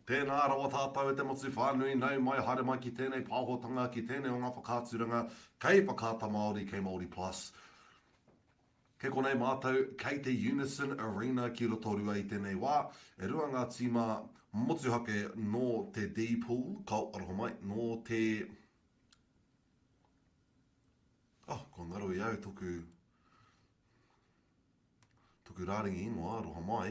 Tēnā rawa tātou e te motu whānui, nei mai haere mai ki tēnei pāhotanga, ki tēnei o ngā whakāturanga, kei whakāta Māori, kei Māori Plus. Ke konei mātou, kei te Unison Arena ki Rotorua i tēnei wā, e rua ngā tīma motuhake no te D-Pool, kau aroho mai, no te... ko ngaro i au toku rāringi ingoa, aroha mai.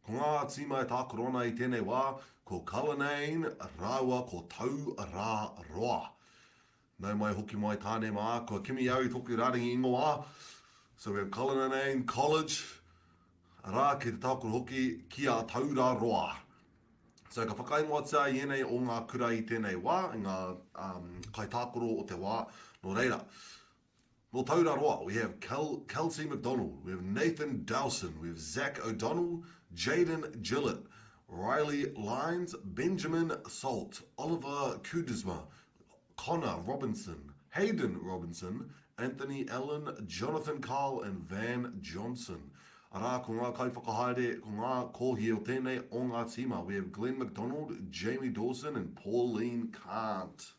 Ko ngā tīma e tākorona i tēnei wā, ko Cullinane, rāua ko tau rā roa. Nau mai hoki mai tāne mā, ko kimi au i toku rāringi ingoa. So we have Cullinane College, rā ki te tākoro hoki ki a tau rā roa. So ka whakaingoatia i enei o ngā kura i tēnei wā, ngā kai tākoro o te wā, no reira. No Tauraroa, we have Kelsey McDonald, we have Nathan Dowson, we have Zach O'Donnell, Jaden Gillett, Riley Lyons, Benjamin Salt, Oliver Kudisma, Connor Robinson, Hayden Robinson, Anthony Allen, Jonathan Carl, and Van Johnson. Arā, ko ngā kaiwhakahaere, ko ngā kōhi o tēnei o ngā tīma, we have Glenn McDonald, Jamie Dawson, and Pauline Cant.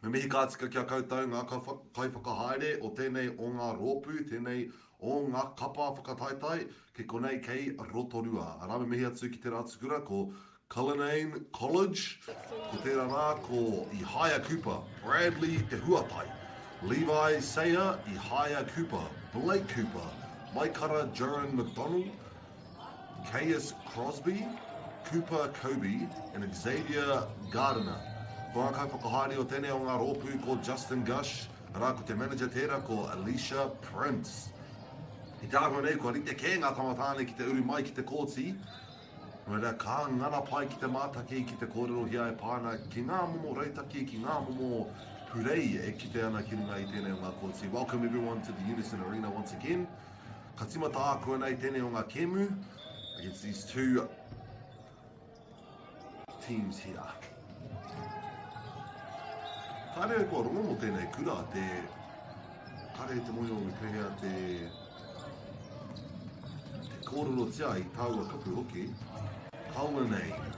Me mihi kā tika kia koutou ngā kaiwhakahaere o tēnei o ngā rōpū, tēnei o ngā kapa whakataitai, ke konei kei Rotorua. Arā me mihi atu ki te rātukura ko Cullinane College, ko tērā rā ko Ihaya Cooper, Bradley Te Huatai, Levi Sayer, Ihaya Cooper, Blake Cooper, Maikara Jaron McDonald, Caius Crosby, Cooper Kobe, and Xavier Gardiner. Ko ngā kaiwhakahaere o tēnei o ngā rōpū ko Justin Gush, rā ko te manager tērā ko Alicia Prince. I te ākua nei, ko rite kē ngā tamatāne ki te uru mai ki te kōti, rā kā ngana pai ki te mātaki ki te kōrero hia e pāna ki ngā momo reitaki, ki ngā momo purei e kite ana ki runga i tēnei o ngā kōti. Welcome everyone to the Unison Arena once again. Ka timata ākua nei tēnei o ngā kēmu against these two teams here. Kāre kua rongo mo tēnei kura, kāre te moio me pēhea te kōrero tia i tāua kapu hoki. Cullinane,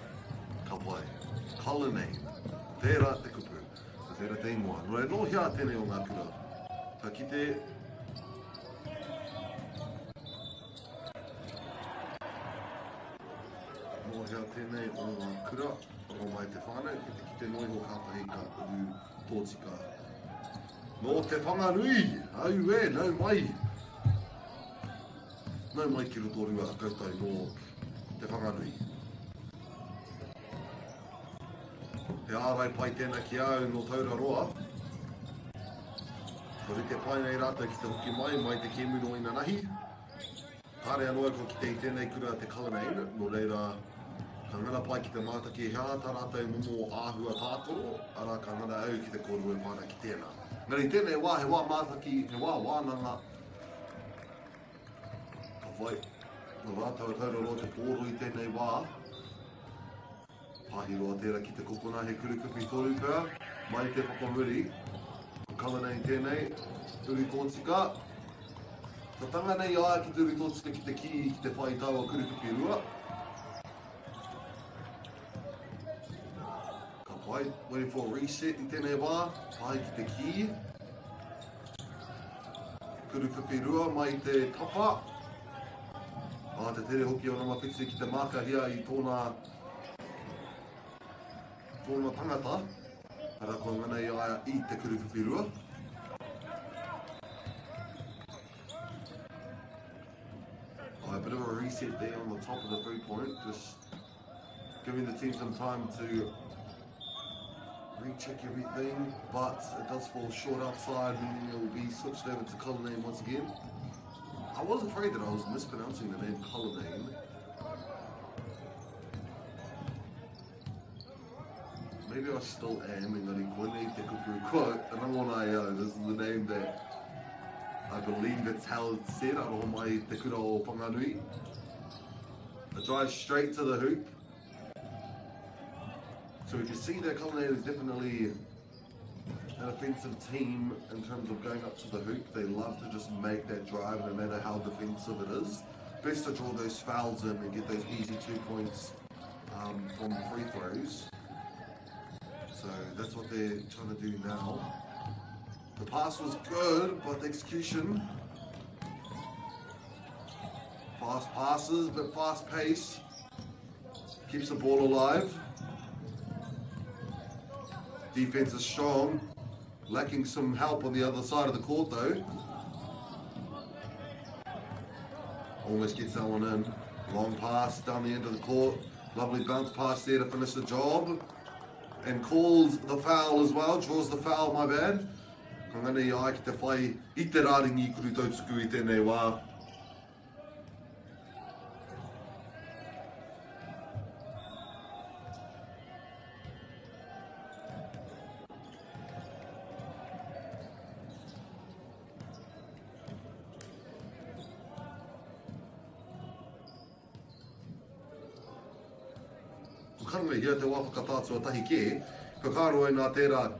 ka pai, Cullinane, tērā te kupu, tērā te ingoa. No e no hea tēnei o ngā kura, ka kite no hea tēnei o ngā kura, o mai te whānau, ki te noi ho kātahi ka uru tōtika. No te whangarui, au e, nau mai. Nau mai ki Rotorua, koutou no te whangarui. Te ārai pai tēnā ki au no Tauraroa. Ko rite pai nei rātou ki te hoki mai te kēmu no Inanahi. Kāre anoa ko ki te i tēnei kura te Cullinane, no reira ka ngana pai ki te mātaki hea, tā rātou momo āhua tātoro, arā ka ngana au ki te kōrua e pāna ki tēnā. Ngari tēnei wā, he wā mātaki, he wā wānanga. Ka whai, no rātou Tauraroa te pōro i tēnei wā. Pāhi roa tērā ki te kokona, he kurukupi Teoruku, mai te whakamuri. Ko Cullinane tēnei, uri tōtika. Ka tanga nei ā ki te uri tōtika ki te ki, ki te whai tāua kurukupi rua. Waiting for a reset i tēnei wā, pai ki te ki. Kurukupi rua mai te kapa. Te tere hoki o nama whitsi ki te māka hia i tōna tangata. Ara ko ngana i te kurukupi rua. A bit of a reset there on the top of the 3-point, just giving the team some time to recheck everything, but it does fall short outside, meaning it will be switched over to Cullinane once again. I was afraid that I was mispronouncing the name Cullinane. Maybe I still am, engari koenei te kupu quote, and I'm on this is the name that I believe it's how it's said, aroho mai te kura o Whanganui. It drives straight to the hoop. So we can see that Cullinane is definitely an offensive team in terms of going up to the hoop. They love to just make that drive no matter how defensive it is. best to draw those fouls in and get those easy 2 points from the free throws. So that's what they're trying to do now. The pass was good, but the execution. Fast passes, but fast pace. Keeps the ball alive. Defense is strong. Lacking some help on the other side of the court though. Almost gets that one in. Long pass down the end of the court. Lovely bounce pass there to finish the job. And calls the foul as well. Draws the foul, my bad. Ka ngana I ai ki te whai I te rāringi kuru tautuku I tēnei wā. Karanga ia te wāwhakatātua tahi ke, ka kāro e nā tērā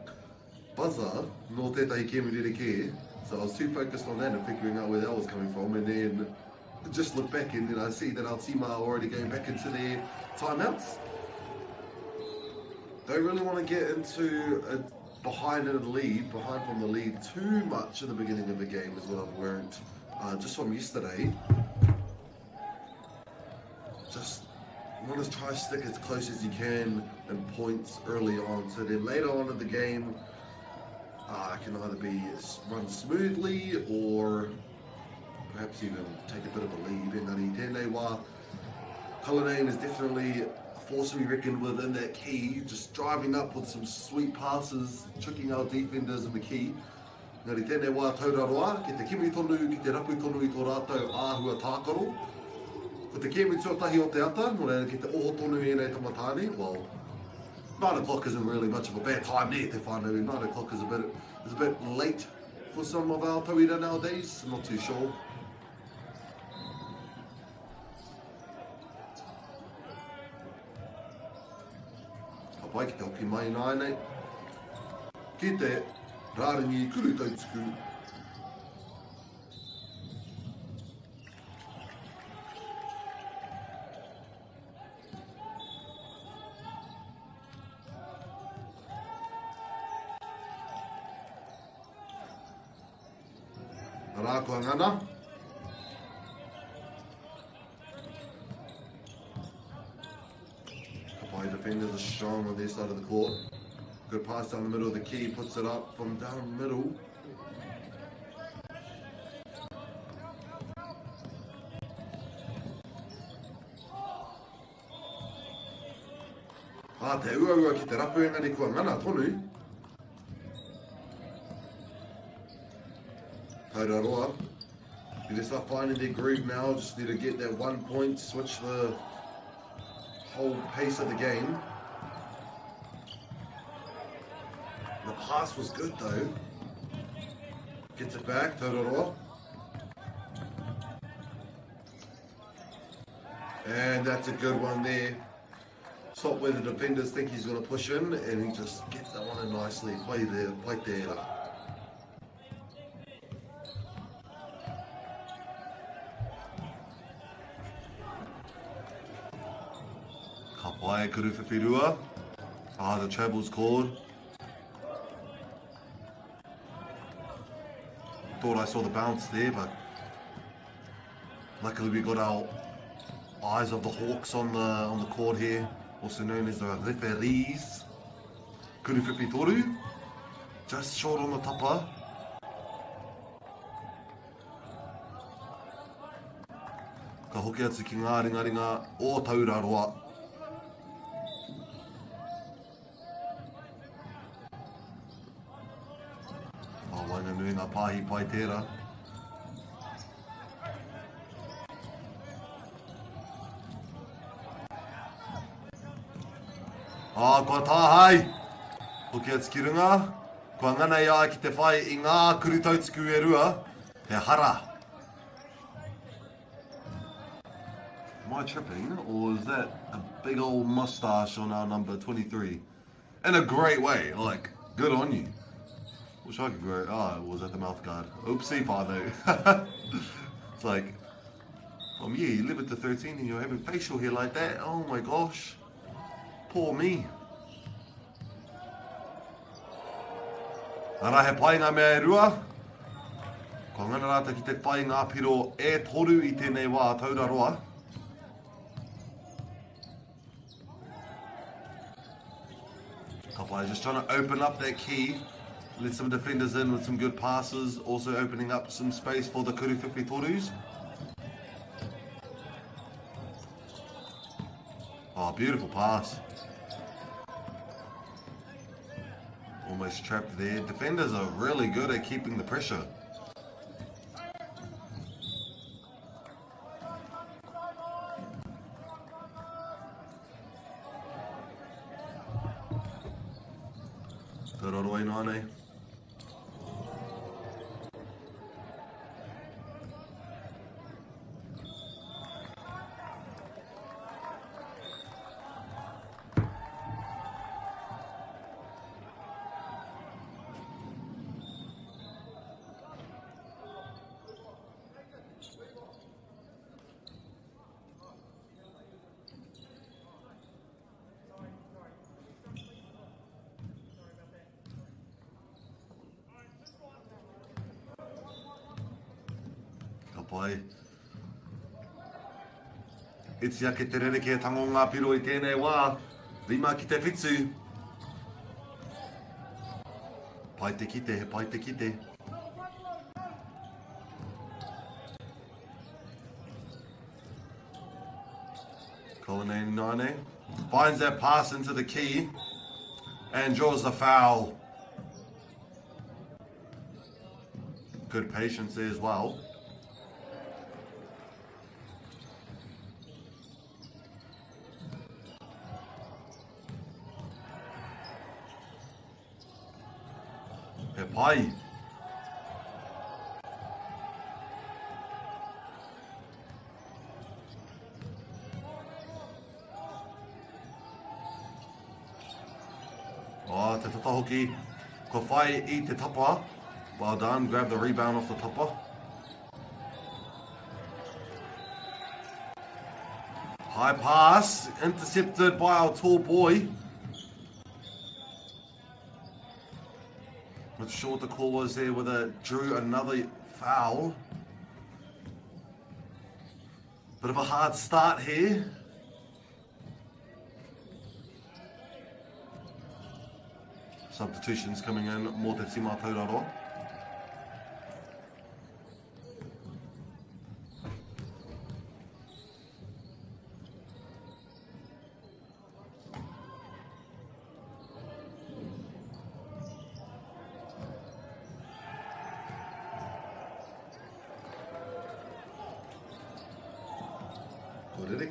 buzzer no tētahi kemirere ke. So I was too focused on that and figuring out where that was coming from, and then just look back and then I see that our team are already going back into their timeouts. Don't really want to get into behind from the lead too much in the beginning of the game is what I've learned just from yesterday. Just want to try to stick as close as you can in points early on, so then later on in the game can either be run smoothly or perhaps even take a bit of a lead. Engari tēnei wā, Cullinane is definitely a force to be reckoned with in that key, just driving up with some sweet passes, tricking our defenders in the key. Engari tēnei wā tauraroa, ki te kimi tonu, ki te rapu tonu I tō rātou āhua tākaro. Ko te kemi tuatahi o te ata, mo reira ki te oho tonu I nei tamatāne. Well, 9 o'clock isn't really much of a bad time there te whānau. 9 o'clock is a bit late for some of our tauira nowadays. I'm not too sure. Ka pai ki te hoki mai nai nei. Ki te rāringi kuru tautuku. Rākua ngana. Kapai defenders are strong on their side of the court. Good pass down the middle of the key, puts it up from down middle. Te uaua ki te rapu engari kua ngana tonu. Rotorua. You just start finding their groove now, just need to get that 1 point, switch the whole pace of the game. The pass was good though. Gets it back, Rotorua. And that's a good one there. Stop where the defenders think he's going to push in, and he just gets that one in nicely. Play there. Kapai kuru whiwhirua. The travel's called. Thought I saw the bounce there, but luckily we got our eyes of the Hawks on the court here, also known as the referees. Kuru whiwhitoru, just short on the tapa. Ka hoki atu ki ngā ringaringa o Tauraroa. Wainga nui ngā pāhi pai tērā. Kua tāhai. Hoki atu ki runga. Kua ngana ia ki te whai I ngā kuru tautuku e rua. He hara. Am I tripping, or is that a big old mustache on our number 23? In a great way, like, good on you. Wish I could grow. It was at the mouth guard. Oopsie, Father. It's like, Yeah, you live at the 13 and you're having facial hair like that. Oh my gosh. Poor me. Ara he pai ngā mea e rua. Ko ngana rata ki te pai ngā piro e toru I tēnei wā tauraroa. Kapai just trying to open up that key. Let some defenders in with some good passes. Also opening up some space for the Kuruwhiwhi Torus. Oh, beautiful pass. Almost trapped there. Defenders are really good at keeping the pressure. Teoruku nane. Pai. Itsia ke te rereke tango ngā piro I tēnei wā. Rima ki te whitsu. Pai te kite, he pai te kite. Colonnade Nane finds that pass into the key and draws the foul. Good patience there as well. Pai. Oh, te tatahoki. Ko whai I te tapa. Well done, grab the rebound off the tapa. High pass, intercepted by our tall boy. Not sure what the call was there with drew another foul. Bit of a hard start here. Substitutions coming in, mō te tima tauraro.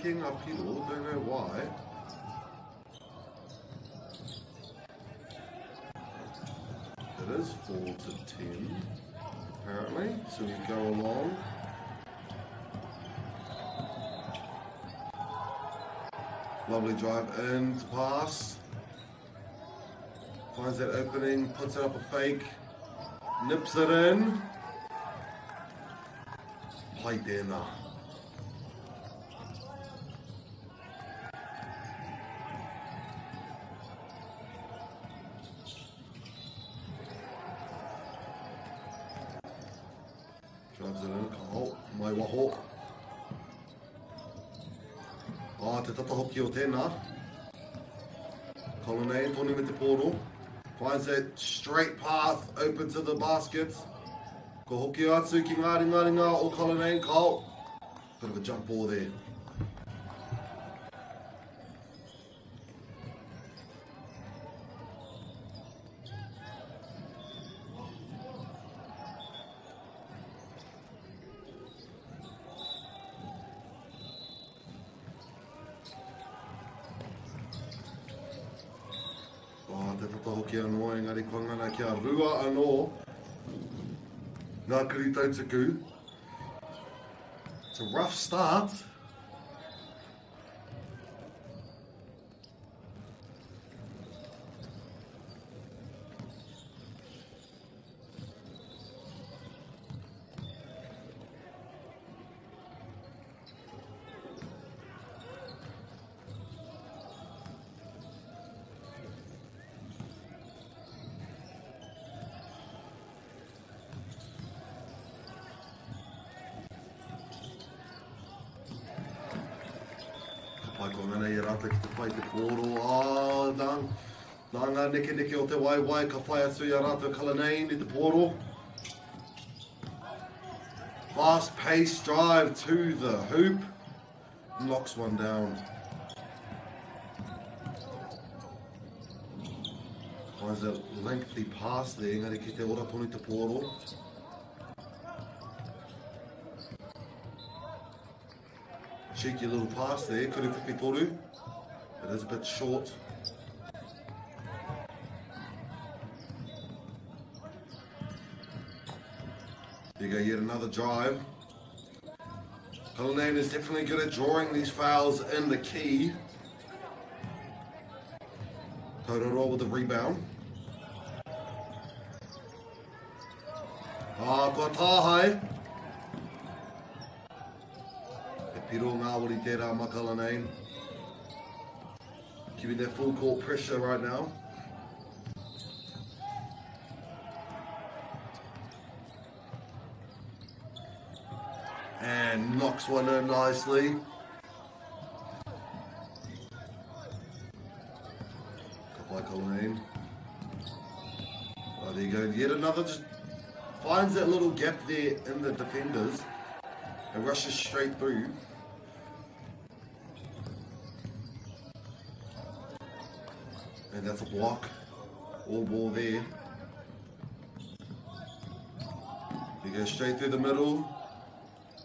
King up piro, don't know why. It is 4 to 10, apparently. So we go along. Lovely drive in to pass. Finds that opening, puts it up a fake, nips it in. Pai tēnā. Drives it in, oh, mai waho. Ah, te tatahoki o tēnā. Colonnade, tōni me te pōro. Finds that straight path open to the basket. Ko hoki atu ki ngā ringaringa o Colonnade, Cole. Bit of a jump ball there. Te whatahoki anō, engari kua ngana kia rua anō. Ngā kuri tautaku. It's a rough start. Pai ko ngana I rata ki te whai te pōro. Nā ngā neke o te wai ka whai atu I rata Cullinane I te pōro. Fast-paced drive to the hoop. Knocks one down. Finds a lengthy pass there. Engari ki te ora tonu te pōro. Cheeky little pass there. Kuru whiwhitoru. It is a bit short. There you go, yet another drive. Cullinane is definitely good at drawing these fouls in the key. Rotorua with the rebound. Kua tāhai. E piro MΑORI tērā ma Cullinane. Giving their full court pressure right now. And knocks one in nicely. Goodbye, Cullinane. Oh, there you go. Yet another just finds that little gap there in the defenders and rushes straight through. And that's a block. All ball there. He goes straight through the middle.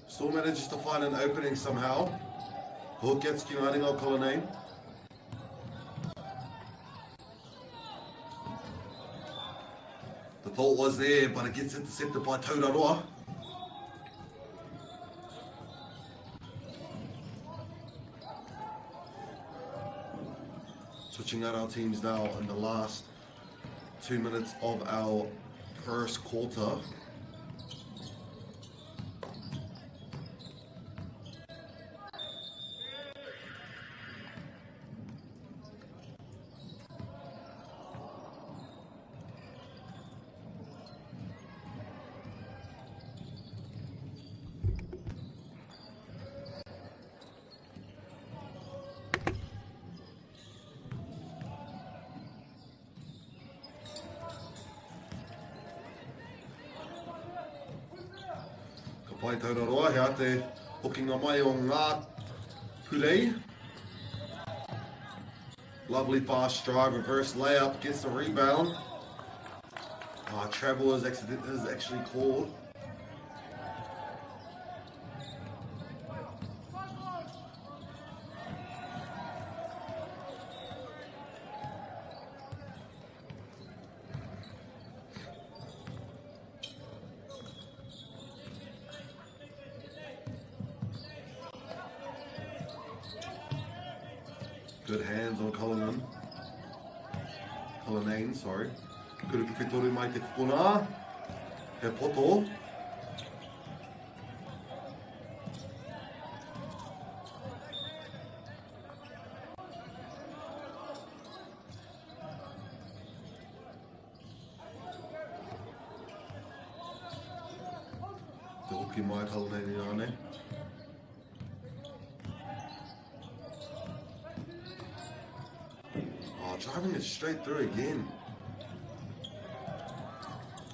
Still manages to find an opening somehow. Hook gets uniting on Cullinane. The thought was there, but it gets intercepted by Teoruku. Switching out our teams now in the last 2 minutes of our first quarter. Pai Teoruku, hea te hookinga mai o ngā purei. Lovely fast drive, reverse layup, gets the rebound. Travel is actually called. Good hands on Cullinane, sorry. Kuru whiwhitoru mai te kukuna. He poto. Te hoki mai Cullinane I ane. Driving it straight through again.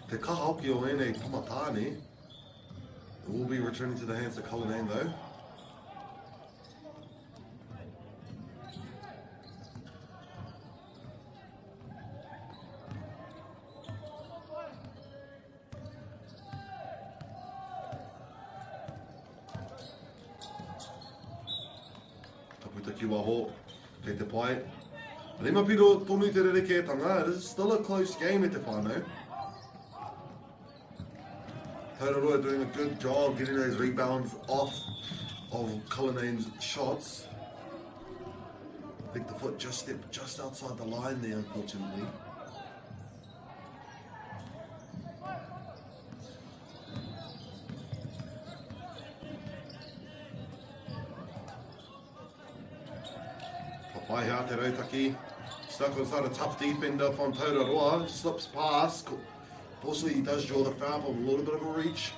Te kahaoki o ene kumatāne. It will be returning to the hands of Cullinane though. Taputa ki waho, kei te pai. Rima piro tonu te rerekētanga, it is still a close game at te whānau. Teoruku doing a good job getting those rebounds off of Cullinane's shots. I think the foot just stepped just outside the line there, unfortunately. Papai hea te rautaki. Stuck inside a tough defender from Teoruku. Slips past. Fortunately, he does draw the foul from a little bit of a reach.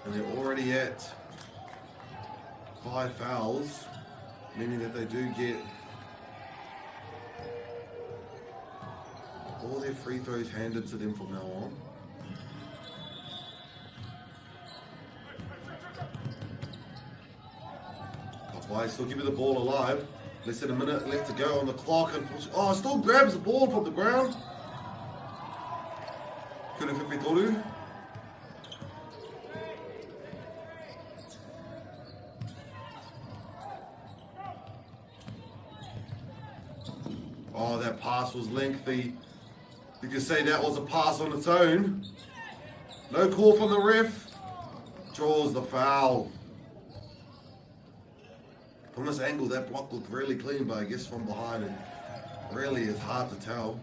And they're already at 5 fouls, meaning that they do get all their free throws handed to them from now on. Kapawai still giving the ball alive. Less than a minute left to go on the clock. Oh, still grabs the ball from the ground. Kuruwhiwhi Toru. Oh, that pass was lengthy. You could say that was a pass on its own. No call from the ref. Draws the foul. From this angle, that block looked really clean, but I guess from behind it really is hard to tell.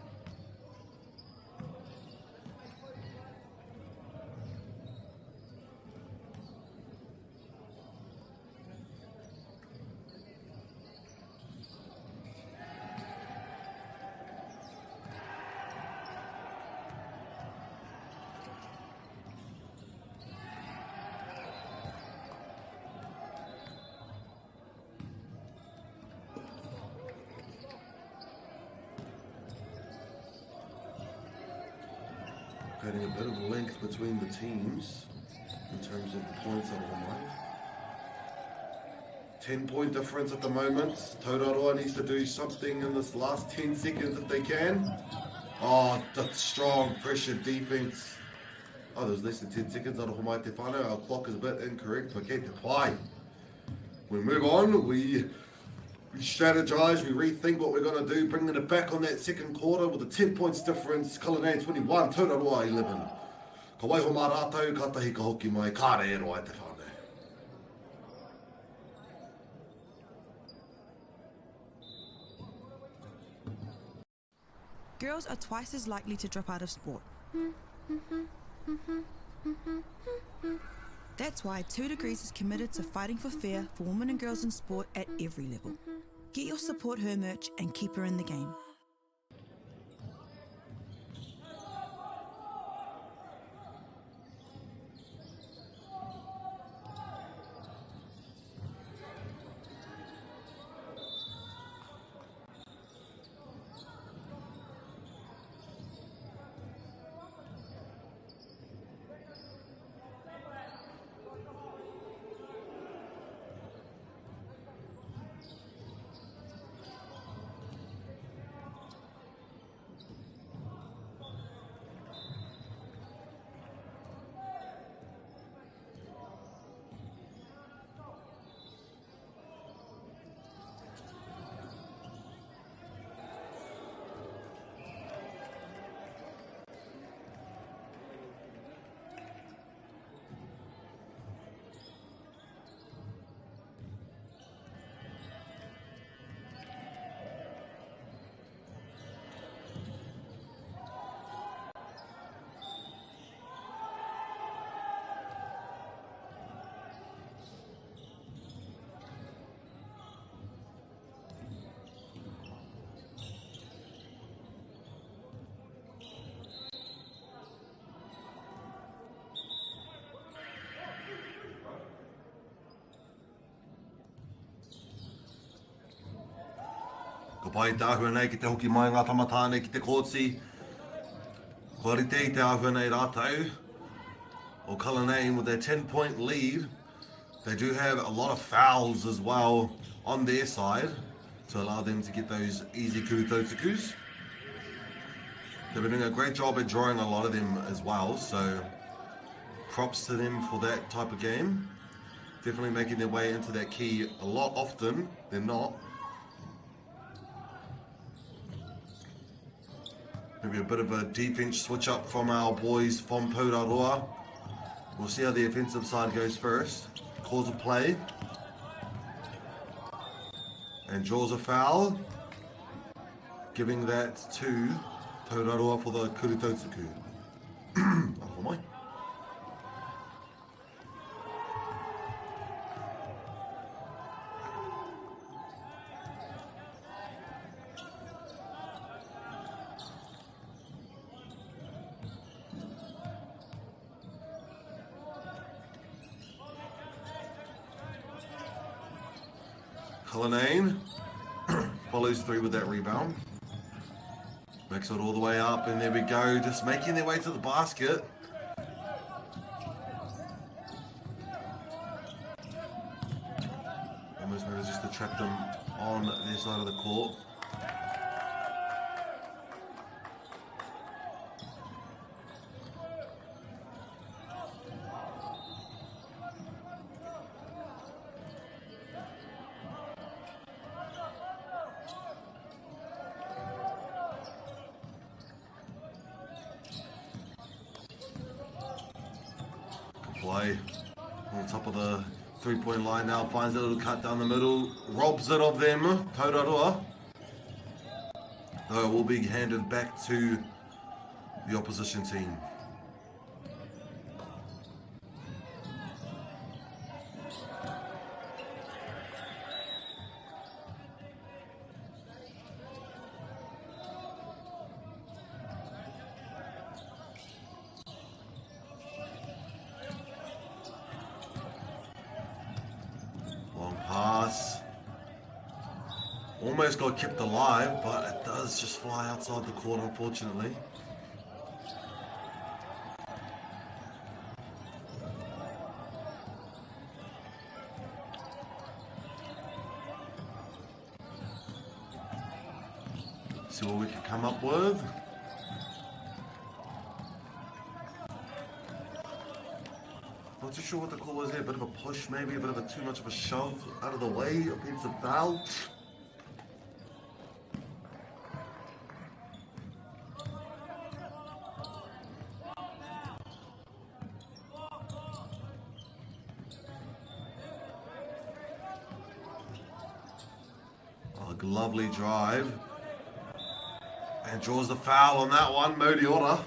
Creating a bit of length between the teams in terms of the points out of the line. 10-point difference at the moment. Rotorua needs to do something in this last 10 seconds if they can. Oh, the strong pressure defense. Oh, there's less than 10 seconds out of Mai Te Whānau. Our clock is a bit incorrect, but Kei Te Pai. We move on. We strategize, we rethink what we're going to do, bringing it back on that second quarter with a 10 points difference. Cullinan 21, Rotorua 11. Ka waiho mā rātou, ka tahi ka hoki mai, ka re ero ai te whānau. Girls are twice as likely to drop out of sport. That's why 2 Degrees is committed to fighting for fair for women and girls in sport at every level. Get your Support Her merch and keep her in the game. Ko pai te ahua nei ki te hoki mai ngā tamatāne ki te kōtsi. Ko rite I te ahua nei rātau. O Cullinan with their 10-point lead. They do have a lot of fouls as well on their side to allow them to get those easy kurutautukus. They've been doing a great job at drawing a lot of them as well, so props to them for that type of game. Definitely making their way into that key a lot often than not. Maybe a bit of a defense switch up from our boys from Rotorua. We'll see how the offensive side goes first. Calls a play. And draws a foul. Giving that to Rotorua for the kurutautuku. Oh my. Cullinane follows through with that rebound. Makes it all the way up, and there we go, just making their way to the basket. Almost manages to trap them on their side of the court. Play on top of the three-point line now, finds a little cut down the middle, robs it of them, Teoruku. Though it will be handed back to the opposition team. Pass. Almost got kept alive, but it does just fly outside the court, unfortunately. See what we can come up with. Not too sure what the call was there. A bit of a push, maybe a bit of a too much of a shove out of the way. Offensive foul. A lovely drive. And draws the foul on that one, MΑORI.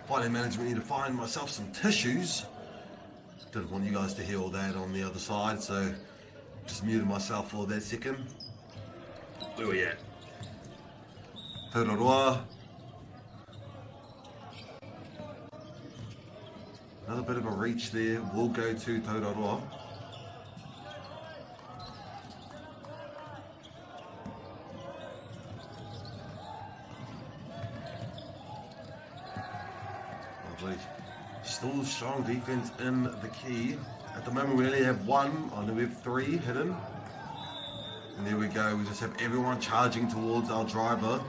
Finally management need to find myself some tissues. Didn't want you guys to hear all that on the other side, so just muted myself for that second. Where we at? Rotorua. Another bit of a reach there. Will go to Rotorua. Still strong defense in the key. At the moment we only have one. I know we have three hidden. And there we go. We just have everyone charging towards our driver.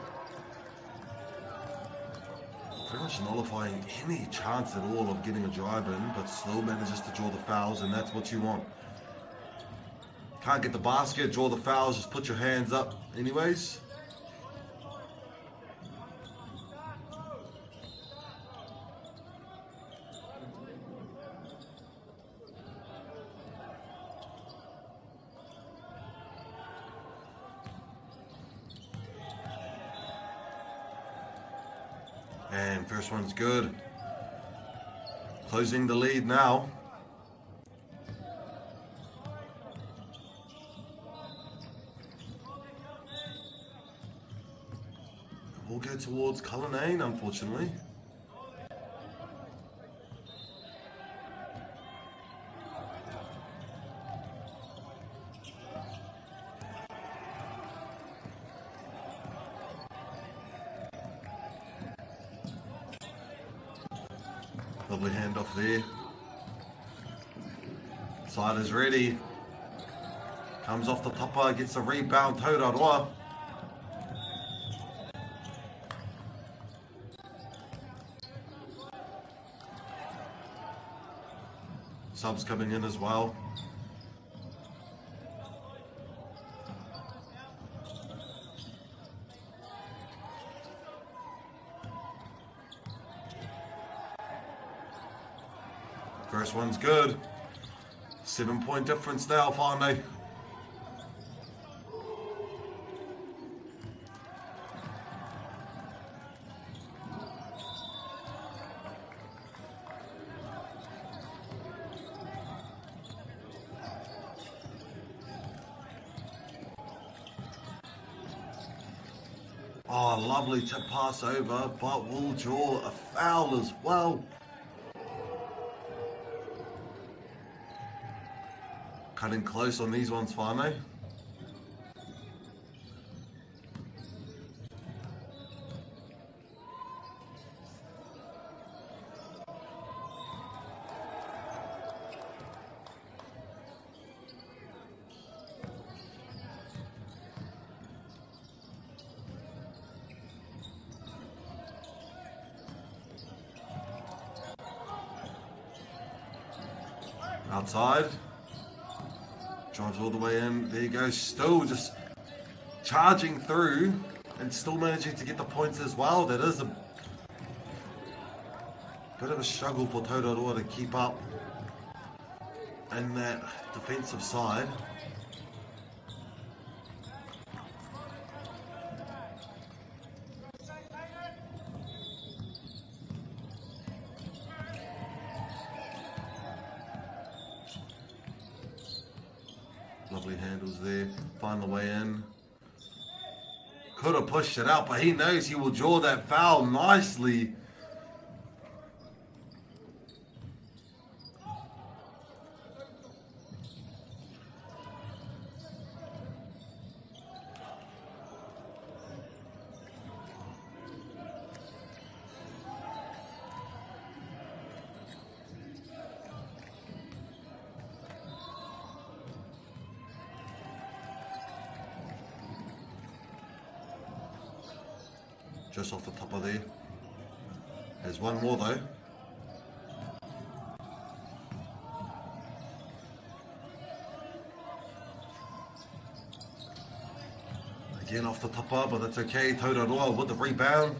Pretty much nullifying any chance at all of getting a drive in, but still manages to draw the fouls, and that's what you want. Can't get the basket, draw the fouls, just put your hands up anyways. And first one's good. Closing the lead now. We'll go towards Cullinane, unfortunately. Lovely handoff there. Side is ready. Comes off the topper, gets a rebound, Rotorua. Subs coming in as well. First one's good. 7-point difference now, whānau. Oh, lovely tip pass over, but will draw a foul as well. Cutting close on these ones, whānau. Outside. Drives all the way in. There you go. Still just charging through and still managing to get the points as well. That is a bit of a struggle for Rotorua to keep up in that defensive side. Lovely handles there. Find the way in. Could have pushed it out, but he knows he will draw that foul nicely. Just off the top of there. There's one more though. Again off the topper, but that's okay. Rotorua with the rebound.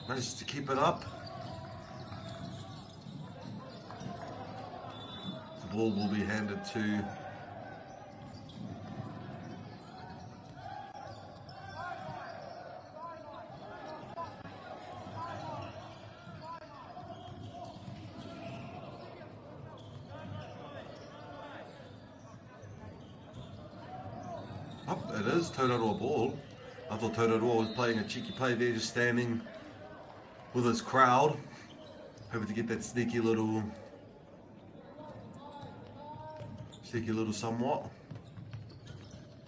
Manages to keep it up. The ball will be handed to it is Rotorua ball. I thought Rotorua was playing a cheeky play there, just standing with his crowd, hoping to get that sneaky little somewhat.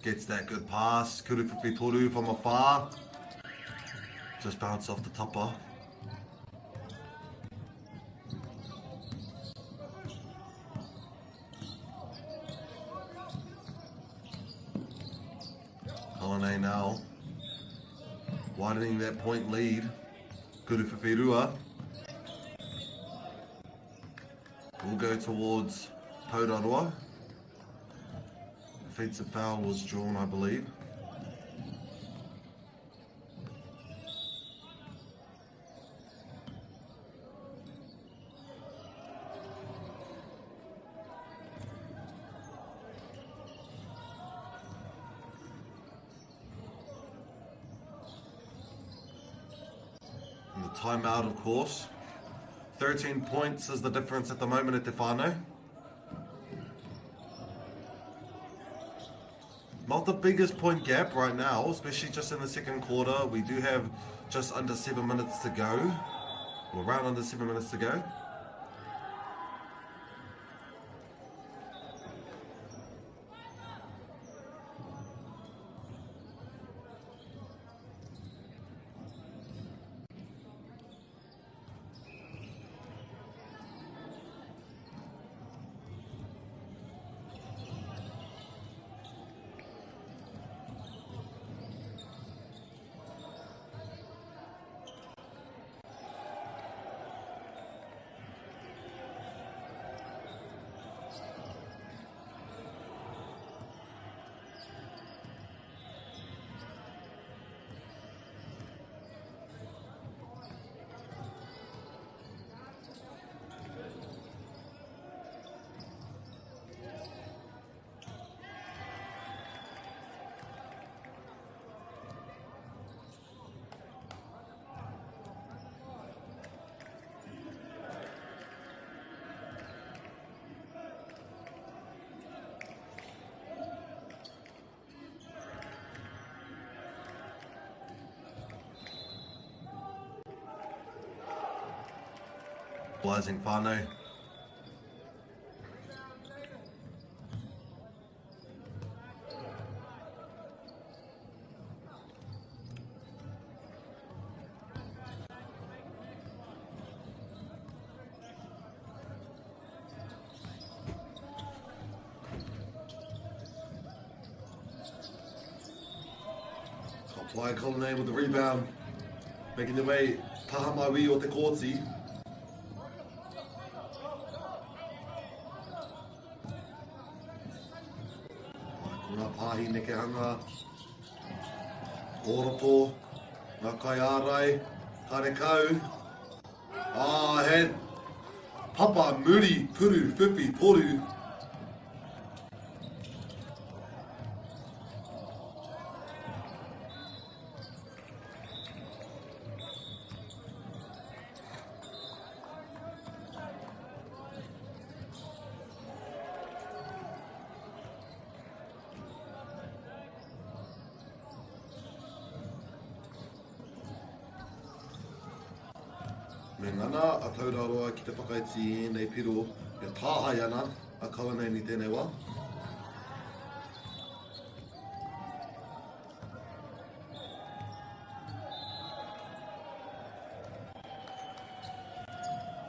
Gets that good pass. Kuruwhiwhi toru from afar. Just bounced off the topper. Now widening that point lead. Kuruwhiwhi will go towards Rotorua. Offensive foul was drawn, I believe. Timeout, of course. 13 points is the difference at the moment at Te Whānau. Not the biggest point gap right now, especially just in the second quarter. We do have just under 7 minutes to go. Or around under 7 minutes to go. equalising whānau. Wai Colonnade with the rebound, making their way taha mai o te kōti. Ngā pāhi nekehanga, oropo, ngā kai ārai, karekau. He papa, muri, puru, whipi, poru. Me ngana a tauraroa ki te whakaiti nei piro, e tāhai ana a kawanei ni tēnei wā.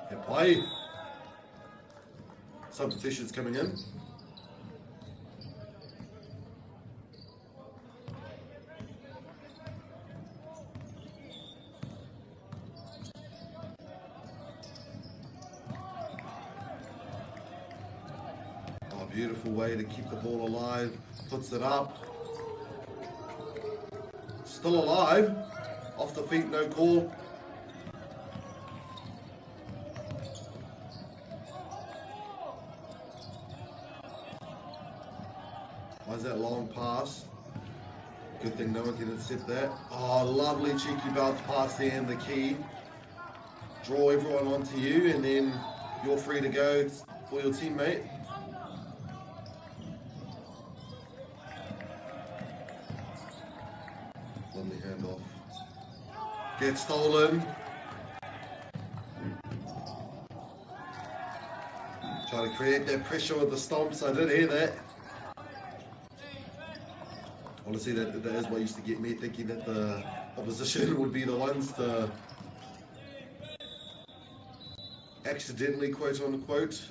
He pai. Substitutions coming in. Beautiful way to keep the ball alive, puts it up. Still alive, off the feet, no call. Why's that long pass? Good thing no one can intercept that. Oh, lovely cheeky bounce pass there in the key. Draw everyone onto you and then you're free to go for your teammate. Lovely handoff. Gets stolen. Try to create that pressure with the stomps. I did hear that. Honestly, that is what used to get me thinking that the opposition would be the ones to accidentally, quote unquote,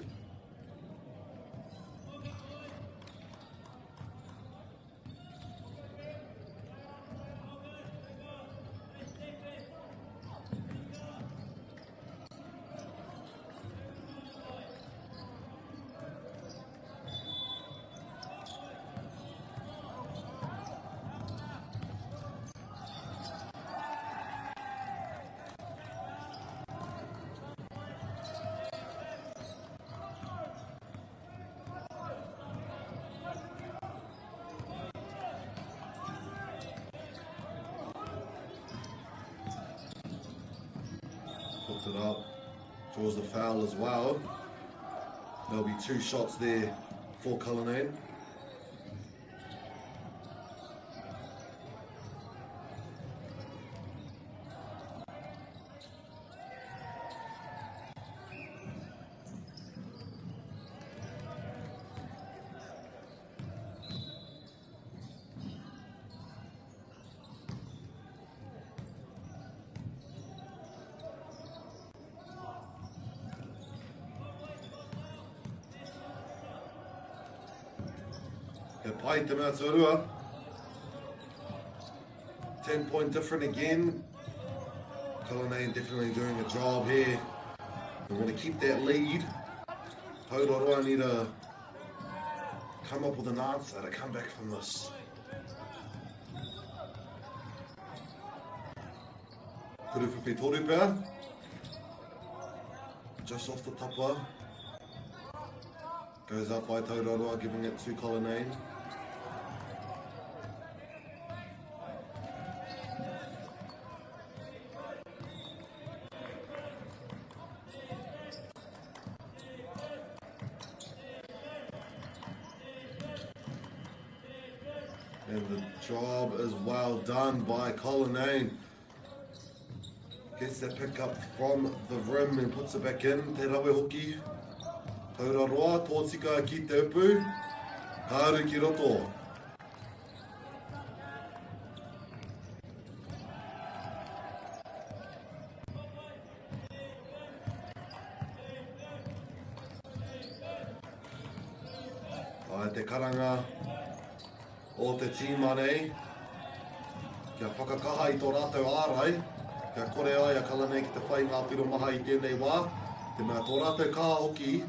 puts it up, draws the foul as well. There'll be 2 shots there for Cullinane. Pai te Rotorua. 10-point different again. Cullinane definitely doing a job here. They want to keep that lead. Rotorua need to come up with an answer to come back from this. Kuruwhiwhi Torupa. Just off the tapa. Goes up by Teoruku, giving it to Cullinane. And the job is well done by Cullinane. Gets that pick up from the rim and puts it back in. Te rawe hoki. Taura roa, tōtika ki te upu. Kāru ki roto. Ai te karanga o te tīma nei. Kia whakakaha I tō rātou ārai. Kia kore ai a kala nei ki te whai ngā piro maha I tēnei wā. Te mea tō rātou kaha hoki.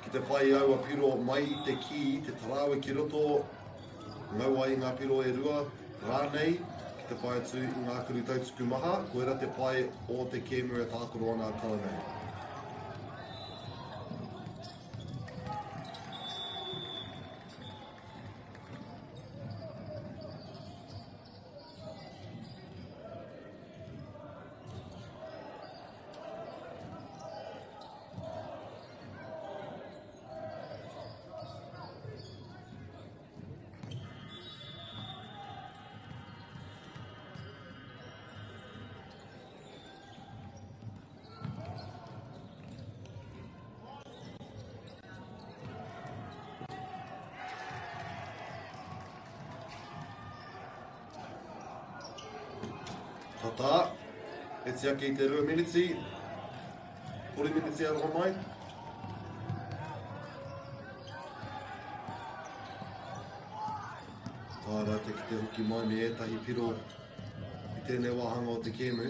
Ki te whai au a piro mai I te ki, te tarawe ki roto. Ngau ai ngā piro e rua. Rānei, ki te whai atu I ngā kuru tautuku maha. Koera te pai o te kēmura tākoro ana a kala nei. Tata, e tia ki te 2 miniti, 40 miniti aroha mai. Tāra te ki te hoki mai me etahi piro I tēnei wāhanga o te kēmu.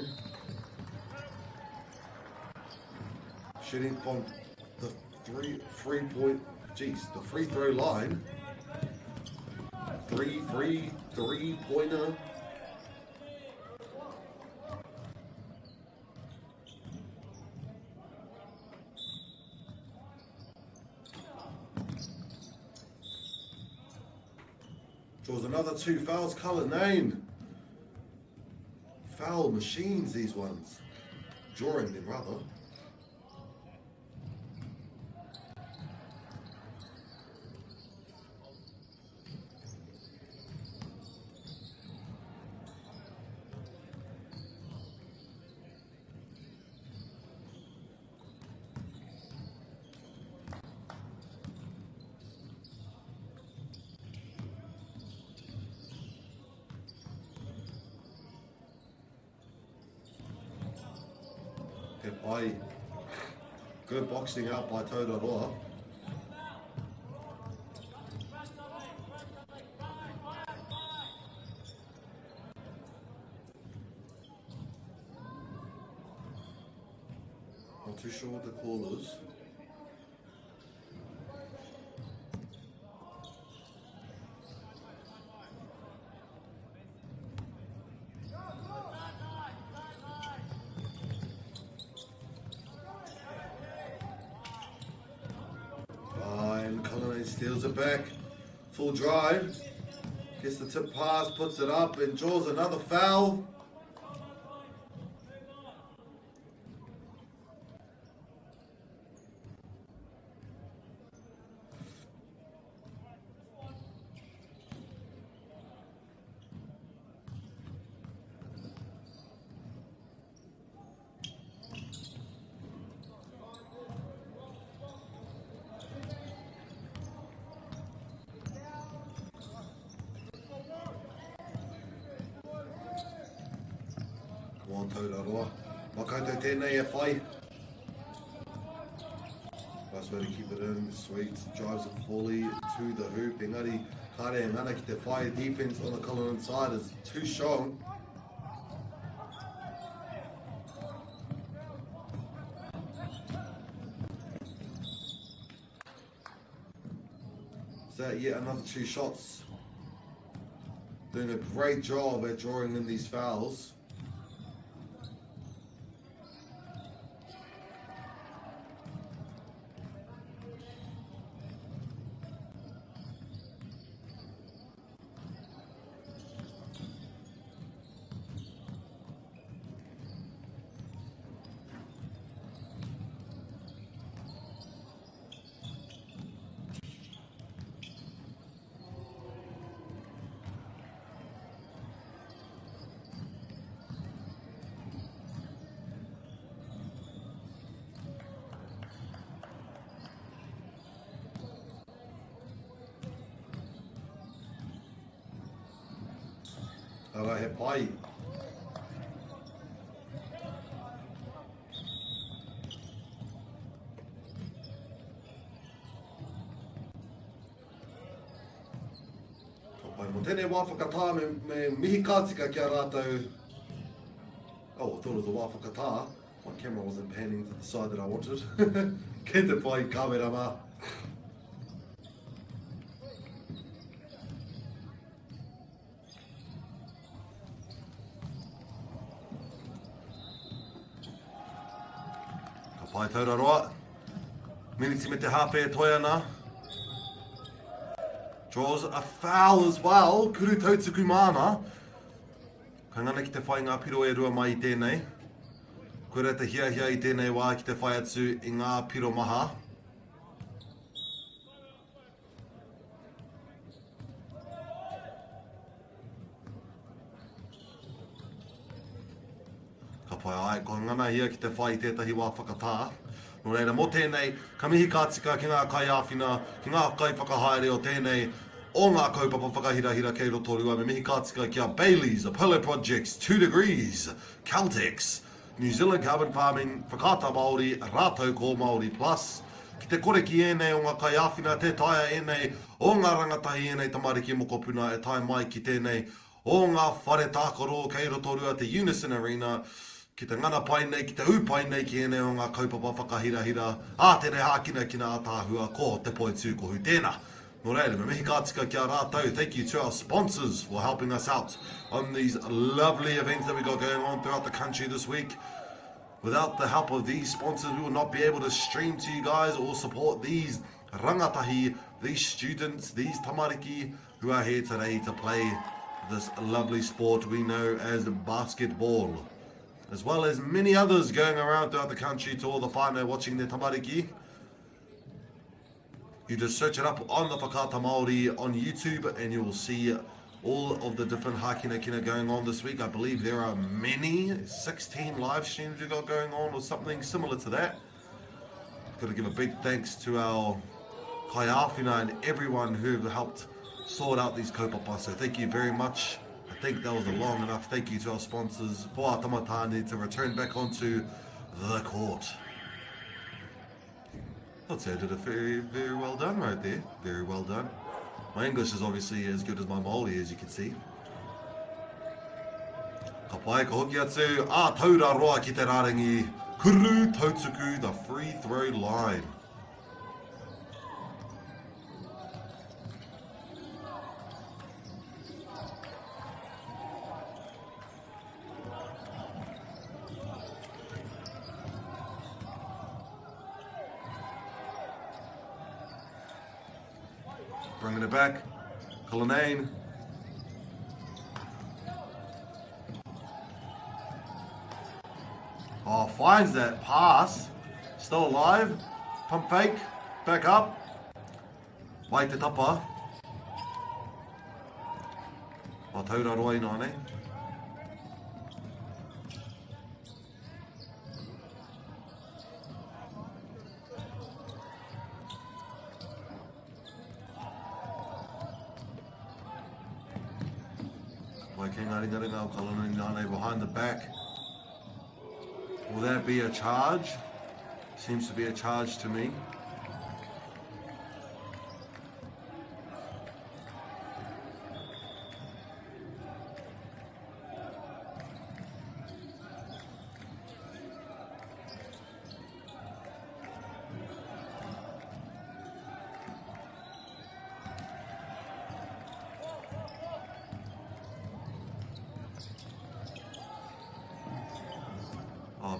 Shooting from the free throw line. 3-3-3-pointer. Draws another 2 fouls, Cullinane. Foul machines, these ones. Drawing them, rather. Good boxing out by Rotorua. Not too sure what the call is. Steals it back, full drive, gets the tip pass, puts it up and draws another foul. Rotorua. Makato tēnei e whai. Nice way to keep it in. Sweet. Drives it fully to the hoop. Engari, Kare and Ngana ki te whai. Defense on the Cullinan side is too strong. So yet another 2 shots. Doing a great job at drawing in these fouls. Tara he pai. Mo tēnei wā whakatā me mihi kātika kia rātou. Oh, I thought it was a wā whakatā. My camera wasn't panning to the side that I wanted. Ke te pai kamera mā. Ka pai tauraroa. Miniti me te hawhea toi ana. Draws a foul as well. Kuru Teoruku mana. Ka ngana ki te whai ngā piro e rua mai I tēnei. Koe rei te hia I tēnei wā ki te whai atu I ngā piro maha. Ka pai ai, ko ngana hia ki te whai I tētahi wā whakatā. Nō reira, mō tēnei, ka mihi kātika ki ngā kai āwhina, ki ngā kai whakahaere o tēnei, o ngā kaupapa whakahirahira kei Rotorua, me mihi kātika kia Bailey's, Apollo Projects, 2 Degrees, Caltex, New Zealand Carbon Farming, Whakata Māori, Rātou ko Māori Plus, ki te kore ki ēnei o ngā kai āwhina, te taia ēnei, o ngā rangatahi ēnei tamariki mokopuna, e tai mai ki tēnei, o ngā whare tākoro kei Rotorua, te Unison Arena, ki te ngana pai nei, ki te ū pai nei ki ene o ngā kaupapa whakahirahira, tere hākina ki ngā tāhua, ko te poetū ko hu tēnā. Nō reira, me mihi kātika kia rātou. Thank you to our sponsors for helping us out on these lovely events that we got going on throughout the country this week. Without the help of these sponsors, we will not be able to stream to you guys or support these rangatahi, these students, these tamariki who are here today to play this lovely sport we know as basketball. As well as many others going around throughout the country to all the whānau watching their tamariki. You just search it up on the Whakata Māori on YouTube and you will see all of the different hākina kina going on this week. I believe there are many, 16 live streams we got going on or something similar to that. Got to give a big thanks to our kai āwhina and everyone who have helped sort out these kaupapa. So thank you very much. I think that was a long enough thank you to our sponsors for our tamatane to return back onto the court. I'd say I did a very, very well done right there. Very well done. My English is obviously as good as my Māori, as you can see. Ka pai ka hoki atu, taura roa ki te rārangi, Kuru Teoruku, the free throw line. Bringing it back, Cullinane. Oh, finds that pass. Still alive. Pump fake. Back up. Wai te tapa. O taura roa ina ane. Behind the back. Will that be a charge? Seems to be a charge to me.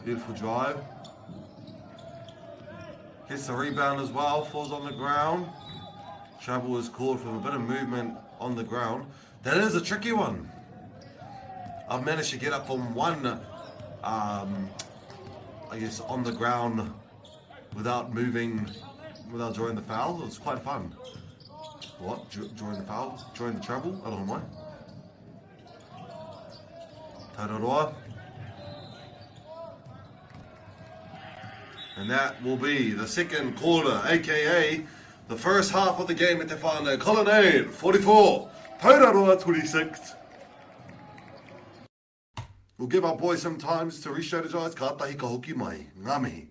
Beautiful drive. Gets the rebound as well, falls on the ground. Travel is called for a bit of movement on the ground. That is a tricky one. I've managed to get up from one, I guess, on the ground without moving, without drawing the foul. It was quite fun. What? Drawing the foul? Drawing the travel? I don't know why. Tauraroa. And that will be the second quarter, aka the first half of the game at Te whānau. Cullinane 44, Tauraroa 26. We'll give our boys some time to re-strategise. Ka tahi ka hoki mai. Ngā mihi.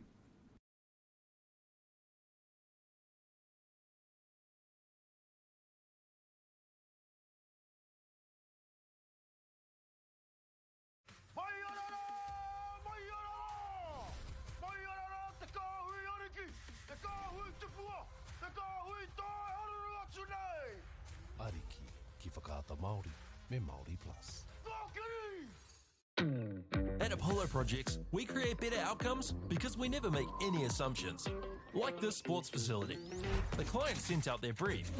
Ariki ki whakaata Māori me MāORI Plus. At Apollo Projects, we create better outcomes because we never make any assumptions. Like this sports facility. The client sent out their brief.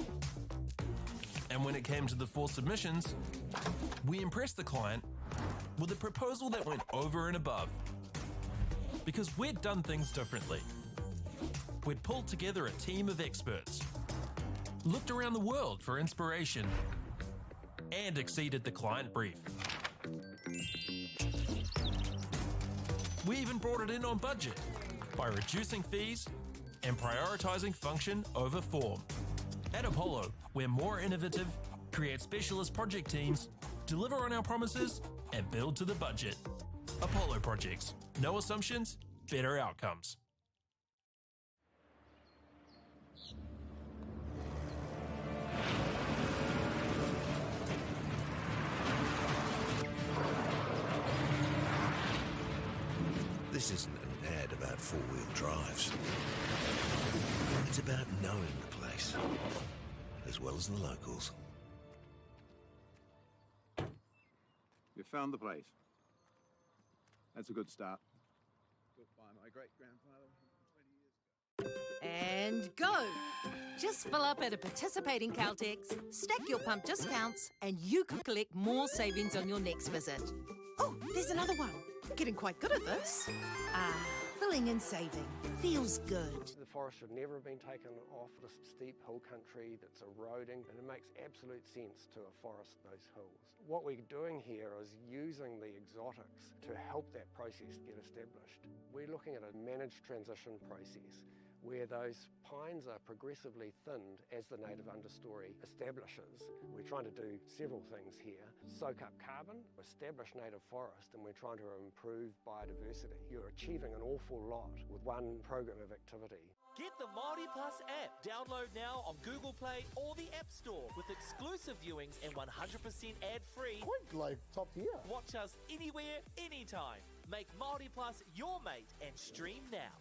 And when it came to the 4 submissions, we impressed the client with a proposal that went over and above. Because we'd done things differently. We'd pulled together a team of experts, looked around the world for inspiration, and exceeded the client brief. We even brought it in on budget by reducing fees and prioritising function over form. At Apollo, we're more innovative, create specialist project teams, deliver on our promises, and build to the budget. Apollo Projects. No assumptions, better outcomes. This isn't an ad about 4-wheel drives. It's about knowing the place, as well as the locals. You found the place. That's a good start. Built by my great-grandfather 20 years ago. And go! Just fill up at a participating Caltex, stack your pump discounts, and you could collect more savings on your next visit. Oh, there's another one. Getting quite good at this. Filling and saving. Feels good. The forest should never have been taken off this steep hill country that's eroding, and it makes absolute sense to afforest those hills. What we're doing here is using the exotics to help that process get established. We're looking at a managed transition process where those pines are progressively thinned as the native understory establishes. We're trying to do several things here. Soak up carbon, establish native forest, and we're trying to improve biodiversity. You're achieving an awful lot with one program of activity. Get the MāORI Plus app. Download now on Google Play or the App Store with exclusive viewings and 100% ad-free. Quite like top tier. Watch us anywhere, anytime. Make MāORI Plus your mate and stream now.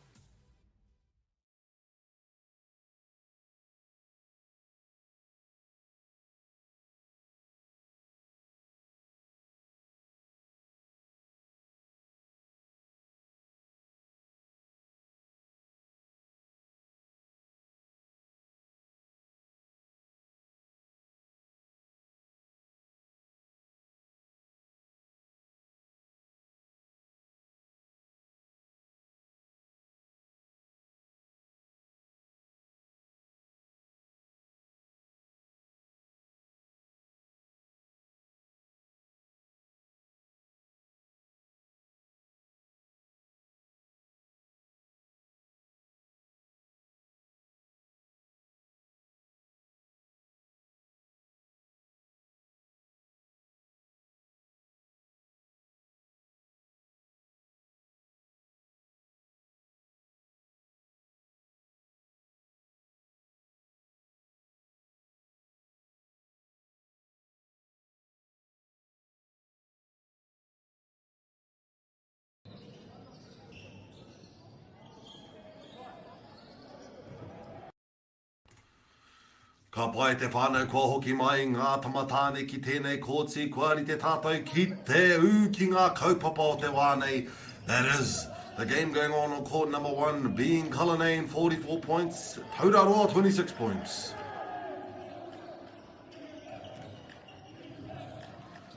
Ka pai te whānau kua hoki mai ngā tamatāne ki tēnei kōti, kua ri te tātou ki te ū ki ngā kaupapa o te wānei. That is the game going on court number 1, being Cullinane 44 points, Rotorua 26 points.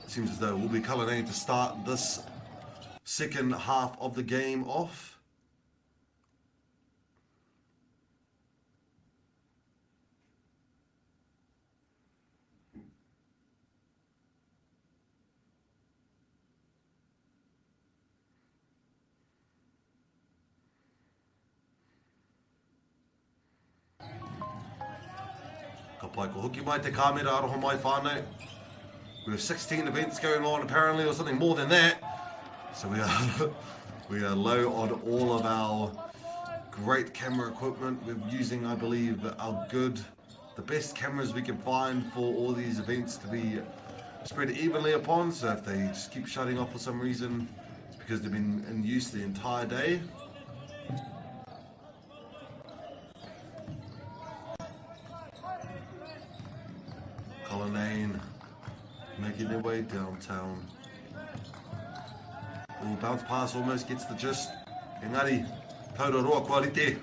Seems as though it will be Cullinane to start this second half of the game off. Ka pai ko hoki mai te kāmera aroho mai whānau. We have 16 events going on apparently, or something more than that. So we are low on all of our great camera equipment. We're using, I believe, the best cameras we can find for all these events to be spread evenly upon. So if they just keep shutting off for some reason, it's because they've been in use the entire day. Cullinane making their way downtown. Ooh, bounce pass almost gets the gist. Engari, Teoruku kua rite.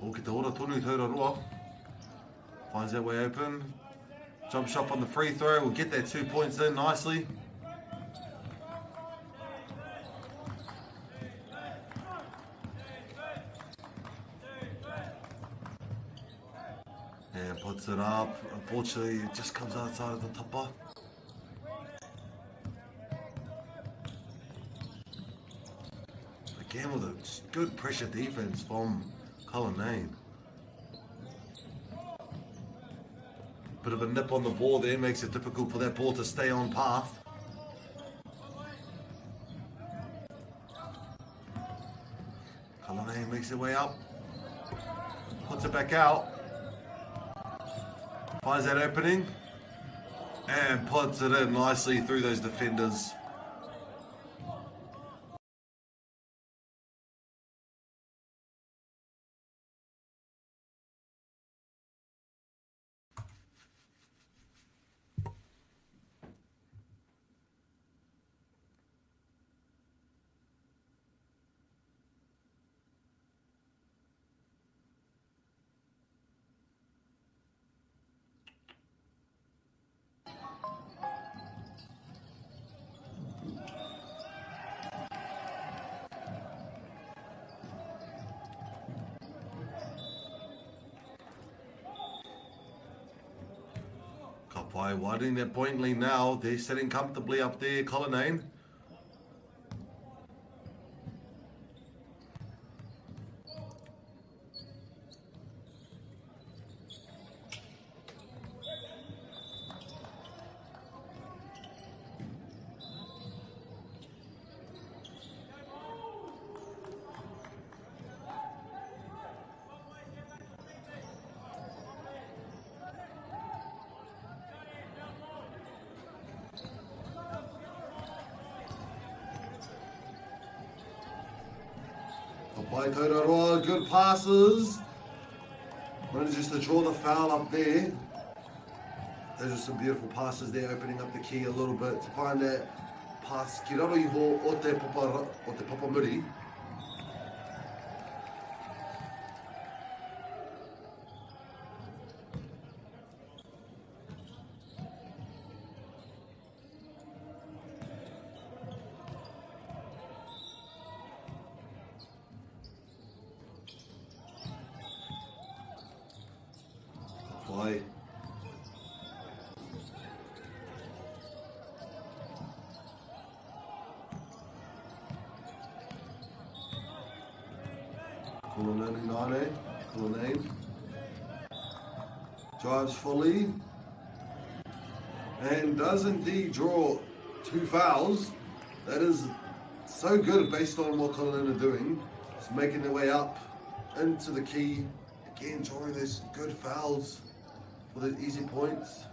Oh, ki te ora tonu Teoruku. Finds that way open. Jump shot on the free throw. We'll get that 2 points in nicely. And puts it up. Unfortunately, it just comes outside of the tapa. Again with a good pressure defense from Cullinane. Bit of a nip on the ball there, makes it difficult for that ball to stay on path. Cullinane makes their way up. Puts it back out. Finds that opening. And puts it in nicely through those defenders. Kapai widening their point lead now. They're sitting comfortably up there, Cullinane. By Teoruku, good passes. Manages to draw the foul up there. Those are some beautiful passes there, opening up the key a little bit to find that pass. Ki raro iho o te papa muri. Play. Cullinane drives fully and does indeed draw 2 fouls. That is so good based on what Cullinane are doing. Just making their way up into the key. Again, drawing those good fouls for the easy points.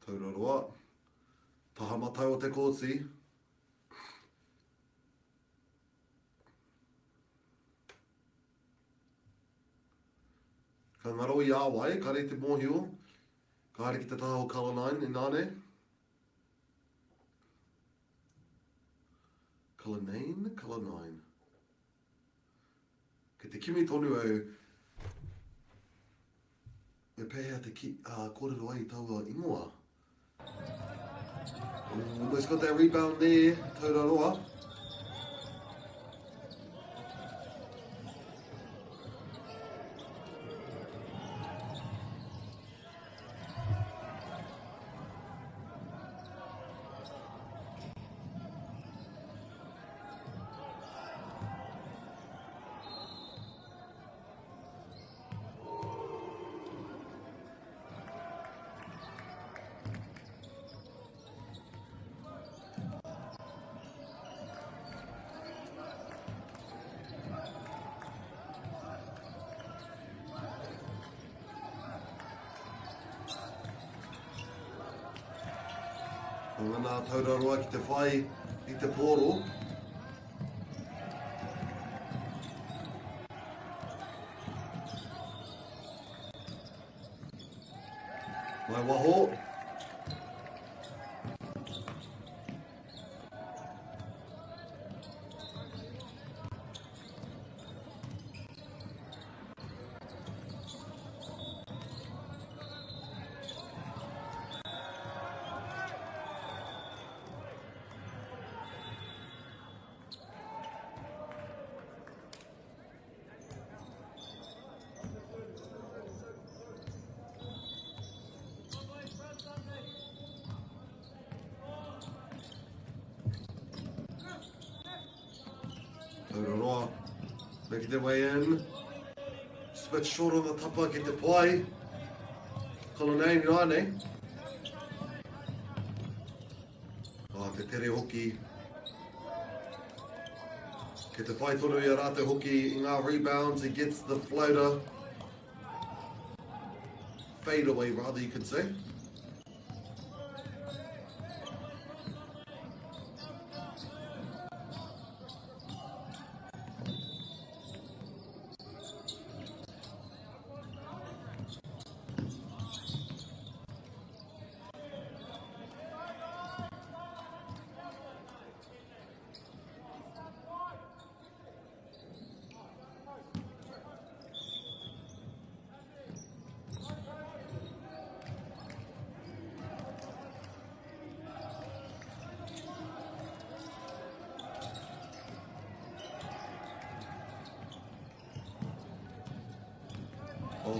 Teoruku, tahamatai o te kōti. Ka ngaro I āwai, ka re te mōhio. Ka hare ki te taha o Cullinane, e nāne. Colour 9, colour 9. Ke te kimi tonu au, e pēhea te kōrero ai taua ingoa. Almost got that rebound there, Teoruku. Ngana Teoruku ki te whai I te pōro. Mai waho. Rotorua, making their way in. Just a bit short on the tapa, get the pai. Colour 9, Rane. Te tere hoki. Ke te whai tono I a rātou hoki I ngā rebounds, he gets the floater. Fade away, rather, you could say.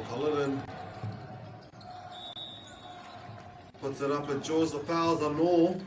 Cullinan puts it up and draws the fouls on all.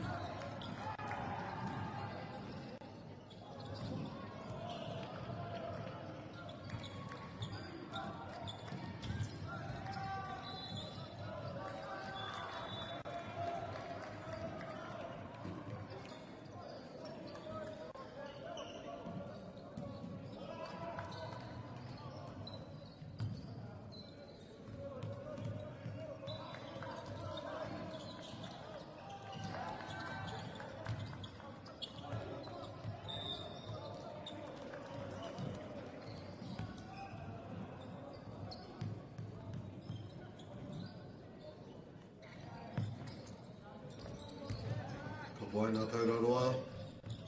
Why not Rotorua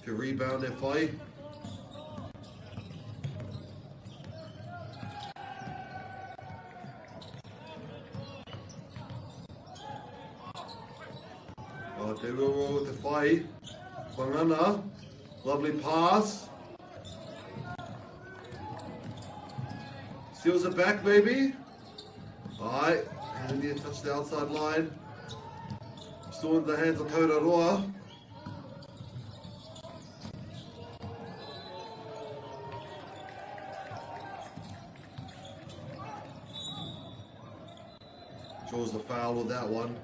to rebound their fight? Teoruku with the fight. Wangana, lovely pass. Seals it back, maybe. Alright, and he touched the outside line. Still in the hands of Teoruku. Draws the foul with that one.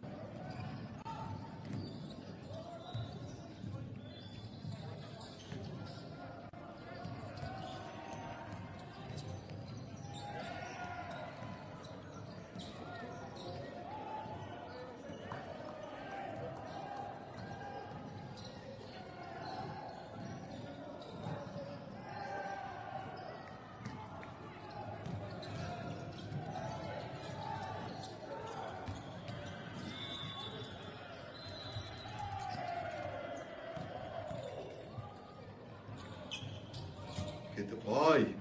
Ke te pai.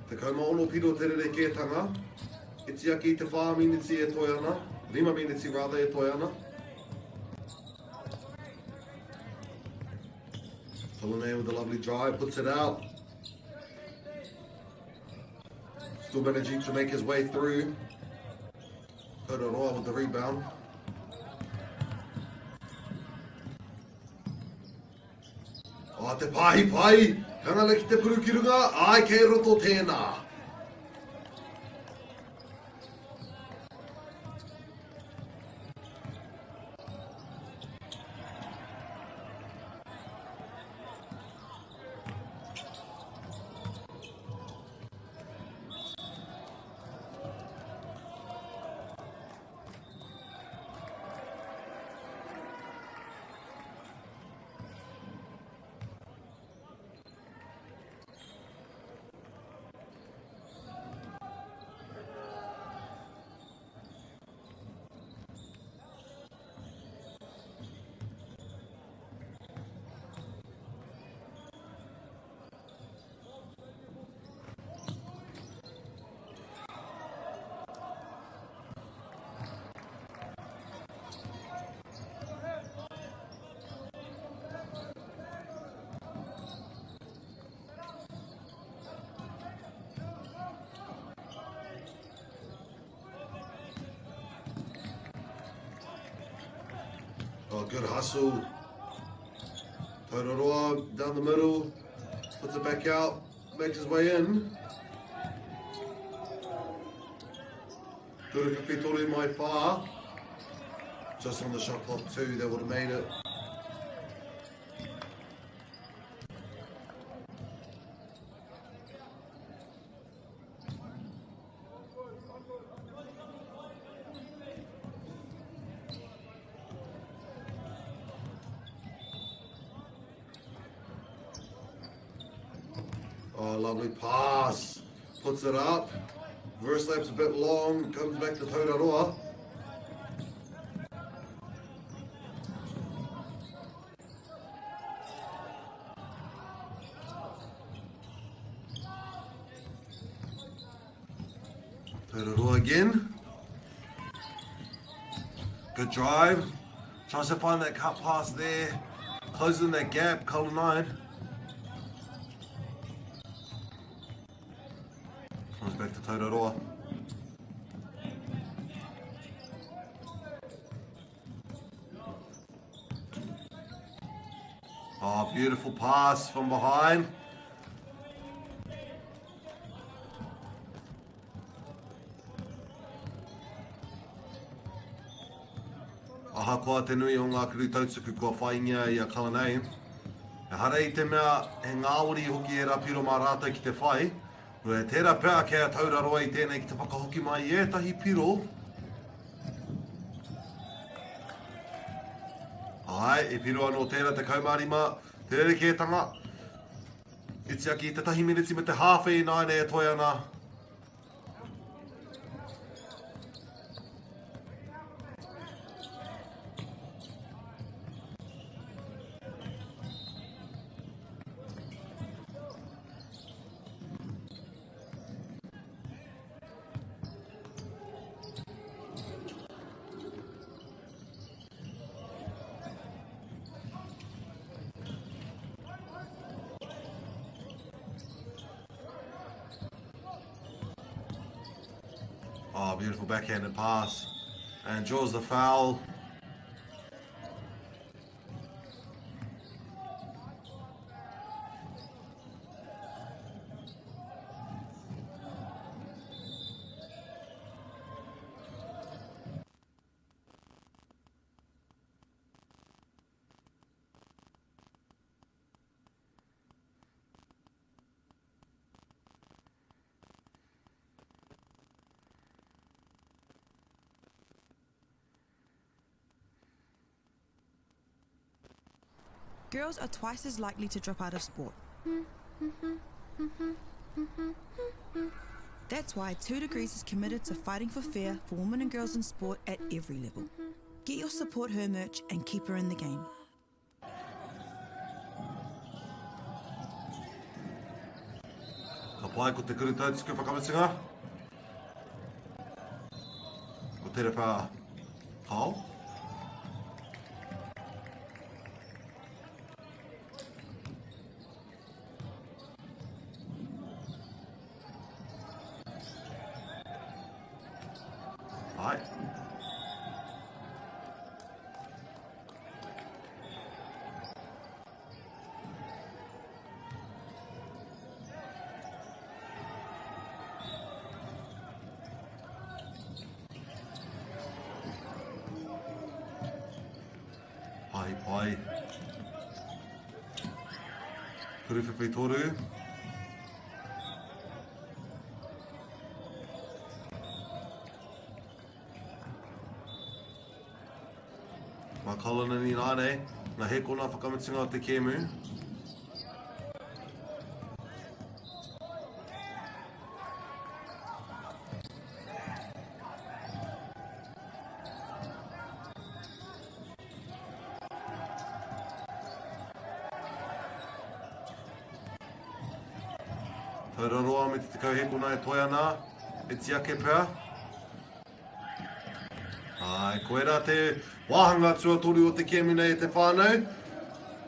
Te kaumaolo piro te rere kētanga. Iti aki te 4 minutes e toi ana. 5 minutes rather e toi ana. Punake with a lovely drive, puts it out. Still managing to make his way through. Rotorua with the rebound. Oh, te pahi pai. Hangala ki te purukirunga. Ai kei roto tēnā. Oh, good hustle. Rotorua down the middle, puts it back out, makes his way in. Teoruku Whitori mai whā. Just on the shot clock too, that would have made it. Oh, lovely pass. Puts it up. Reverse lap's a bit long. Comes back to Rotorua. Rotorua again. Good drive. Tries to find that cut pass there. Closing that gap. Colour 9. Comes back to Rotorua. Oh, beautiful pass from behind. Ahakoa te nui o ngā kuru tautsuku kua whaingia i a Kalanei. E hara i te mea he MΑORI hoki e rapiro mā rātou ki te whai. Rua e tērā pēa kea tauraroa i tēnei ki te whakahoki mai i ētahi piro. Ai, e piro anō tērā te kaumārima, te rerekētanga. Iti aki te tahi minutes me te hāwhi nāne e toi ana. Oh, beautiful backhanded pass. And draws the foul. Girls are twice as likely to drop out of sport. That's why 2 Degrees is committed to fighting for fair for women and girls in sport at every level. Get your support her merch and keep her in the game. Ka pai ko te kurutau tiku whakamutinga. Ko tere pā kau. Hai. Pai. Kuruwhiwhi toru. Mā kalana ni nāne, ngā he kona whakamutinga o te kēmu. Rotorua me te tekau he kona e toi ana, e tiake pēr. Ai, koe rā te wāhanga tuatoru o te kēmu nei e te whānau.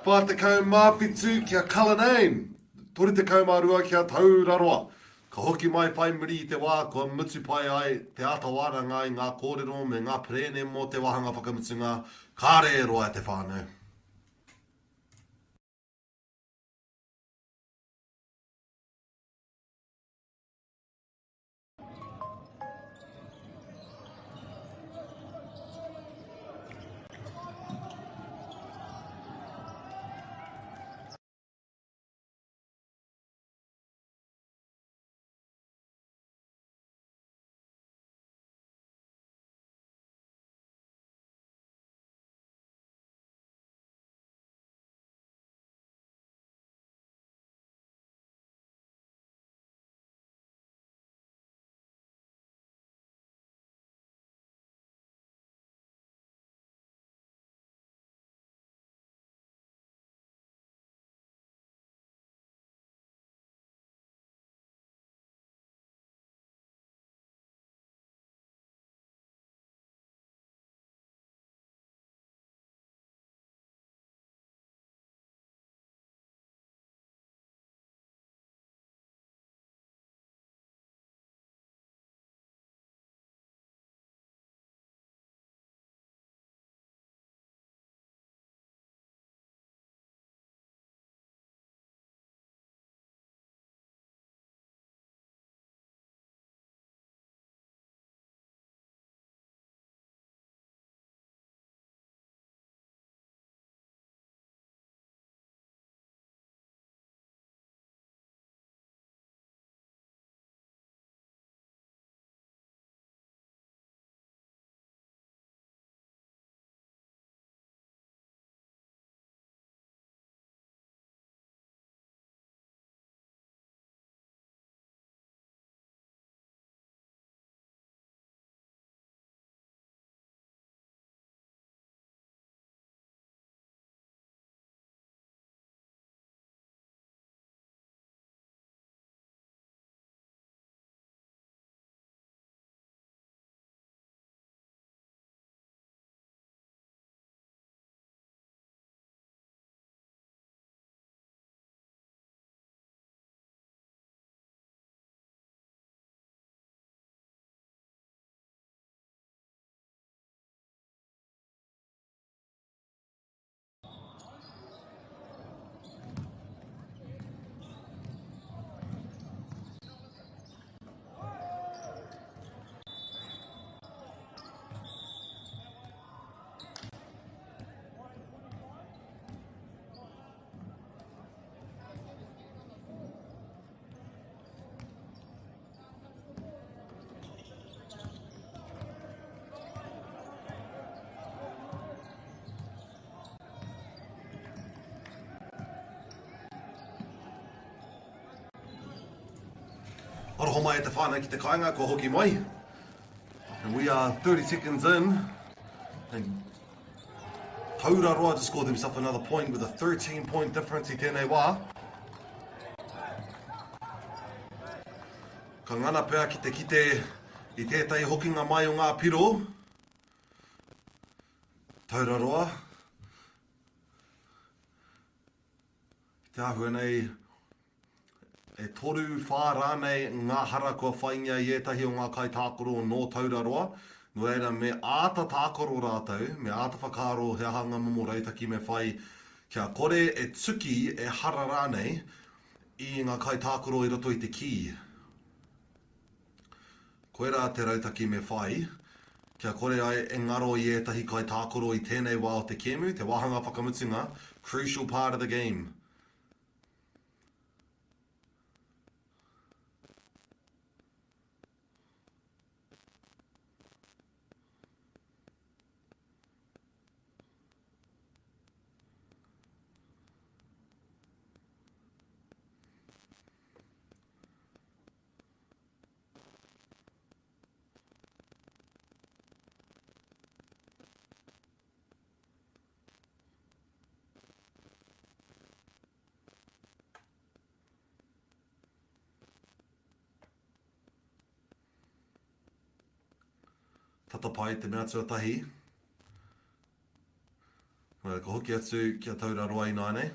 Pā te kau māwhitu kia Cullinane. Tori te kau mārua kia Teoruku. Ka hoki mai whai muri i te wā, kua mutu pai ai te atawāranga i ngā kōrero me ngā prene mō te wāhanga whakamutunga. Kāre roa e te whānau. Aroho mai e te whānau ki te kāinga, ko hoki mai. And we are 30 seconds in. And Tauraroa just scored himself another point with a 13-point difference I tēnei wā. Ka ngana pēr ki te kite I tētai hokinga mai o ngā piro. Tauraroa. Te ahua nei, e toru whā rānei ngā hara kua whaingia I etahi o ngā kai tākoro no Tauraroa. No reira, me āta tākoro rātou, me āta whakaro he hanga momo reitaki me whai kia kore e tuki e hara rānei I ngā kai tākoro I roto I te ki. Koe rā te rautaki me whai, kia kore ai e ngaro I etahi kai tākoro I tēnei wā o te kemu, te wāhanga whakamutunga, crucial part of the game. Tata pai te mea tuatahi. Ka hoki atu kia Tauraroa I nāne.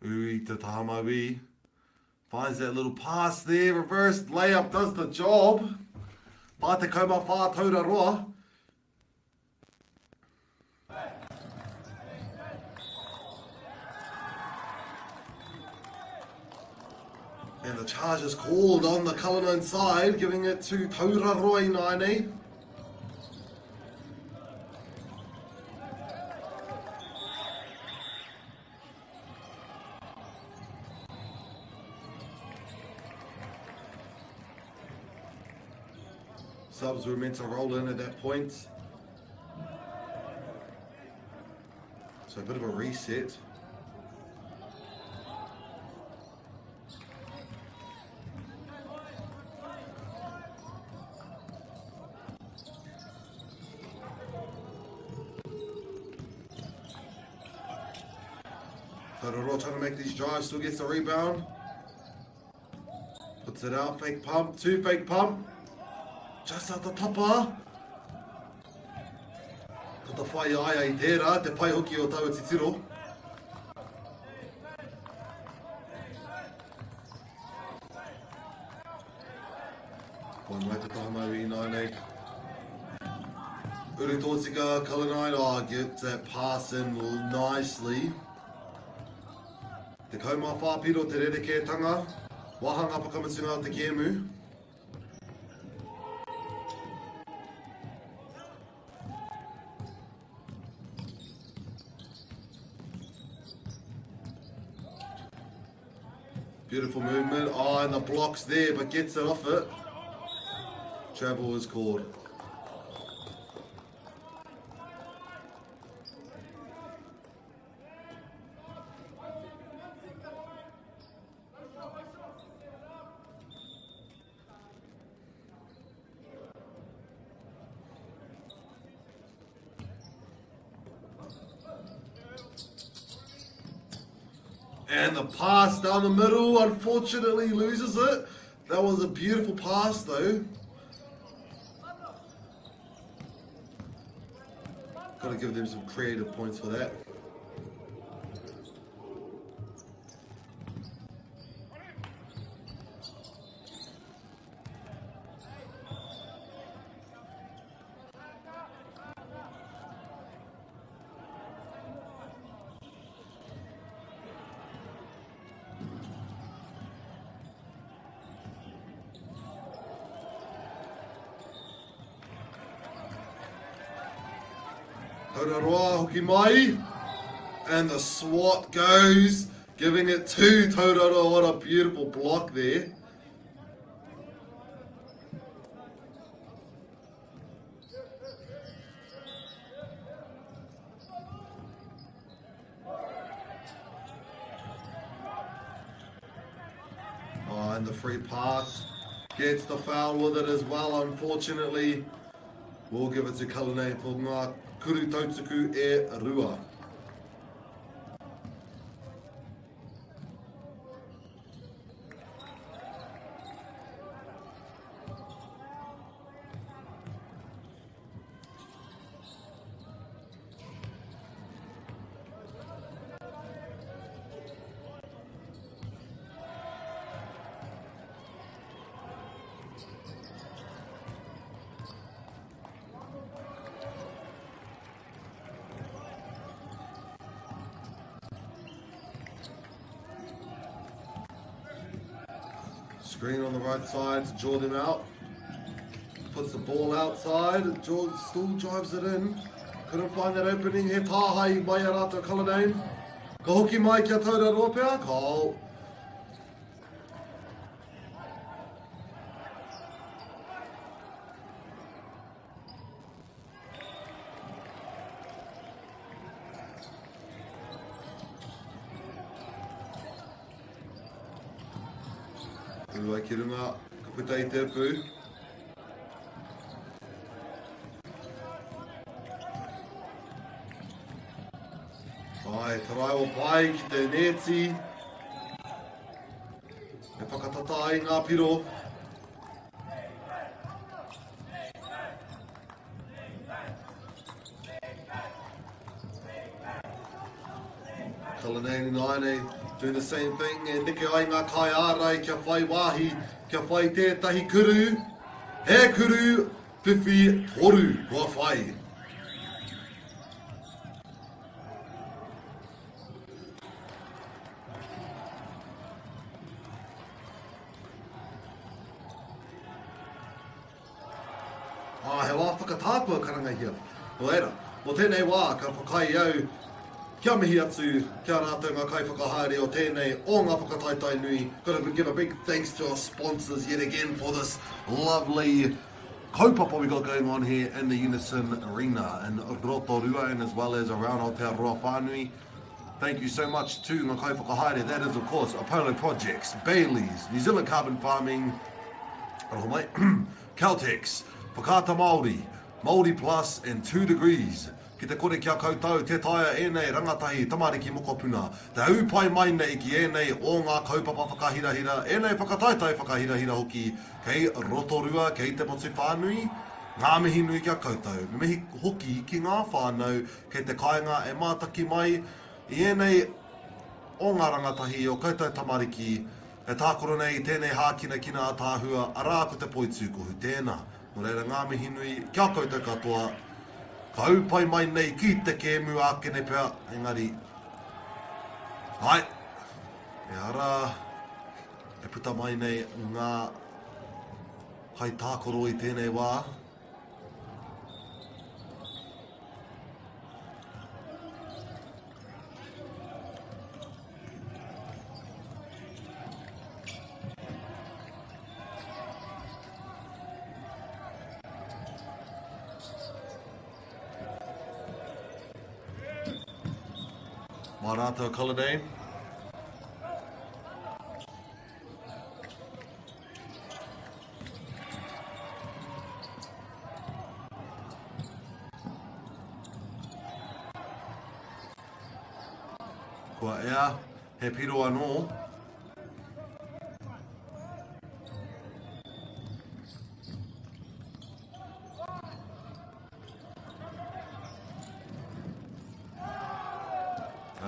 Ui te tahamaui. Finds that little pass there, reverse layup does the job. Pā te kauma whā Tauraroa. And the charge is called on the Cullinan side, giving it to Tauraroa I nāne. Subs were meant to roll in at that point. So a bit of a reset. Rotorua trying to make these drives, still gets the rebound. Puts it out, fake pump, two fake pump. Just out the topper. Ko ta whai ai I tērā, te pai hoki o taua titiro. One way to Tahamau I nāne. Uri tōtika, Cullinan, gets that pass in nicely. Te kaumā whāpiro te rerekētanga, wāhanga whakamutunga o te kēmu. Beautiful movement, and the block's there, but gets it off it. Travel is called. And the pass down the middle, unfortunately loses it. That was a beautiful pass though. Gotta give them some creative points for that. Tauraroa hoki mai, and the swat goes, giving it to Tauraroa. What a beautiful block there. And the free pass gets the foul with it as well, unfortunately. We'll give it to Kalane for ngā kuru tautuku e rua. Screen on the right side to draw them out. Puts the ball outside. George still drives it in. Couldn't find that opening. He tāhai mai a rātou Cullinane. Ka hoki mai kia taura ropea. Ka Urua ki runga, ka puta I te pū. Ai, tarai o pai ki te neti. E whakatata ai ngā piro. Cullinane Naine doing the same thing, e nike ai ngā kai ārai kia whai wāhi, kia whai tētahi kuru. He kuru, whiwhi toru, kua whai. He wā whakatākua karanga hia. O era, o tēnei wā ka whakai au kia mihi atu, kia rātou ngā kai whakahaere o tēnei o ngā whakataitai nui. Got to give a big thanks to our sponsors yet again for this lovely kaupapa we got going on here in the Unison Arena in Rotorua and as well as around Aotearoa Whānui. Thank you so much to ngā kai whakahaere. That is of course Apollo Projects, Bailey's, New Zealand Carbon Farming, Caltex, Whakaata Māori, Māori Plus and 2 Degrees. Ki te kore kia koutou, te taia enei rangatahi tamariki mokopuna. Te aupai mai nei ki enei o ngā kaupapa whakahirahira, enei whakataitai whakahirahira hoki, kei Rotorua, kei te motu whānui, ngā mihi nui kia koutou. Me mihi hoki ki ngā whānau, kei te kāinga e mātaki mai, I enei o ngā rangatahi o koutou tamariki, e tākoro nei tēnei hākina kina atāhua, arā ko te poitūkohu tēnā. No reira ngā mihi nui, kia koutou katoa, ka aupai mai nei ki te kēmu ākene pia, engari. Hai, e ara, e puta mai nei ngā hai tākoro I tēnei wā. Mā rātou Cullinane. Kua ea, he piro anō.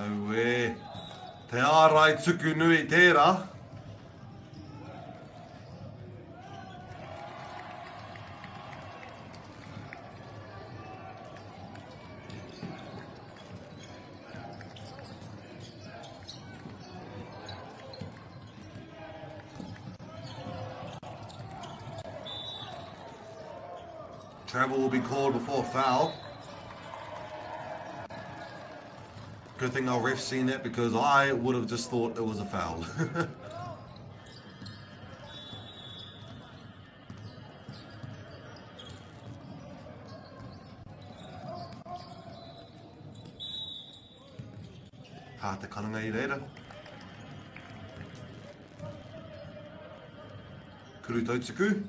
Au e, te ārai tuku nui tērā. Travel will be called before foul. Good thing our ref's seen it because I would have just thought it was a foul. Ha te karanga I reira. Kuru Tautsuku.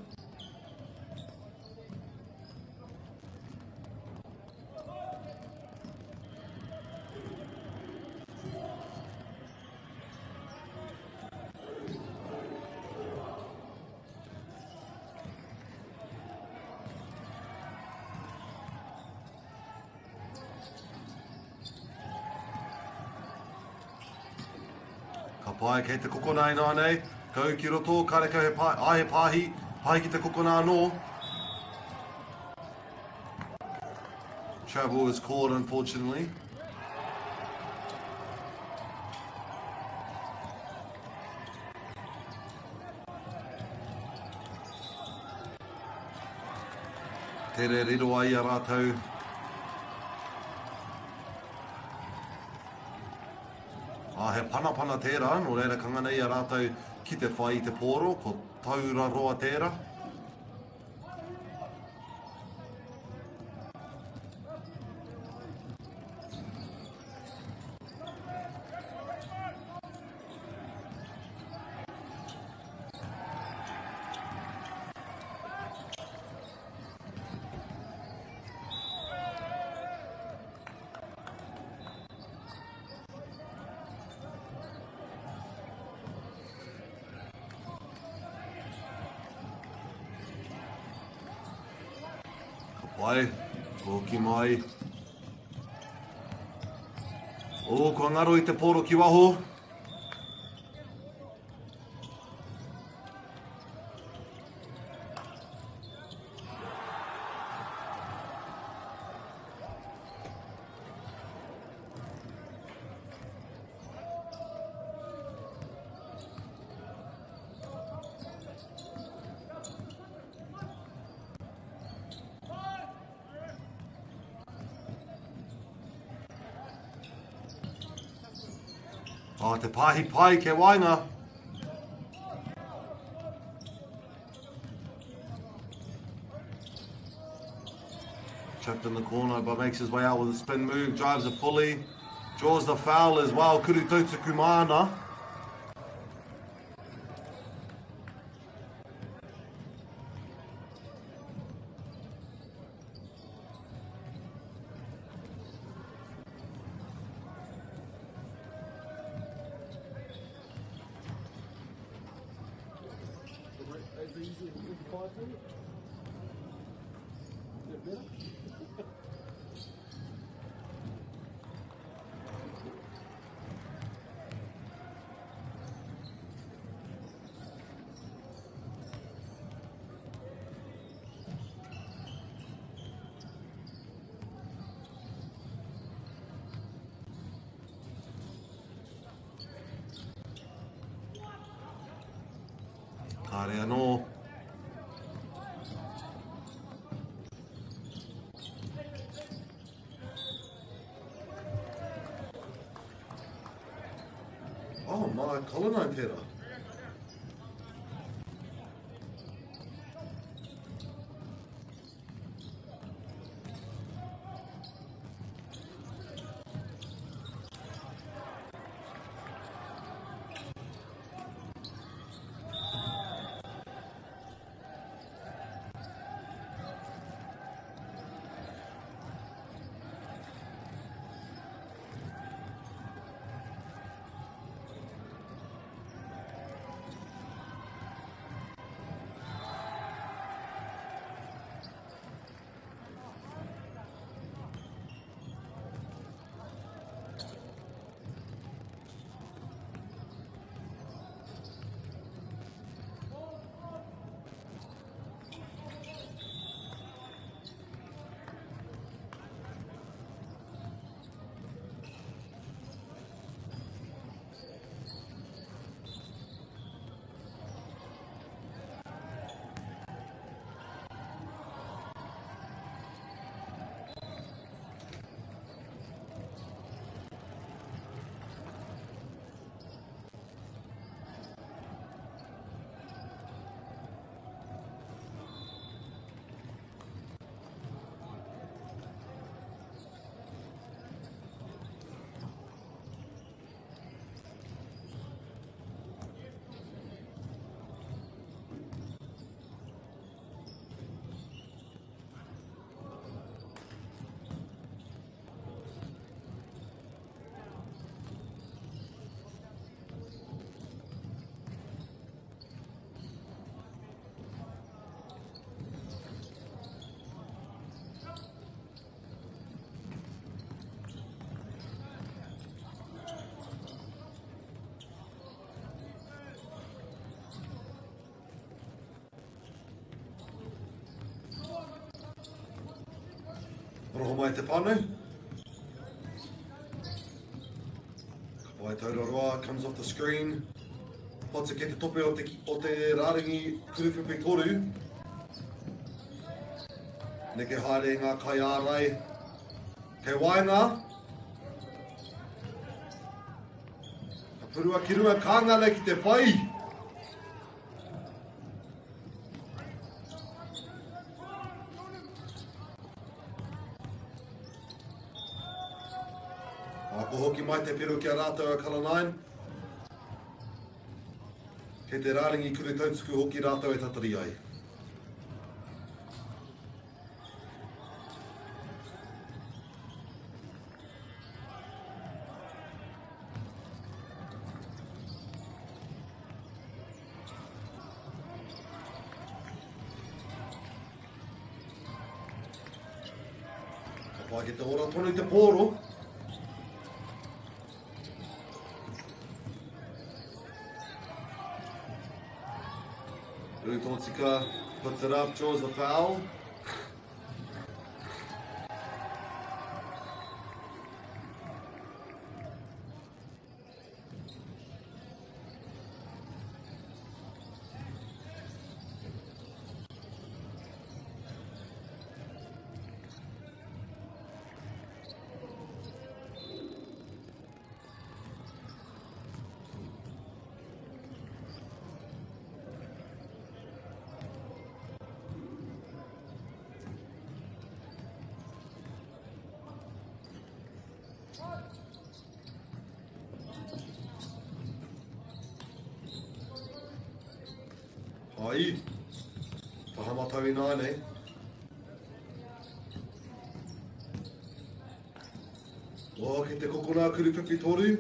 Ka pai kei te kokona ina nei. Kau ki roto, kareka he ahe pāhi. Pai ki te kokona anō. Travel is called, unfortunately. Tere riro ai a rātou. He panapana tērā, no reira kanganei a rātou ki te whai i te pōro, ko taura roa tērā. Pai, ko ki mai. O, ko ngaro i te poro ki waho. Te pāhi pai ke wainga. Trapped in the corner, but makes his way out with a spin move, drives it fully, draws the foul as well. Kuru Tautsuku mana. Kare anō. Oh, my colonine pera. Roho mai te pānu. Wai Teoruku comes off the screen. Pota ke te tope o te rāringi kuruwhiwhi toru. Neke haere ngā kai ārai. Kei waenga. Ka purua ki rua kāngana ki te whai. Ako hoki mai te piru ki a rātou a Colour 9. Kei te rāringi kuru tautuku hoki rātou e tatari ai. Ka pai ki te ora tonu te pōro. Rutontika puts it up, draws the foul. Ai, tahamatau I nāne. Wā ki te kokona kuruwhiwhi toru.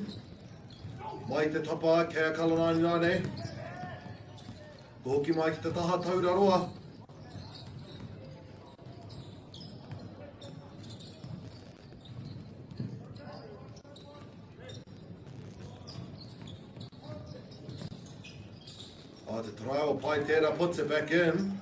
Mai te tapa kei a Colour 9 nāne. Hoki mai ki te taha tauraroa. The trial Paitera puts it back in.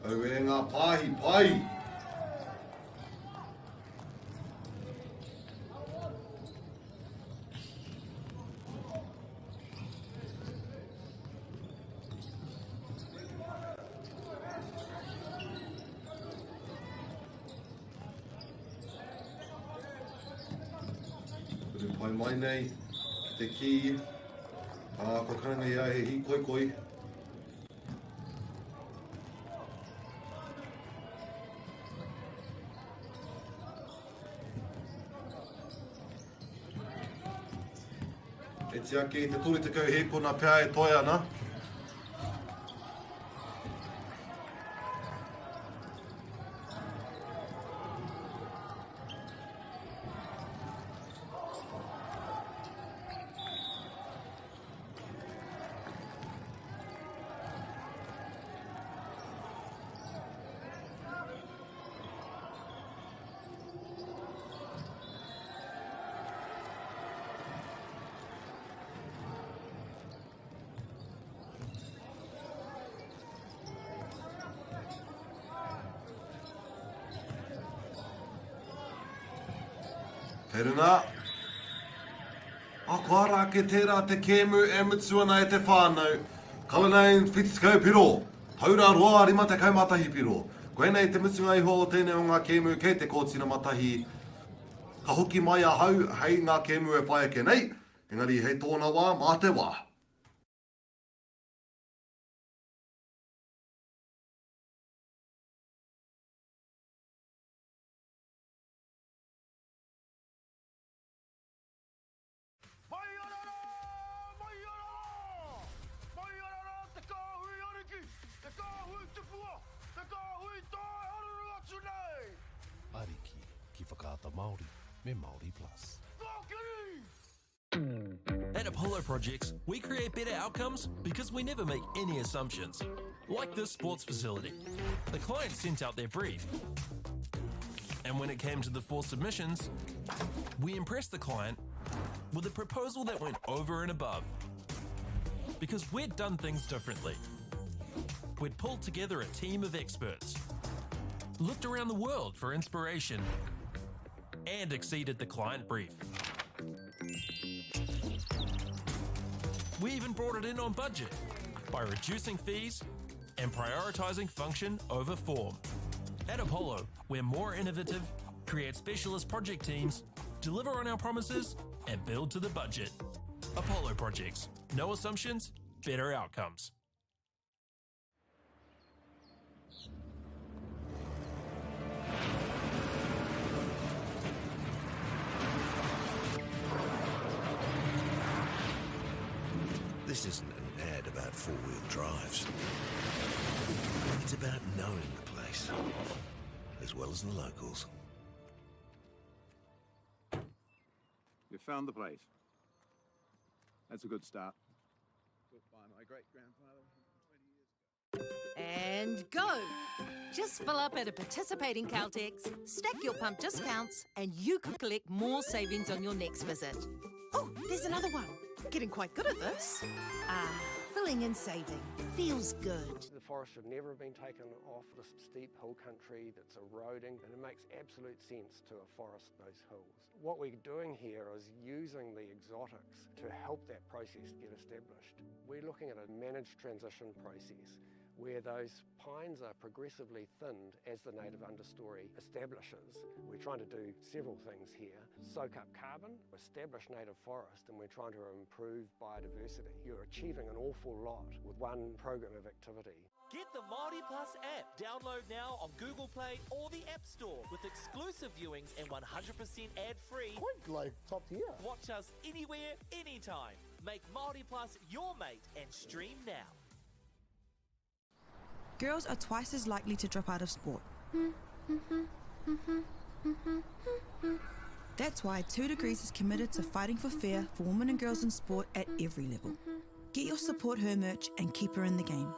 Aue ngā pāhi pai. Pai mai nei, ki te ki, ko karanga ia he hi koi koi. E te ake I te turi te kau he kona pia e toi ana. Kei runga. Ako ara ke tērā te kēmu e mutsuana e te whānau. Colour 9 whitiskau piro. Taura roa rima te kaumatahi piro. Koenei te mutsunga iho o tēnei o ngā kēmu kei te kōtina matahi. Ka hoki mai a hau hei ngā kēmu e whaia ke nei. Engari hei tōna wā mā te wā. Ariki ki whakaata Māori me MāORI Plus. At Apollo Projects, we create better outcomes because we never make any assumptions. Like this sports facility. The client sent out their brief. And when it came to the 4 submissions, we impressed the client with a proposal that went over and above. Because we'd done things differently. We'd pulled together a team of experts, looked around the world for inspiration, and exceeded the client brief. We even brought it in on budget by reducing fees and prioritising function over form. At Apollo, we're more innovative, create specialist project teams, deliver on our promises, and build to the budget. Apollo Projects. No assumptions, better outcomes. This isn't an ad about four-wheel drives. It's about knowing the place, as well as the locals. You found the place. That's a good start. Built by my great-grandfather 20 years ago. And go! Just fill up at a participating Caltex, stack your pump discounts, and you could collect more savings on your next visit. Oh, there's another one. Getting quite good at this. Filling and saving. Feels good. The forest should never have been taken off this steep hill country that's eroding, and it makes absolute sense to afforest those hills. What we're doing here is using the exotics to help that process get established. We're looking at a managed transition process where those pines are progressively thinned as the native understory establishes. We're trying to do several things here. Soak up carbon, establish native forest, and we're trying to improve biodiversity. You're achieving an awful lot with one program of activity. Get the MāORI Plus app. Download now on Google Play or the App Store with exclusive viewings and 100% ad-free. Quite like top tier. Watch us anywhere, anytime. Make MāORI Plus your mate and stream now. Girls are twice as likely to drop out of sport. That's why 2 Degrees is committed to fighting for fair for women and girls in sport at every level. Get your Support Her merch and keep her in the game.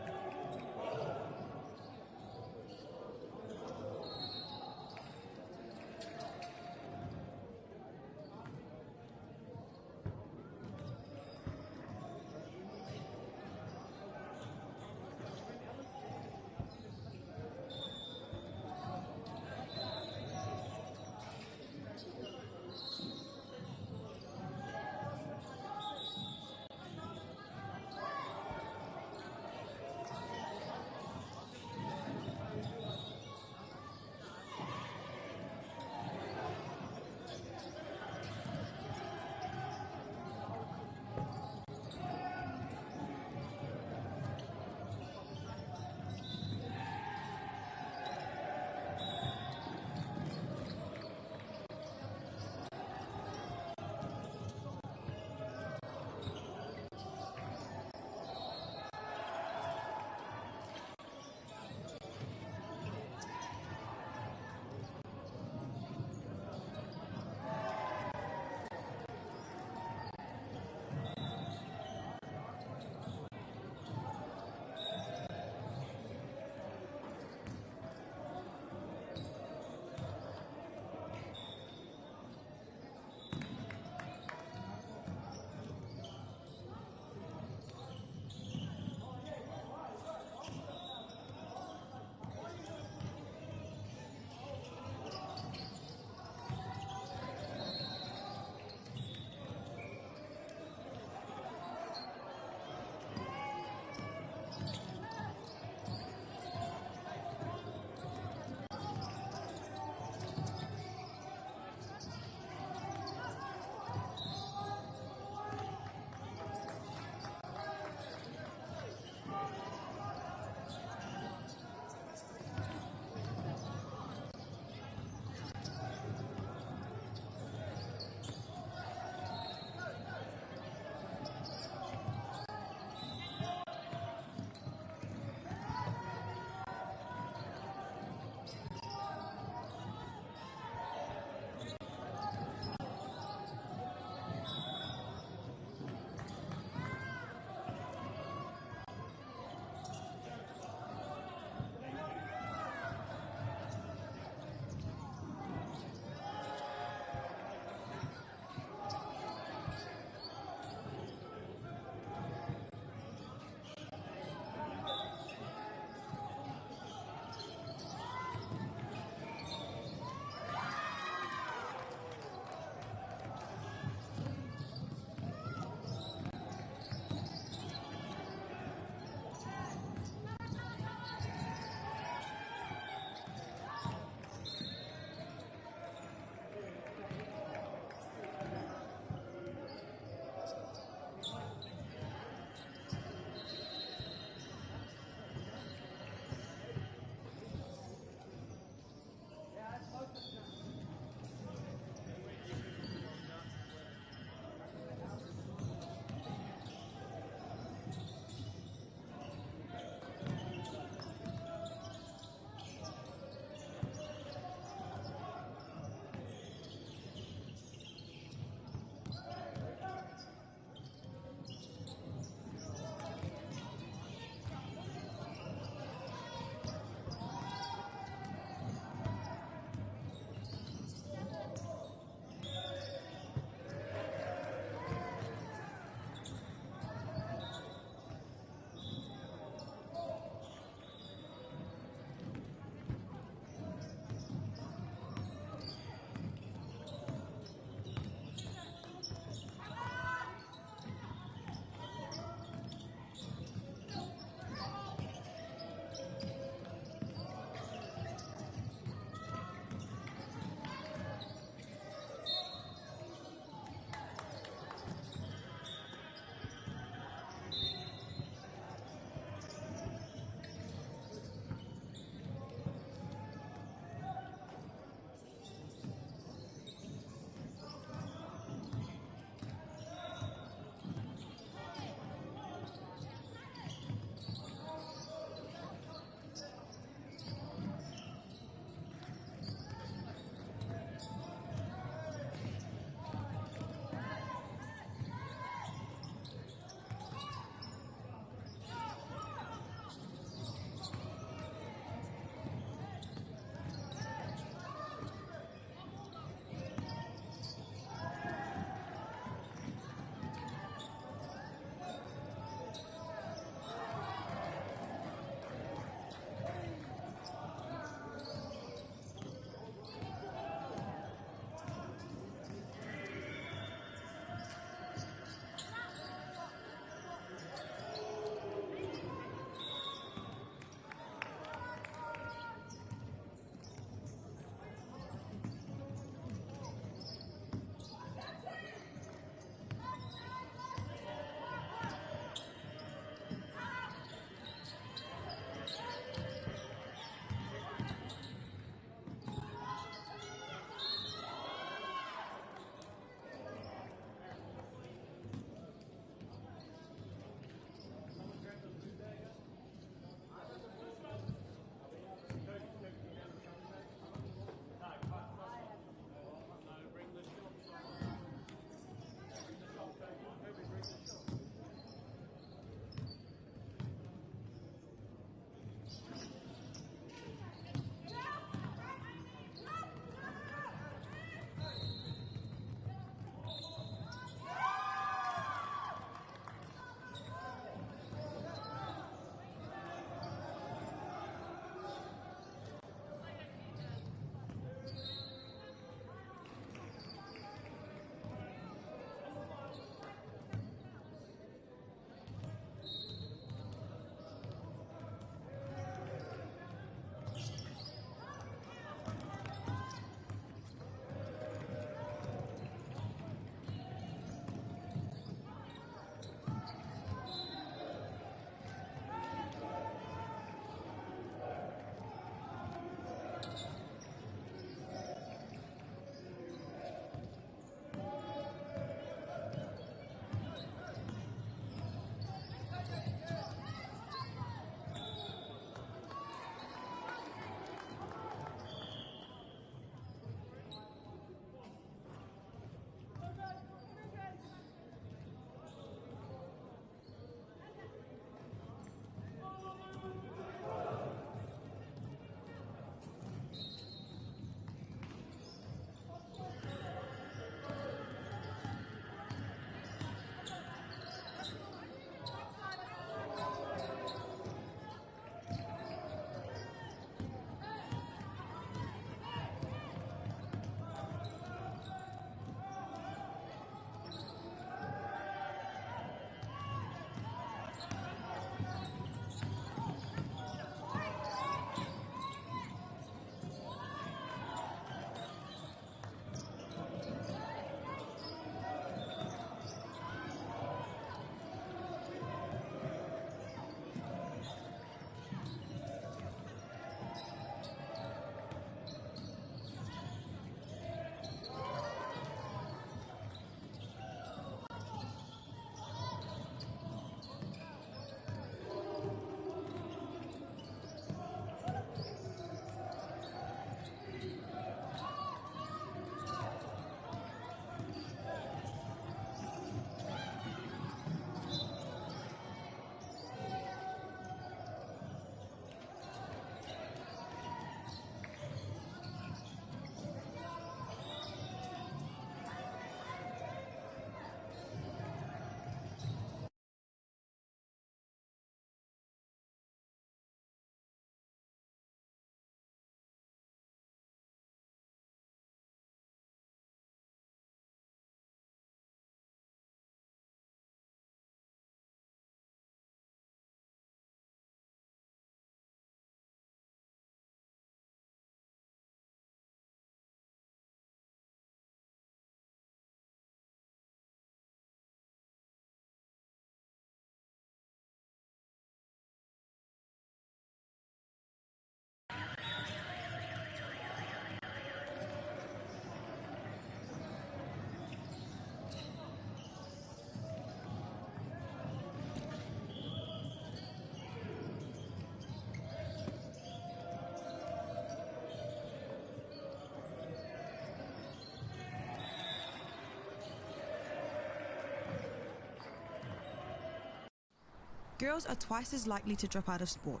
girls are twice as likely to drop out of sport.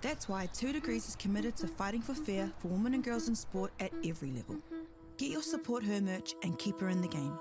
That's why 2 Degrees is committed to fighting for fair for women and girls in sport at every level. Get your Support Her merch and keep her in the game.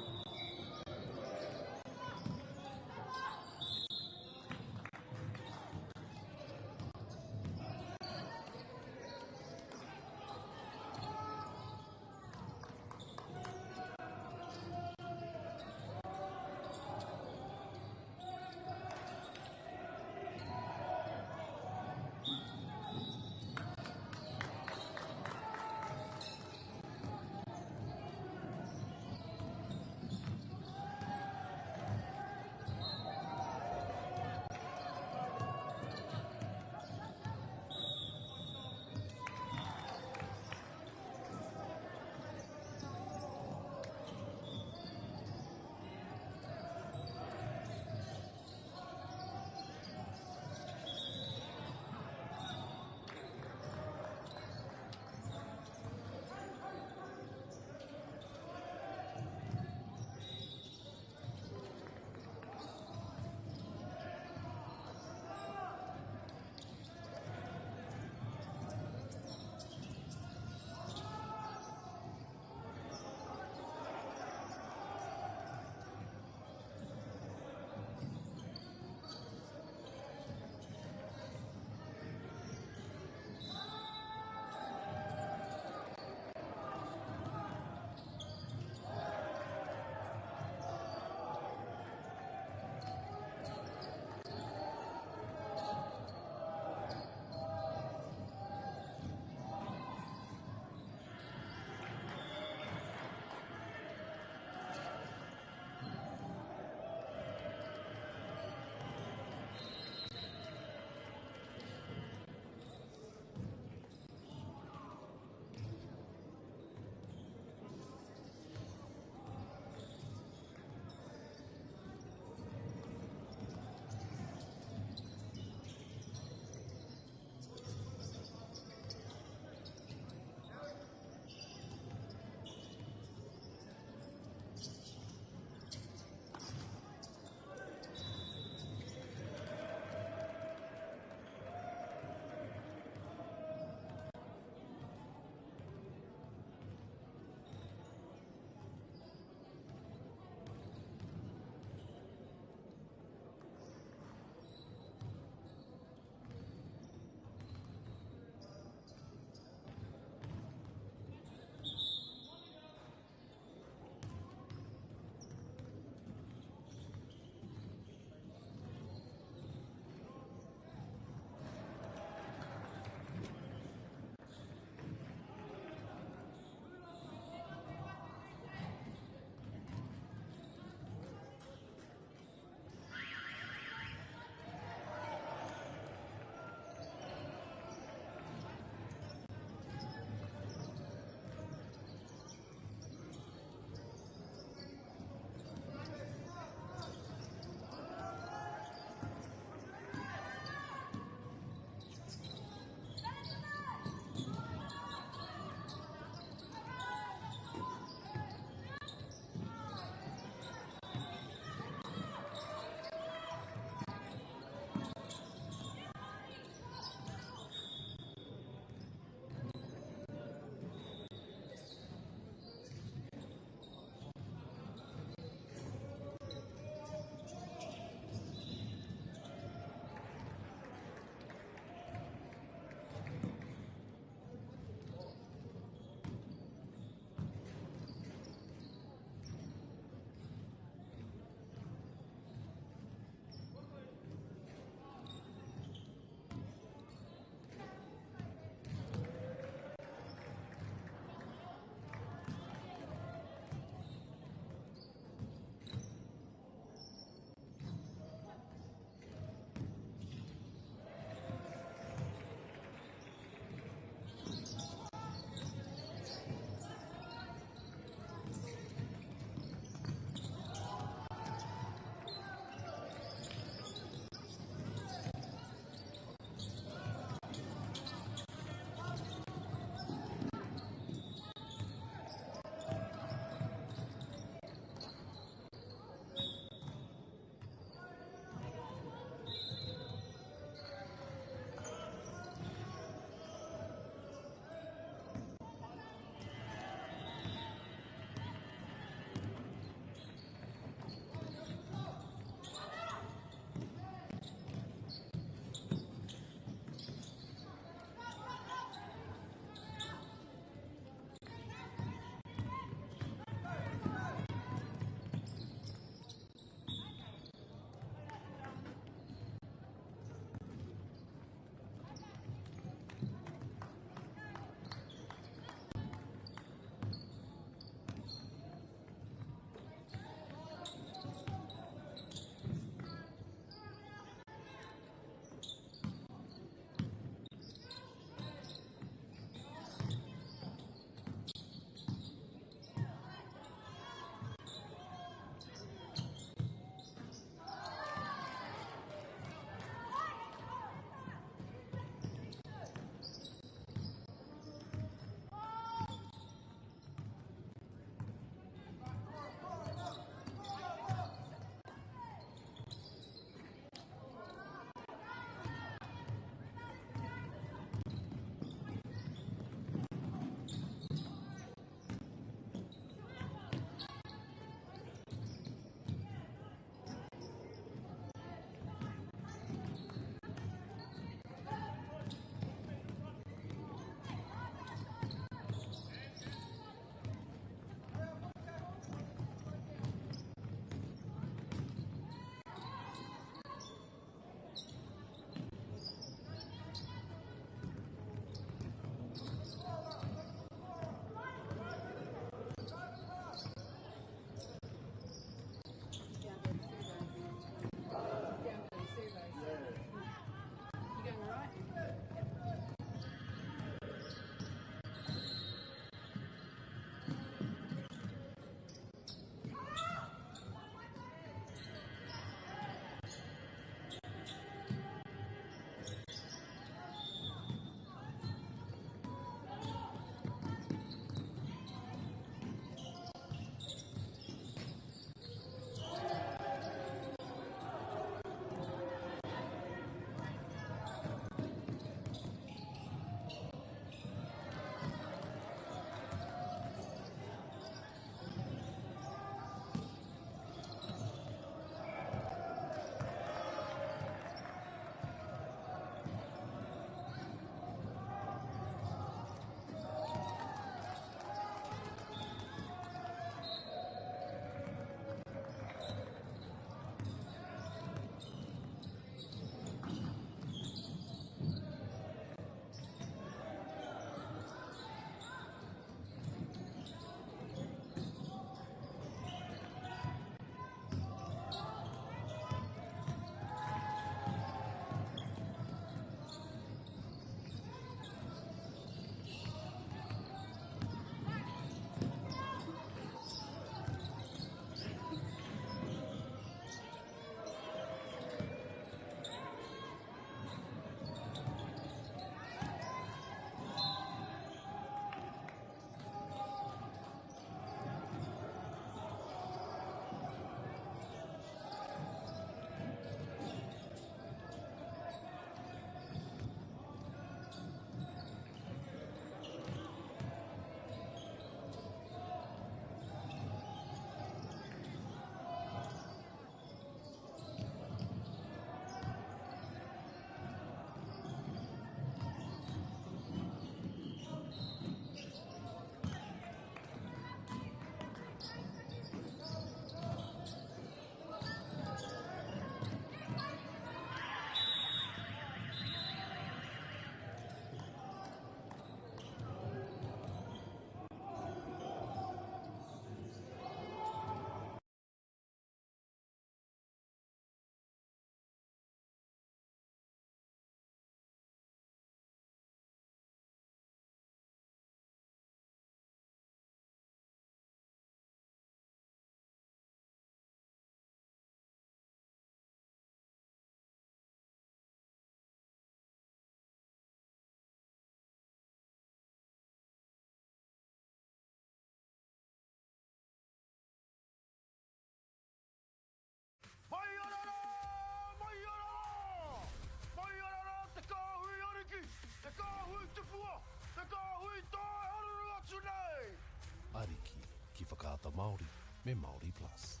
Tata Māori, me Māori Plus.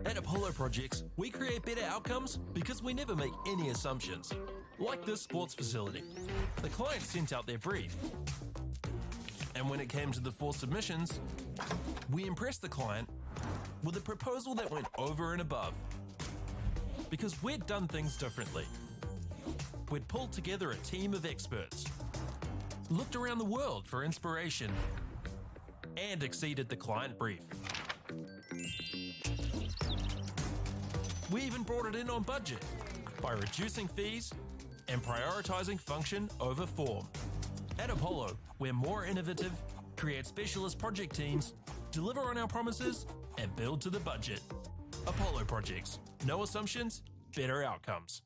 At Apollo Projects, we create better outcomes because we never make any assumptions. Like this sports facility. The client sent out their brief. And when it came to the 4 submissions, we impressed the client with a proposal that went over and above. Because we'd done things differently. We'd pulled together a team of experts, looked around the world for inspiration, and exceeded the client brief. We even brought it in on budget by reducing fees and prioritizing function over form. At Apollo, we're more innovative, create specialist project teams, deliver on our promises, and build to the budget. Apollo Projects. No assumptions, better outcomes.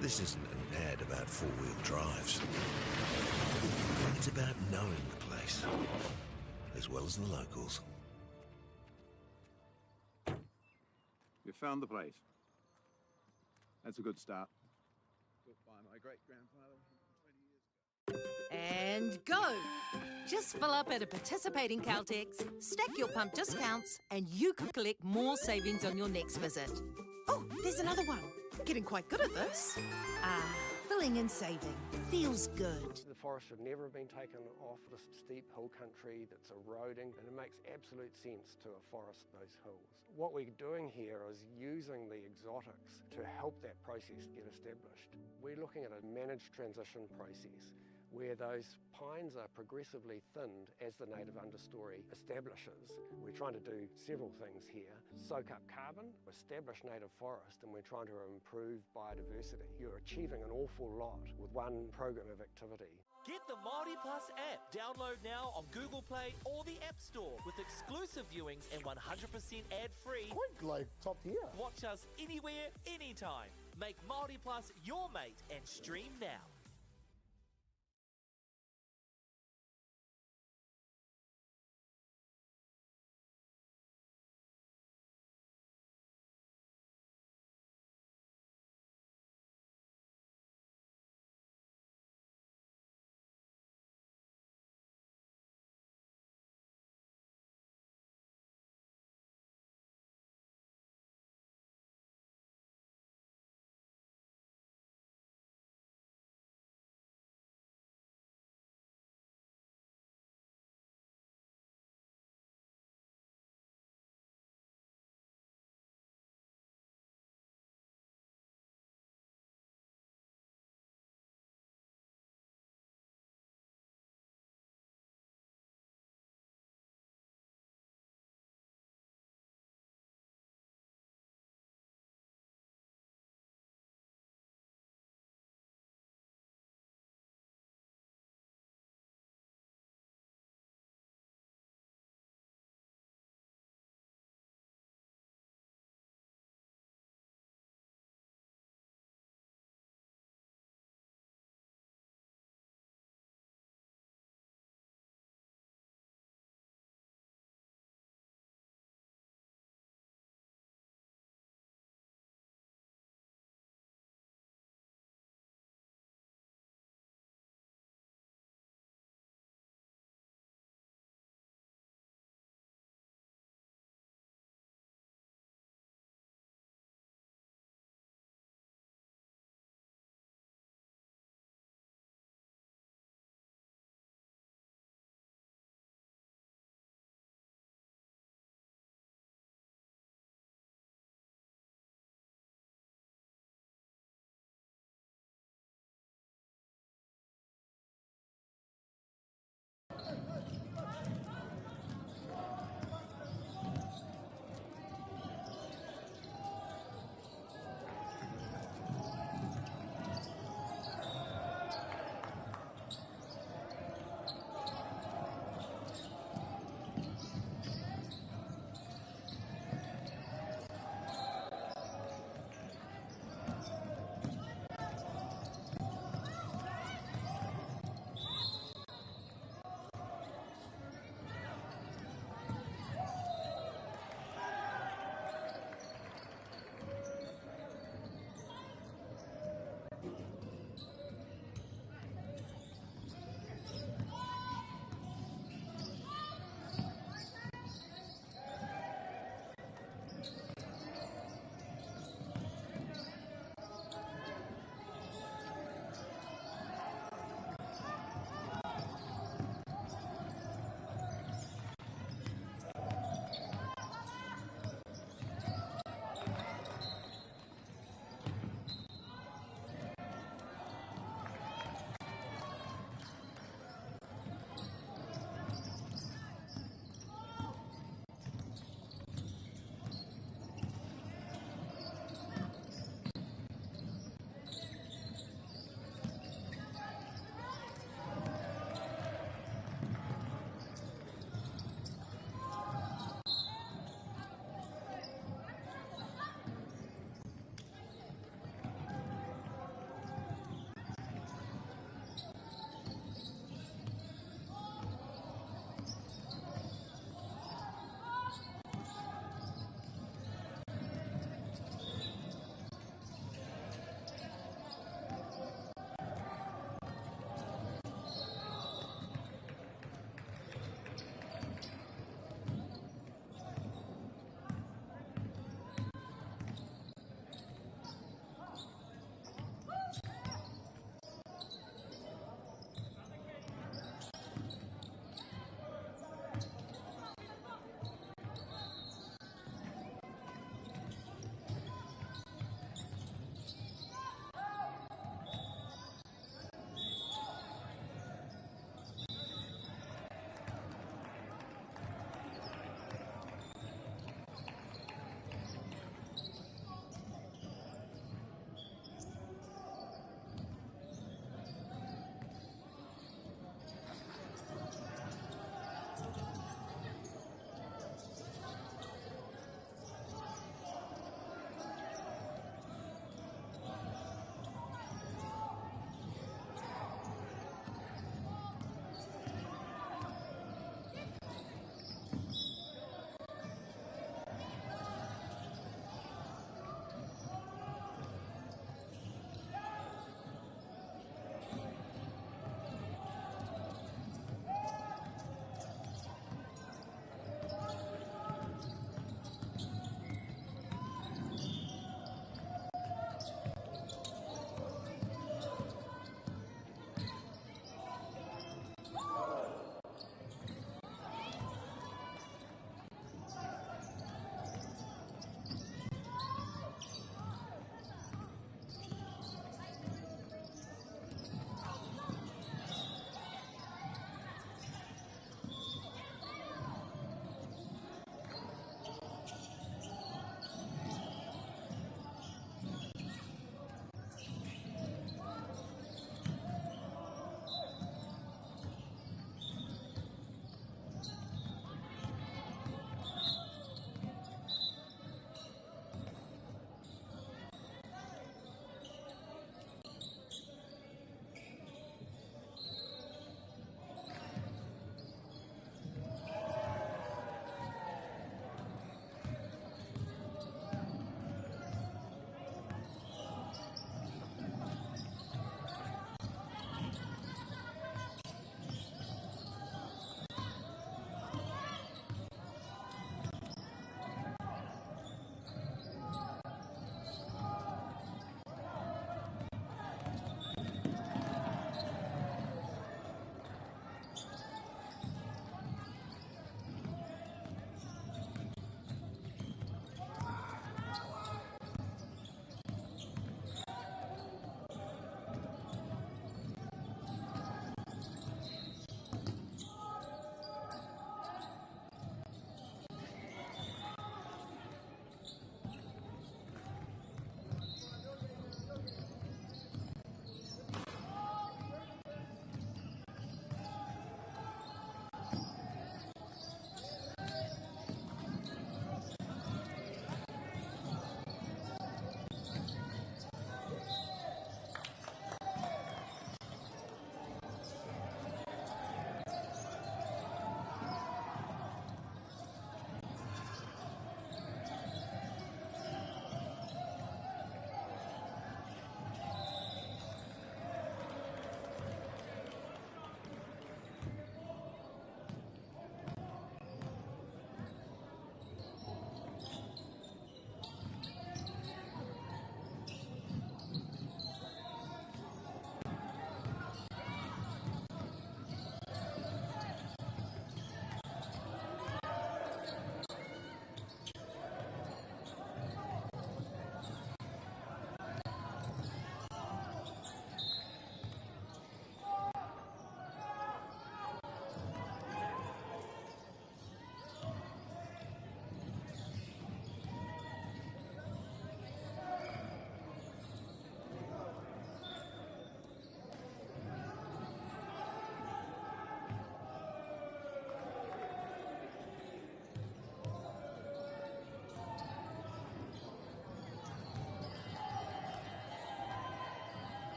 This isn't an ad about four-wheel drives. It's about knowing the place, as well as the locals. You found the place. That's a good start. Built by my great-grandfather 20 years ago. And go! Just fill up at a participating Caltex, stack your pump discounts, and you could collect more savings on your next visit. Oh, there's another one. Getting quite good at this. Filling and saving. Feels good. The forest should never have been taken off the steep hill country that's eroding, and it makes absolute sense to afforest those hills. What we're doing here is using the exotics to help that process get established. We're looking at a managed transition process where those pines are progressively thinned as the native understory establishes. We're trying to do several things here. Soak up carbon, establish native forest, and we're trying to improve biodiversity. You're achieving an awful lot with one program of activity. Get the MāORI Plus app. Download now on Google Play or the App Store with exclusive viewings and 100% ad-free. Quite like top tier. Watch us anywhere, anytime. Make MāORI Plus your mate and stream now.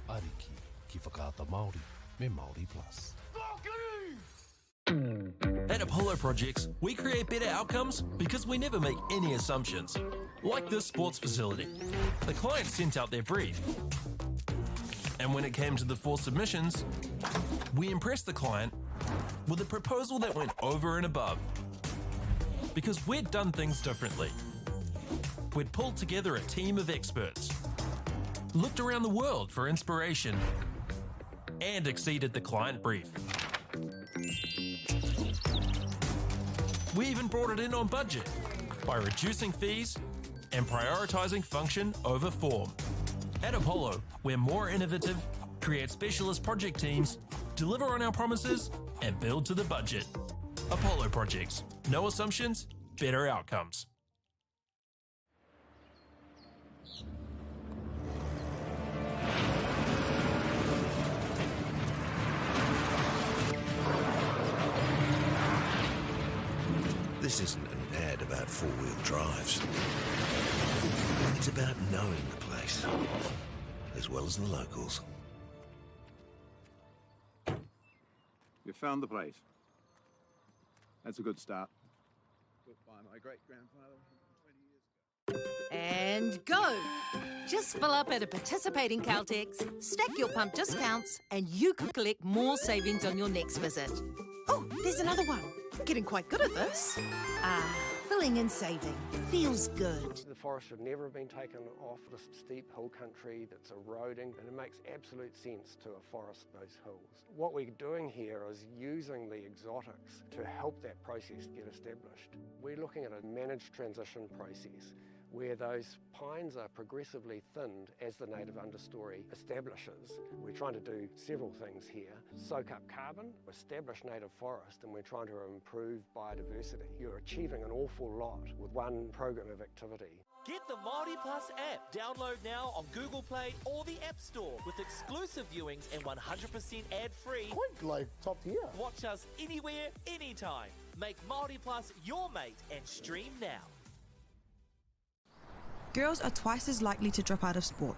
Ariki ki whakaata Māori me MāORI Plus. At Apollo Projects, we create better outcomes because we never make any assumptions. Like this sports facility. The client sent out their brief. And when it came to the 4 submissions, we impressed the client with a proposal that went over and above. Because we'd done things differently. We'd pulled together a team of experts, looked around the world for inspiration, and exceeded the client brief. We even brought it in on budget by reducing fees and prioritising function over form. At Apollo, we're more innovative, create specialist project teams, deliver on our promises, and build to the budget. Apollo Projects. No assumptions, better outcomes. This isn't an ad about four-wheel drives. It's about knowing the place, as well as the locals. You found the place. That's a good start. Built by my great-grandfather 20 years ago. And go! Just fill up at a participating Caltex, stack your pump discounts, and you could collect more savings on your next visit. Oh, there's another one. Getting quite good at this. Filling and saving. Feels good. The forest should never have been taken off the steep hill country that's eroding, and it makes absolute sense to afforest those hills. What we're doing here is using the exotics to help that process get established. We're looking at a managed transition process where those pines are progressively thinned as the native understory establishes. We're trying to do several things here. Soak up carbon, establish native forest, and we're trying to improve biodiversity. You're achieving an awful lot with one program of activity. Get the MāORI Plus app. Download now on Google Play or the App Store with exclusive viewings and 100% ad-free. Quite like top tier. Watch us anywhere, anytime. Make MāORI Plus your mate and stream now. Girls are twice as likely to drop out of sport.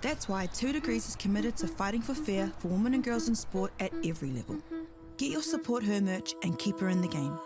That's why 2 Degrees is committed to fighting for fair for women and girls in sport at every level. Get your Support Her merch and keep her in the game.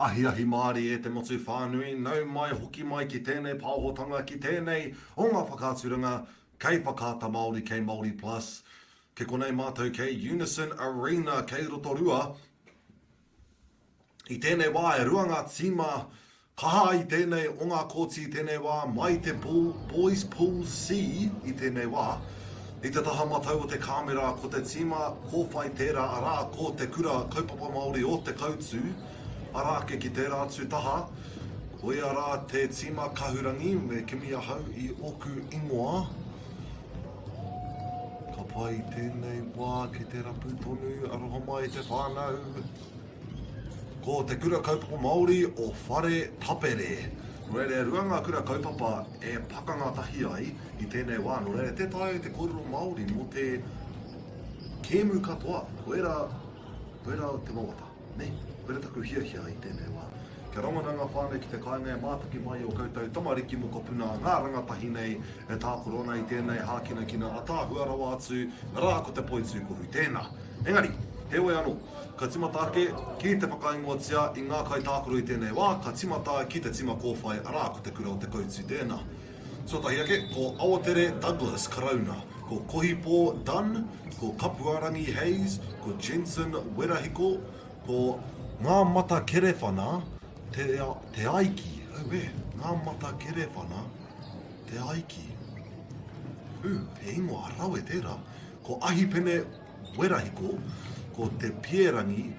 Ahi Māori e te motu whānui, nau mai hoki mai ki tēnei pāhotanga, ki tēnei o ngā whakāturanga, kei whakāta Māori, kei MāORI Plus, ke konei mātou kei Unison Arena, kei Rotorua. I tēnei wā e ruanga tīma, kaha i tēnei o ngā kōti i tēnei wā, mai te Boys Pool C i tēnei wā. I te taha matau o te kāmera, ko te tīma, ko whai tērā, arā ko te kura kaupapa Māori o te kautū, arā ke ki tērā atu taha, koe arā te tīma kahurangi, me kimi ahau i oku ingoa. Ka pai tēnei wā ki te rapu tonu, aroha mai te whānau. Ko te kura kaupapa Māori o whare tapere. No reire, ruanga kura kaupapa e pakangatahi ai i tēnei wā. No reire, te tae te kōrero Māori mo te kēmu katoa. Koera te mawata. Ne, koera taku hiahia i tēnei wā. Kia rongonanga whānau ki te kāinga e mātaki mai o koutou tamariki mo kopuna ngā rangatahi nei e tākorona i tēnei hākina kina a tāhua rawa atu rā ko te poitu kohu tēnā. Engari, te oe anō, ka timata ake ki te whakaingoatia i ngā kai tākoro i tēnei wā, ka timata ki te tima kōwhai arā ko te kura o te koutu tēnā. So tahi ake, ko Awatere Douglas Karauna, ko Kohipo Dunn, ko Kapuarangi Hayes, ko Jensen Werahiko, ko Ngā Mata Kerewhana, te aiki. Au e, Ngā Mata Kerewhana, te aiki. He ingoa rawe tērā. Ko Ahipene Werahiko, ko te piererangi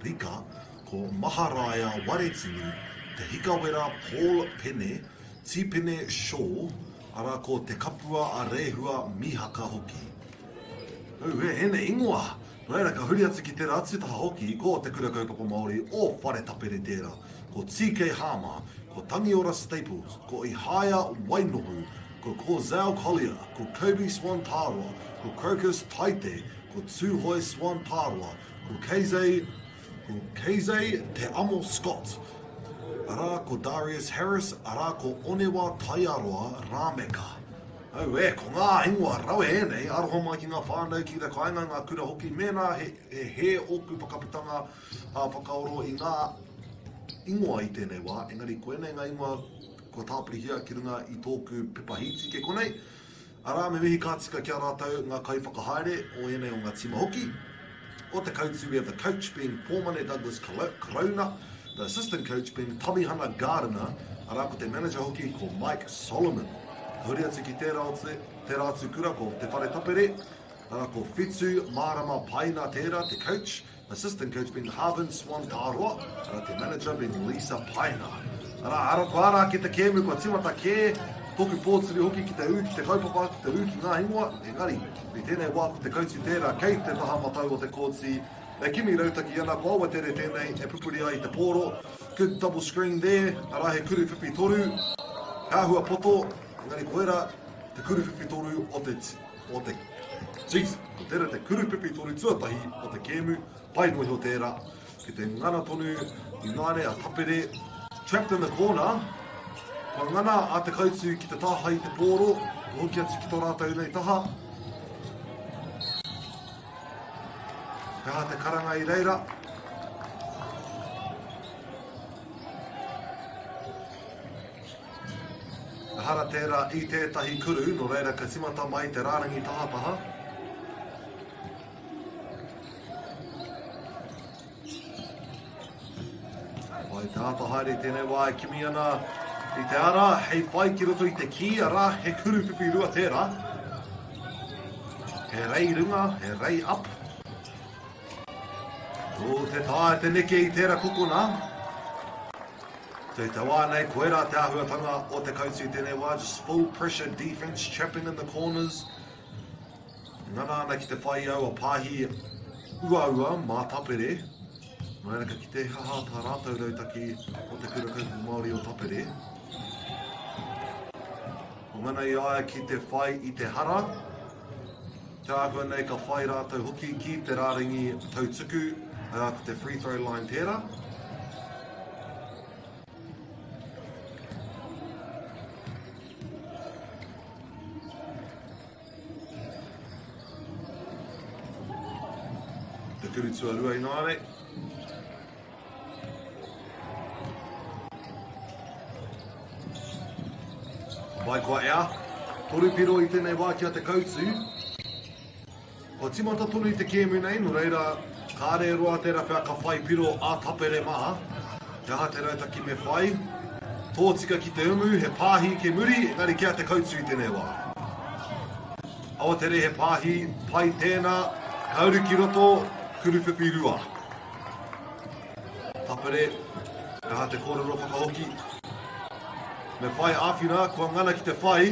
rika, ko Maharaja Waretini, te hikawera Paul Pene, Tipene Shaw, ara ko te kapua a rehua mihaka hoki. Au e, ene ingoa. No era ka huri atu ki tērā atu taha hoki, ko te kura kaupapa Māori o whare tapere tērā, ko TK Hama, ko Tangiora Staples, ko Ihaya Wainohu, ko Korzal Collier, ko Kobe Swan Tāroa, ko Crocus Taite, ko Tūhoi Swan Tāroa, ko Keize Te Amo Scott, arā ko Darius Harris, arā ko Onewa Taiaroa Rāmeka. Au e, ko ngā ingoa rawe enei, aroha mai ki ngā whānau ki te kāinga ngā kura hoki, mēnā he oku whakapitanga whakaoro i ngā ingoa i tēnei wā, engari koenei ngā ingoa kua tāpirihia ki runga i tōku pepahiti ke konei. Arā me mihi kātika kia rātou ngā kai whakahaere o enei o ngā tima hoki. O te kautū, we have the coach being Pōmane Douglas Karauna, the assistant coach being Tamihana Gardiner, arā ko te manager hoki ko Mike Solomon. Huri atu ki tērā atu kura ko te whare tapere, arā ko Whitu Marama Paina tērā, te coach, assistant coach being Harvin Swan Tāroa, arā te manager being Lisa Paina. Arā ko arā ki te kēmu kua timata kē, toku pōturi hoki ki te ū, ki te kaupapa, ki te ū ki ngā ingoa, engari, i tēnei wā ko te koutu tērā, kei te taha matau o te kōti, e kimi rautaki ana, ko Awatere tēnei, e pupuri ai te pōro, good double screen there, arā he kuru whiwhi toru, kāhua poto, engari koera te kuru whiwhi toru o te jeez, ko tērā te kuru whiwhi toru tuatahi o te kēmu, pai nohi o tērā, ki te ngana tonu i nāre a tapere, trapped in the corner, ko ngana a te kautū ki te taha i te pōro, ko hoki atu ki tō rātou nei taha. Kaha te karanga i reira. Hara tērā i tētahi kuru, no reira ka timata mai te rārangi tahataha. Pai te ātahaere tēnei wā e kimi ana i te ara, hei whai ki roto i te ki, arā he kuru whiwhi rua tērā. He rei runga, he rei up. O te tae te neke i tērā kukuna. Te wā nei koera te ahuatanga o te koutu i tēnei wā, just full pressure defense, trapping in the corners. Ngana ana ki te whai au a pāhi ua mā tapere. Mai ka ki te haha tā rātou rautaki o te kura kaupapa Māori o tapere. O ngana i aia ki te whai i te hara. Te ahua nei ka whai rātou hoki ki te rāringi tautuku, ko te free throw line tērā. Te kuru tuarua i nāre. Vai kua ea, toru piro I tēnei wā kia te kautsu. Ko timata tonu I te kēmu nei, no reira, kāre roa tērā pēr ka whai piro a tapere maha. Te aha te rauta ki me whai. Tōtika ki te umu, he pāhi ke muri, engari kia te kautsu I tēnei wā. Awa tere he pāhi, pai tēnā, kauru ki roto, kuruwhiwhi rua. Tapere, te aha te kōrero whakahoki. Me whai āwhina, kua ngana ki te whai.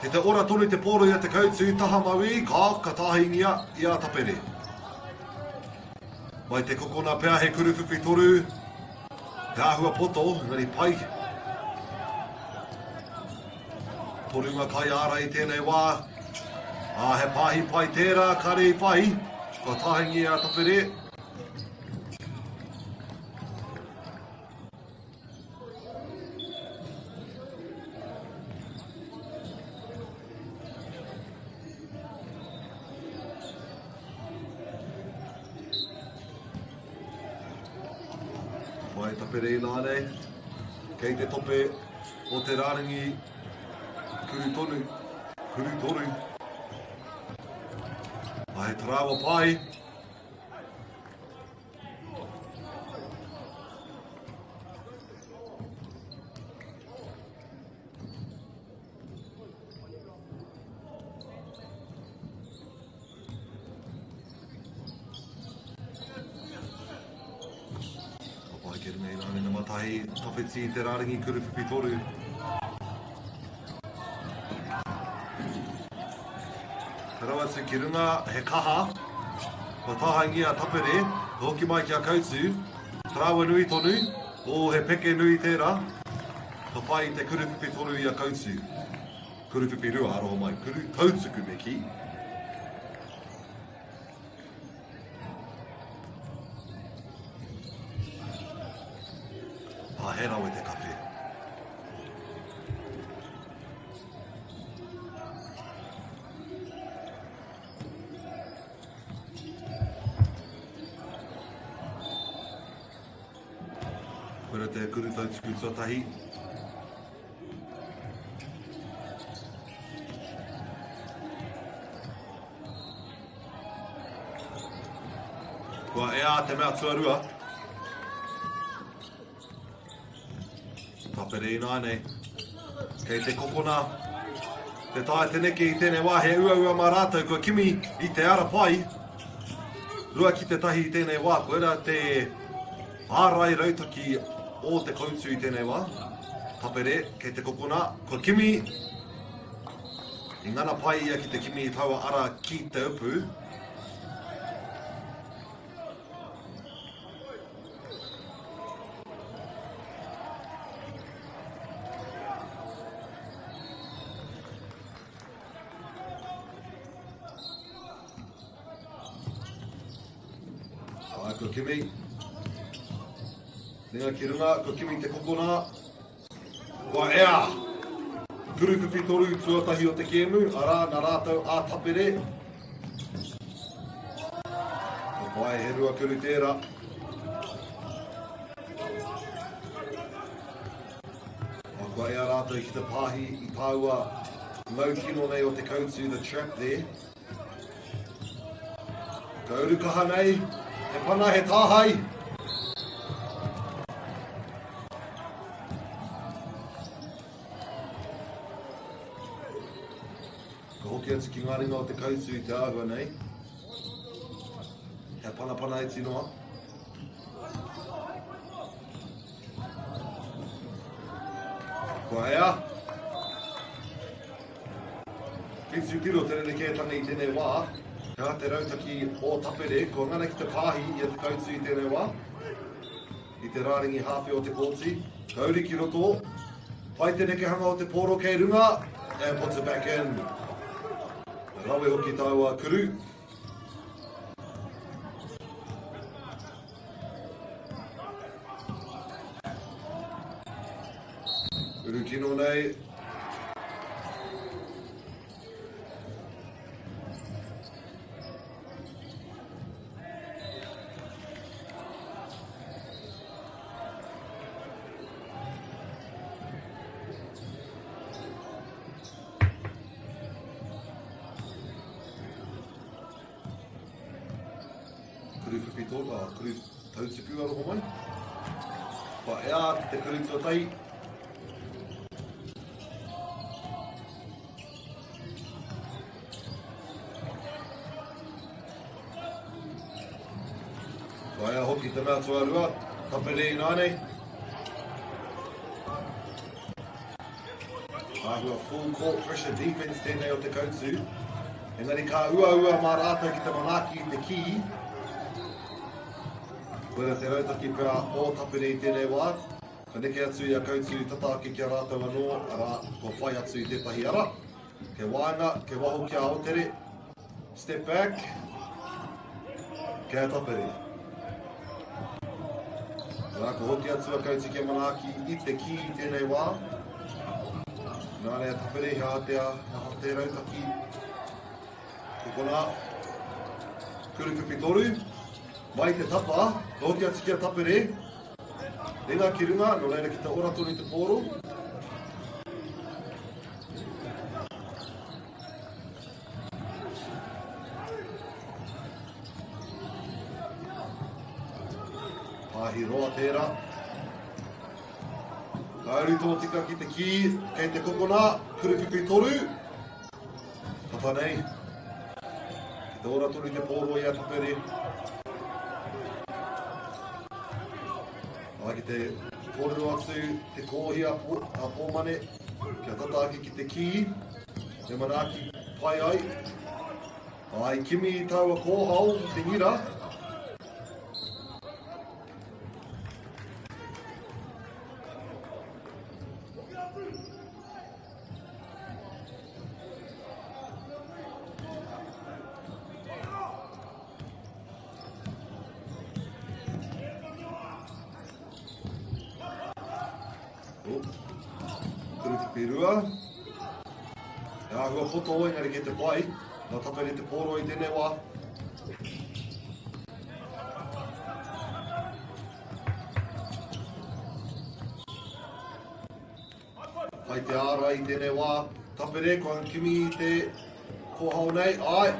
He te ora tonu te pōro ia te kautsu, taha maui, ka tāhingia I a tapere. Mai te kokona pēr he kuruwhiwhi toru, te āhua poto, ngari pai. Torunga kai āra I tēnei wā. He pāhi pai tērā, kare I whai. Ka tāhingi a tapere. Mai tapere I nānei. Kei te tope o te rāringi kuru tonu, kuru toru. Ai trawa pai. Pai kere nei nāne na matahi, tawhiti te rāringi kuruwhiwhi toru. Karawatsu ki runga he kaha, ko tāhangi a tapere, hoki mai ki a kautsu, trawa nui tonu, o he peke nui tērā, ka whai te kuruwhiwhi toru I a kautsu. Kuruwhiwhi rua aroha mai, kautsuku me ki. He rawe te kawhi. Kura te kuru tautuku tuatahi. Kua ea te mea tuarua. Tapere I nānei. Kei te kokona. Te tae te neke I tēnei wā he ua mā rātou. Kua kimi I te ara pai. Rua ki te tahi I tēnei wā. Ko era te ārai rautaki o te kautsu I tēnei wā. Tapere, kei te kokona. Kua kimi. I ngana pai ia ki te kimi I taua ara ki te upu. Ko kimi. Ringa ki runga, ko kimi te kokona. Kua ea. Kuruwhiwhi toru tuatahi o te kēmu, ara nā rātou a tapere. Ko pai he rua kuru tērā. Kua ea rātou ki te pāhi I tāua mau kino nei o te kautsu, the trap there. Kauru kaha nei. He pana he tāhai. Ka hoki atu ki ngā ringa o te kautsu I te āhua nei. He pana e tinoa. Kua ea. Whitsu piro te rene kētane I tēnei wā. Ka te rautaki o tapere, ko ngana ki te pāhi I te kautsu I tēnei wā. I te rāringi hāwhi o te kōti. Kauri ki roto. Pai te nekehanga o te pōro kei runga. And puts it back in. Rawe hoki tāua kuru. Kuru kino nei. tōna, kuri tautuku aro ho mai. Pa ea te kuri tuatai. Pa ea hoki te mea tuarua, tapere i nānei. Ahua full court pressure defense tēnei o te kautsu. Engari ka ua mā rātou ki te manaki i te ki. Koera te rautaki pēr o tapere i tēnei wā. Ka neke atu i a kautsu tataake ki a rātou anō, ara ko whai atu i tētahi ara. Ke wāinga, ke waho ki a Aotere. Step back. Ke a tapere. Rā ko hoki atu a kautsu ki a manaki i te ki i tēnei wā. Nā rea tapere hea te rautaki. Ko kona. Kuru whiwhi toru. Mai te tapa. Hoki atu ki a tapere. Renga ki runga. No reira ki te ora tonu i te pōro. Pāhi roa tērā. Kauri tō tika ki te ki, kei te kokona, kuru whiwhi toru. Tata nei. Ki te ora toru i te pōro i a tapere. Ki te kōrero atu, te kōhi a pōmane. Kia tataaki ki te ki. Te manaki pai ai. Ai kimi i taua kōhau i te ngira. Rua. Nā hua poto o engari ki te pai. Nā tapere te pōro i tēnei wā. Pai te ara i tēnei wā. Tapere, ko kimi i te kōhau nei. Ai,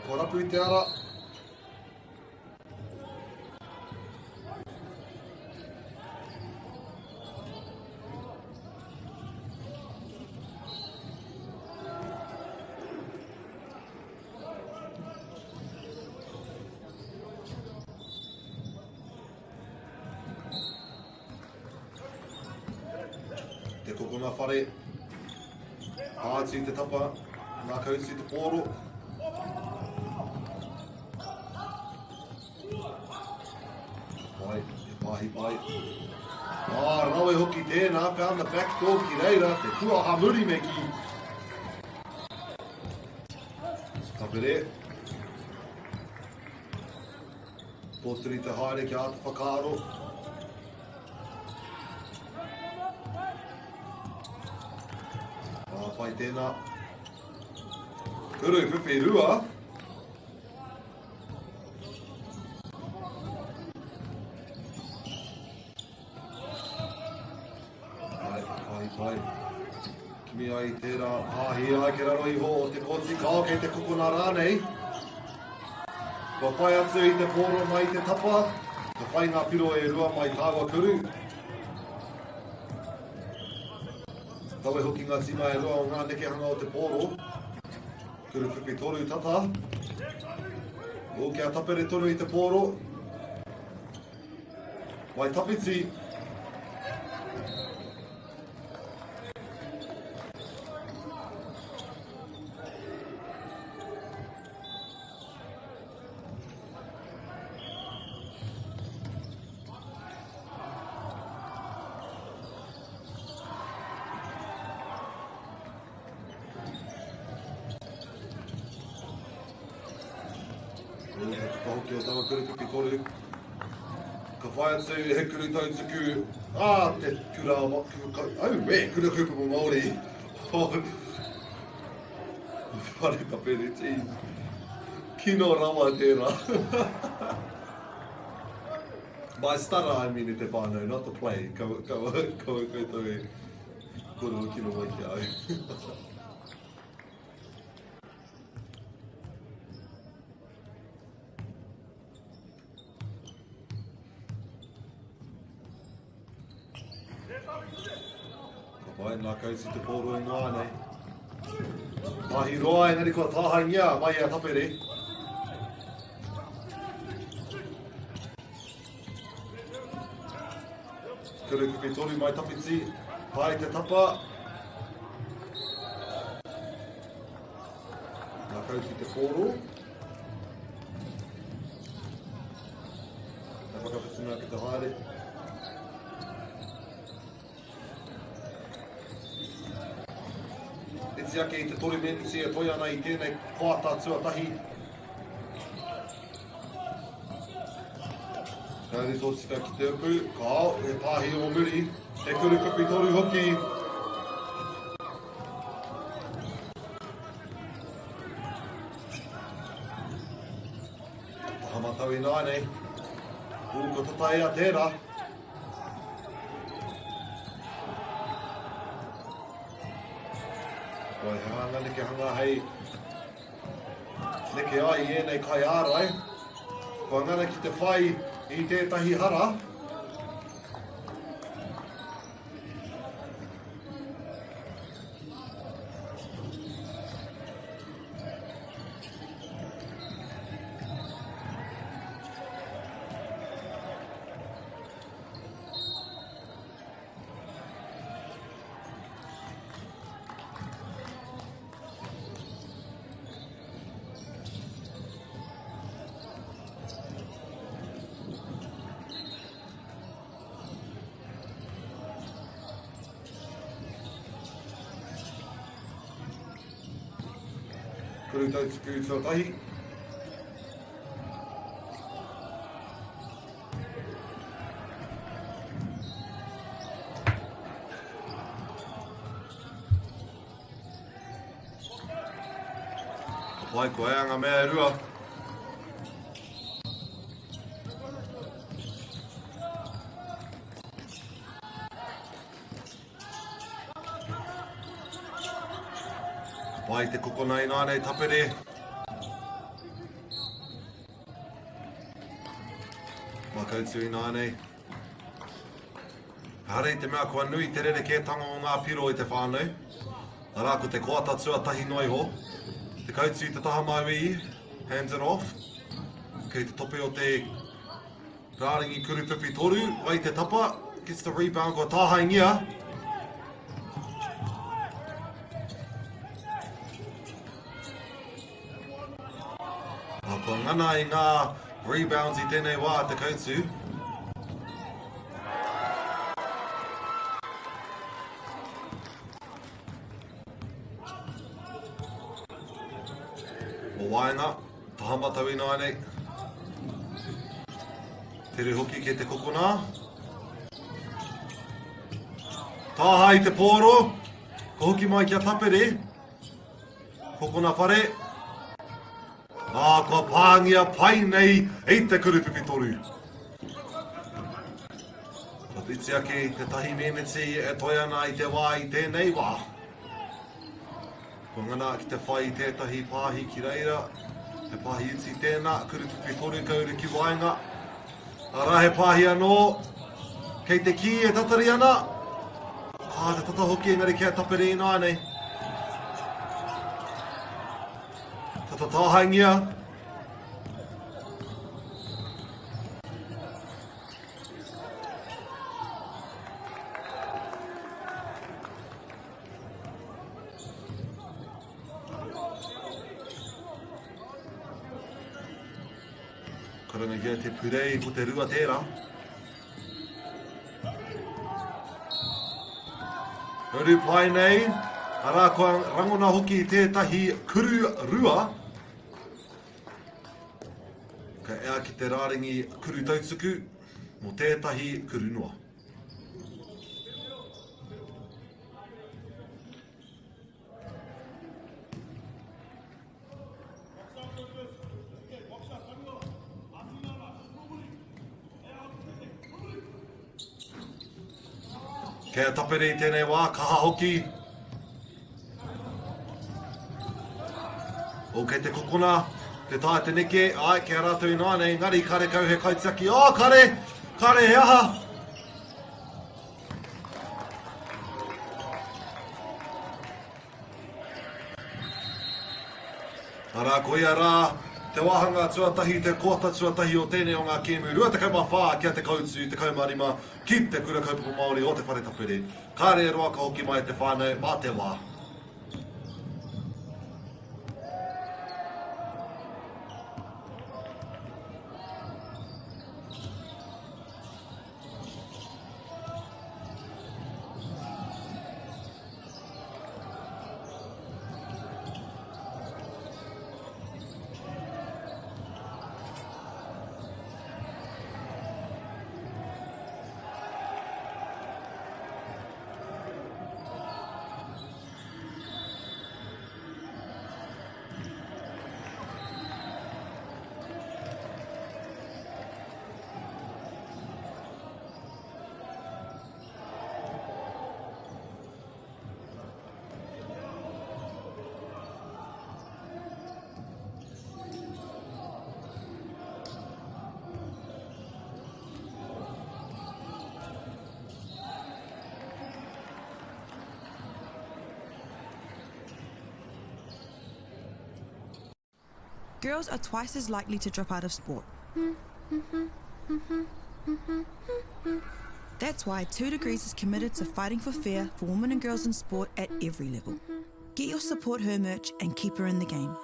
ko rapu i te ara. Te kokona whare, ātu i te tapa, nā kautsu i te pōro. Pai, te pāhi pai. Rawe hoki tēnā, found the back door ki reira, te kua hamuri me ki. Tapere. Pōturi te haere ki ātu whakaaro. Pai tēnā. Kuru whiwhi rua. Pai. Kimi ai tērā hāhi ai ke raro iho o te kōti kao kei te kokona rānei. Kua whai atu i te pōro mai te tapa. Kua whai ngā piro e rua mai tāua kuru. Tawe hoki ngā tima e rua o ngā nekehanga o te pōro. Kuru whiwhi toru tata. O kia tapere toru i te pōro. Wai tapiti. Hoki o tawa kuru whiwhi toru. Ka whai atu he kuru tautuku. Te kura au kura kupu Māori. Whare tapere, jeez. Kino rawa tērā. By stutter, I mean te whānau, not the play. Kaua koutou e koro kino mai ki au. Ka pai nā kausi te pōro i ngā nei. Mahi roa e nari kua tāhaingia mai a tapere. Teoruku pe toru mai tapiti. Pai te tapa. Nā kausi te pōro. Nā whakawhitunga ki te haere. Iti ake i te tori menisi e toi ana i tēnei koata tuatahi. Kauri tōsika ki te upu, kao, e pāhi o muri, e kuru whaki toru hoki. Tahamatau i nāne, ko tatai a tērā. Wai hanga neke hanga hei neke ai e nei kai ārai. Kua ngana ki te whai i tētahi hara. Kuru tautuku tuatahi. Whai koe anga mea rua. Pai te kokona i nānei tapere. Makautu i nānei. Hare te mea kua nui te rerekētanga o ngā piro i te whānau. Arā ko te koata tuatahi noi ho. Te kautu i te taha mai i, hands it off. Kei te tope o te rāringi kuru whiwhi toru, wai te tapa, gets the rebound ko tāhaingia. Ko ngana i ngā rebounds i tēnei wā te kautu. O waenga, tahamatau i nānei. Tere hoki ke te kokona. Tāha i te pōro. Ko hoki mai kia tapere. Kokona whare. Kua pāngia pai nei i te kurupipi toru. Ko titi ake te tahi meneti e toi ana i te wā i tēnei wā. Ko ngana ki te whai i tētahi pāhi ki reira. He pāhi iti tēnā, kurupipi toru kauru ki wainga. Ara he pāhi anō, kei te ki e tatari ana. Te tata hoki engari kia tapere i nānei. Tata tāhaingia. Karanga kia te purei ko te rua tērā. Uru pai nei, arā kua rangona hoki i tētahi kuru rua. Ka ea ki te rāringi kuru tautuku mō tētahi kuru noa. Kea tapere i tēnei wā, kaha hoki. O kei te kokona, te tāe te neke, ai, kia rātou i nānei, ngari kare kau he kaitiaki. Kare he aha! Ara koia rā, te wahanga tuatahi, te kota tuatahi o tēnei o ngā kēmu. Rua te kaumawhā kia te kautsu, te kaumarima, ki te kura kaupapa Māori o te whare tapere. Kāre roa ka hoki mai te whānau, mā te wā. Girls are twice as likely to drop out of sport. That's why 2 Degrees is committed to fighting for fair for women and girls in sport at every level. Get your Support Her merch and keep her in the game.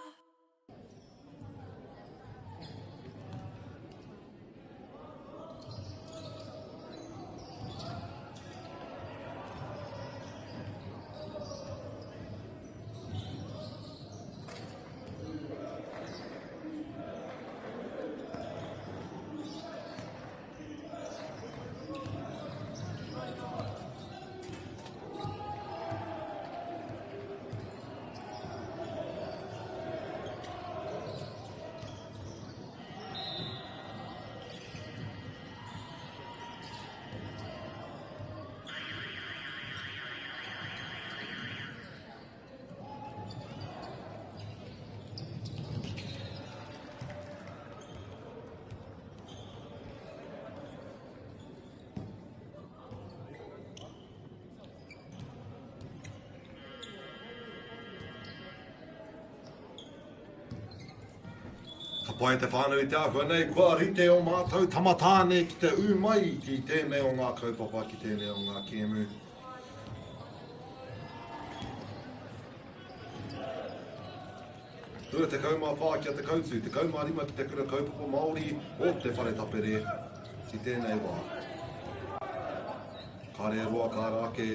Ka pai te whānau I te ākua nei, kua rite o mātou tamatāne ki te umai ki tēnei o ngā kaupapa, ki tēnei o ngā kēmu. Tua te kaumawhā kia te kautsu, te kaumarima ki te kura kaupapa Māori o te whare tapere ki tēnei wā. Kāre roa kā rāke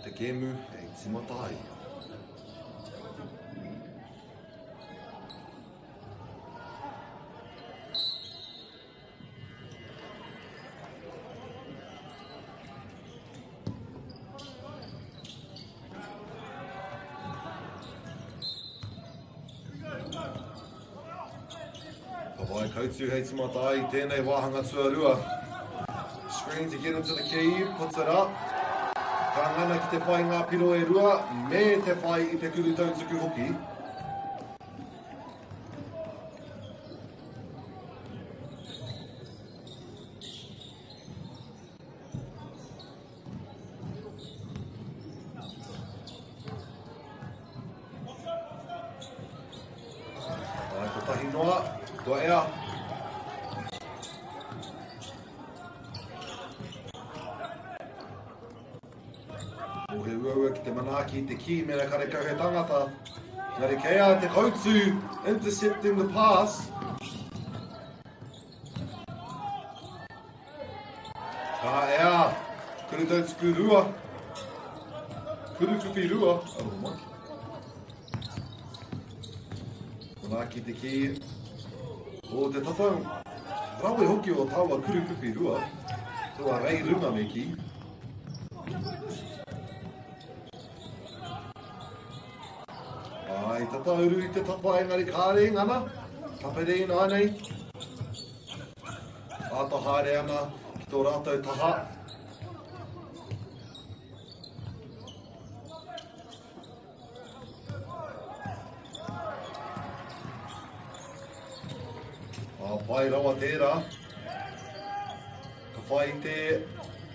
te kēmu e timatai. Wai kautsu hei timatai, tēnei wāhanga tuarua. Screen to get into the key, puts it up. Ka ngana ki te whai ngā piro e rua, me te whai I te kuru tautuku hoki. Ai, ko tahi noa. Kua ea. O he uaua ki te manaki te ki mena kare kau he tangata. Ngari kea te kautsu, intercepting the pass. Ka ea, kuru tautuku rua. Kuru whiwhi rua. Oh, mai. Manaki te ki. O te tatau, rawe hoki o taua kuru whiwhi rua, tua rei runga me ki. Ai, tatau uru I te tapa engari kāre ngana, tapere ina nei. Ata haere ana ki tō rātou taha. Pai rawa tērā, ka whai te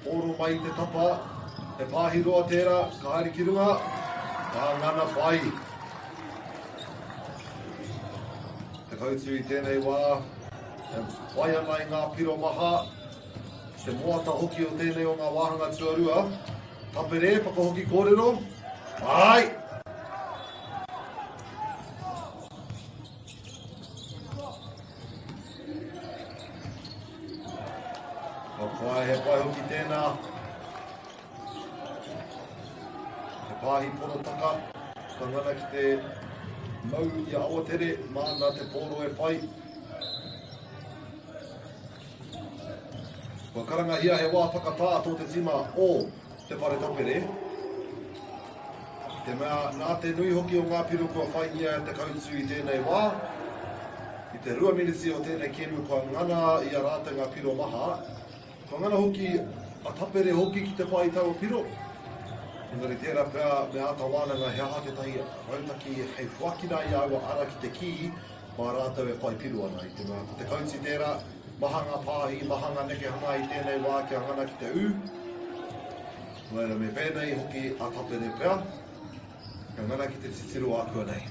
oro mai te tapa, te pāhi roa tērā, ka haere ki runga, ka ngana whai. kautu I tēnei wā. Wai ana I ngā piro maha. Te moata hoki o tēnei o ngā wāhanga tuarua. Tapere, whakahoki kōrero. Ai! Whakae he pai hoki tēnā. He pāhi porotaka. Ka ngana ki te mau I awatere. Māna te pōro e whai. Kua karangahia he wā whakatā tō te tima o te whare tapere. Te mea nā te nui hoki o ngā piro kua whaingia te kautu I tēnei wā. I te rua minisi o tēnei kemu kua ngana I a rāta ngā piro maha. Kua ngana hoki a tapere hoki ki te whai tau piro. Engari tērā pēr me ata wānanga he aha te tahi rautaki hei whakina I aua ara ki te ki mā rātau e whai piro ana I te mea. Te kautu tērā mahanga pāhi, mahanga neke hanga I tēnei wā kia ngana ki te u. Waira me pēnei hoki a tapere pēr. Kia ngana ki te titiru ākua nei.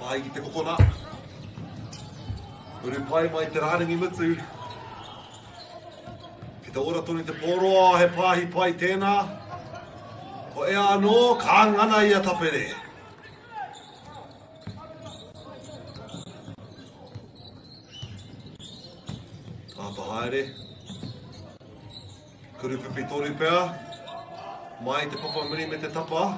Ai ki te kokona. Uru pai mai te rāringi mutu. Ki te ora tonu te pōroa, he pāhi pai tēnā. Ko ea anō, ka ngana I a tapere. Tāta haere. Kurupipi toru pēr. Mai te papa miri me te tapa.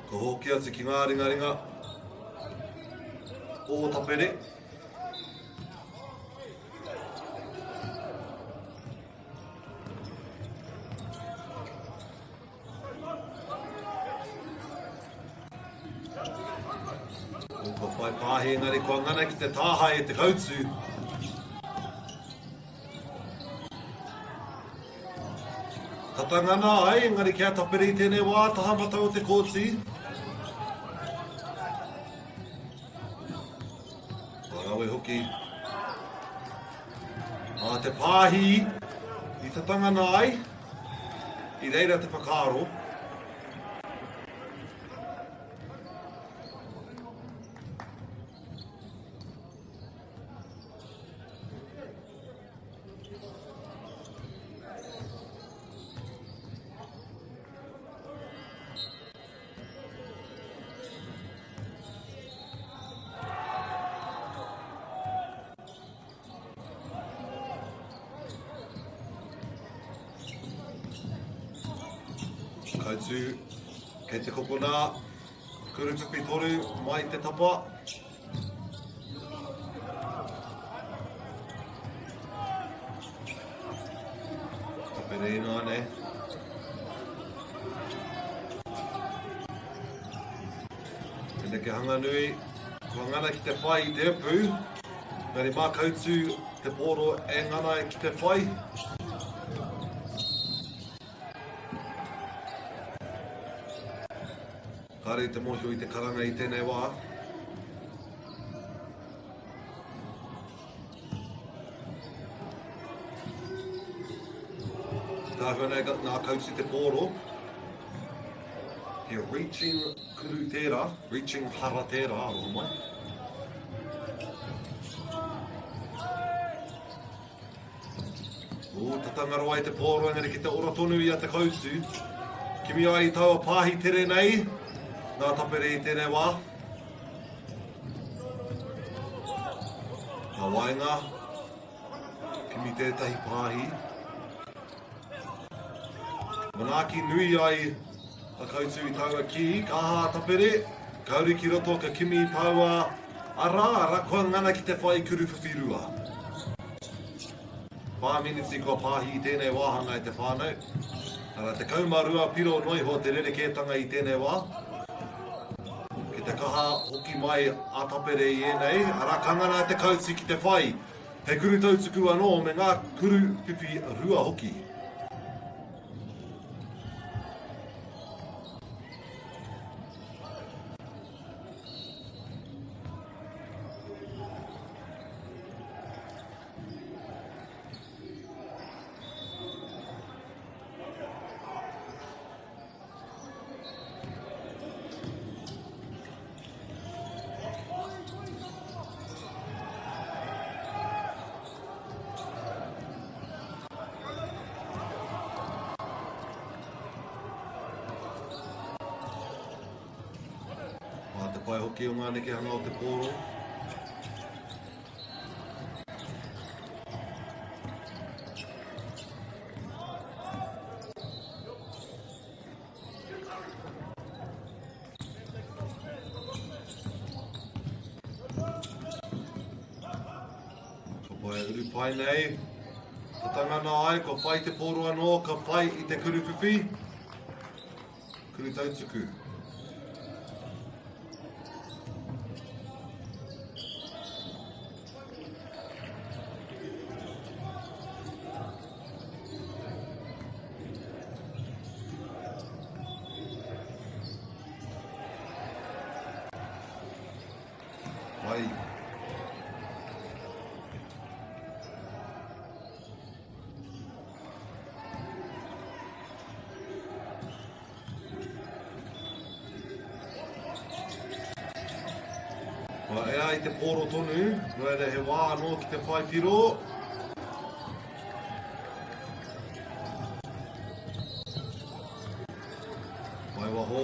Ko hoki atu ki ngā ringa o tapere. O ka whai pāhe engari kua ngana ki te tāhai e te kautu. Tata ngana ai engari kia tapere I tēnei wā taha matau o te kōti. Warawe hoki. A te pāhi I te tangana ai. I reira te whakaaro. Kautu, kei te kokona, kurutupi toru, mai te tapa. Tapere ina ane. Tēnei ke hanga nui, kua ngana ki te whai I te upu. Ngari mā kautu, te pōro e ngana ki te whai. Kare te mohio I te karanga I tēnei wā. Tāhua nei ngā kausi te pōro. He reaching kuru tērā, reaching hara tērā, aroha mai. O, tatangaro ai te pōro, engari ki te ora tonu I a te kausu. Kimi ai taua pāhi tere nei. Ngā tapere I tēnei wā. Ngā wainga. Kimi tētahi pāhi. Manaki nui ai a kautu I taua ki, ka aha tapere, kauri ki roto ka kimi taua ara koa ngana ki te whai kuru whiwhirua. 5 minutes I kua pāhi I tēnei wāhanga I te whānau. Ara te kaumarua piro noi ho te rerekētanga I tēnei wā. Ki te kaha hoki mai a tapere I enei, ara kangana te kautu ki te whai. He kuru tautuku anō me ngā kuru whiwhi rua hoki. Te pai hoki o ngā neke hanga o te pōro. Ka pai uru pai nei. Ka tangana ai, ka whai te pōro anō, ka whai I te kuru whiwhi. Kuru tautuku. Vai. Wa ea I te pōro tonu, noere he wā anō ki te whai piro. Mai waho.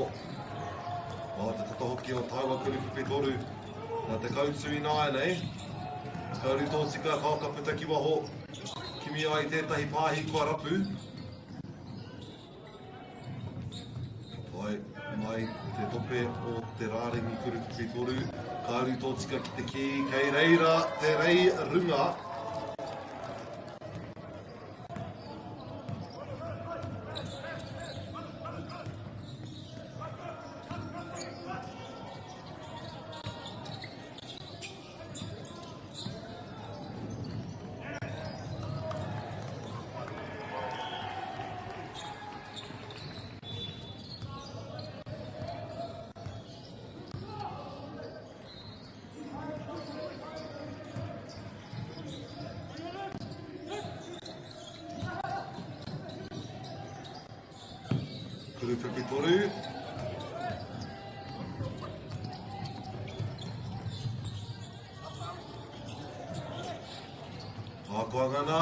Wa te tata hoki o taiwa kuru whiwhi toru. Nā te kautu I nāi nei. Kauri tōsika ka puta ki waho. Kimi ai tētahi pāhi kua rapu. Pai mai te tope o te rāringi kuru whiwhi toru. Kauri tōsika ki te ki, kei reira te rei runga. Kuru whiwhi toru. Koa ngana,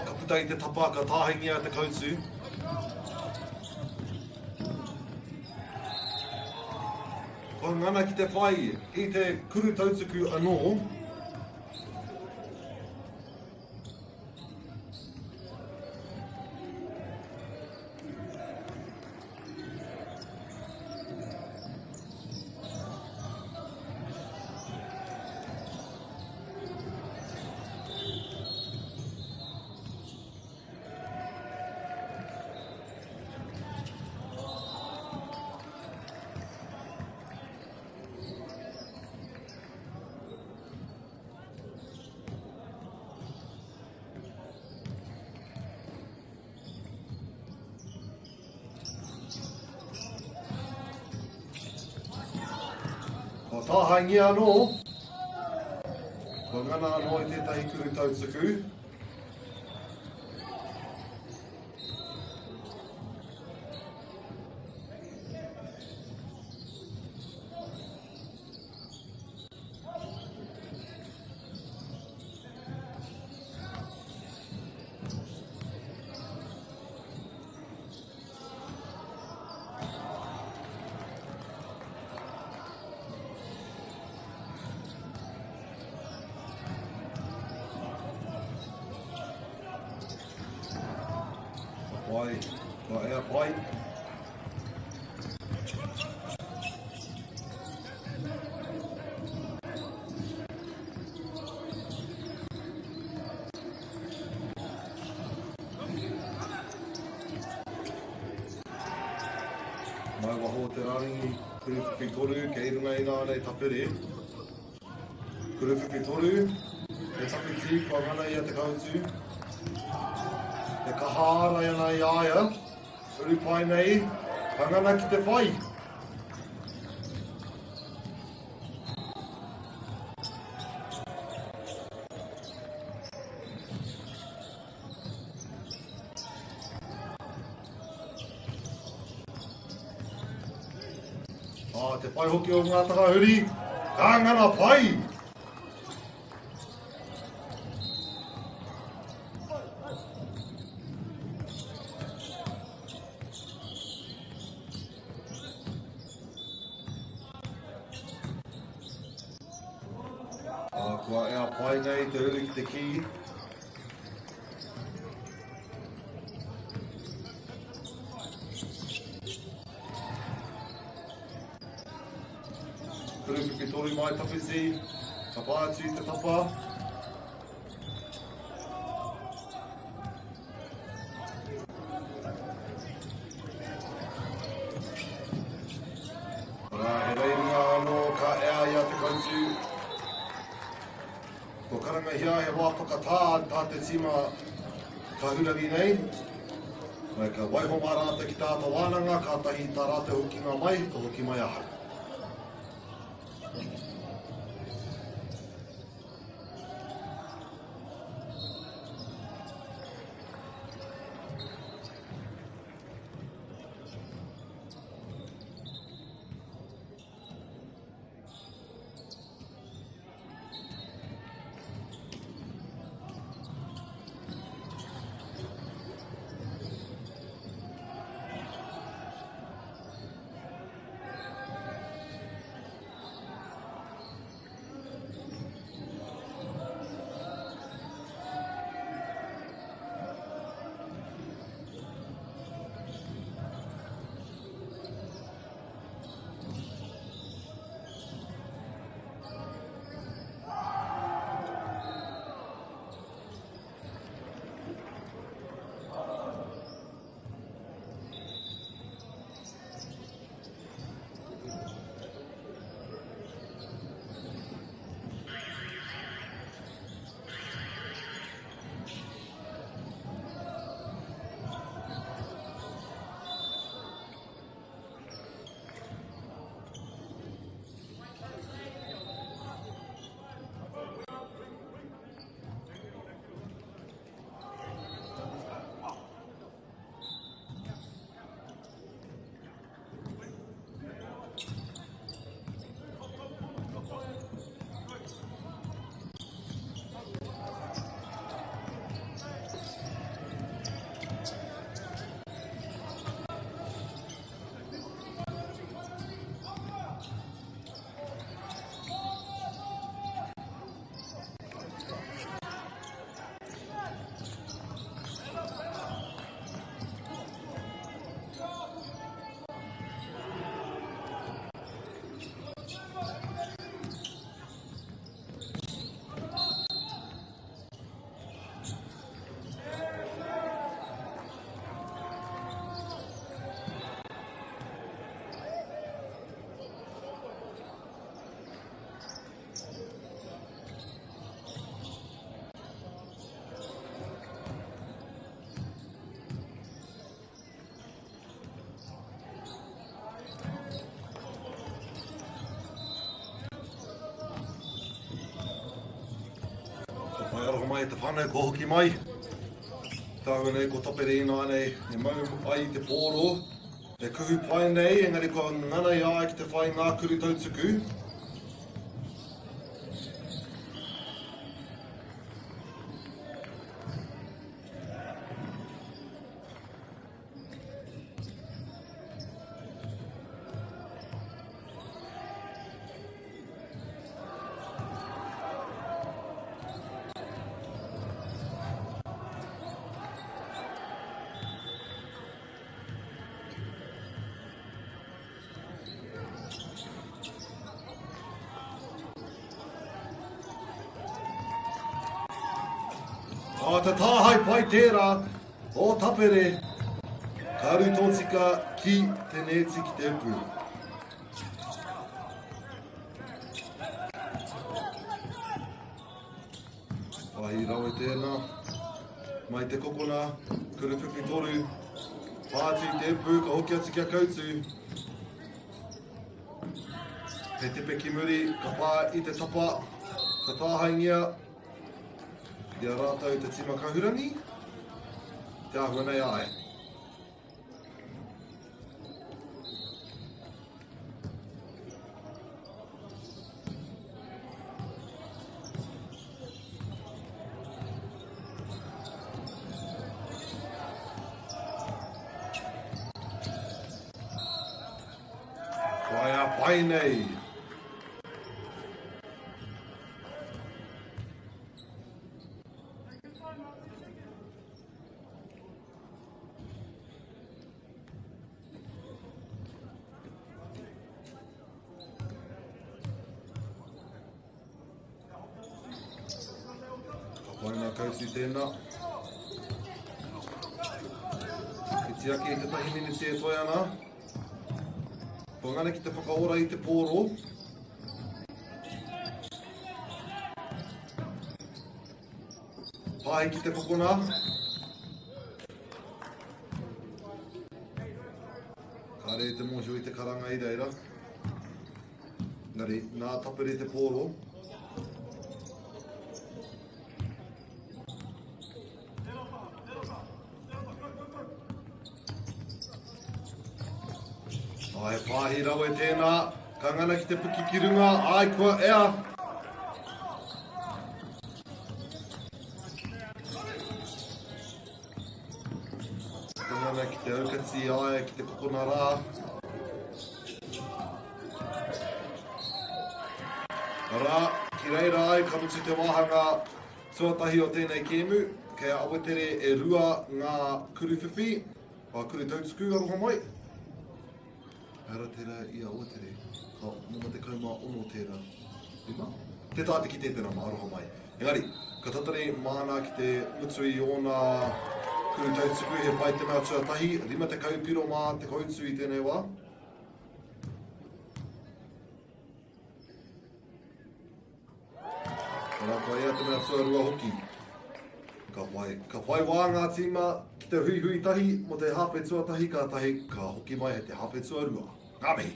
ka puta I te tapa, ka tāhingi a te kautu. Koa ngana ki te whai, I te kuru tautuku anō. Ko tāhaingi anō. Ko ngana anō I tētahi kuru tautuku. Pai, ka ea pai. Mai waho te rangi kuruwhiwhi toru, ke irunga ina nei tapere. Kuruwhiwhi toru, te tapiti, kua ngana ia te kautu. Te kahara ia nei aia, uru pai nei, ka ngana ki te whai. Te pai hoki o ngā takahuri, ka ngana pai! Kua ea pai nei te uru ki te ki. Kuruwhiwhi toru mai tapisi, ka pāti te tapa. He reinga anō ka ea ia te kautu. Ko karanga hia he wāpakatā tā te tima ka hurangi nei. Mai ka waiho mā rāta ki tāta wānanga, ka tahi tā rāte hoki ngā mai, ka hoki mai aha. Mai te whānau ko hoki mai. Tāu nei ko tapere ina nei, e mau ai te pōro. E kuhu pai nei, engari ko ngana ia ki te whai ngā kuri tautuku. Te tāhai pai tērā o tapere. Karu tōtika ki te neti ki te upu. Pai rawe tēnā. Mai te kokona, kuru whiwhi toru. Pāti te upu, ka hoki atu kia kautu. Hei te peki muri, ka pā i te tapa. Ka tāhaingia. Ia rātau te tima kahurangi. Te ahua nei ai. Pai a pai nei. Pai nā kausi tēnā. I te ake i te tahi miniti e toi ana. Ko ngana ki te whakaora i te pōro. Pāhi ki te kokona. Kāre te mōhio i te karanga i reira. Ngari, nā tapere te pōro. Ai, pāhi rawe tēnā, ka ngana ki te puki ki runga, ai kua ea. Ka ngana ki te aukati, ai ki te kokona rā. Rā, ki reira ai, ka mutu te wāhanga tuatahi o tēnei kēmu, kei awetere e rua ngā kuru whiwhi, kuru tautuku aroha mai. Hara tērā i a otere, ka moma te kaumā ono tērā. Rima? Te tāte ki tētērā mā aroha mai. Engari, ka tatare māna ki te mutu i ona kuru tautuku he pai te mea tuatahi, rima te kaupiro mā te kautu i tēnei wā. Nā koe ea te mea tuarua hoki. Ka whai wā ngā tīma ki te hui tahi mo te hawhe tuatahi ka tahi ka hoki mai he te hawhe tuarua. Ngā mihi.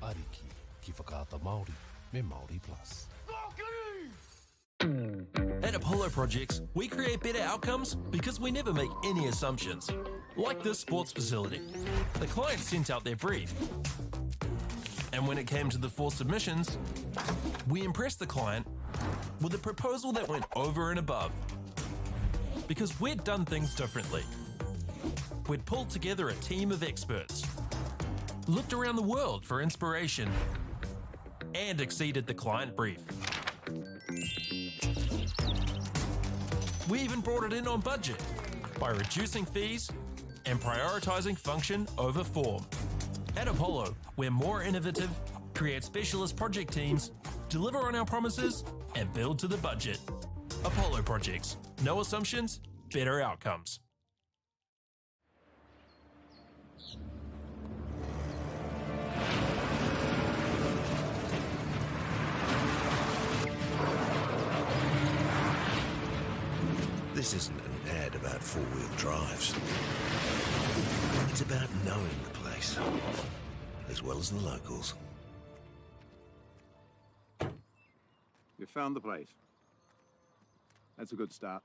Ariki ki whakaata Māori me MāORI Plus. At Apollo Projects, we create better outcomes because we never make any assumptions. Like this sports facility. The client sent out their brief. And when it came to the 4 submissions, we impressed the client with a proposal that went over and above. Because we'd done things differently. We'd pulled together a team of experts, looked around the world for inspiration, and exceeded the client brief. We even brought it in on budget by reducing fees and prioritizing function over form. At Apollo, we're more innovative, create specialist project teams, deliver on our promises, and build to the budget. Apollo Projects. No assumptions, better outcomes. This isn't an ad about four-wheel drives. It's about knowing the place, as well as the locals. You found the place. That's a good start.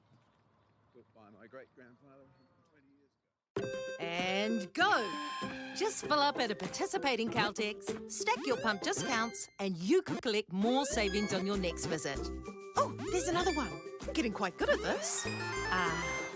Built by my great-grandfather 20 years ago. And go! Just fill up at a participating Caltex, stack your pump discounts, and you could collect more savings on your next visit. Oh, there's another one. Getting quite good at this.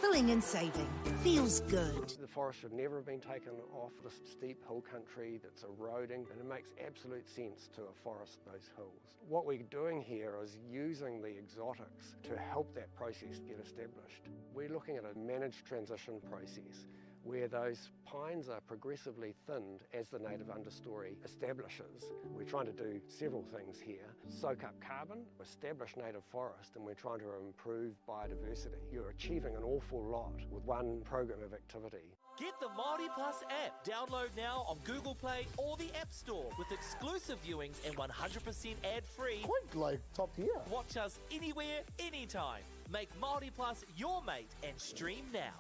Fill pulling and saving. Feels good. The forest should never have been taken off the steep hill country that's eroding, and it makes absolute sense to afforest those hills. What we're doing here is using the exotics to help that process get established. We're looking at a managed transition process where those pines are progressively thinned as the native understory establishes. We're trying to do several things here. Soak up carbon, establish native forest, and we're trying to improve biodiversity. You're achieving an awful lot with one program of activity. Get the MāORI Plus app. Download now on Google Play or the App Store with exclusive viewings and 100% ad-free. Quite like top tier. Watch us anywhere, anytime. Make MāORI Plus your mate and stream now.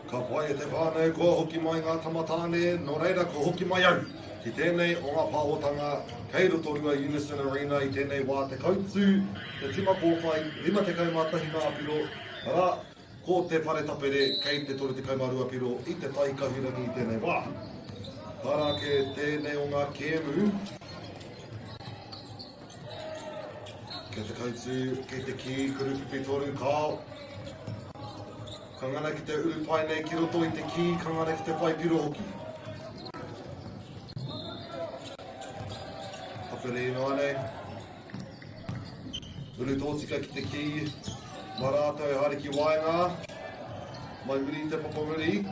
Ka pai e te whānau kua hoki mai ngā tamatāne, no reira ko hoki mai au. Ki tēnei o ngā pāotanga, kei Rotorua Unison Arena i tēnei wā te kautsu, te tima kōwhai, 51 ngā piro, ara, ko te whare tapere, kei te 32 piro, i te taikahirangi i tēnei wā. Kara ke tēnei o ngā kēmu, kei te kautsu, kei te ki, kuruwhipi toru kāo, ka ngana ki te uru pai nei ki roto i te ki, ka ngana ki te whai piro hoki. Tapere ino ane. Uru tōtika ki te ki, marātau hari ki wainga, mai muri te papamuri.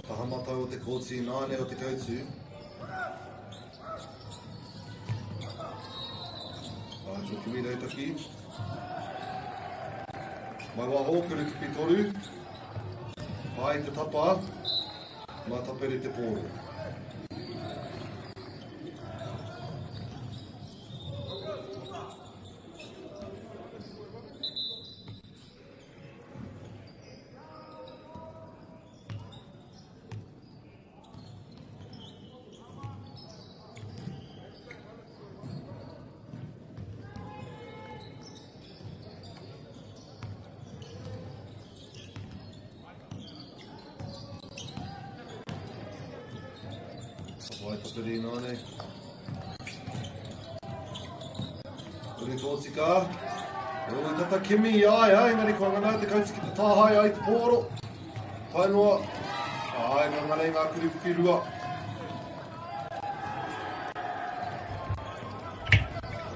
Ka hamatau o te kōtsi nāne o te kautsu. So kimi rei taki. Mai wā hōkuru ki toru. Pai te tapa. Mā tapere te pōro. Wai tapere nāne. Uri tōtika. Uri tata kimi ai, engari kua ngana te kautsi ki te tāhai ai te pōro. Tainua. Ai, ngana ngā kuriwhiki rua.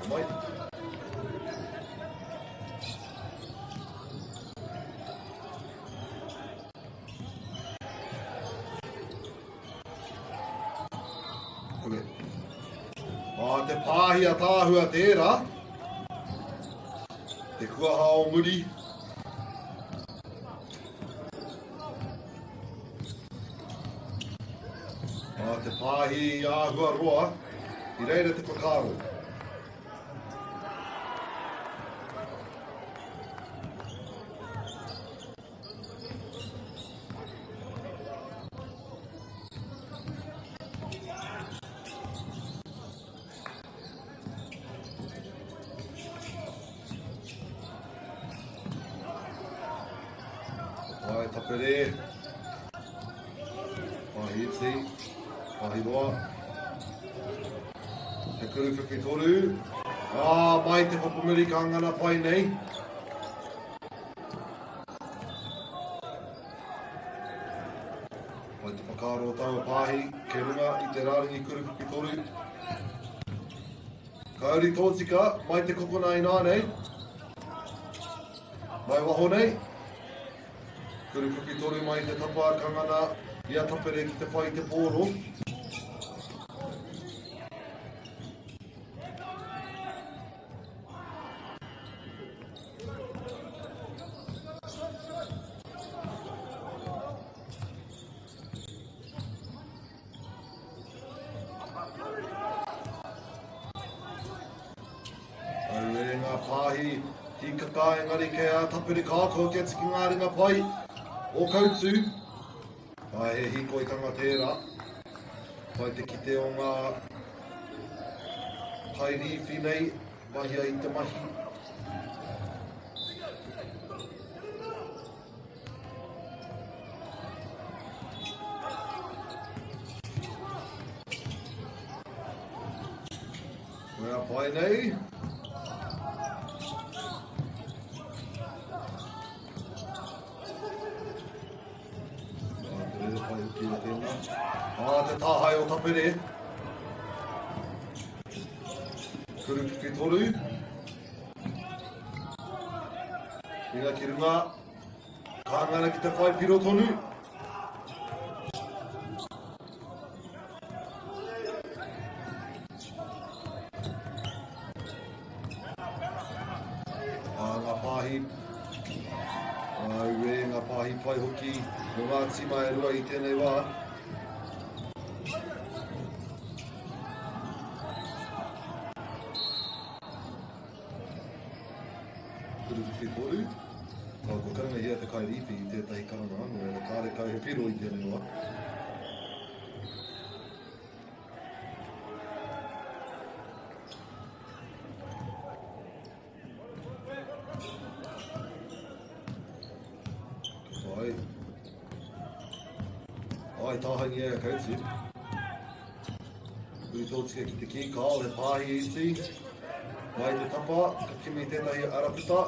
Mai. Te pāhia tāhua tērā, te kuaha o muri. te pāhi I āhua roa, I reira te whakaro. Ai, tapere. Pahi iti. Pahi roa. Te kuru whakitoru. Mai te whapumiri ka ngana pai nei. Mai te whakaro taua pahi. Ke runga I te rāringi kuru whakitoru. Kauri tōtika. Mai te kokona I nānei. Mai waho nei. Kuru whakitoru mai te tapa kangana Ia tapere ki te whai te pōro. Aure ngā pāhi Hi kaka engari ke a tapere kāko Ke tiki ngā ringa pai O kautu Ai he hiko I tanga tērā. Pai te kite o ngā pai riwhi nei, mahia I te mahi. Koea pai nei. Te tāhai o tapere. Kuru ki toru. Ina ki runga. Ka ngana ki te whai piro tonu. Ngā pāhi. Aue ngā pāhi pai hoki. No ngā tima e rua I tēnei wā. Toru. Ko karanga hea te kai riwhi I tētahi karanga anō e kāre kai he piro I tēnei wā. Ai tāhangi e kautu. Ui tōtika ki te ki kāo he pāhi iti. Mai te tapa, ka kimi tētahi araputa.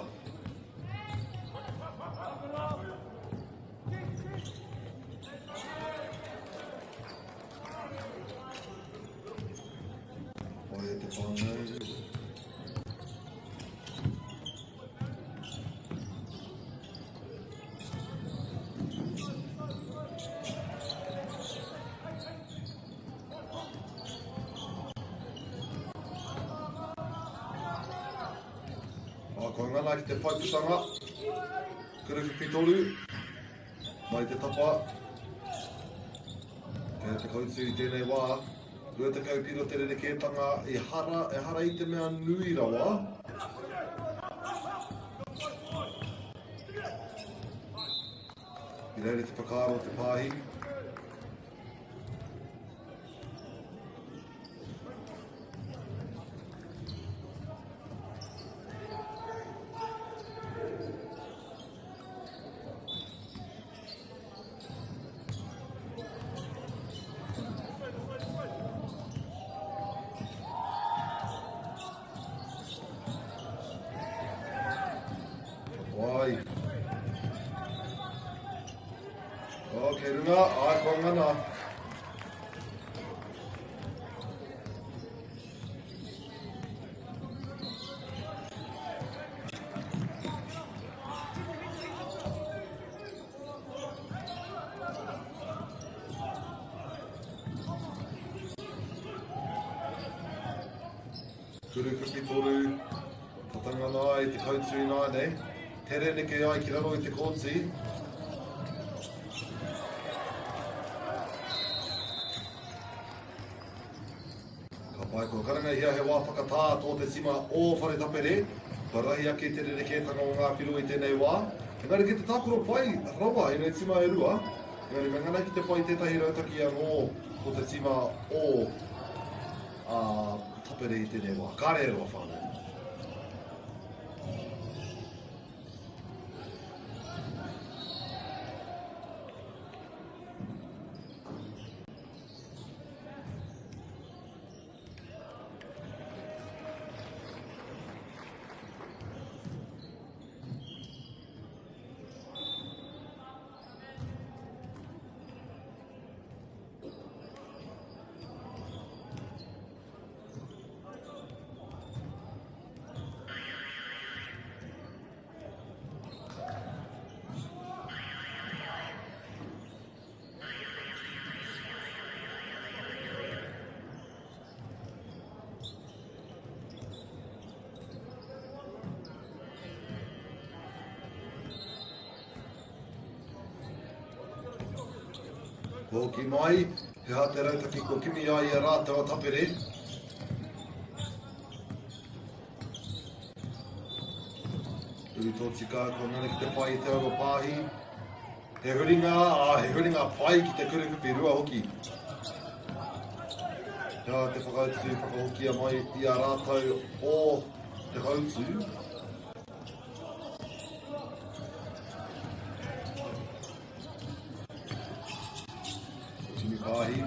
Mai te whānau. Ko ngana ki te whaiputanga, kuru whipitoru, mai te tapa, kei te kautu I tēnei wā, rua te kaupiro te rerekētanga e hara I te mea nui rawa. I reire te whakaaro te pāhi. Wai. Kei runga, ai kua ngana. Kuru whipitoru, tatangana I te kautu I nānei. Tere neke ai ki raro I te kōtsi. Kua karanga hia he wā whakatā tō te sima o whare tapere. Ka rahi ake te rerekētanga o ngā piro I tēnei wā. Engari ki te tākuro pai rawa I nei sima e rua. Engari me ngana ki te whai tētahi rautaki anō ko te sima o tapere I tēnei wā. Kāre e rua whānau. Ko ki mai, he ha te rautaki ko kimi ai e rātou a tapere. Uri tō tika, ko nana ki te whai te awa pāhi. He huringa pai ki te kuruwhipi rua hoki. He te whakautu, whakahokia mai I a rātou o te hautu. Pāhi,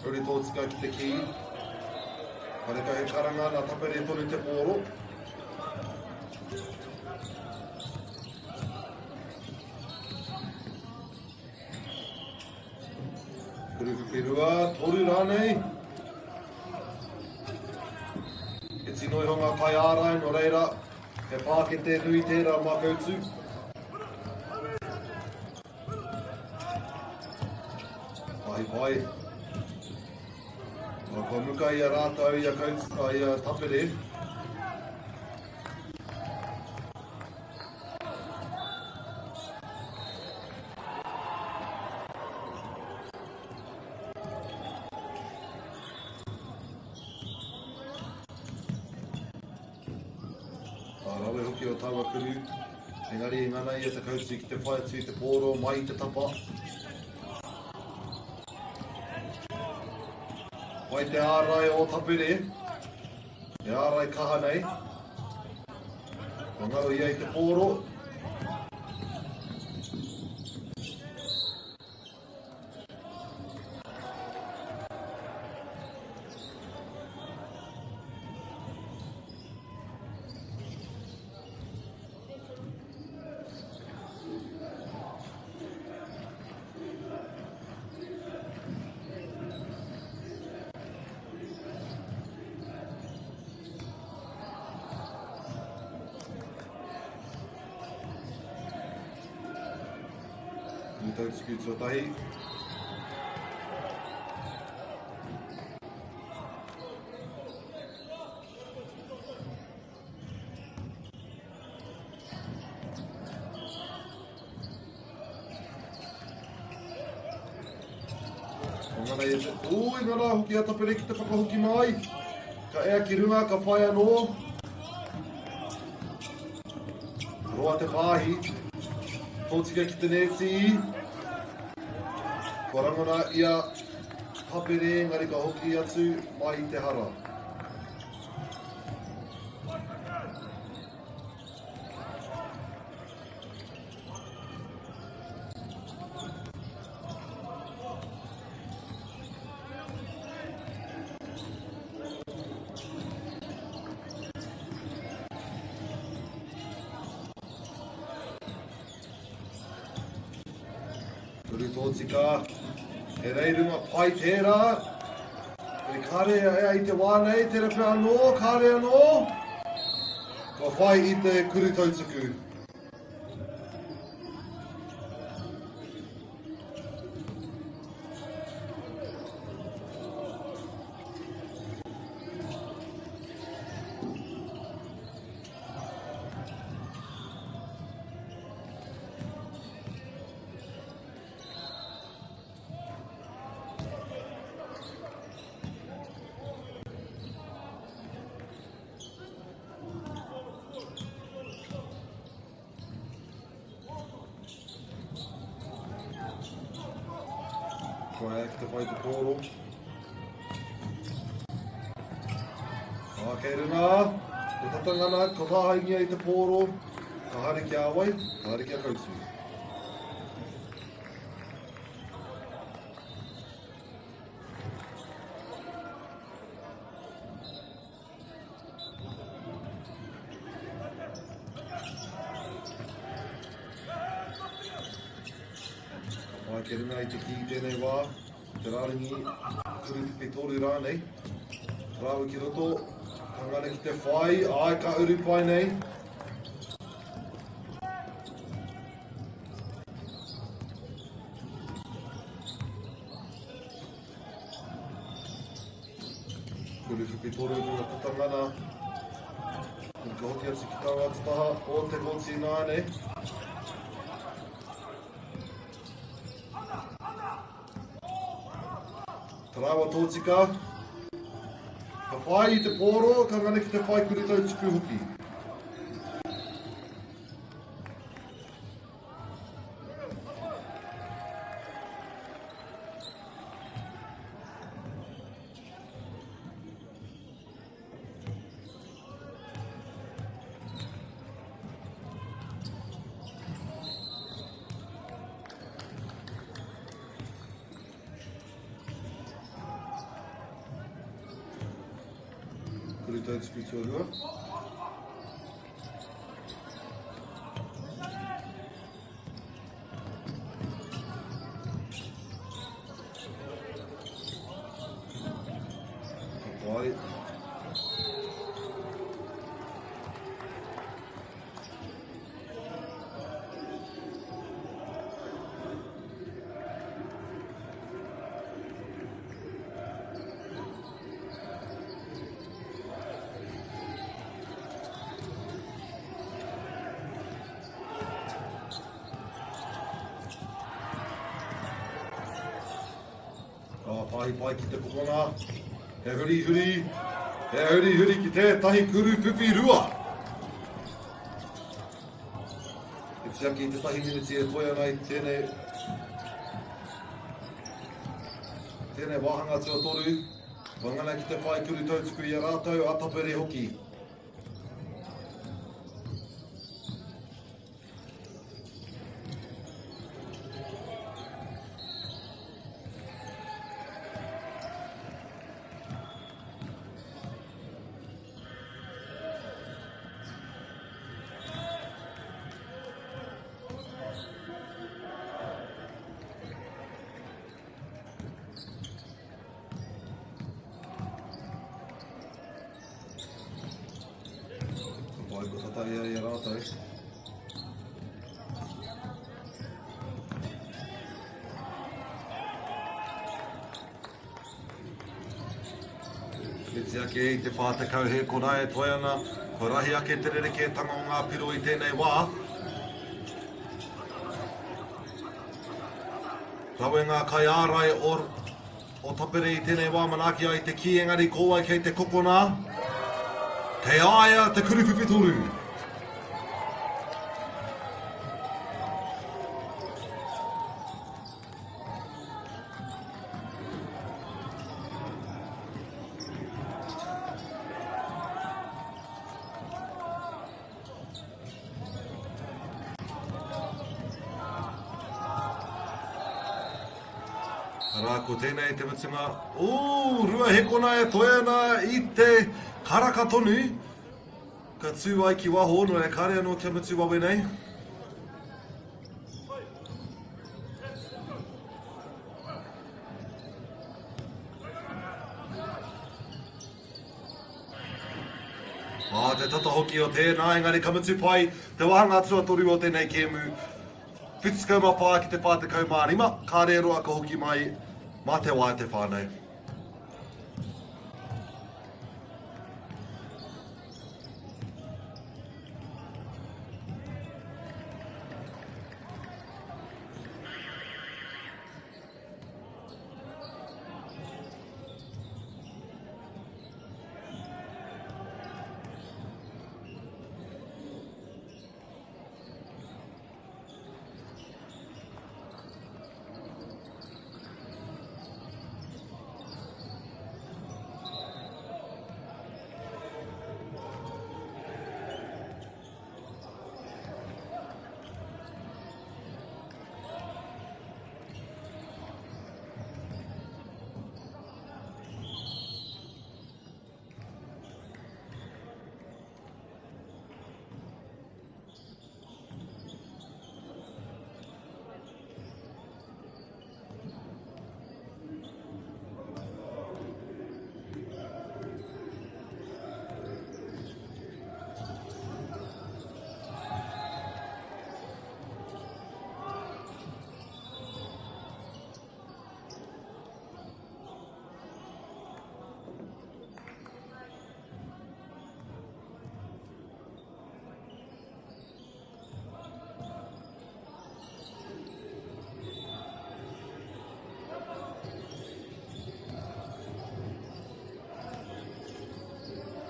uri tō tika ki te ki. Pareka he karanga nā tapere tonu te pōro. Kuruwhipi rua, toru rānei. E tino I honga kai ārai no reira, he pāke te nui tērā mā kautu. Pai. Ko muka I a rātou I a kautu I a tapere. Rawe hoki o taua kuru. Engari ngana I a te kautu ki te whai atu I te pōro mai te tapa. Wai te ārai o tapere, he ārai kaha nei. Ko ngau I te pōro. Ni tau tuku tuatahi. Ngana e te... Ui, ngana hoki a tapere ki te whakahoki mai. Ka ea ki runga, ka whai anō. Roa te pāhi. Tōtika ki te neti. Ko rangona ia tapere, ngari ka hoki atu mai I te hara. Uri tōtika, he reirunga pai tērā. Uri kāre ea I te wānei, te repe anō, kāre anō. Ka whai I te kuru tautuku. mai ki te whai te pōro. Kei runa, ko tatangana, ko tāhaingia i te pōro, ka hare ki a wai, ka hare ki a kautsu. Ke runa I te ki tēnei wā, te rāringi, kuru te toru rānei. Rāwe ki roto, ka ngana ki te whai, ai ka uru pai nei. Kuru te toru runa tatangana. Ka hoki atu ki tawa tataha o te konti nānei. Rawa tōtika. Ka whai I te pōro, ka ngana ki te whai kuri tau tuku hoki. Kuri tau tuku Teoruku. Ka whai. Pahi pai ki te kokona, he huri ki tētahi kuru whiwhi rua. E tiaki I te tahi miniti e toia nei tēnei wāhanga tua toru, wangana ki te whai kuru tautuku I a rātau atapere hoki. Vai ko tatai ai a rātau. E tiaki I te whātekau he kona e toi ana, ko rahi ake te rerekētanga o ngā piro I tēnei wā. Rawe ngā kai ārai o tapere I tēnei wā manaki ai te ki engari kōwai kei te kokona. Kei aia te kuruwhiwhi toru. Rā ko tēnei te mutunga. Rua he kona e toi ana I te karaka tonu. Ka tū ai ki waho no e kare anō kia mutu wawe nei. Te tata hoki o tēnā, engari ka mutu pai te wahanga atua toru o tēnei kēmu. Whitiskau mā whā ki te pātekau mā rima, ka re roa ka hoki mai mā te wā te whānei.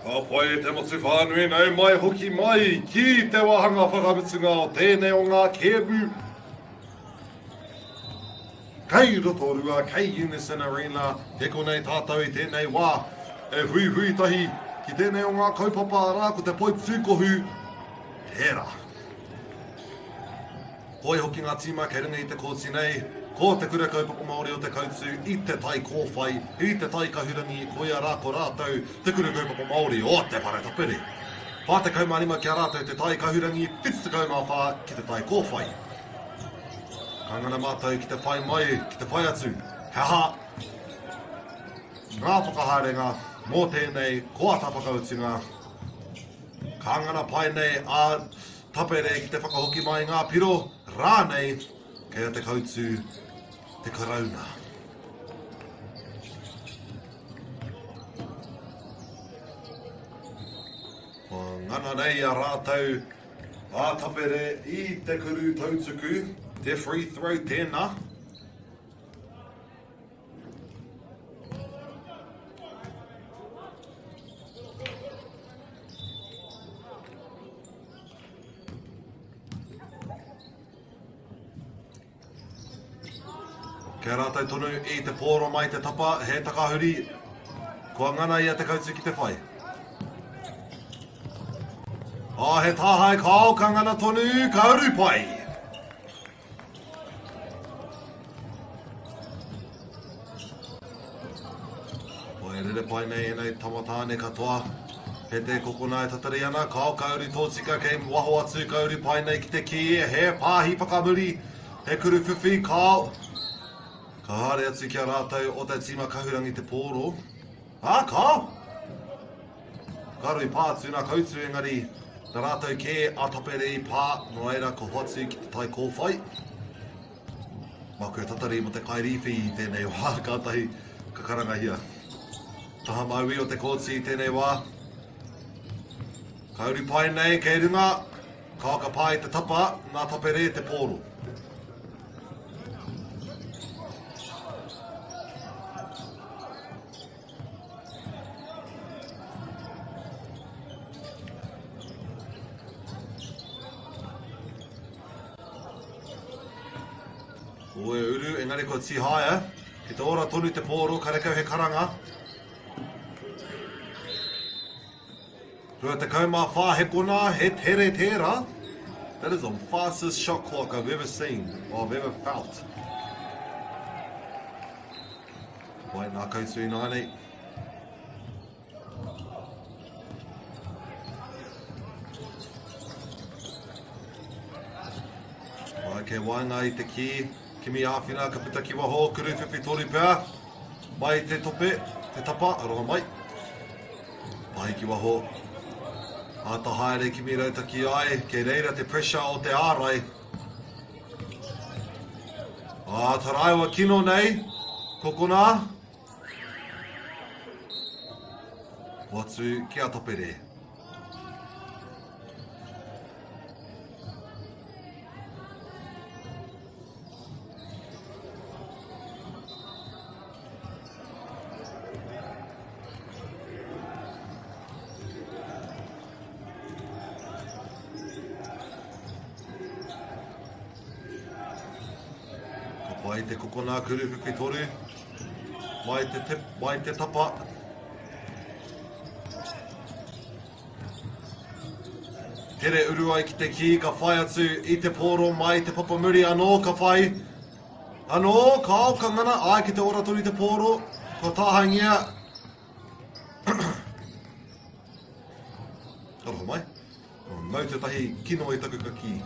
Ka pai te motu whānui nei mai hoki mai ki te wahanga whakamutunga o tēnei o ngā kebu. Kei Rotorua, kei Unison Arena, te konei tātou i tēnei wā, e hui hui tahi ki tēnei o ngā kaupapa rā ko te poi tūkohu, tērā. Hoi hoki ngā tīma kei ringa i te kōti nei, ko te kura kaupapa Māori o te kautu, i te tai kōwhai, i te tai kahurangi, koia rā ko rātou, te kura kaupapa Māori o te paretapere. Pā te kaumarima ki a rātou te tai kahurangi, whits te kaumawha ki te tai kōwhai. Ka ngana mātou ki te whai mai, ki te whai atu, he ha. Ngā whakahaerenga, mō tēnei, ko ata whakautunga. Ka ngana pai nei a tapere ki te whakahoki mai ngā piro, rānei, kei te kautu, te karauna. Ko ngana nei a rātou, a tapere i te kuru tautuku, te free throw tēnā. Kia rātou tonu i te pōro mai te tapa, he takahuri, kua ngana ia te kautu ki te whai. He tāhai kāo ka ngana tonu, kauru pai. Rere pai nei nei tamatāne katoa. He te kokona e tatari ana, kao kauri tōtika kei waho atu kauri pai nei ki te ki, he pāhi whakamuri, he kuru whiwhi kao. Ka hare atu ki a rātou o te tīma kahurangi te pōro. Kao! Karui pātu nā kautu engari, nā rātou ke a tapere i pā, no eira ko hoatu ki te tai kōwhai. Maku e tatari mo te kairiwhi i tēnei wā kātahi ka karangahia. Taha maui o te kōti i tēnei wā. Kauri pai nei kei runga, kāka pai te tapa, nā tapere te pōro. Oe uru, engari ko tihaia, ki te ora tonu te pōro, ka rekau he karanga. Rua te kaumā whā he kona, he tere tērā. That is the fastest shot clock I've ever seen, or I've ever felt. Wai nā kautu i nānei. Wai ke wainga i te ki, kimi āwhina ka puta ki waho, kuru whiwhi tori pēr. Mai te tope, te tapa, aroha mai. Mai ki waho. A ta haere ki mi rauta ki ai, ke reira te pressure o te ārai. Ta raiwa kino nei, kokona. Watu ki a tapere. Mai te kokona kuru whiwhi toru. Mai te tapa. Tere uru ai ki te ki, ka whai atu i te pōro mai te papamuri anō ka whai. Anō, kao ka ngana, ai ki te ora toru i te pōro, ko tāhangia. Aroha mai. Mau te tahi kino i taku ka ki.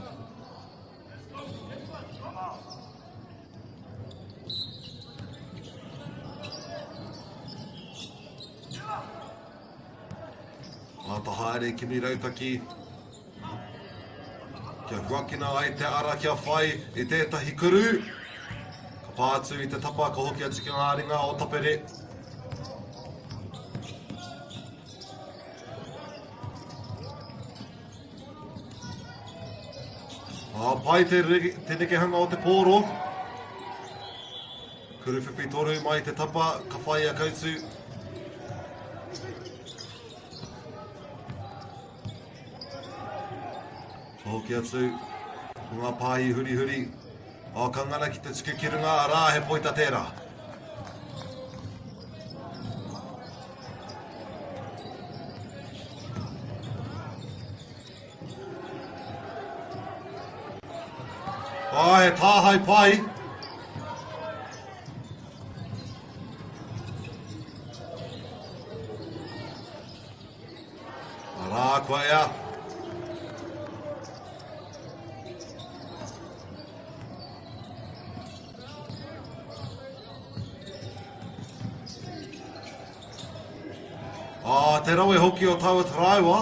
Ta haere ki mi rautaki. Kia huakina ai te ara kia whai i tētahi kuru. Ka pātu i te tapa, ka hoki atu ki ngā ringa o tapere. Pai te nekehanga o te pōro. Kuru whiwhi toru mai te tapa, ka whai a kautu. Hoki atu, ngā pāhi huri huri. O kangana ki te tuku ki runga, rā he poita tērā. He tāhai pai. Rā kua ea. Te rawe hoki o taua taraiwa.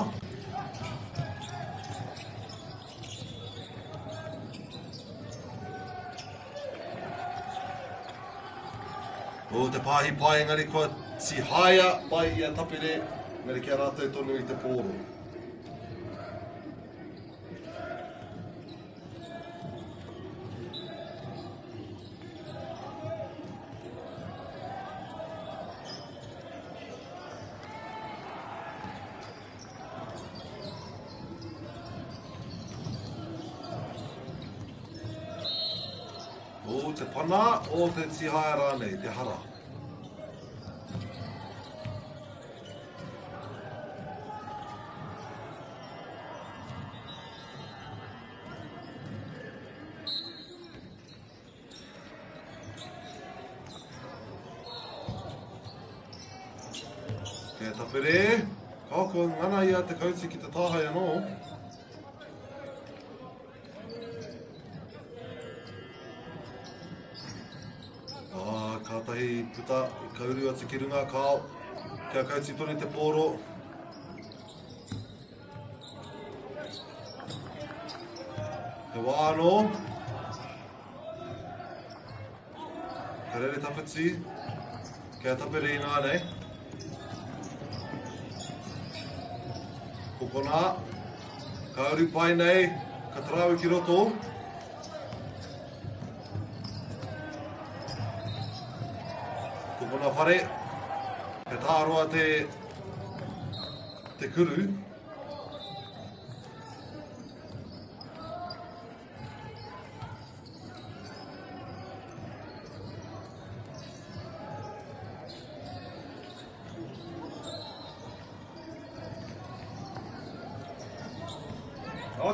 O te pāhi pai engari kua si haia pai i a tapere, ngari kia rātou tonu i te pōro. O te pana, o te tihaia rānei, te hara. Kia tapere, kako ngana ia te kauti ki te tāhai anō. Kātahi puta I kauru atu ki runga kāo. Kia kauti tonu te pōro. He wā anō. Ka rere tawhiti. Kia tapere I nā nei. Kokona. Kauru pai nei. Ka tarau ki roto. Kokona whare, he tāroa te kuru.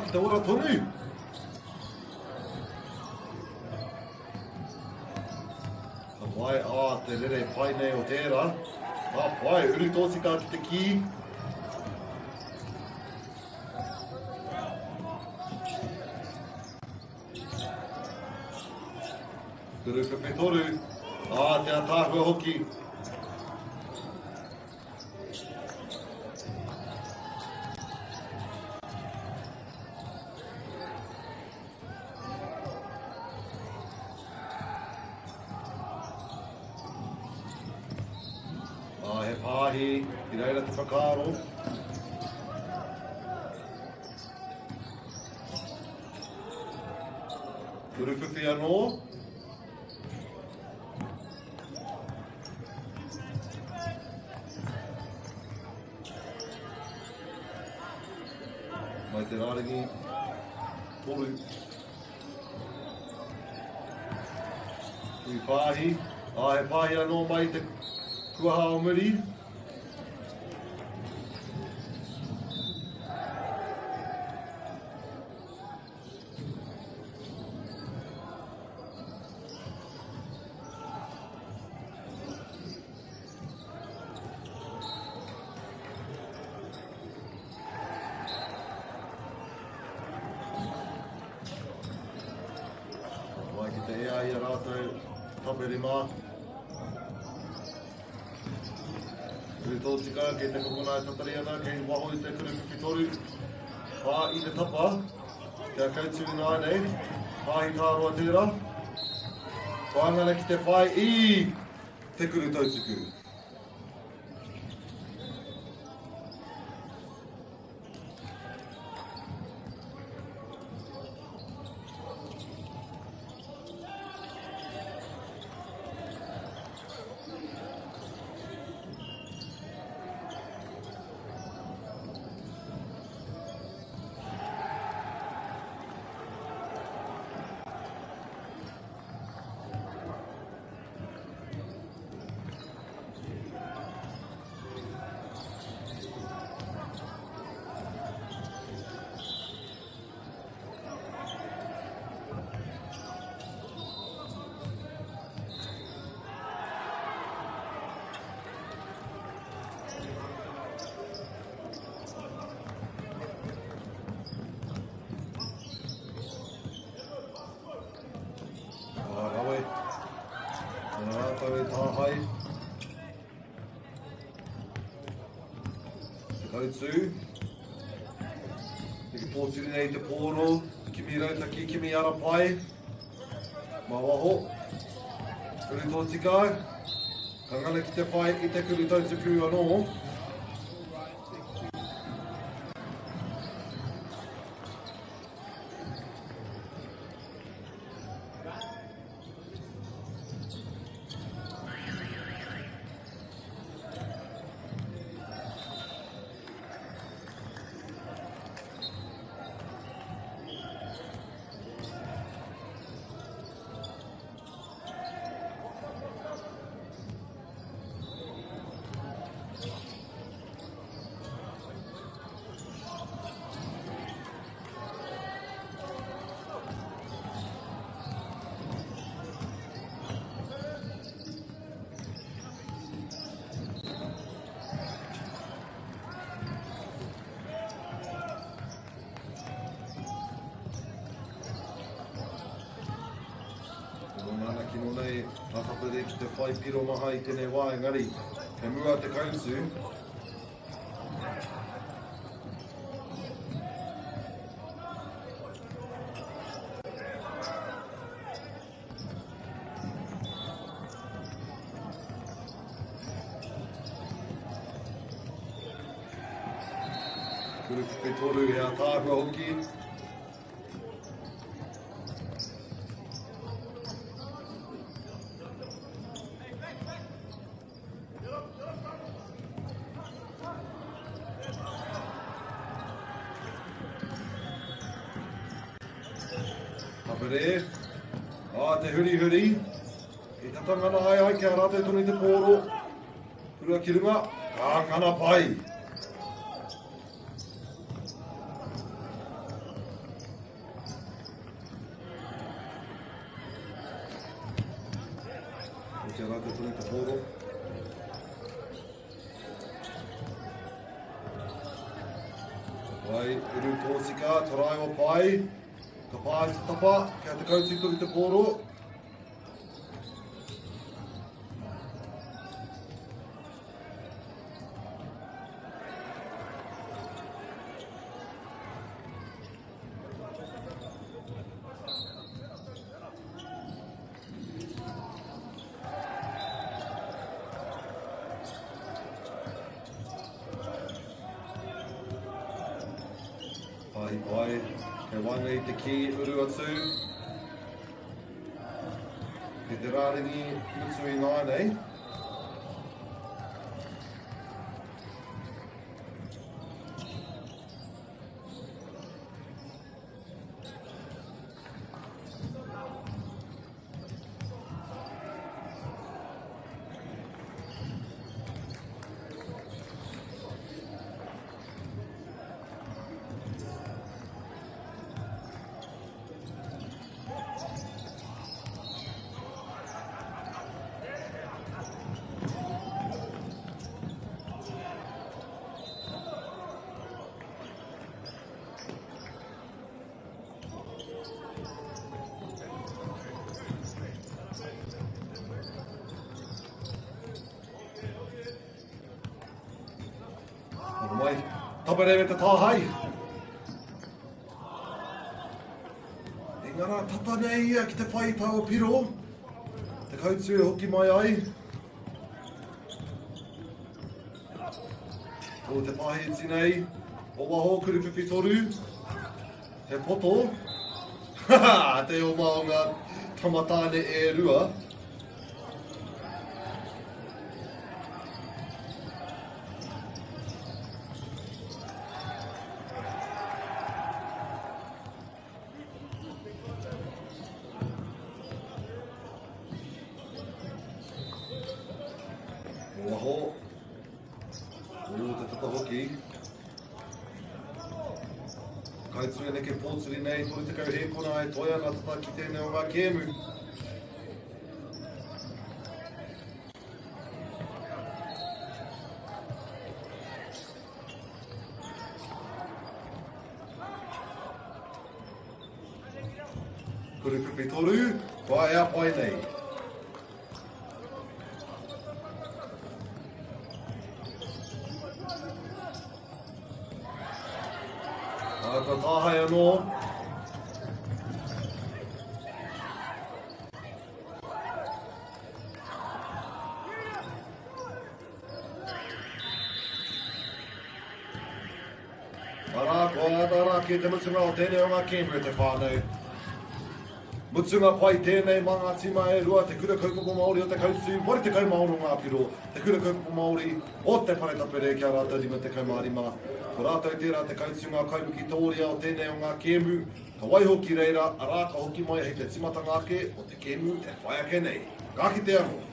Ki te ora tonu. Wai te rere pai nei o tērā. Wai, uru tōsika ki te ki. Kuru whewhi toru. Te atāhua hoki. He pāhi, I reira te whakaaro. Kuru whiwhi anō. Mai te rāringi, toru. Kui pāhi, he pāhi anō mai te kuaha o muri. Mai ki te ea I a rātou tapere mā. Kuri tōtika, kei te kokona e tatari ana, kei waho I te kuru whiwhitoru. Pā I te tapa, kia kautu nā nei, pāhi tāroa tērā. Wāngana ki te whai I te kuru tautuku. hai. Te kautū. Te pōturi nei te pōro. Kimi rautaki, kimi ara pai. Mā waho. Kuru tō tika. Ka ngana ki te whai i te kuru tautuku anō. Nāna ki no nei, tāpere ki te whai piro maha I tēnei wā engari. He mua te kautū. Kuru whake toru he a tāhua hoki. Tapere. Te huri. I tata ngana ai kia rātou tonu I te pōro. Kurua ki runga. Ka ngana pai. Kia rātou tonu I te pōro. Pai, iru tōsika, torai o pai. Ka pā I te tapa, kia te kautū tonu I te pōro. Pai, he wanga I te ki uru atu. He te rāringi mutu I nānei. Mai, tapere me te tāhai. Engara, tata nei ia ki te whai tau piro. Te kautū hoki mai ai. O te pahi iti nei. O waho kuru whiwhi toru. He poto. Te o maonga tamatāne e rua. Waho. O te tata hoki. Kaitū e neke pōturi nei, tori te kau hēkona e toia nā tata ki tēnei o ngā kēmu. Kuru whiwhi toru, pai a pai nei. Ka tāhai anō. Ara ki te mutunga o tēnei o ngā Canberra te whānau. Mutunga pai tēnei mga tima e rua te kura kaupapa Māori o te kautū, mori te kaumaoro ngā piro, te kura kaupapa Māori o te whare tapere kia rātou rima te kaumarima. Ko rātou tērā te kautū ngā kaimuki tōria o tēnei o ngā kēmu, ka waihoki reira, arā ka hoki mai hei te timata ngāke o te kēmu e whai ake nei. Ka ki te anō.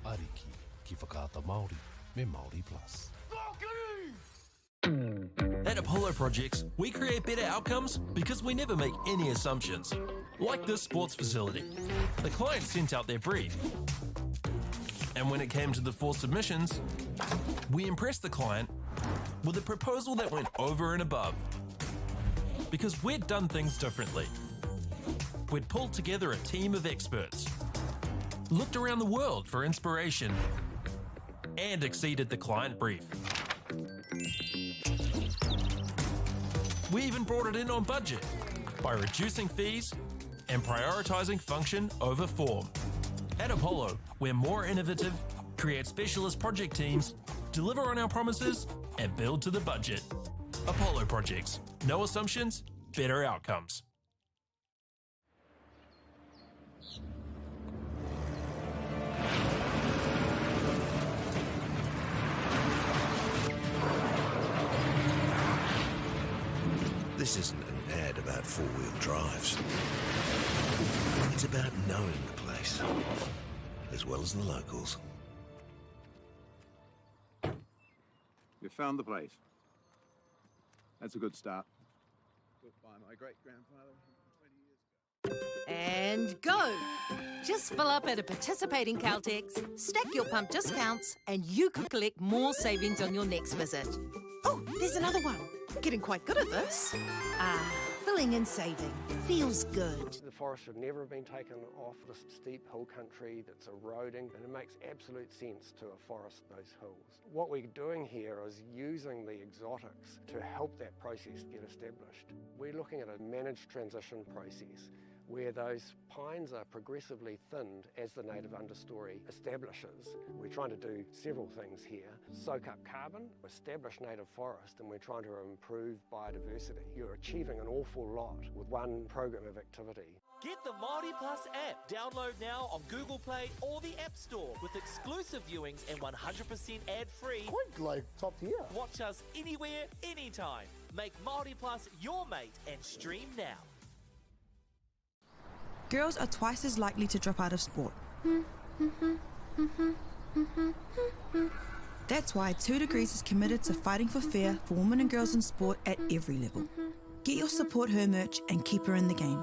Ariki ki whakaata Māori me MāORI Plus. At Apollo Projects, we create better outcomes because we never make any assumptions. Like this sports facility. The client sent out their brief. And when it came to the 4 submissions, we impressed the client with a proposal that went over and above. Because we'd done things differently. We'd pulled together a team of experts, looked around the world for inspiration, and exceeded the client brief. We even brought it in on budget by reducing fees and prioritising function over form. At Apollo, we're more innovative, create specialist project teams, deliver on our promises, and build to the budget. Apollo Projects. No assumptions, better outcomes. This isn't an ad about four-wheel drives. It's about knowing the place, as well as the locals. You found the place. That's a good start. Built by my great-grandfather 20 years ago. And go! Just fill up at a participating Caltex, stack your pump discounts, and you could collect more savings on your next visit. Oh, there's another one. Getting quite good at this. Filling and saving. Feels good. The forest should never have been taken off the steep hill country that's eroding, and it makes absolute sense to afforest those hills. What we're doing here is using the exotics to help that process get established. We're looking at a managed transition process where those pines are progressively thinned as the native understory establishes. We're trying to do several things here. Soak up carbon, establish native forest, and we're trying to improve biodiversity. You're achieving an awful lot with one program of activity. Get the MāORI Plus app. Download now on Google Play or the App Store with exclusive viewings and 100% ad-free. Quite like top tier. Watch us anywhere, anytime. Make MāORI Plus your mate and stream now. Girls are twice as likely to drop out of sport. That's why 2 Degrees is committed to fighting for fair for women and girls in sport at every level. Get your Support Her merch and keep her in the game.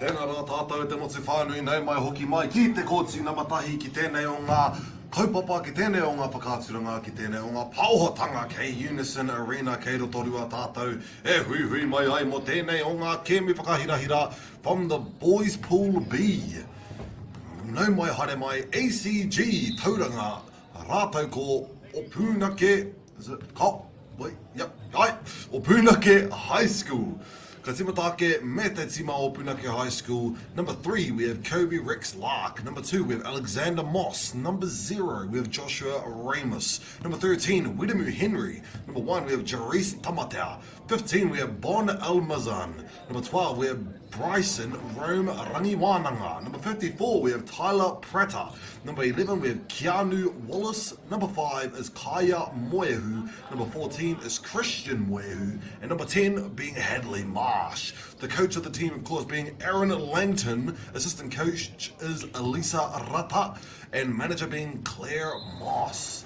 Tēnā rā tātou te motu whānui nei mai hoki mai ki te kōtsi na matahi ki tēnei o ngā kaupapa ki tēnei o ngā whakāturanga ki tēnei o ngā pauhotanga kei Unison Arena kei Rotorua tātou e hui mai ai mo tēnei o ngā kemi whakahirahira from the Boys Pool B. Nau mai hare mai ACG tauranga rātou ko o Punake, is it? O Punake High School. Ka timatake me te tima o Punake High School. Number 3, we have Kobe Rex Lark. Number 2, we have Alexander Moss. Number 0, we have Joshua Ramos. Number 13, Widamu Henry. Number 1, we have Jarice Tamatea. 15, we have Bon Almazan. Number 12, we have Bryson Rome Rangiwananga. Number 54, we have Tyler Prata. Number 11, we have Keanu Wallace. Number 5 is Kaya Moehu. Number 14 is Christian Moehu. And number 10 being Hadley Marsh. The coach of the team, of course, being Aaron Langton. Assistant coach is Elisa Rata. And manager being Claire Moss.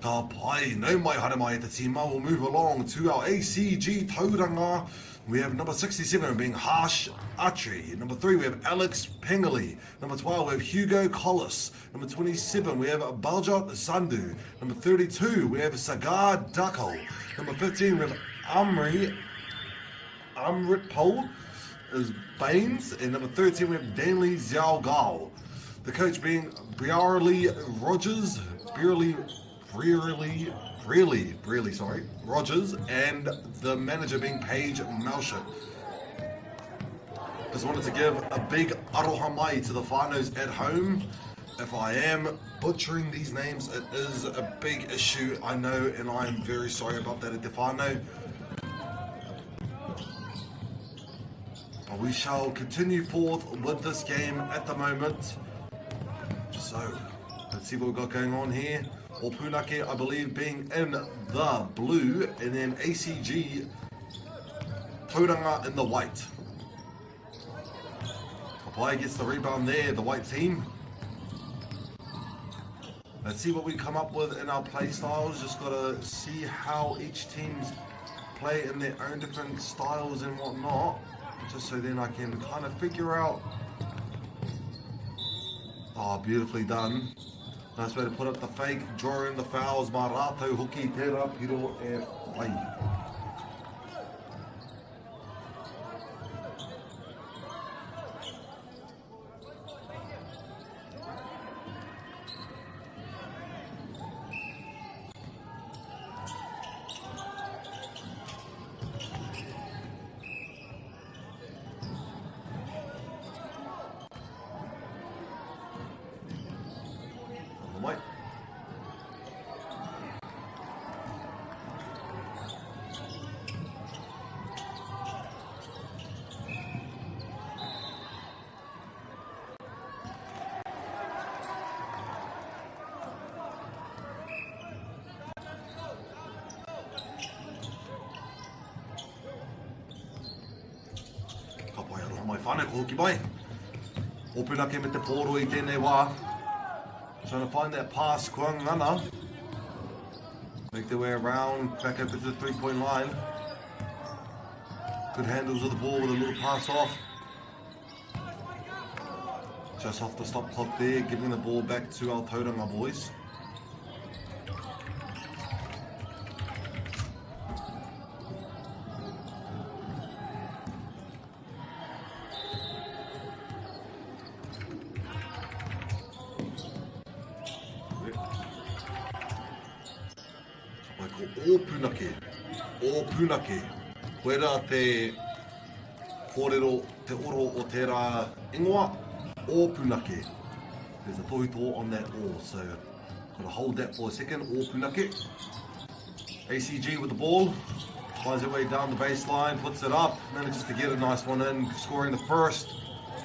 Ka pai, nau mai hara mai te tima. We'll move along to our ACG tauranga. We have number 67 being Harsh Archery. Number 3, we have Alex Pengley. Number 12, we have Hugo Collis. Number 27, we have Baljot Sandhu. Number 32, we have Sagar Dako. Number 15, we have Amritpol is Baines. And number 13, we have Danley Xiao Gao. The coach being Briarly Rogers. Rogers, and the manager being Paige Malshut. Just wanted to give a big aroha mai to the whānaus at home. If I am butchering these names, it is a big issue, I know, and I am very sorry about that at te whānau. But we shall continue forth with this game at the moment. So, let's see what we've got going on here. Or Punake, I believe, being in the blue, and then ACG Tauranga in the white. Kapai gets the rebound there, the white team. Let's see what we come up with in our play styles. Just got to see how each team's play in their own different styles and whatnot. Just so then I can kind of figure out. Oh, beautifully done. Nice way to put up the fake, draw in the fouls, mā rātou hoki, tērā, piro e whai. Mai whānau ko hoki mai. O Punake me te pōro I tēnei wā. Trying to find that pass kua ngana. Make their way around, back up to the 3-point line. Good handles of the ball with a little pass off. Just off the stop clock there, giving the ball back to our Tauranga boys. O Punake. Koe rā te kōrero, te oro o tērā ingoa, o Punake. There's a tohito on that o, so gotta hold that for a second, o Punake. ACG with the ball, finds their way down the baseline, puts it up, manages to get a nice one in, scoring the first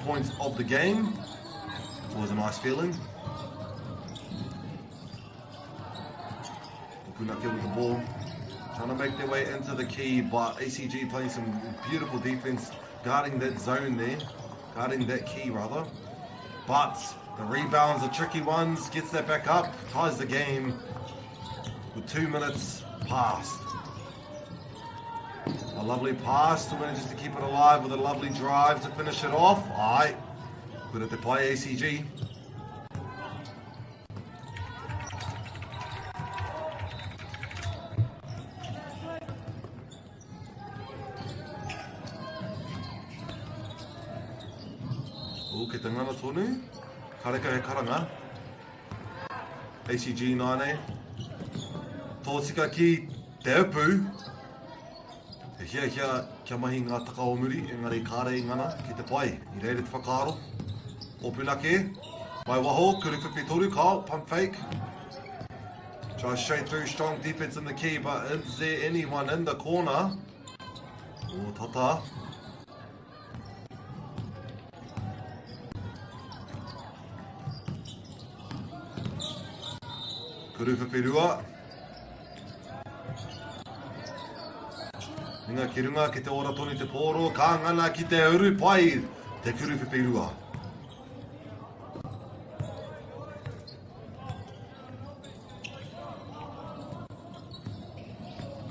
points of the game. It's always a nice feeling. O Punake with the ball. Trying to make their way into the key, but ACG playing some beautiful defense, guarding that zone there, guarding that key rather. But the rebounds are tricky ones, gets that back up, ties the game with 2 minutes past. A lovely pass, still manages to keep it alive with a lovely drive to finish it off. Aye, good at the play, ACG. Ke te ngana tonu, kareka he karanga. ACG nāne. Tōsika ki te upu. He hia kia mahi ngā takaomuri, engari kārei ngana ki te pai. I reire te whakaaro. O Punake. Mai waho, kuru whiwhi toru, Kyle, pump fake. Try straight through, strong defense in the key, but is there anyone in the corner? O tata. Kuru whiwhirua. Inga ki runga ki te ora toni te pōro, ka ngana ki te uru pai, te kuru whiwhirua.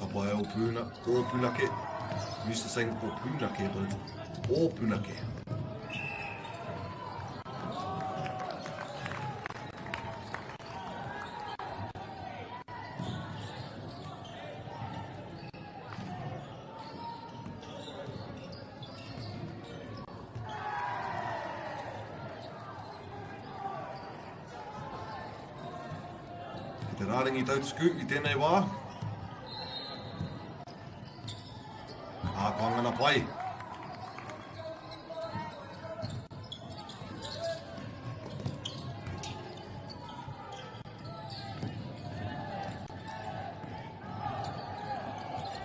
Ka pai o Punake. I'm used to saying o Punake, but it's o Punake. Te rāringi tautuku I tēnei wā. Ka ngana pai.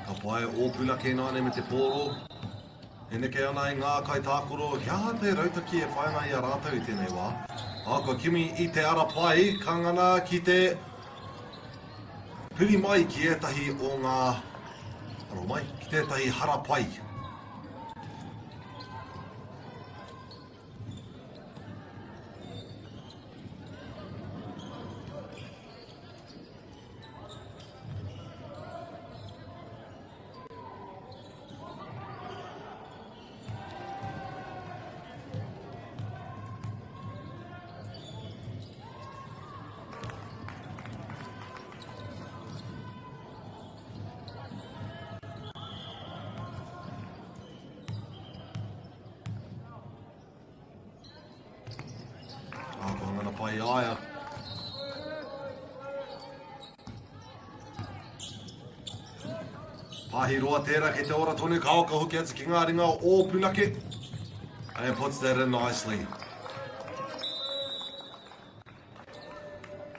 Ka pai o Punake nāne me te pōro. E neke ana I ngā kai tākoro, kia te rautaki e whainga I a rātau I tēnei wā. Kua kimi I te ara pai, ka ngana ki te piri mai ki etahi o ngā aro mai, ki tētahi hara pai. Pai aia. Pahi roa tērā kei te ora tonu kao ka hoki atu ki ngā ringa o Punake. And puts that in nicely.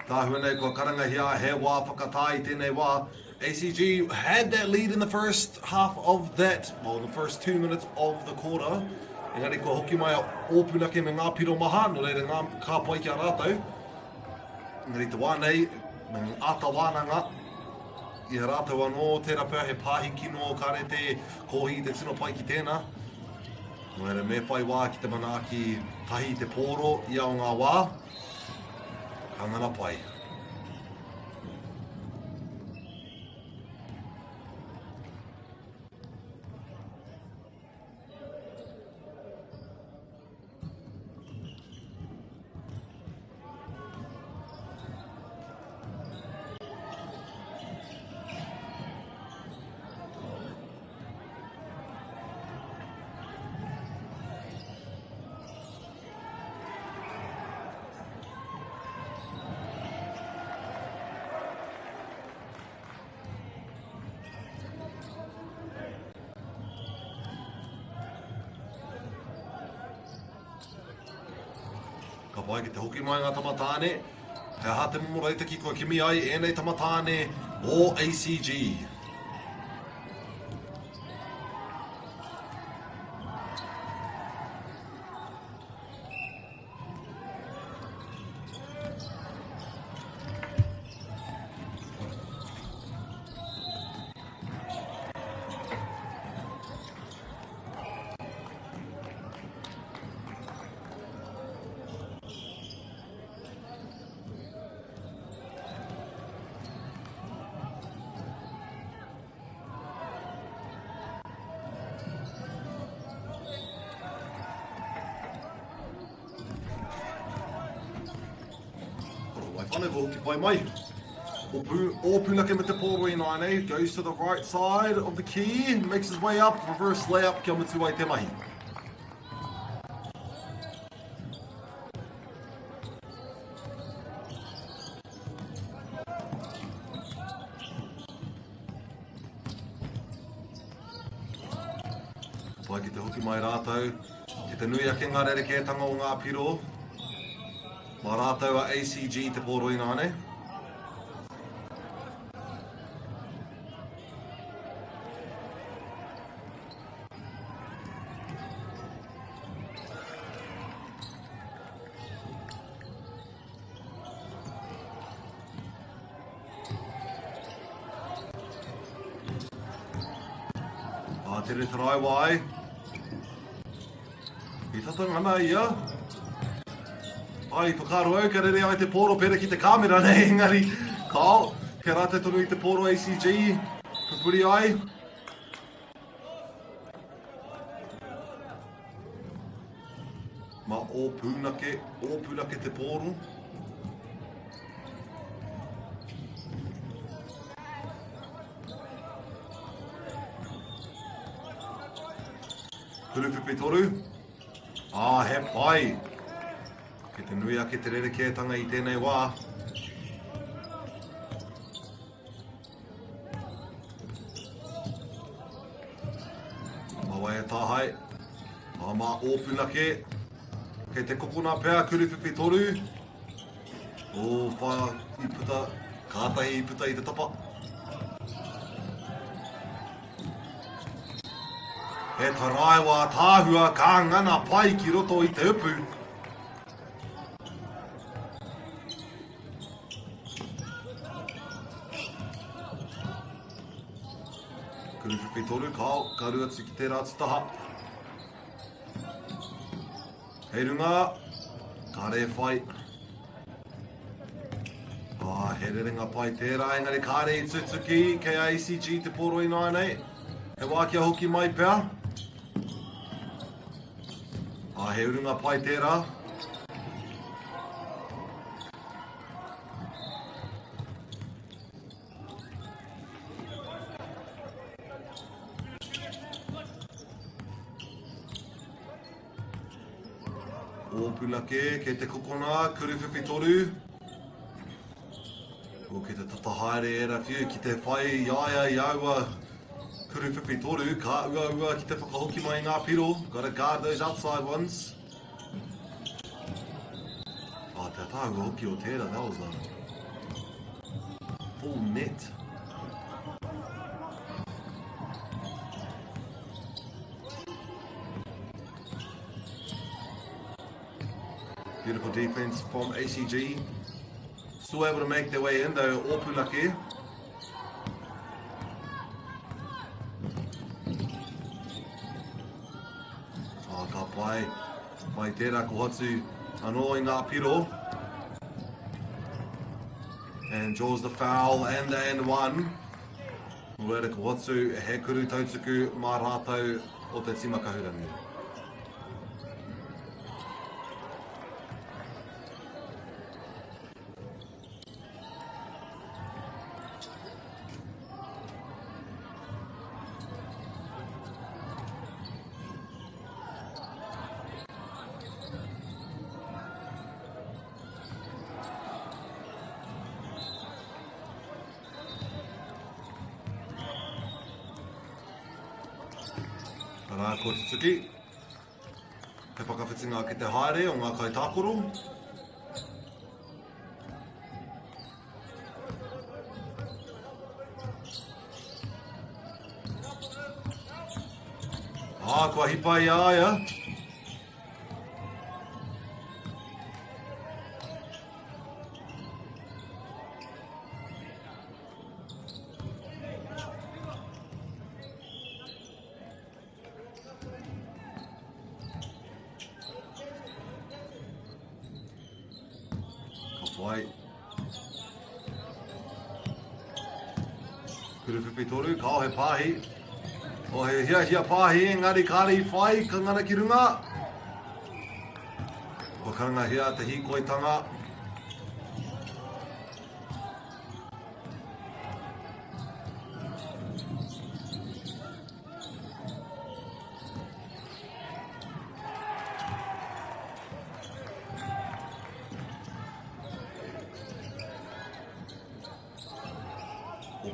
Tāhua nei kua karanga hia he wā whakatai tēnei wā. ACG had that lead in the first half of that, well, the first 2 minutes of the quarter. Engari kua hoki mai o Punake me ngā piro maha, no reira ngā kāpai ki a rātau. Engari te wānei, me ata wānanga, I a rātau anō, tērā pēr he pāhi kino, karete, kohi te tino pai ki tēnā. No reira me whai wā ki te mana ki tahi te pōro I a o ngā wā, ka ngana pai. Ka pai ki te hoki mai ngā tamatāne. He aha te momoreita ki kua kimi ai e nei tamatāne o ACG. ane, hoki pai mai. O Punake me te poro I nane, goes to the right side of the key, makes his way up, reverse layup, kia mutu ai te mahi. Pai ki te hoki mai rātou, ki te nui ake ngā rerekētanga o ngā piro. Mā rātou a ACG te poro I nane. Te re tarai wai. I tata ngana ia. Ai, whakaro au, ka rere ai te poro pere ki te kamera nei, engari. Kao, ke rate tonu I te poro ACG. Pupuri ai. Ma o Punake te poro. Kuruwhipi toru. He pai. Ke te nui ake te rerekētanga I tēnei wā. Mawai e tāhai. Mā o Punake. Kei te kokona pēr kuruwhipi toru. O wha I puta. Kātahi I puta I te tapa. He tarai wā tāhua ka ngana pai ki roto I te upu. Kuruwhipi toru, ka rua ki te rātutaha. Hei runga, ka re whai. He rerenga pai tērā, engari ka re I tutuki, kei ACG te poro I nānei. He wā kia hoki mai pēr. He urunga pai tērā. O Punake, kei te kokona, kuruwhipi toru. O ki te tatahaere era whiu, ki te whai iaia I aua. Kuruwhipi toru, ka ua ki te whakahoki mai ngā piro. Gotta guard those outside ones. Te tāhua hoki o tērā, that was a full net. Beautiful defense from ACG. Still able to make their way in though, o Punake. Ka pai tērā ko hatu anō I ngā piro. And draws the foul and the end one. Uere ko hatu he kuru tautuku mā rātou o te tīmakahurangi. Rā ko te tuki. Te whakawhitinga ki te haere o ngā kai tākoro. Kua hipa I aia. Wai. Kuruwhipi toru, ka o he pāhi. O he hia pāhi, engari kāri whai, ka ngana ki runga. O karanga hia te hikoitanga.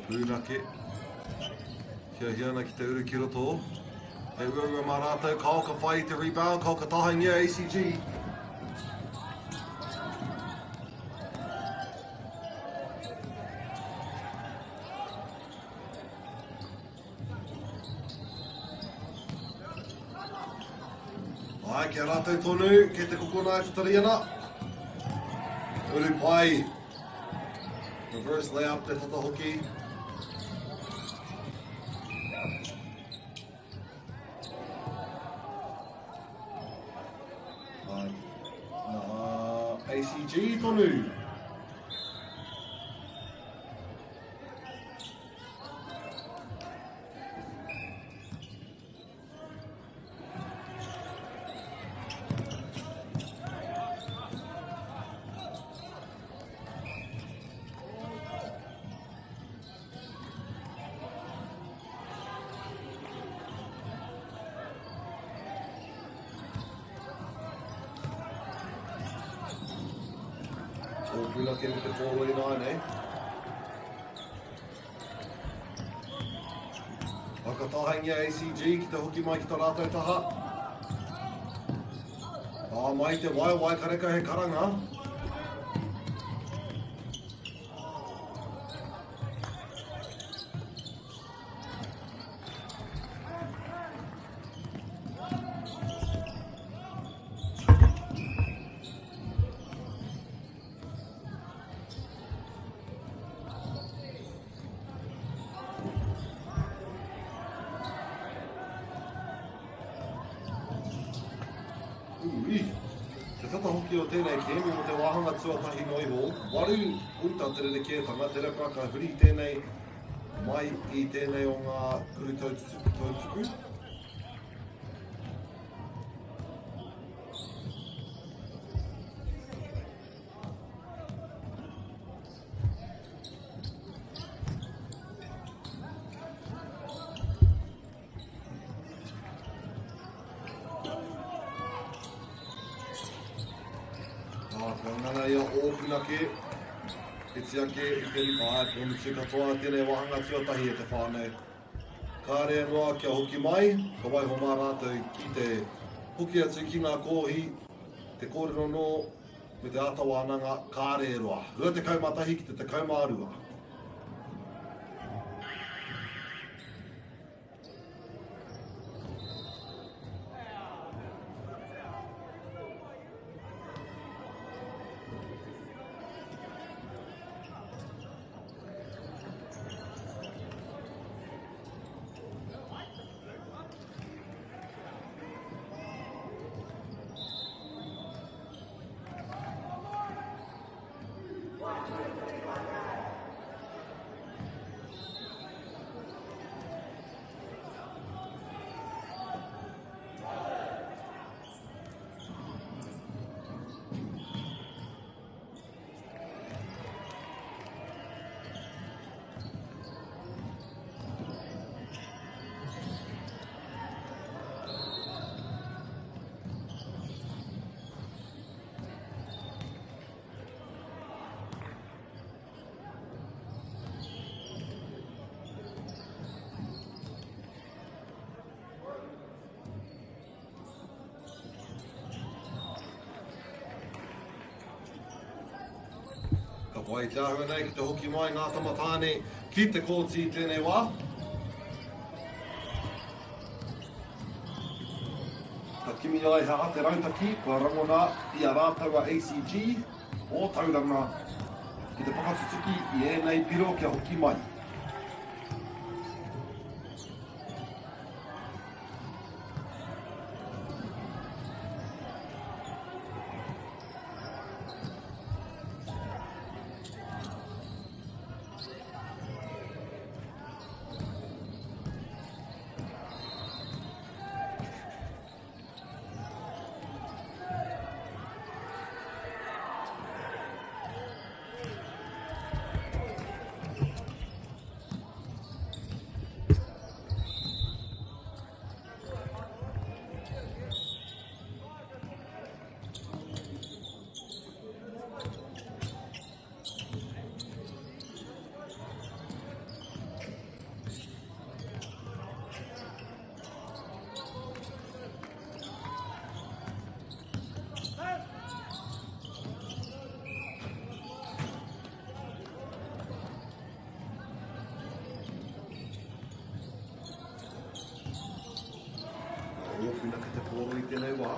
Punake. Kia hiana ki te uru ki roto. He ua mā rātou kao ka whai te rebound, kao ka tahangia ACG. Ai, kia rātou tonu, ke te kokona e te tariana. Uru pai. Reverse layup te tata hoki. ACG tonu. Punake with the 489, eh? Whakatahangia ACG ki te hoki mai ki tā rātou taha. Mai te wai kareka he karanga. Te tata hoki o tēnei kēmi mo te wāhanga tuatahi noiho, waru unta te rerekētanga, te reka ka huri tēnei mai I tēnei o ngā kuru tautuku. Ngana ia o Punake, e tiake I te ripa, ponu te katoa tēnei wahanga tuatahi e te whānau. Ka rea noa kia hoki mai, ka waiho mā rātou ki te hoki atu ki ngā kōhi, te kōrero no, me te ātawānanga, ka rea roa. Rua te kaumatahi ki te kaumārua. Wai te ahua nei ki te hoki mai ngā tamatāne ki te kōti tēnei wā. Ka kimi ai haa te rautaki, kua rangona I a rātaua ACG o tauranga ki te pakatutuki I ēnei piro kia hoki mai. ōpuna ki te pōro I tēnei wā.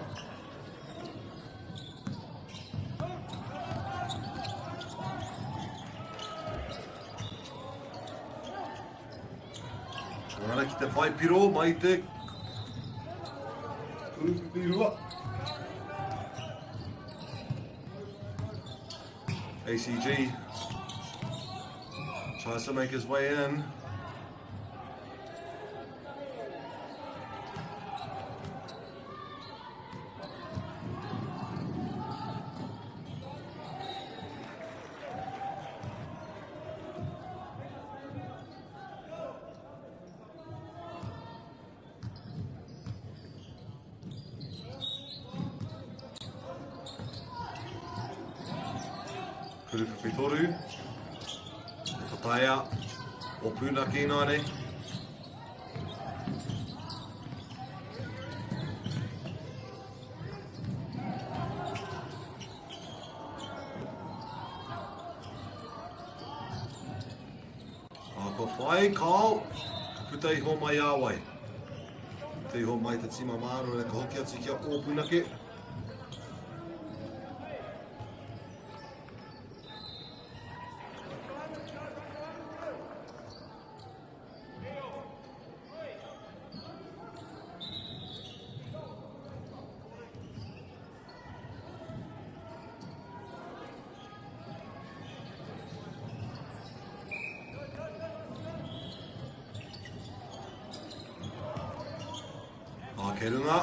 Ngana ki te whaipiro mai te kuruwhirua. ACG tries to make his way in. Kuruwhi toru. Whataia o Punake nāne. Ko whai kāo, ka puta iho mai āwai. Te iho mai te tima māro e ka hoki atu kia o Punake. Kei runga,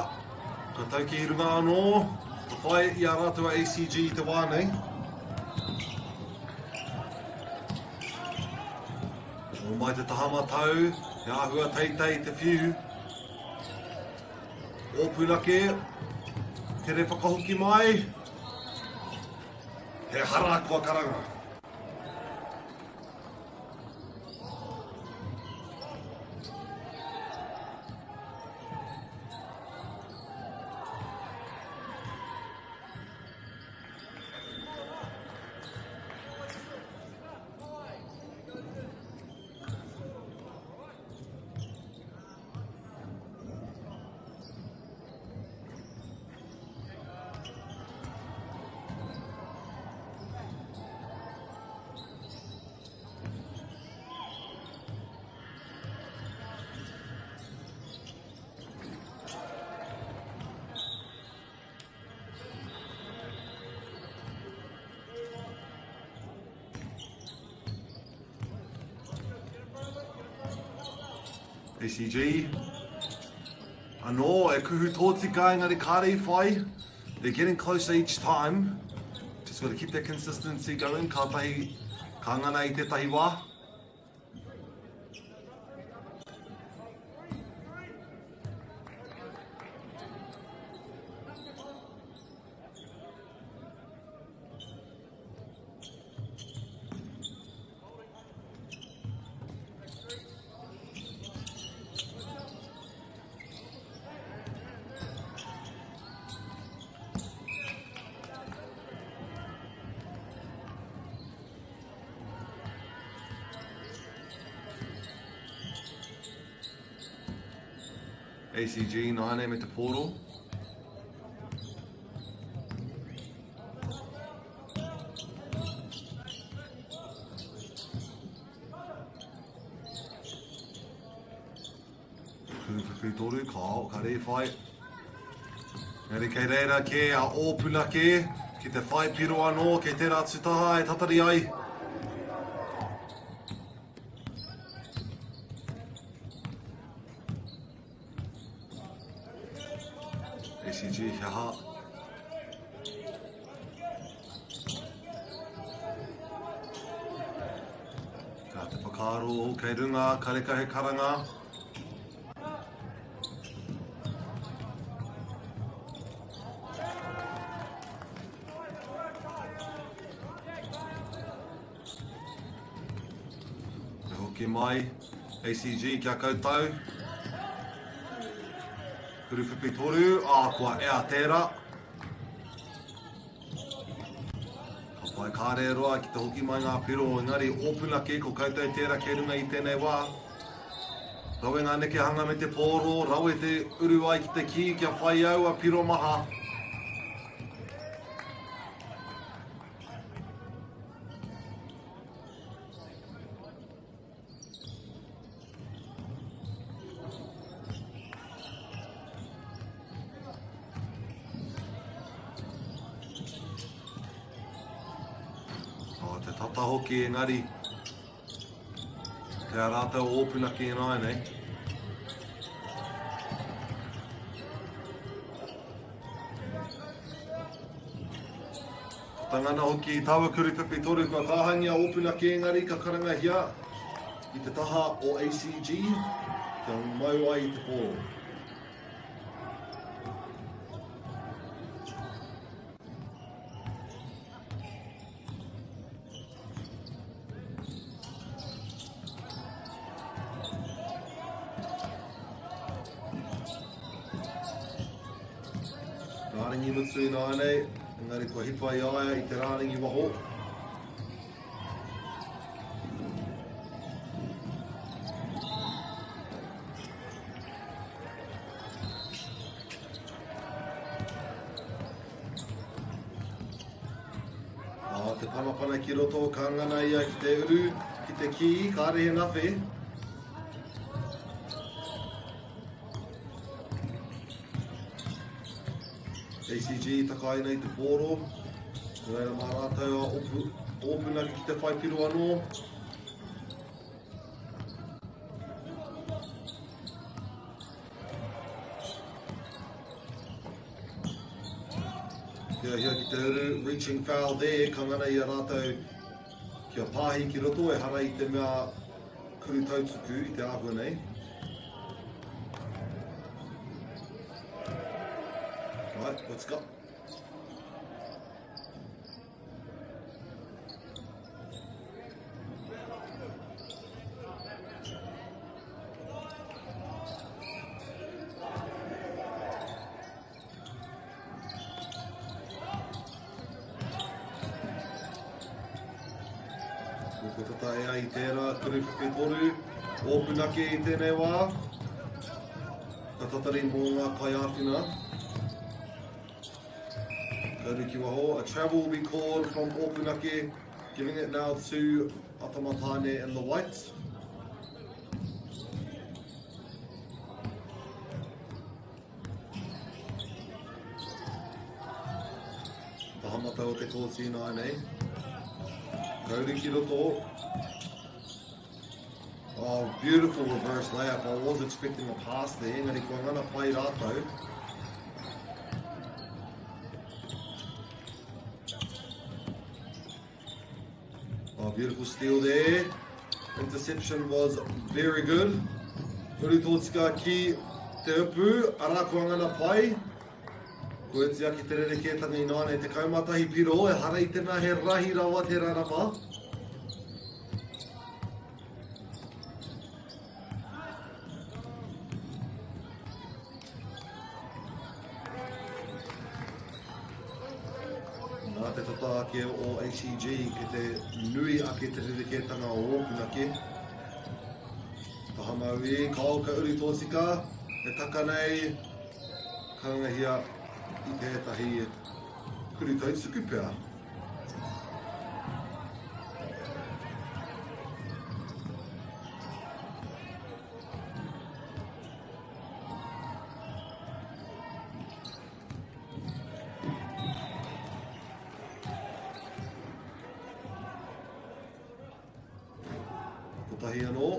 ka tau ki runga anō, ka whai I a rātua ACG I te wānei. O mai te tahama tau, he āhua teitei te whiu. O Punake, te re whakahoki mai, he hara kua karanga. ACG. Anō, e kuhu tōti ka engari kāre I whai. They're getting closer each time. Just got to keep that consistency going. Ka tahi, ka ngana I te tahi wā. ACG, nāne me te pōro. Kuruwhi toru, kāo, ka re whai. Nere kei reira ke a o Punake, ki te whai piro anō, kei te rātutaha e tatari ai. ACG he ha. Ka te whakaaro kei runga, ka reka he karanga. Te hoki mai, ACG kia koutou. Kuruwhipi toru, kua ea tērā. Ka whai kāre roa ki te hoki mai ngā piro, engari o Punake ko koutou tērā kei runga I tēnei wā. Rawe ngā neke hanga me te pōro, rawe te uru ai ki te ki, kia whai au a piro maha. Te tata hoki engari. Te rātou ōpunaki e nai nei. Tangana hoki I tawa kuri whiwhi toru kua kāhangia ōpunaki engari ka karangahia I te taha o ACG kia mau ai I te pōro. Rāringi mutsu I nai nei, engari kua hipa I aia I te rāringi waho. Te panapana ki roto, ka ngana ia ki te uru, ki te ki, ka rehe nawhi. ACG takai nei te pōro. Reira mā rātou a ōpunaki ki te whaipiro anō. Kia hia ki te uru, reaching foul there, ka ngana ia rātou kia pāhi ki roto, e hara I te mea kuru tautuku I te āhua nei. Right, let's go. Ko tata e ai tērā, kuru whiwhi toru, ōpunake I tēnei wā. Ka tatari mō ngā kai āwhina. Teoruku waho, a travel will be called from ōpunake, giving it now to Atamatane and the whites. Tahamata o te kōti nai nei. Kauri ki roto. Oh, beautiful reverse layup. I was expecting a pass there. Engari kua ngana pai rātou. Oh, beautiful steal there. Interception was very good. Uru tōtika ki te upu. Ara kua ngana pai. Ko e tia ki te rerekētanga I nāne te kaumatahi piro, e hara I tēnā he rahi rawa te rarama. Nā te tata ake o ACG ki te nui ake te rerekētanga o ōpunake. Taha maui, kaoka uri tōtika, e taka nei, karangahia I tētahi kuri tautsuku pēr. Ko tahi anō.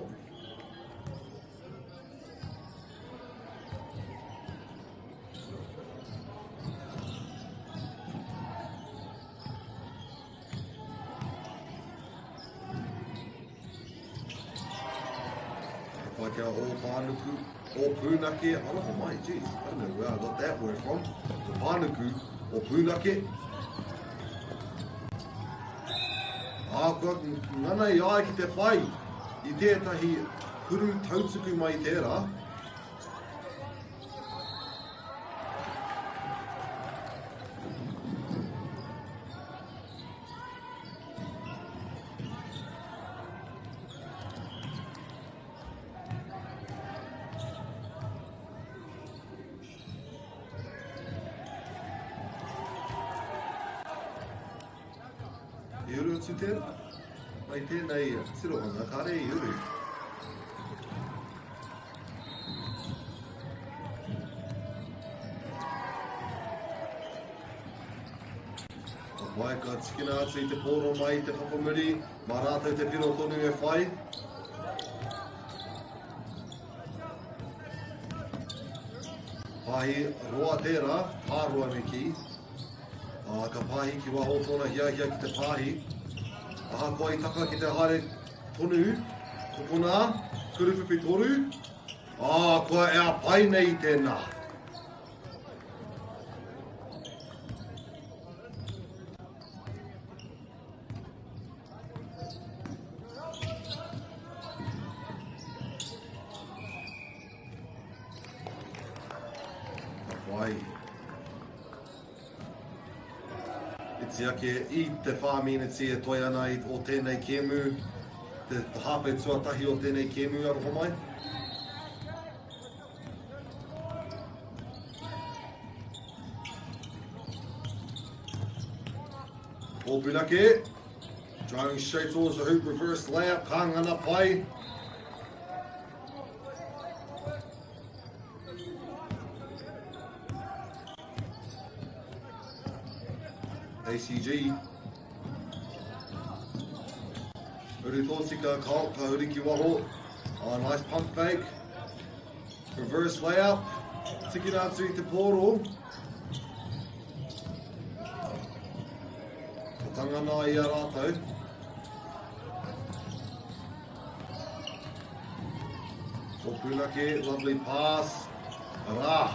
Like our Panuku, or Punake, I don't know why, jeez, I don't know where I got that word from. The Panuku, or Punake. Kua ngana I ai ki te whai, I tētahi kuru tautuku mai tērā. I uru atu tēnā. Mai tēnei tirohanga, kare I uru. Mai ka tikina atu I te pōro mai te papamuri, mā rātou te piro tonu e whai. Pahi roa tērā, pārua me ki. Ka pahi ki waho tōna hia ki te pahi. Aha koa I taka ki te haere tonu, kokona, kuruwhiwhi toru. Koa e a pai nei tēnā. Iti ake I te whāminiti e toi ana o tēnei kēmu, te hāpe tuatahi o tēnei kēmu aroha mai. O Punake, driving straight towards the hoop, reverse layup, ka ngana pai. ACG. Uri tōtika ka uri ki waho. Nice pump fake. Reverse layup. Tiki atu I te pōro. Ka tangana I a rātou. O Punake, lovely pass. Rā.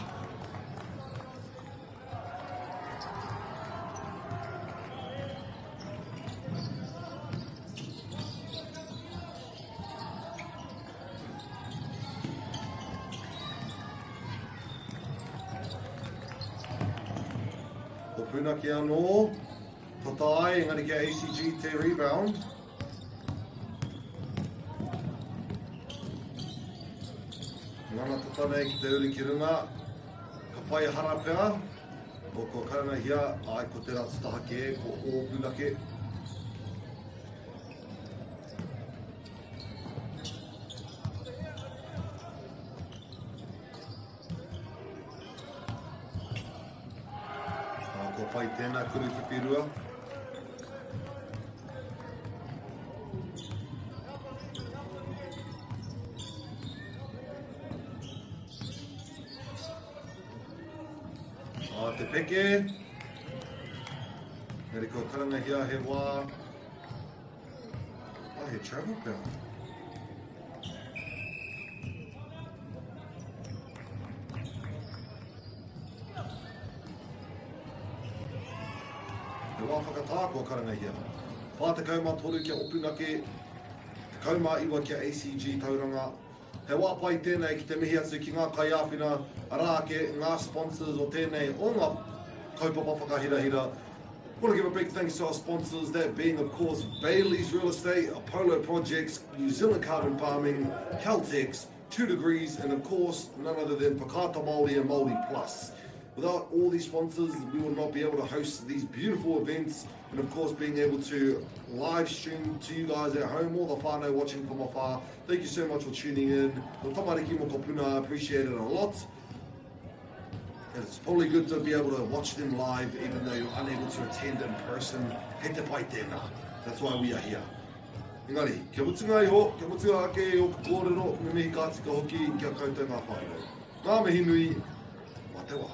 Punake anō, tatai, engari ki ACG te rebound. Ngana tatanei ki te uri ki runga, ka whai harapea, o ko karana hia, ai ko te ratutaha ke, ko o Punake. Pai tēnā kuruwhiwhirua. Te peke. Neri ko karanga hia he wā. He travel pēr. He wā whakatāko karanga hia. Whātakau mā toru kia o Punake, te kaumā iwa kia ACG tauranga. He wā pai tēnei ki te mihi atu ki ngā kaiāwhina, arāke ngā sponsors o tēnei o ngā kaupapa whakahirahira. I want to give a big thanks to our sponsors, that being of course Bailey's Real Estate, Apollo Projects, New Zealand Carbon Farming, Caltex, 2 Degrees, and of course none other than Whakaata Māori and Māori Plus. Without all these sponsors, we would not be able to host these beautiful events, and of course being able to live stream to you guys at home, all the whānau watching from afar. Thank you so much for tuning in. No tamariki mo kopuna, I appreciate it a lot. And it's probably good to be able to watch them live even though you're unable to attend in person. He te pai tēnā. That's why we are here. Engari, kia mutunga iho, kia mutunga ake o ka kōrero, me mehi kātika hoki kia koutou ngā whānau. Ngā mihi nui, mā te wā.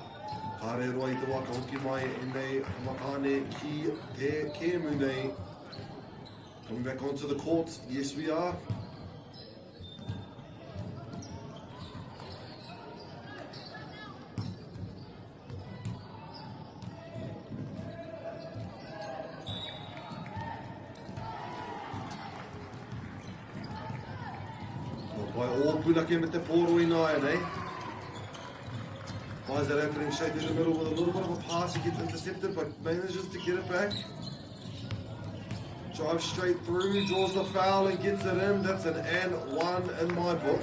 Kāre roa I te wā ka hoki mai e nei makane ki te kēmu nei. Coming back onto the court, yes we are. Pai o Punake me te pōro I nāia nei. Finds that opening shape in the middle with a little bit of a pass. He gets intercepted but manages to get it back. Drives straight through, draws the foul and gets it in. That's an and one in my book.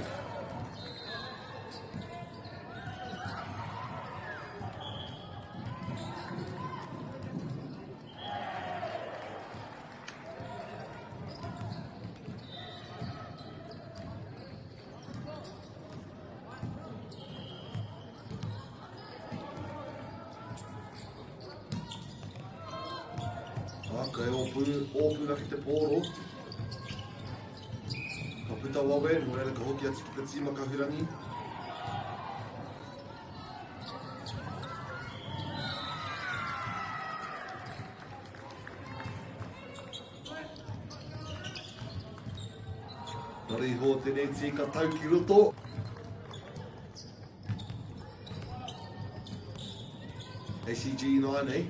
Aka e ōpuna ki te pōro. Ka puta wawe, no reira ka hoki ati ki te tima kahurangi. Nari ho tēnei tika tau ki roto. ACG 9, eh?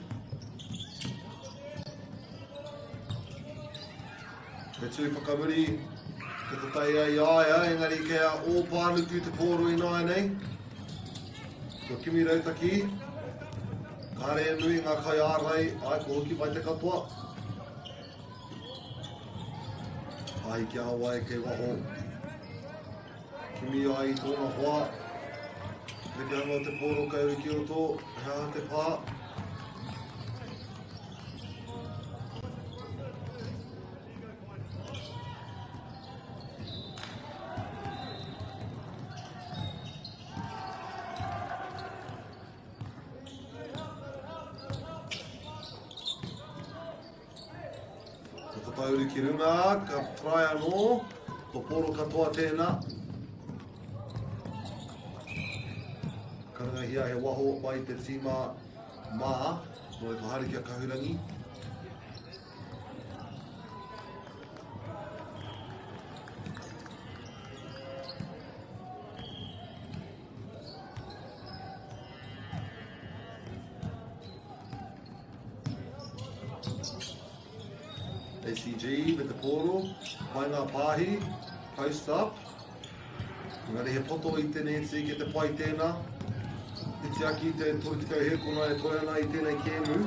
Me tui whakamuri, te tatai ai aia, engari ke a ōpānuku te pōro i 9, eh? Ko kimi rautaki, kāre nui ngā kai ārai, ai ko hoki mai te katoa. Ai kia wai kei waho. Kimi ai tōna hoa. Reki hanga te pōro kauri ki roto, hea te pā. Tauri ki runga, ka try anō, to pōro katoa tēnā. Karanga hia he waho mai te tima mā, no e ka hari kia kahurangi. ACG me te pōro, pai ngā pāhi, post up. Ngari he poto i tēnei te ke te pai tēnā. Te tiaki te toitikau he kona e toi ana i tēnei kēmu.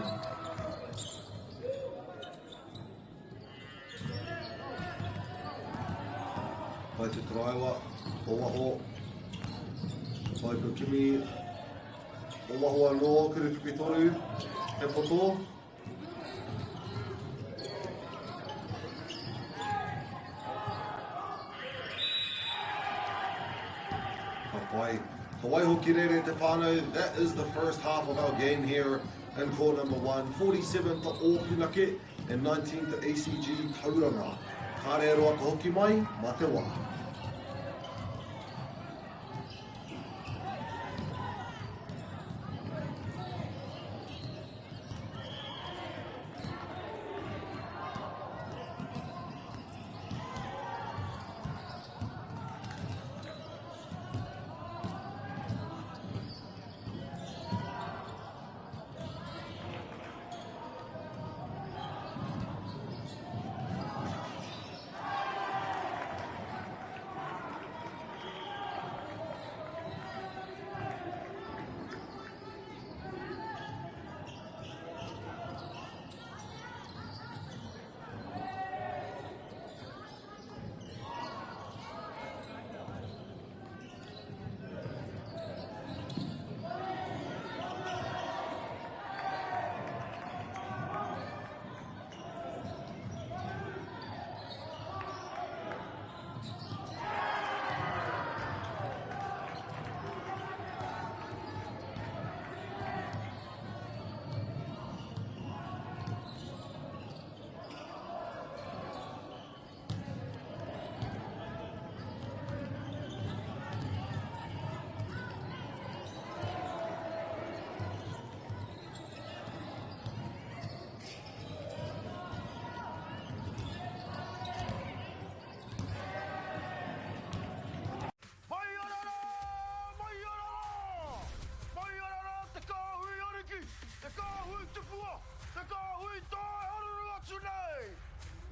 Pai te traiwa, o waho. Pai ko kimi, o waho anō, kuruwhiki toru, he poto. Hawaii hoki rere te whānau, that is the first half of our game here in core number 1. 47 to Punake and 19 to ACG Tauranga. Kāre roa ka hoki mai, mā te wā.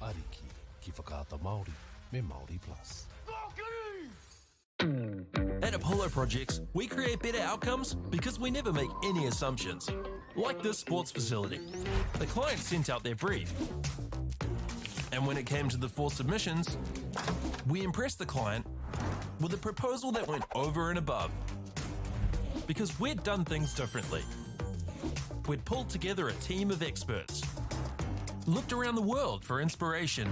Ariki ki whakaata Māori me MāORI Plus. At Apollo Projects, we create better outcomes because we never make any assumptions. Like this sports facility. The client sent out their brief. And when it came to the 4 submissions, we impressed the client with a proposal that went over and above. Because we'd done things differently. We'd pulled together a team of experts, looked around the world for inspiration,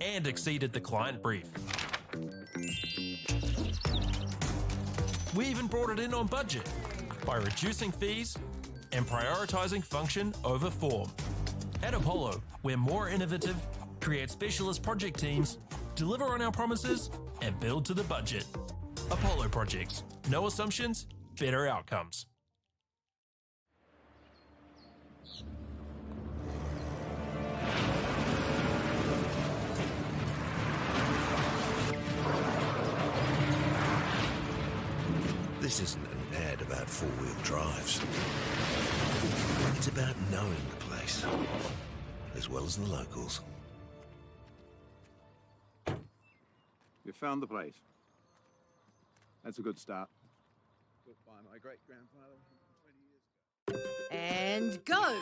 and exceeded the client brief. We even brought it in on budget by reducing fees and prioritizing function over form. At Apollo, we're more innovative, create specialist project teams, deliver on our promises, and build to the budget. Apollo Projects. No assumptions, better outcomes. This isn't an ad about four-wheel drives. It's about knowing the place, as well as the locals. You found the place. That's a good start. Built by my great-grandfather 20 years ago. And go!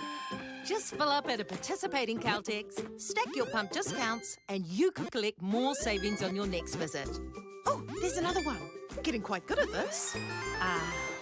Just fill up at a participating Caltex, stack your pump discounts, and you could collect more savings on your next visit. Oh, there's another one. Getting quite good at this.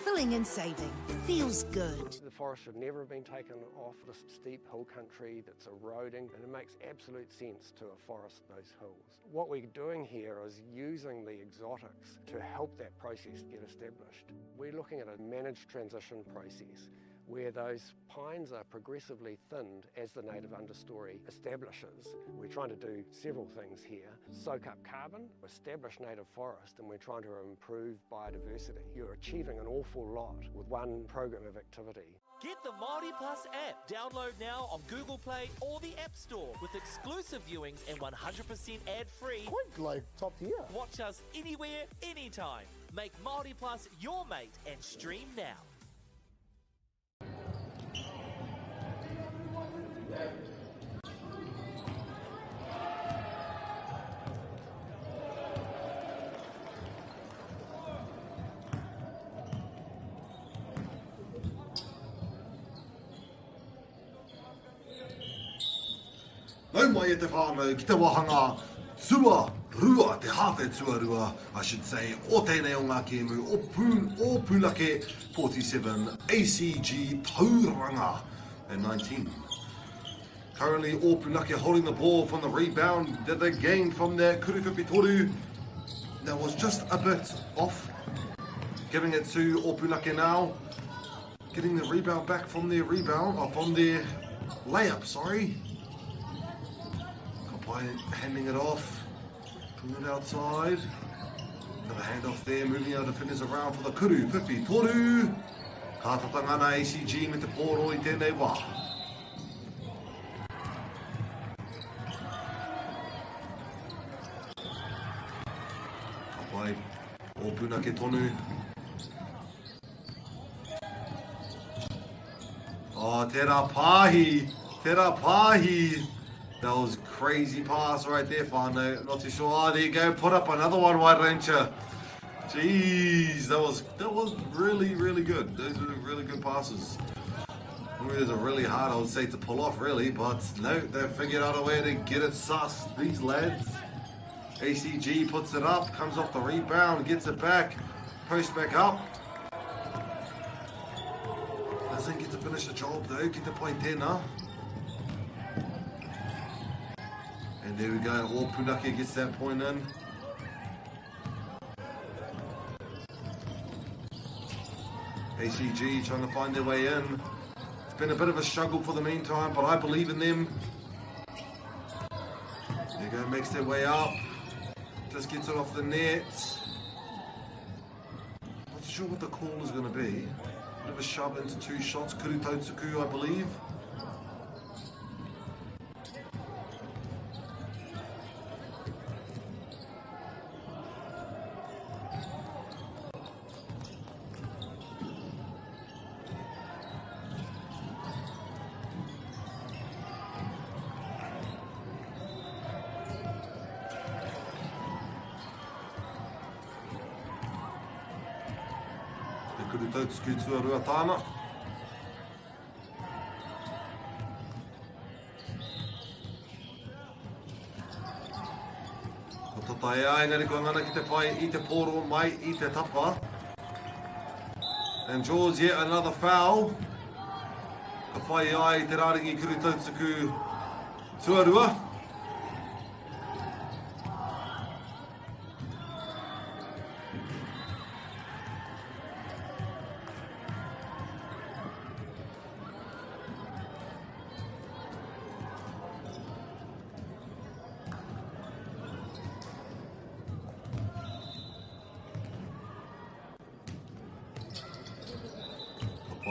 Filling and saving. Feels good. The forest should never have been taken off this steep hill country that's eroding, and it makes absolute sense to afforest those hills. What we're doing here is using the exotics to help that process get established. We're looking at a managed transition process where those pines are progressively thinned as the native understory establishes. We're trying to do several things here. Soak up carbon, establish native forest, and we're trying to improve biodiversity. You're achieving an awful lot with one program of activity. Get the MāORI Plus app. Download now on Google Play or the App Store with exclusive viewings and 100% ad-free. Quite like top tier. Watch us anywhere, anytime. Make MāORI Plus your mate and stream now. Nau mai e te whānau ki te wahanga Teoruku, te hawhe Teoruku, I should say, o tēnei o ngā kēmu, o Punake 47, ACG Tauranga at 19. Currently, o Punake holding the ball from the rebound that they gained from their kuruwhipi toru. That was just a bit off. Giving it to o Punake now. Getting the rebound back from their layup, sorry. By handing it off, pulling it outside. Another handoff there, moving our defenders around for the kuru. Whipi toru. Ka tatangana ACG me te pōro I tēnei wā. Kapai, o Punake tonu. Oh, tērā pāhi. That was crazy pass right there, whānau. Not too sure. Oh, there you go. Put up another one, White Ranger. Jeez, that was really, really good. Those were really good passes. Those are really hard, I would say, to pull off, really. But no, they figured out a way to get it sussed, these lads. ACG puts it up, comes off the rebound, gets it back, post back up. Doesn't get to finish the job, though. Get to play tēnā. And there we go, all Punake gets that point in. ACG trying to find their way in. It's been a bit of a struggle for the meantime, but I believe in them. There you go, makes their way up. Just gets it off the net. Not sure what the call is going to be. Bit of a shove into two shots. Teoruku, I believe. Teoruku Teoruku tāna. Ko tata e ai ngari ko ngana ki te whai I te pōro mai I te tapa. And draws yet another foul. Ka whai ai te rāringi Teoruku Teoruku.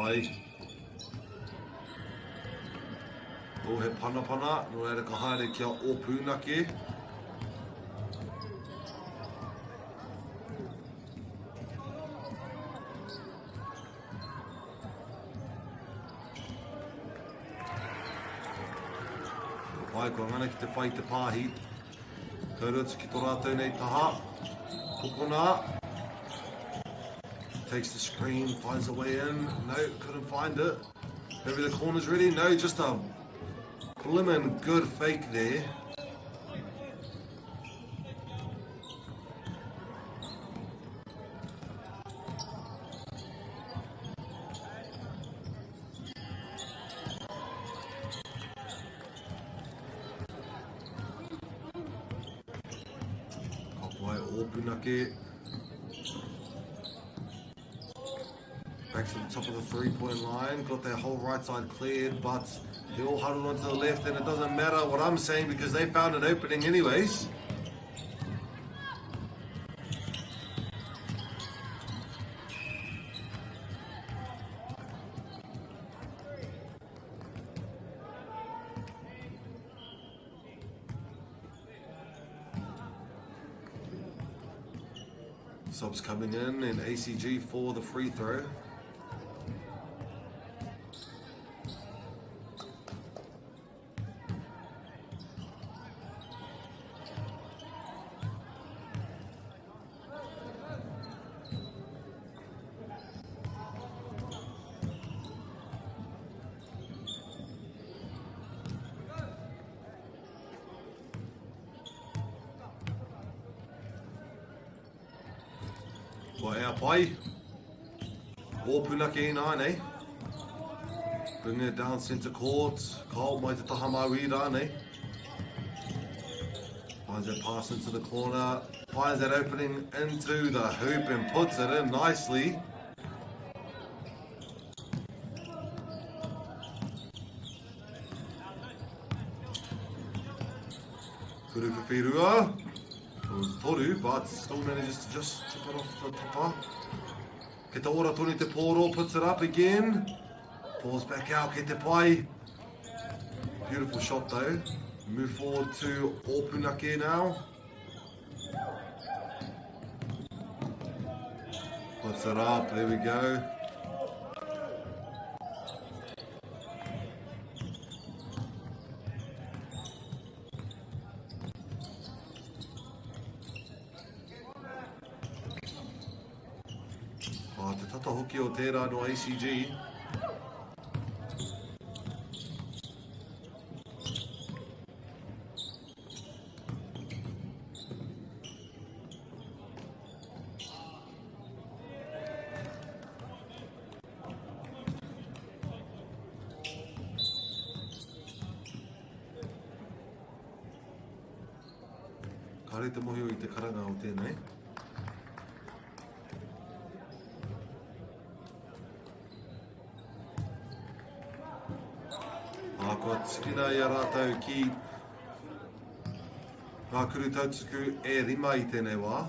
pai. O he pana, no ere ka haere kia o Punake. Pai, ko ngana ki te whai te pāhi. Teoruku ki tō rātou nei taha. Kokona. Takes the screen, finds a way in. No, couldn't find it. Maybe the corner's ready. No, just a blimmin' good fake there. Punake. Back to the top of the three-point line. Got their whole right side cleared, but they all huddled onto the left, and it doesn't matter what I'm saying because they found an opening anyways. Subs coming in ACG for the free throw. Well, our pai. All Punake in ane. Bringing it down centre court. Carl mai te taha MΑORI rāne. Finds that pass into the corner. Finds that opening into the hoop and puts it in nicely. Kuru Whiwhirua. It was Toru, but still manages to just tip it off the tapa. Ke te ora toni te pōro, puts it up again. Falls back out, ke te pai. Beautiful shot though. Move forward to all Punake now. Puts it up, there we go. Te tata hoki o tērā no ACG. Kare te mohi o I te karanga o tēnei. Ko tikina I a rātou ki ngā kuru tautuku e rima I tēnei wā.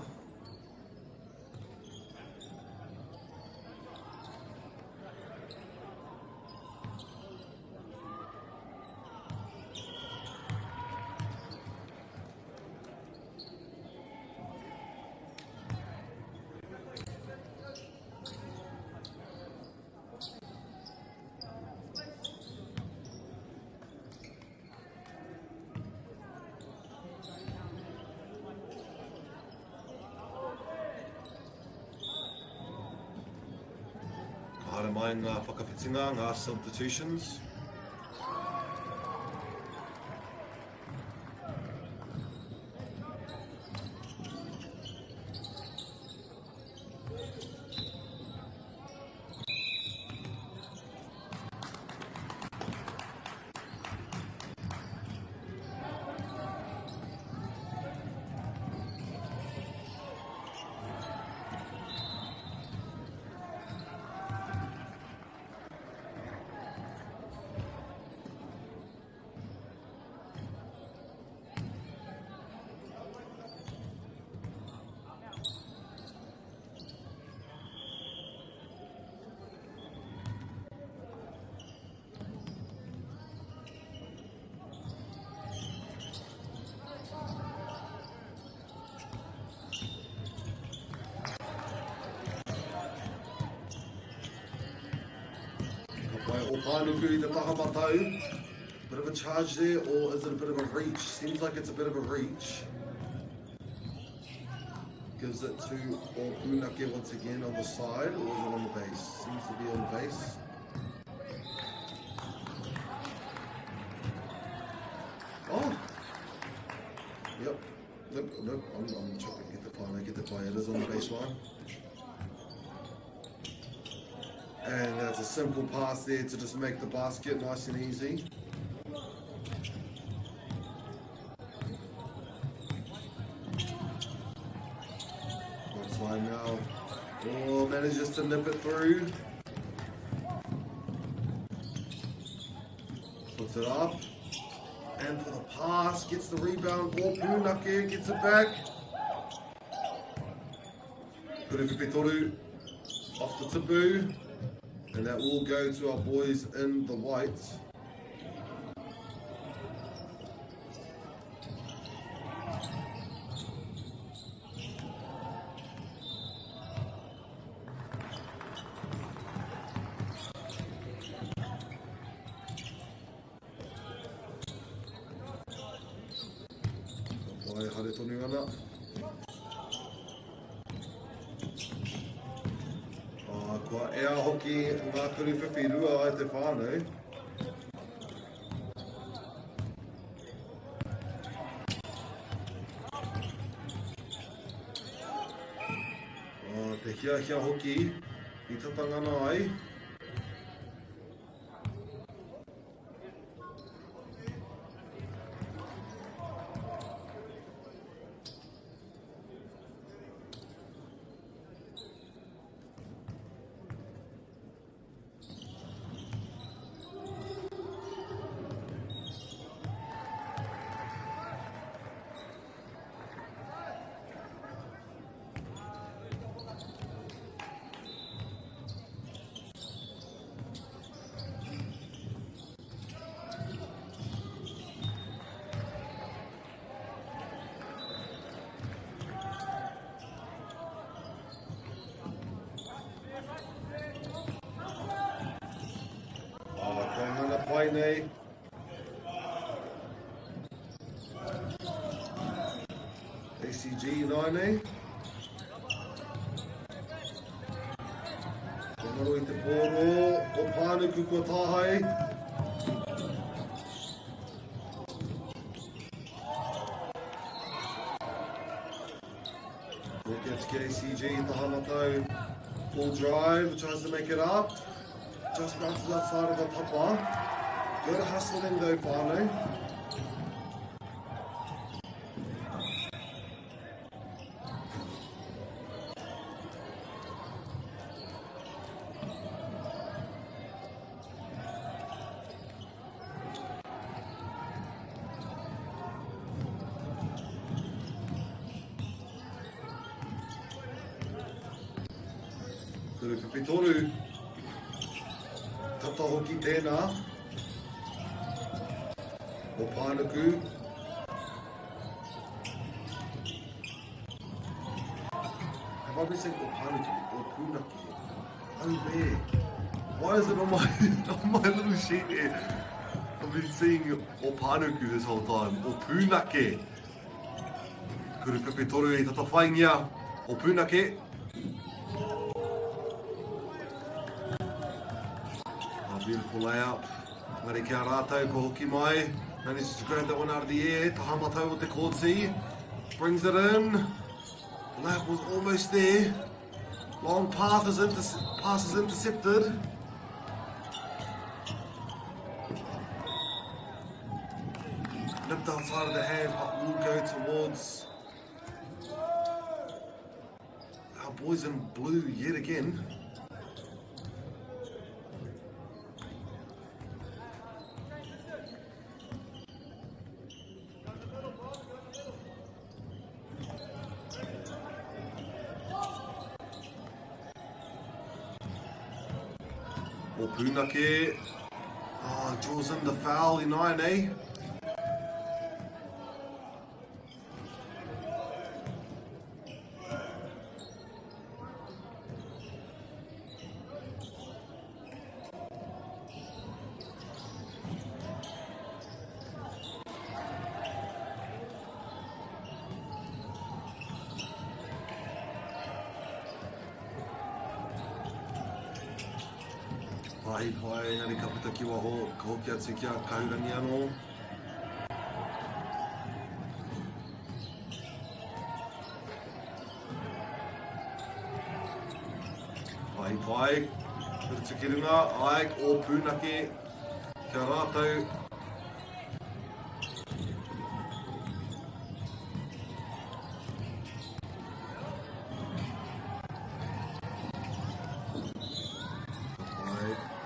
Haere mai ngā whakawhitinga, ngā substitutions. Vai o Panuku I te taha matau. Bit of a charge there, or is it a bit of a reach? Seems like it's a bit of a reach. Gives it to Punake once again on the side, or is it on the base? Seems to be on the base. Oh! Yep. Nope. I'm chopping. Get the fire. It is on the baseline. And that's a simple pass there to just make the basket nice and easy. Line now. Oh, manages to nip it through. Puts it up. And for the pass, gets the rebound. Oh, Punake gets it back. Teoruku Toru off the taboo. And that will go to our boys in the whites. Kua ea hoki ngā kuruwhiwhi rua ai te whānau. Te hia hoki I tatangana ai. Nei. ACG Nine. Whanaro I te pōro o Panuku kua tāhai. Look at ACG, taha matau. Full drive, tries to make it up. Just bounces outside of the tapa. Good hustling though, Pānu. Teoruku Toru. Tata hoki tēnā. O Panuku. Have I been saying O Panuku or Punake? Oh where? Why is it on my little sheet here? I've been seeing O Panuku this whole time. O Punake. Kuruwhiwhi toru I tata whaingia. O Punake. A beautiful layup. Ngari kia rātou ko hoki mai. Manages to grab that one out of the air. Taha matau o te kōtsi. Brings it in. Lap was almost there. Long pass is intercepted. Nipped outside of the hands, but will go towards our boys in blue yet again. Punake draws in the foul in 9, Pahi pai, ngari ka puta ki waho, ka hoki atu kia kahurangi anō. Pahi pai, puta ki runga, ai, o Punake, kia rātou.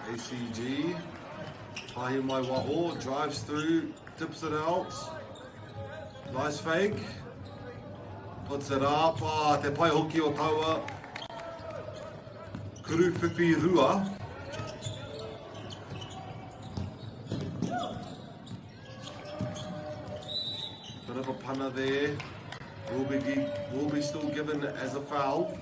ACG, pahi mai waho, drives through, tips it out, nice fake, puts it up, te pai hoki o taua, kuru whiwhi rua, bit of a punna there, will be still given as a foul.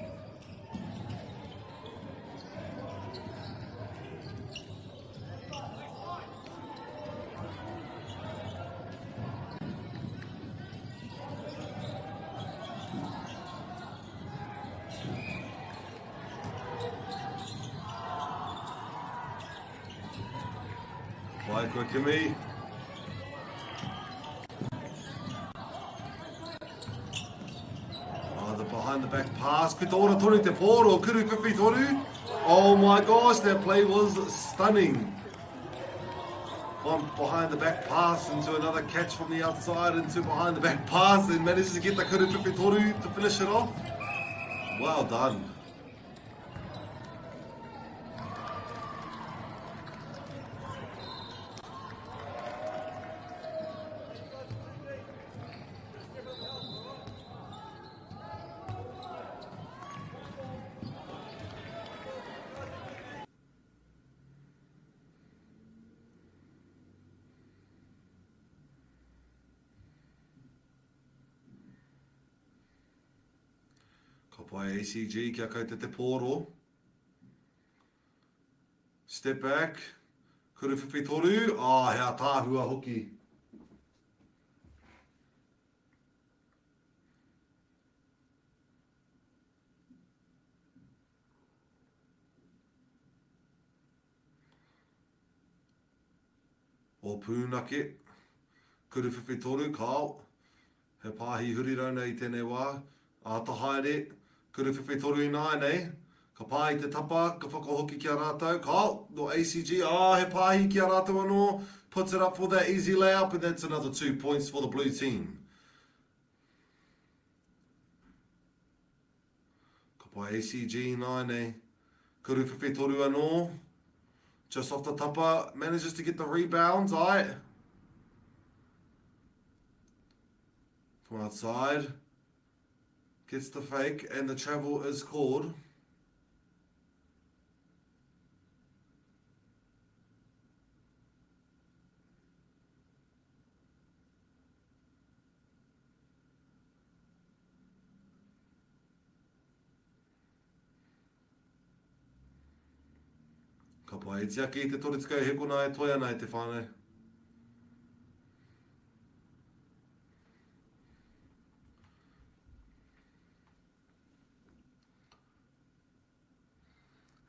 Vai koe Kimi. The behind the back pass. Kuta ora tonu te pōro. Kuru whiwhi toru. Oh my gosh, that play was stunning. One behind the back pass into another catch from the outside into behind the back pass and manages to get the kuru whiwhi toru to finish it off. Well done. Ka pai ACG kia kaute te pōro. Step back. Kuru whiwhi toru. Hea tāhua hoki. O Punake. Kuru whiwhi toru, kao. He pāhi hurirau nei tēnei wā. Ta haere. Kuru whiwhi toru I nāi nei. Ka pāi te tapa, ka whakahoki kia rātou. Ka, no ACG, he pāhi kia rātou anō. Puts it up for that easy layup, and that's another 2 points for the blue team. Ka pāi ACG nāi nei. Kuru whiwhi toru anō. Just off the tapa, manages to get the rebounds, aye. From outside. Gets the fake, and the travel is called. Ka pai e tiaki te toritukau hekona e toia nei te whānau.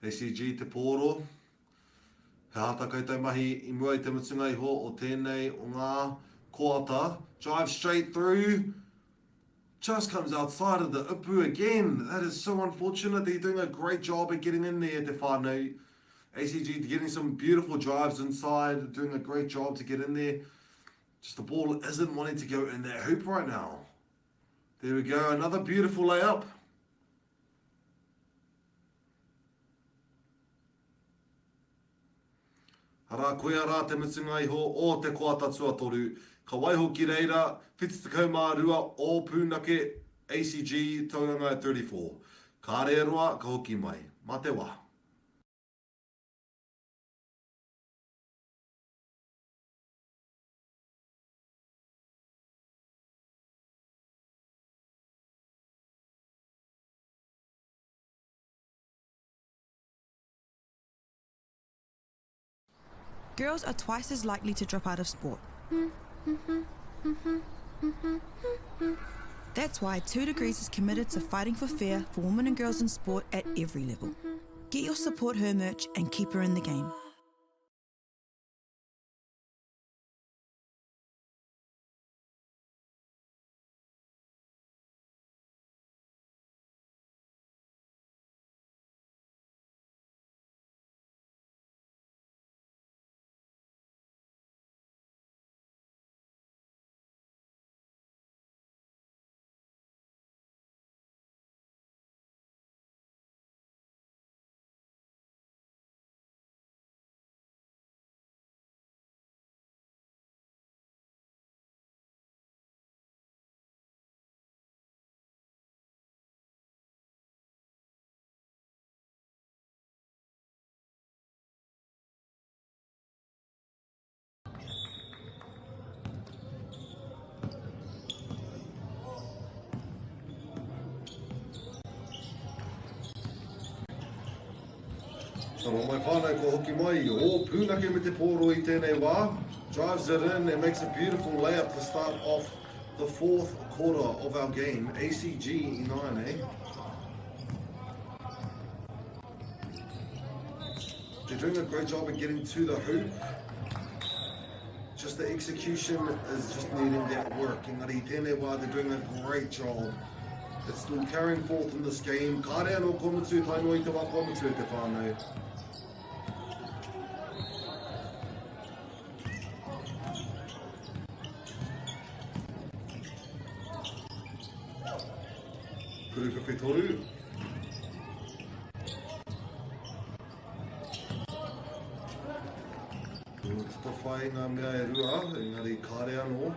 ACG te pōro. He hata koutou mahi I mua I te mutunga iho o tēnei o ngā koata. Drive straight through. Just comes outside of the upu again. That is so unfortunate. They're doing a great job at getting in there, te whānau. ACG getting some beautiful drives inside, doing a great job to get in there. Just the ball isn't wanting to go in that hoop right now. There we go, another beautiful layup. Hara koe ara te mutunga iho o te koata tuatoru. Ka waiho ki reira, whititakau mā rua o Punake ACG tauranga 34. Ka re roa, ka hoki mai. Mā te wā. Girls are twice as likely to drop out of sport. That's why 2 Degrees is committed to fighting for fair for women and girls in sport at every level. Get your Support Her merch and keep her in the game. Taro mai whānau ko hoki mai, o Punake me te pōro I tēnei wā. Drives it in and makes a beautiful layup to start off the fourth quarter of our game. ACG I9, eh? They're doing a great job of getting to the hoop. Just the execution is just needing that work. Engari tēnei wā, they're doing a great job. It's still carrying forth in this game. Kārea no komutu, tainoi te wā komutu te whānau. Kuru whawhetoru. Tata whai ngā mea e rua, engari kāre anō.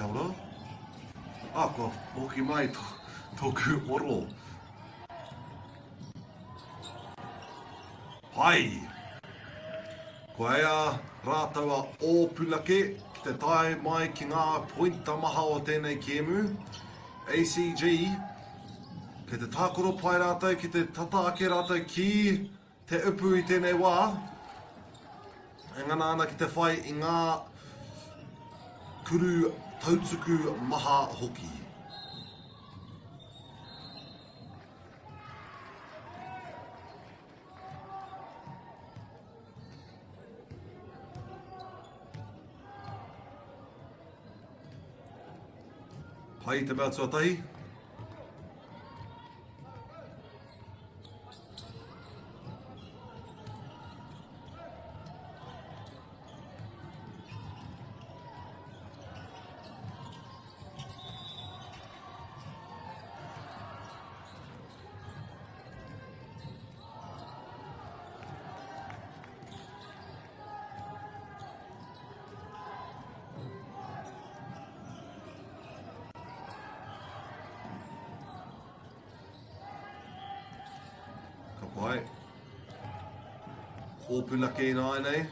Kia ora. Kua hoki mai tōku oro. Hai! Ko ea rātaua o Punake ki te tae mai ki ngā pointa maha o tēnei kēmu. ACG, ki te tākoro pai rātou, ki te tata ake rātou ki te upu i tēnei wā. E ngana ana ki te whai i ngā kuru tautuku maha hoki. Pai te mea tuatahi. Pai. O Punake nāi nei.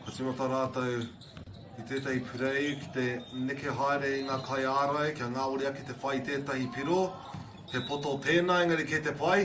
Ka timata rātou i tētahi purei ki te neke haere i ngā kai ārai, kia ngā ori ake te whai tētahi piro, te poto tēnā engari ke te pai.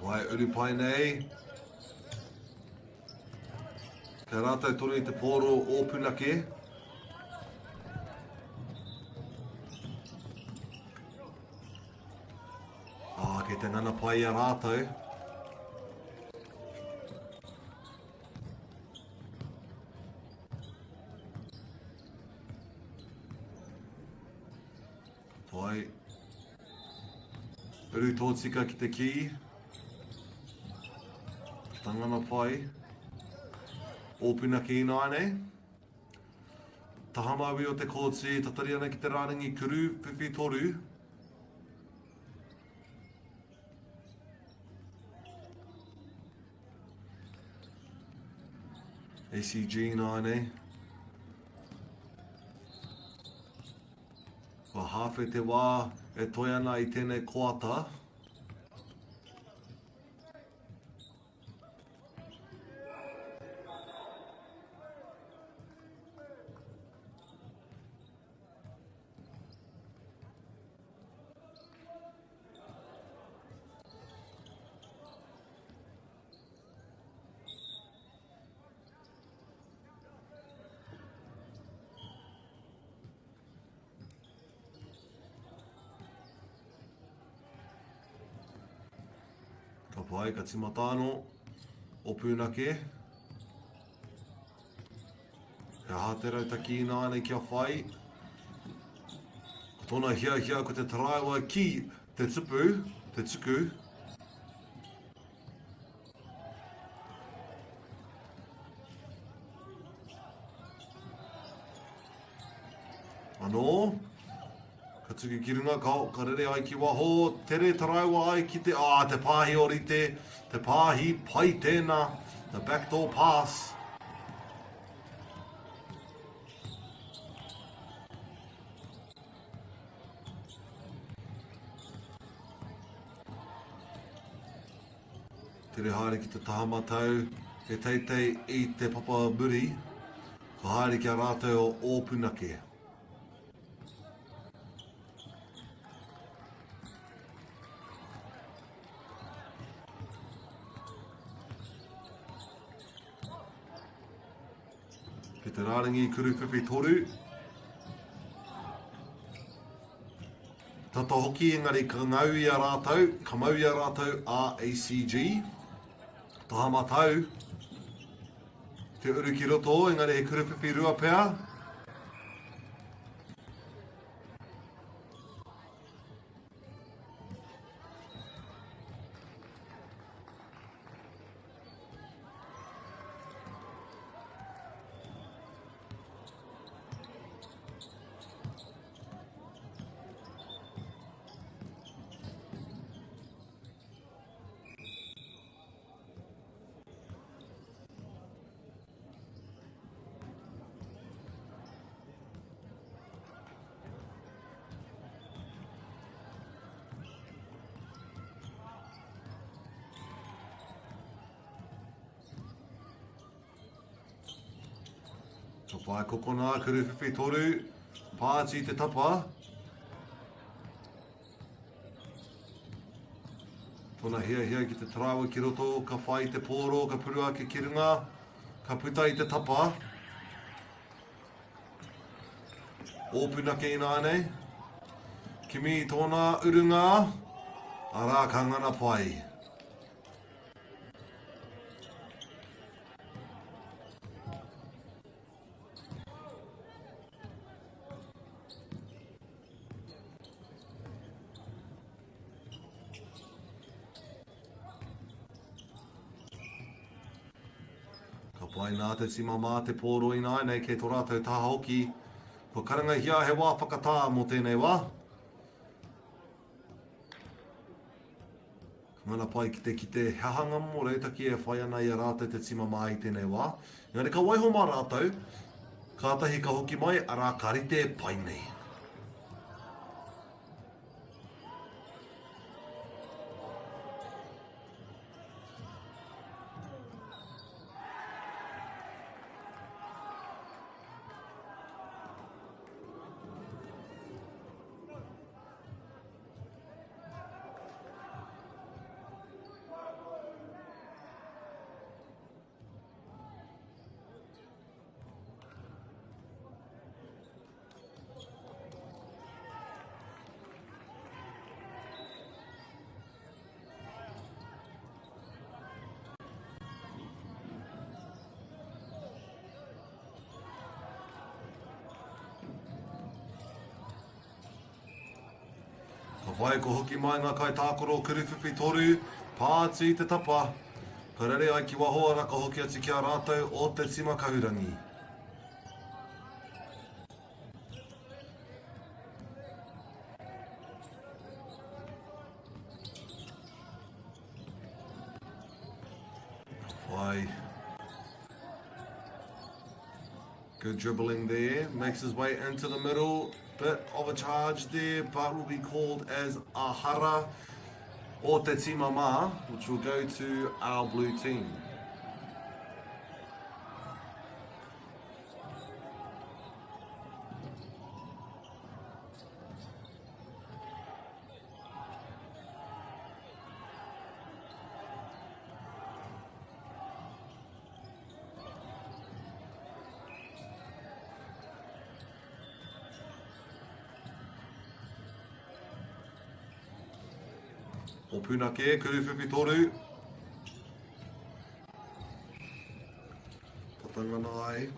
Wai uru pai nei. Kia rātou toru i te pōro o Punake. Kei te ngana pai a rātou. Pai. Uru tōtika ki te ki. Tangana pai, o Punake nāi nei. Tahamawi o te kōti, tatari ana ki te rārangi kuru, whiwhi toru. ACG nāi nei. Ka hawhi te wā e toi ana i tēnei koata. Ka pai, ka timata anō o Punake. Ka hāterau taki nāne kia whai. Ko tōna hia ko te taraiwa ki te tupu, te tuku. Anō. Ka tuku ki runga, ka rere ai ki waho, tere taraiwa ai ki te, te pāhi orite, te pāhi pai tēnā, the backdoor pass. Tere haere ki te tahamatau, e teitei i te papa muri, ka haere ki a rātou o Punake. Ki te rārangi kuru whiwhi toru. Tata hoki engari ka ngau i a rātou, ka mau i a rātou a ACG. Tahama tau. Te uru ki roto, engari he kuru whiwhi rua pēr. Whai kokona, kuruwhiwhi toru, pāti te tapa. Tōna hia ki te tarawa ki roto, ka whai te pōro, ka purua ke kirunga, ka puta I te tapa. Punake ina nei. Kimi tōna urunga, ara ka ngana pai. Ka pai nā te tima mā te pōro ina nei kei tō rātou taha hoki. Ko karanga hia he wā whakatā mō tēnei wā. Ngana pai ki te hahanga mō reitaki e whai ana I a rātou te tima mai tēnei wā. Ngare ka waiho mā rātou, kātahi ka hoki mai, arā ka rite pai nei. Ka whai ko hoki mai ngā kai tākoro kuruwhiwhi toru, pāti te tapa. Ka rere ai ki waho ara ka hoki ati ki a rātou o te tima kahurangi. Ka whai. Good dribbling there, makes his way into the middle. Bit of a charge there, but will be called as a hara o te tima mā, which will go to our blue team. O Punake, kuruwhiwhi toru. Patanga nai.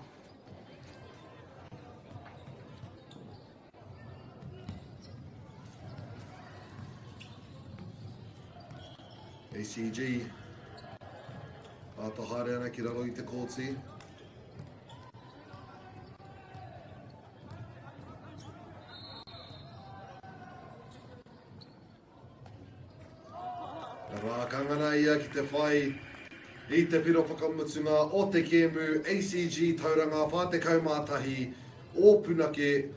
ACG. Ata haere ana ki raro I te kōti. Rā kangana ia ki te whai I te piro whakamutunga o te Kēmu ACG tauranga whāte kaumātahi o Punake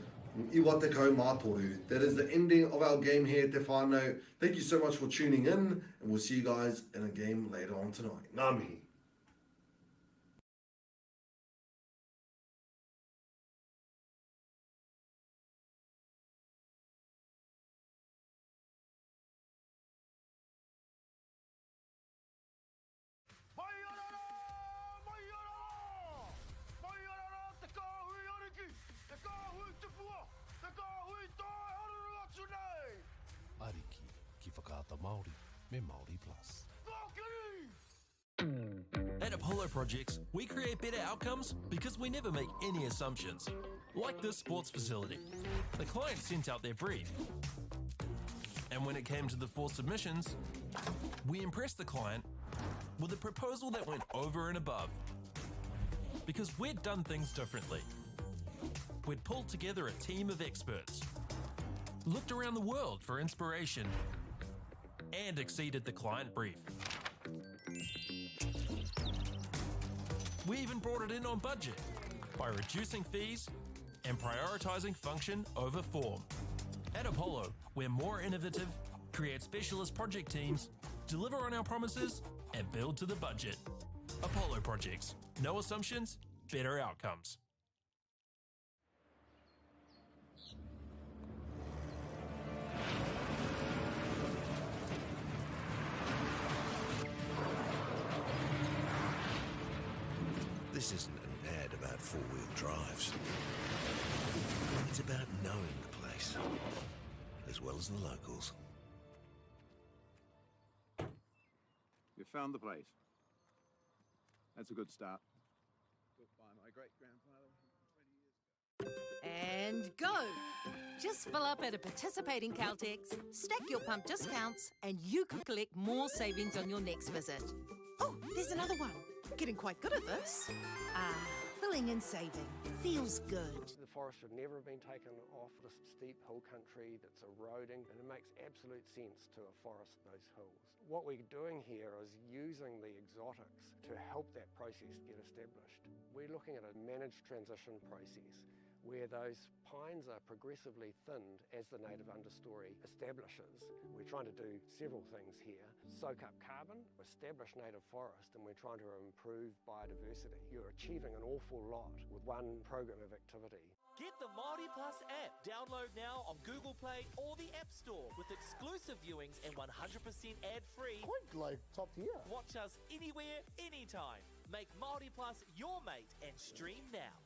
Iwa te kaumātoru. That is the ending of our game here, te whānau. Thank you so much for tuning in, and we'll see you guys in a game later on tonight. Ngā mihi. Ariki ki whakaata Māori me MāORI Plus. At Apollo Projects, we create better outcomes because we never make any assumptions. Like this sports facility. The client sent out their brief. And when it came to the 4 submissions, we impressed the client with a proposal that went over and above. Because we'd done things differently. We'd pulled together a team of experts, looked around the world for inspiration, and exceeded the client brief. We even brought it in on budget by reducing fees and prioritizing function over form. At Apollo, we're more innovative, create specialist project teams, deliver on our promises, and build to the budget. Apollo Projects. No assumptions, better outcomes. This isn't an ad about four-wheel drives. It's about knowing the place, as well as the locals. You found the place. That's a good start. Built by my great-grandfather 20 years ago. And go! Just fill up at a participating Caltex, stack your pump discounts, and you could collect more savings on your next visit. Oh, there's another one. Getting quite good at this. Filling and saving. Feels good. The forest should never have been taken off this steep hill country that's eroding, and it makes absolute sense to afforest those hills. What we're doing here is using the exotics to help that process get established. We're looking at a managed transition process where those pines are progressively thinned as the native understory establishes. We're trying to do several things here. Soak up carbon, establish native forest, and we're trying to improve biodiversity. You're achieving an awful lot with one program of activity. Get the MāORI Plus app. Download now on Google Play or the App Store with exclusive viewings and 100% ad-free. Quite like top tier. Watch us anywhere, anytime. Make MāORI Plus your mate and stream now.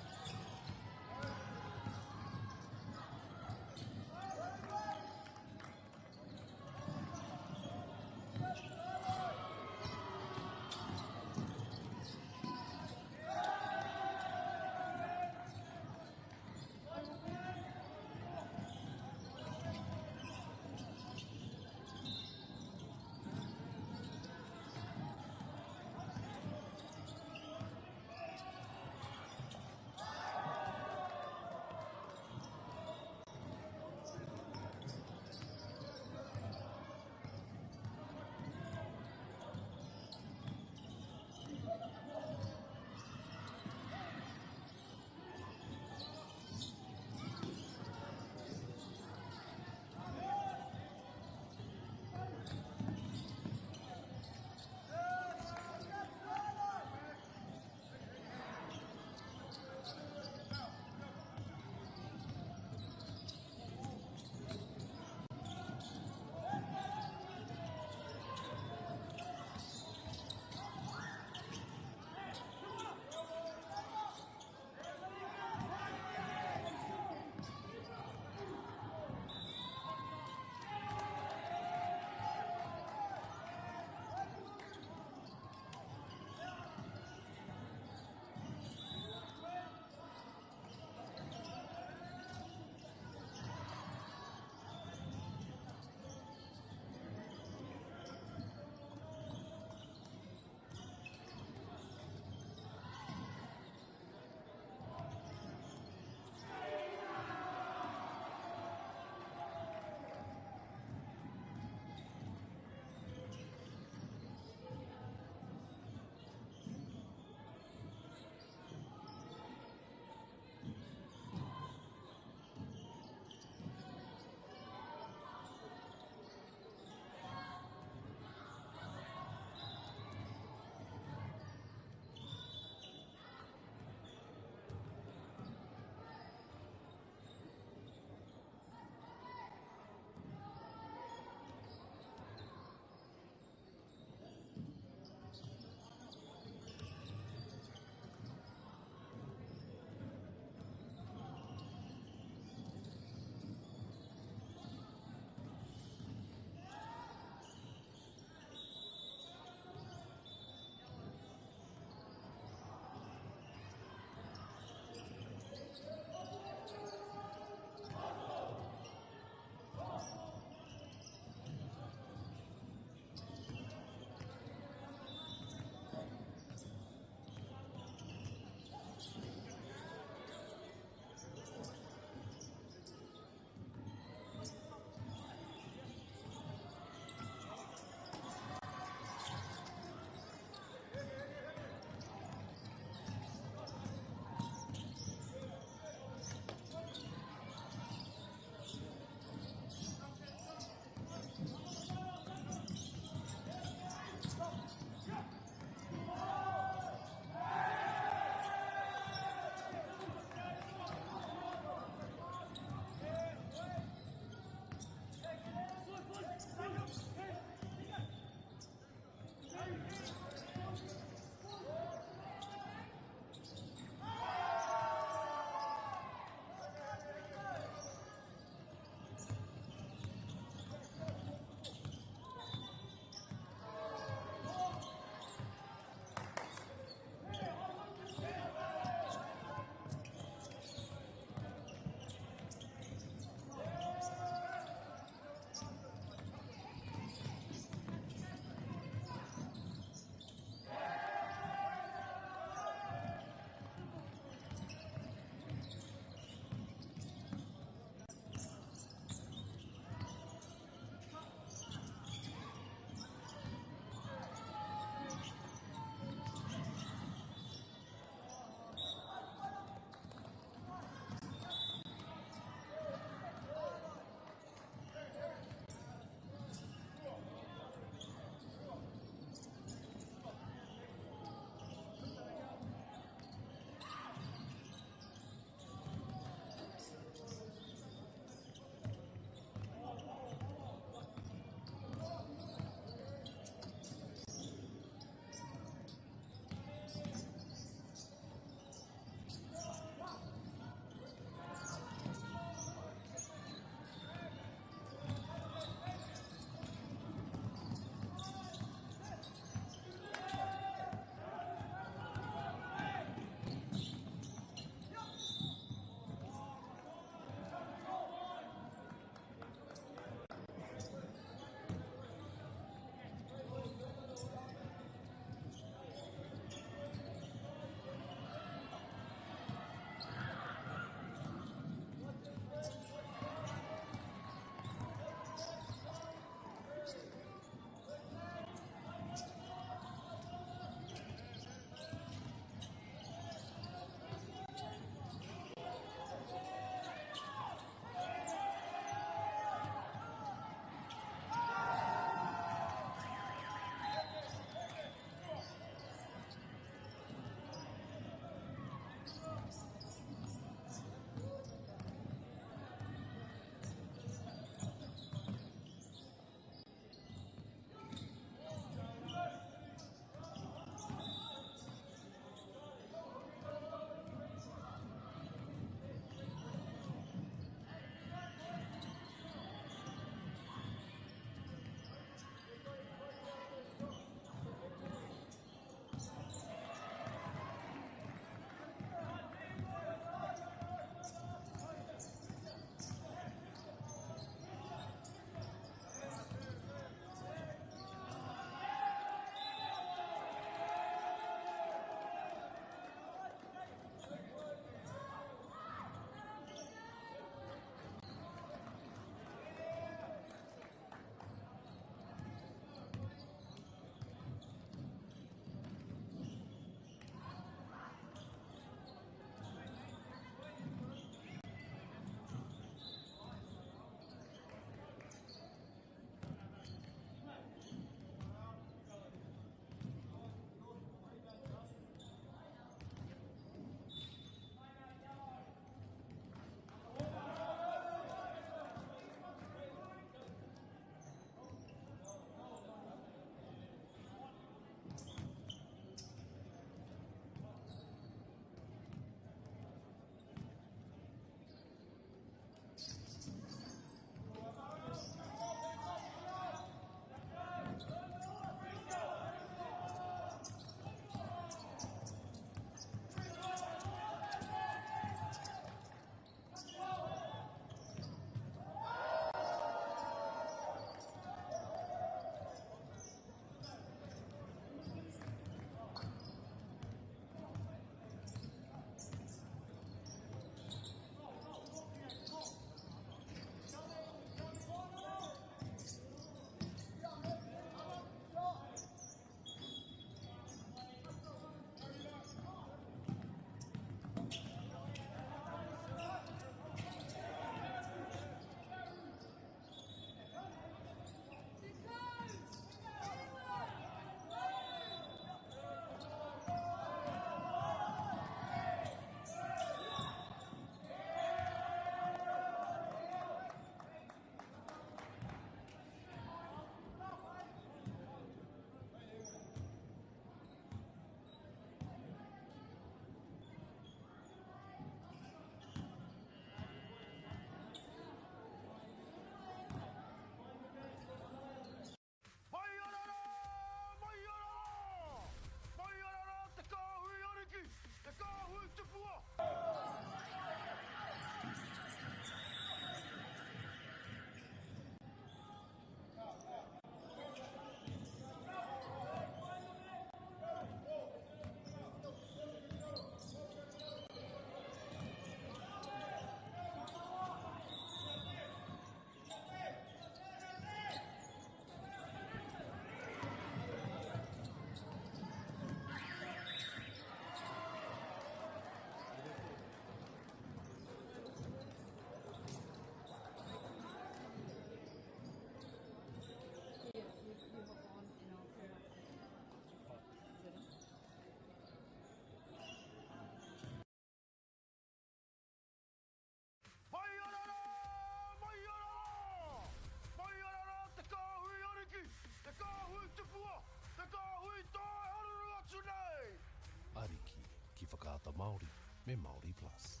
Ariki ki whakaata Māori me MāORI Plus.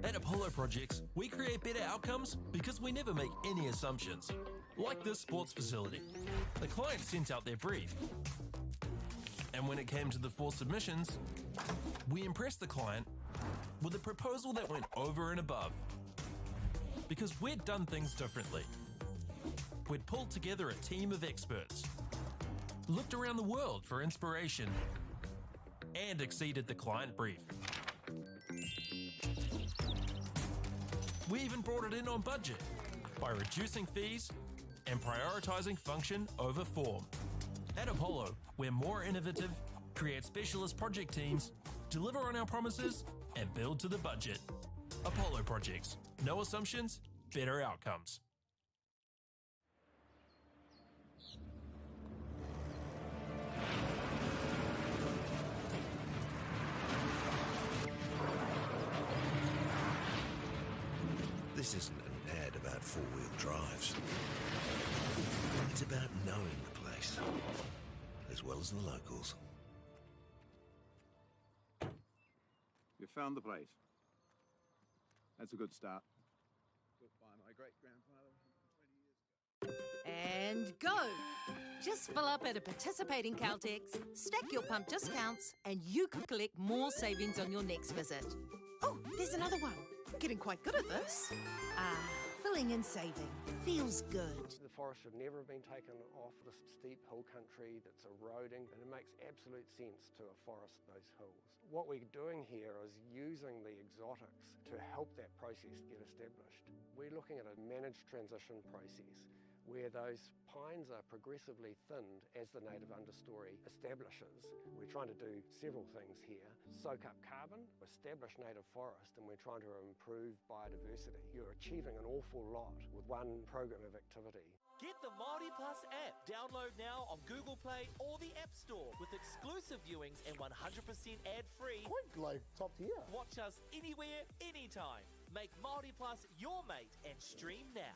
At Apollo Projects, we create better outcomes because we never make any assumptions. Like this sports facility. The client sent out their brief. And when it came to the 4 submissions, we impressed the client with a proposal that went over and above. Because we'd done things differently. We'd pulled together a team of experts, looked around the world for inspiration, and exceeded the client brief. We even brought it in on budget by reducing fees and prioritizing function over form. At Apollo, we're more innovative, create specialist project teams, deliver on our promises, and build to the budget. Apollo Projects. No assumptions, better outcomes. This isn't an ad about 4-wheel drives. It's about knowing the place, as well as the locals. You found the place. That's a good start. Built by my great-grandfather 20 years ago. And go! Just fill up at a participating Caltex, stack your pump discounts, and you could collect more savings on your next visit. Oh, there's another one. Getting quite good at this. Filling and saving. Feels good. The forest should never have been taken off this steep hill country that's eroding, and it makes absolute sense to afforest those hills. What we're doing here is using the exotics to help that process get established. We're looking at a managed transition process where those pines are progressively thinned as the native understory establishes. We're trying to do several things here. Soak up carbon, establish native forest, and we're trying to improve biodiversity. You're achieving an awful lot with one program of activity. Get the MāORI Plus app. Download now on Google Play or the App Store with exclusive viewings and 100% ad-free. Quite like top tier. Watch us anywhere, anytime. Make MāORI Plus your mate and stream now.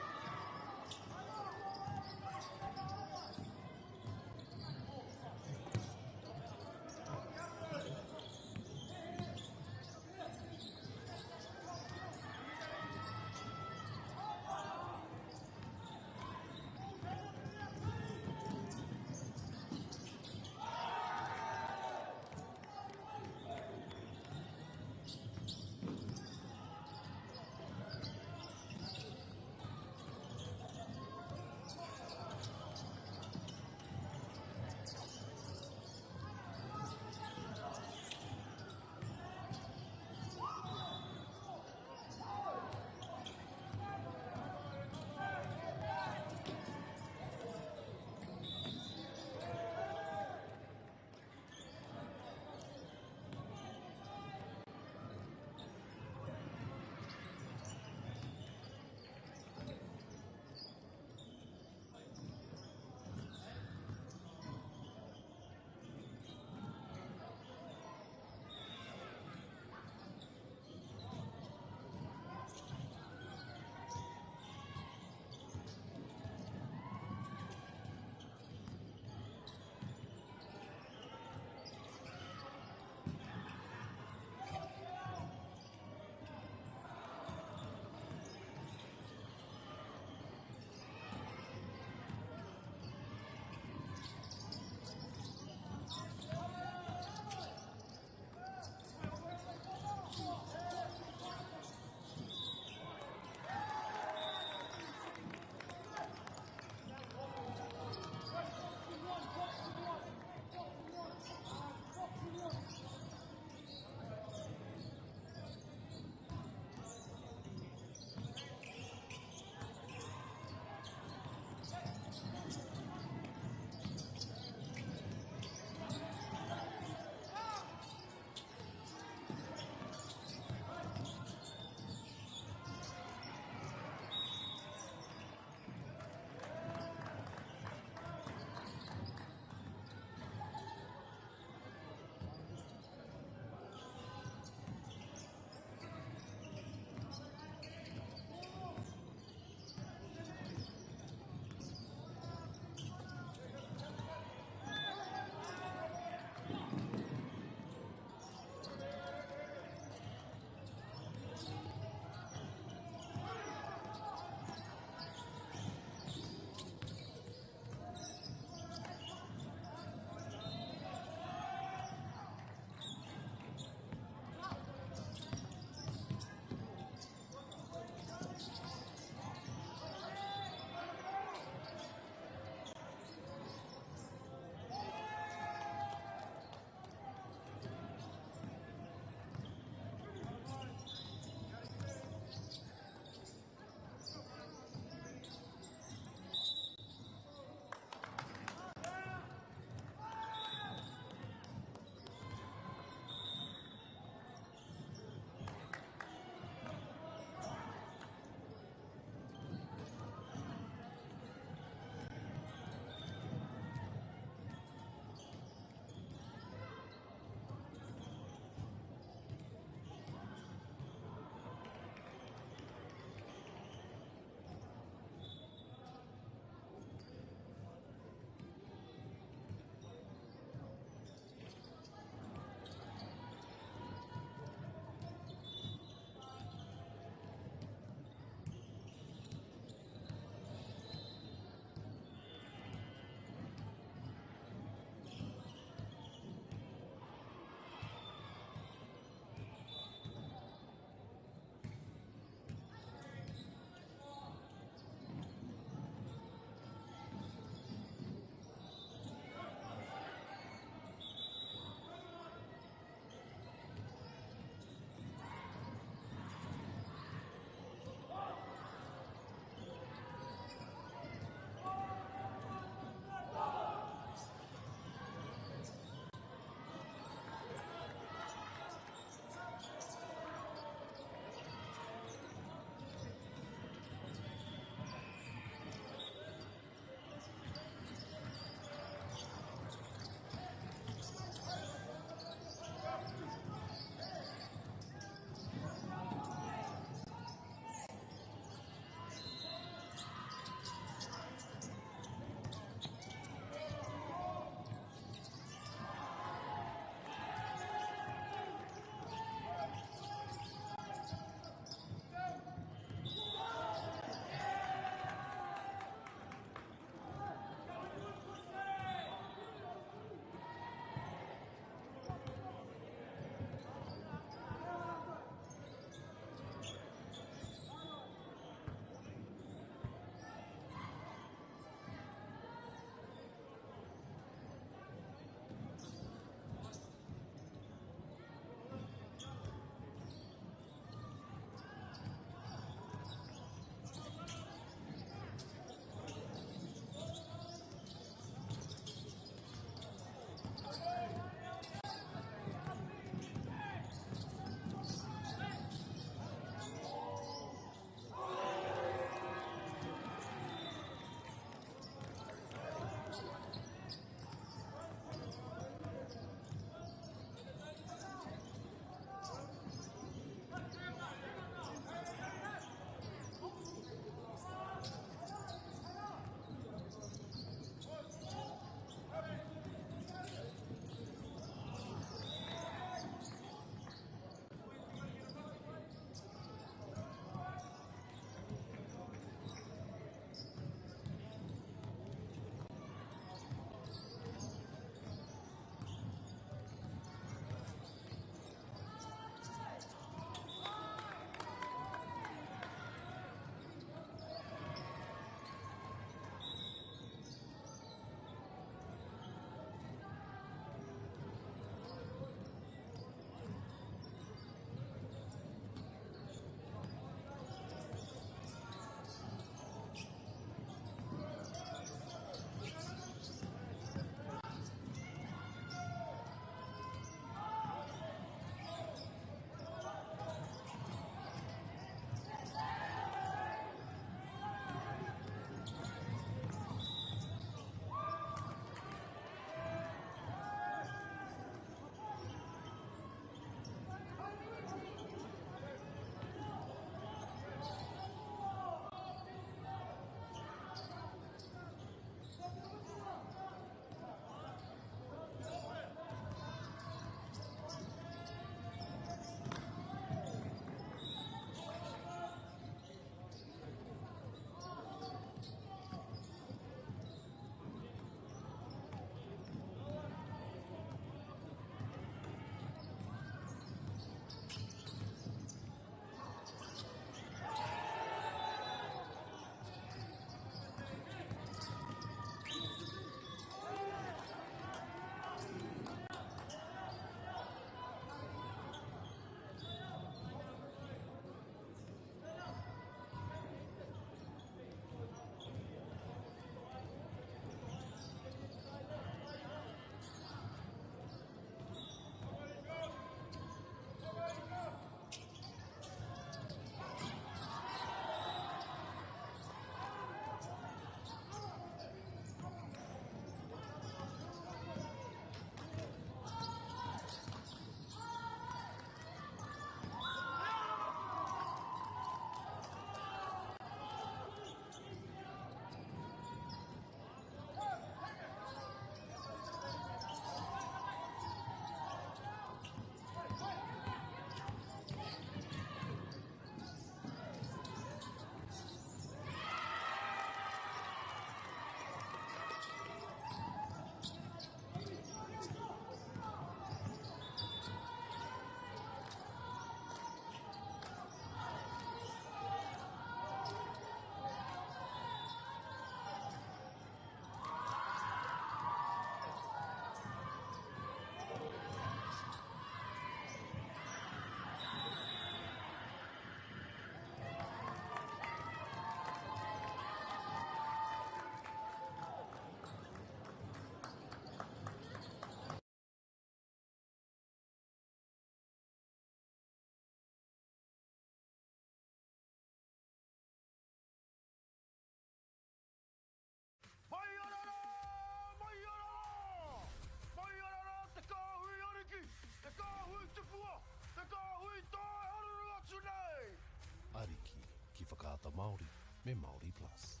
whakaata Māori me Māori Plus.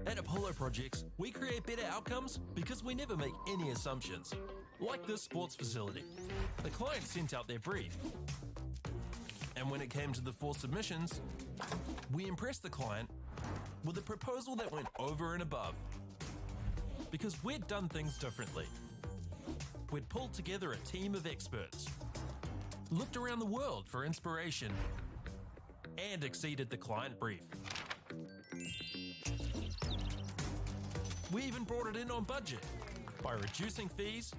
At Apollo Projects, we create better outcomes because we never make any assumptions. Like this sports facility. The client sent out their brief. And when it came to the 4 submissions, we impressed the client with a proposal that went over and above. Because we'd done things differently. We'd pulled together a team of experts, looked around the world for inspiration, and exceeded the client brief. We even brought it in on budget by reducing fees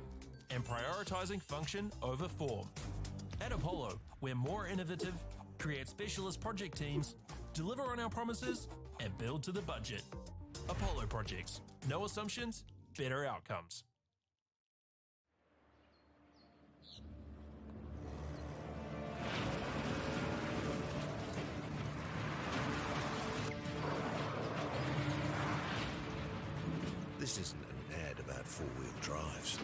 and prioritizing function over form. At Apollo, we're more innovative, create specialist project teams, deliver on our promises, and build to the budget. Apollo Projects. No assumptions, better outcomes. This isn't an ad about four-wheel drives.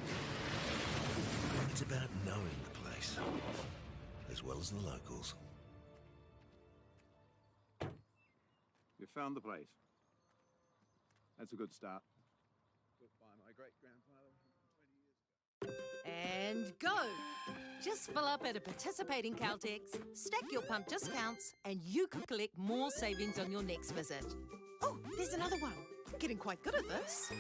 It's about knowing the place, as well as the locals. You found the place. That's a good start. Built by my great-grandfather 20 years ago. And go! Just fill up at a participating Caltex, stack your pump discounts, and you could collect more savings on your next visit. Oh, there's another one. Getting quite good at this.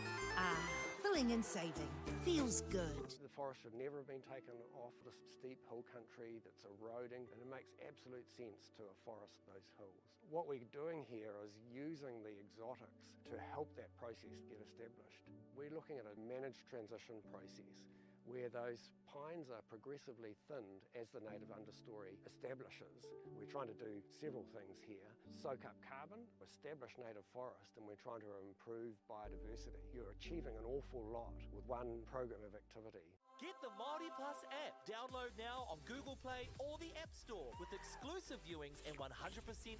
Filling and saving. Feels good. The forest should never have been taken off this steep hill country that's eroding, and it makes absolute sense to afforest those hills. What we're doing here is using the exotics to help that process get established. We're looking at a managed transition process where those pines are progressively thinned as the native understory establishes. We're trying to do several things here. Soak up carbon, establish native forest, and we're trying to improve biodiversity. You're achieving an awful lot with one program of activity. Get the MAORI Plus app. Download now on Google Play or the App Store with exclusive viewings and 100%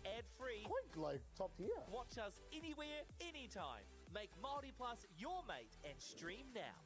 ad-free. Quite like top tier. Watch us anywhere, anytime. Make MAORI Plus your mate and stream now.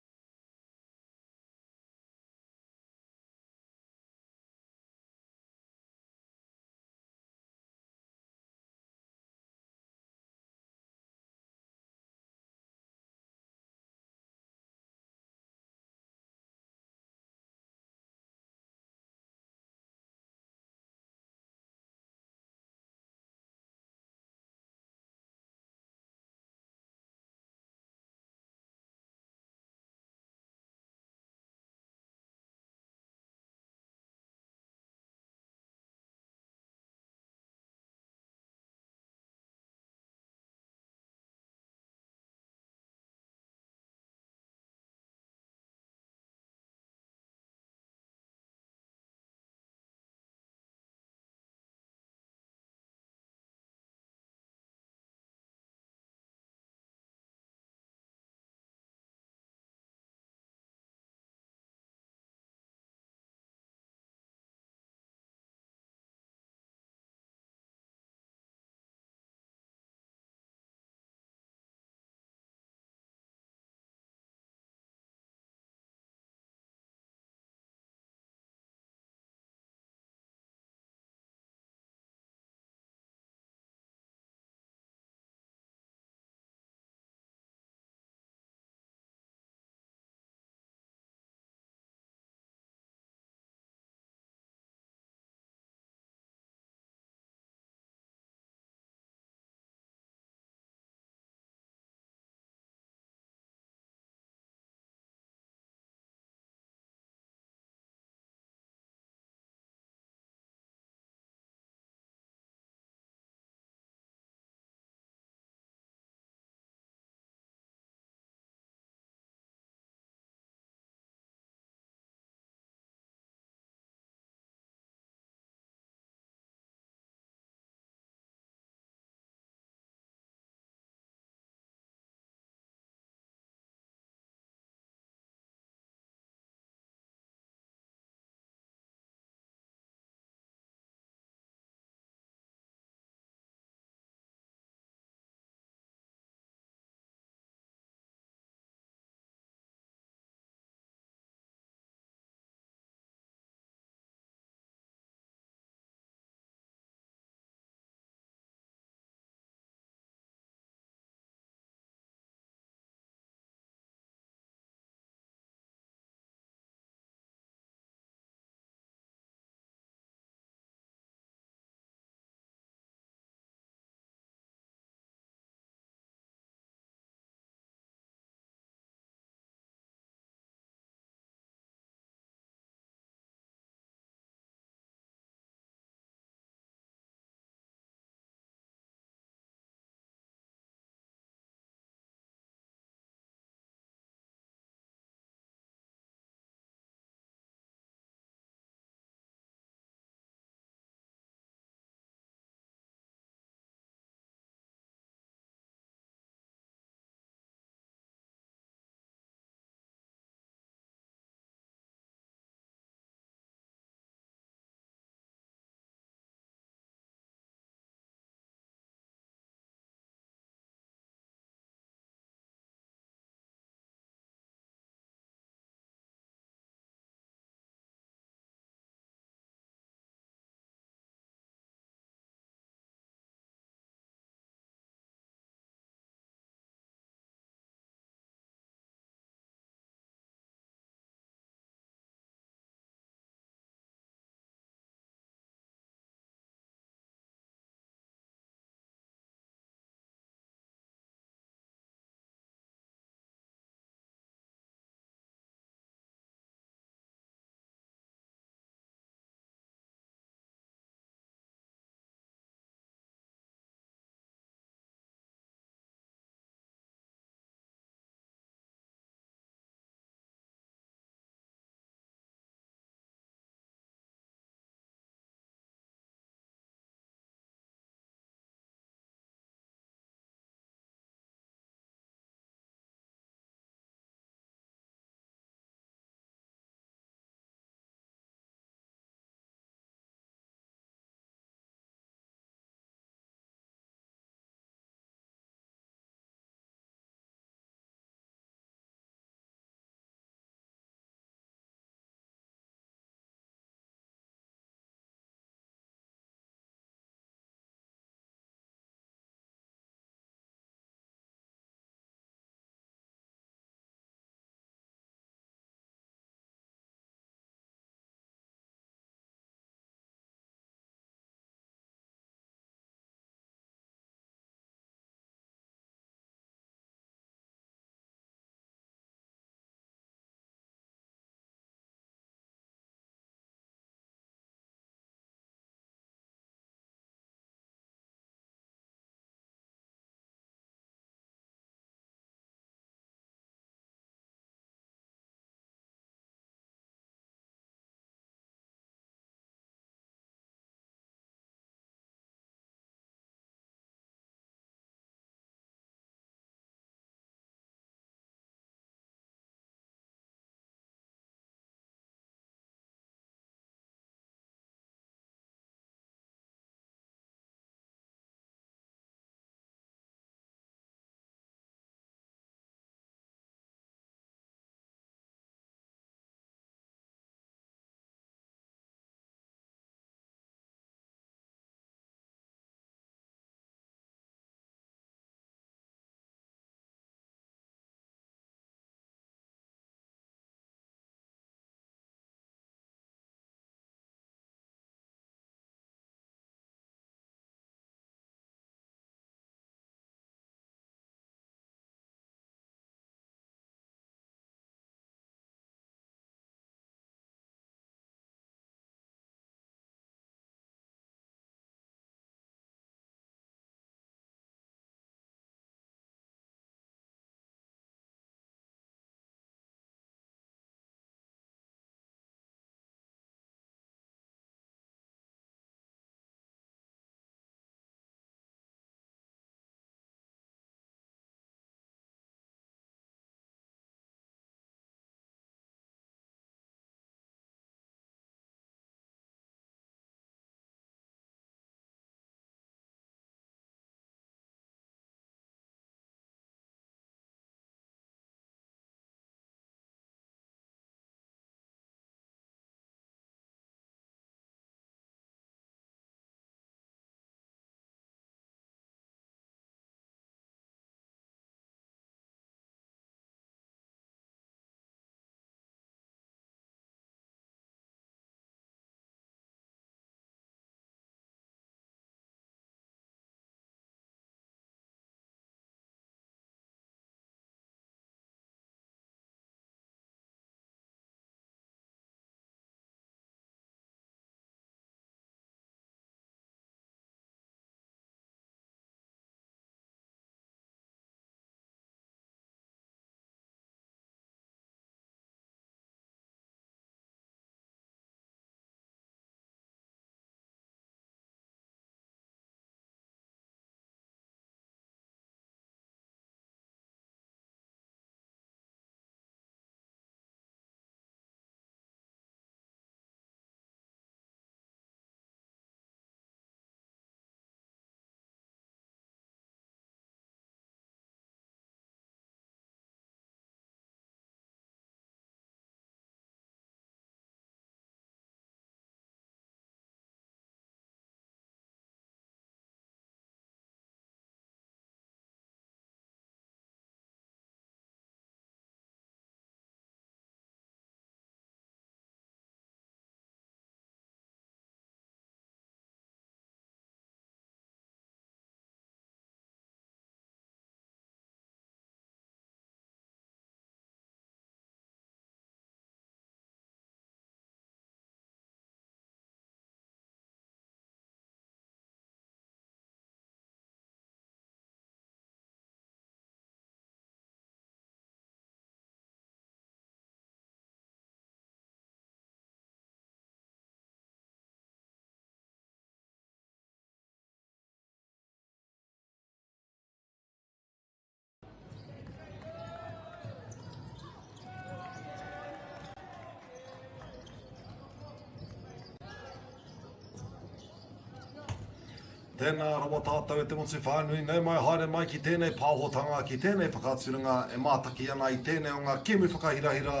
Tēnā rawa tātou e te motu whānui, nei mai haere mai ki tēnei pāhotanga, ki tēnei whakāturanga, e mātaki ana i tēnei o ngā kēmu whakahirahira,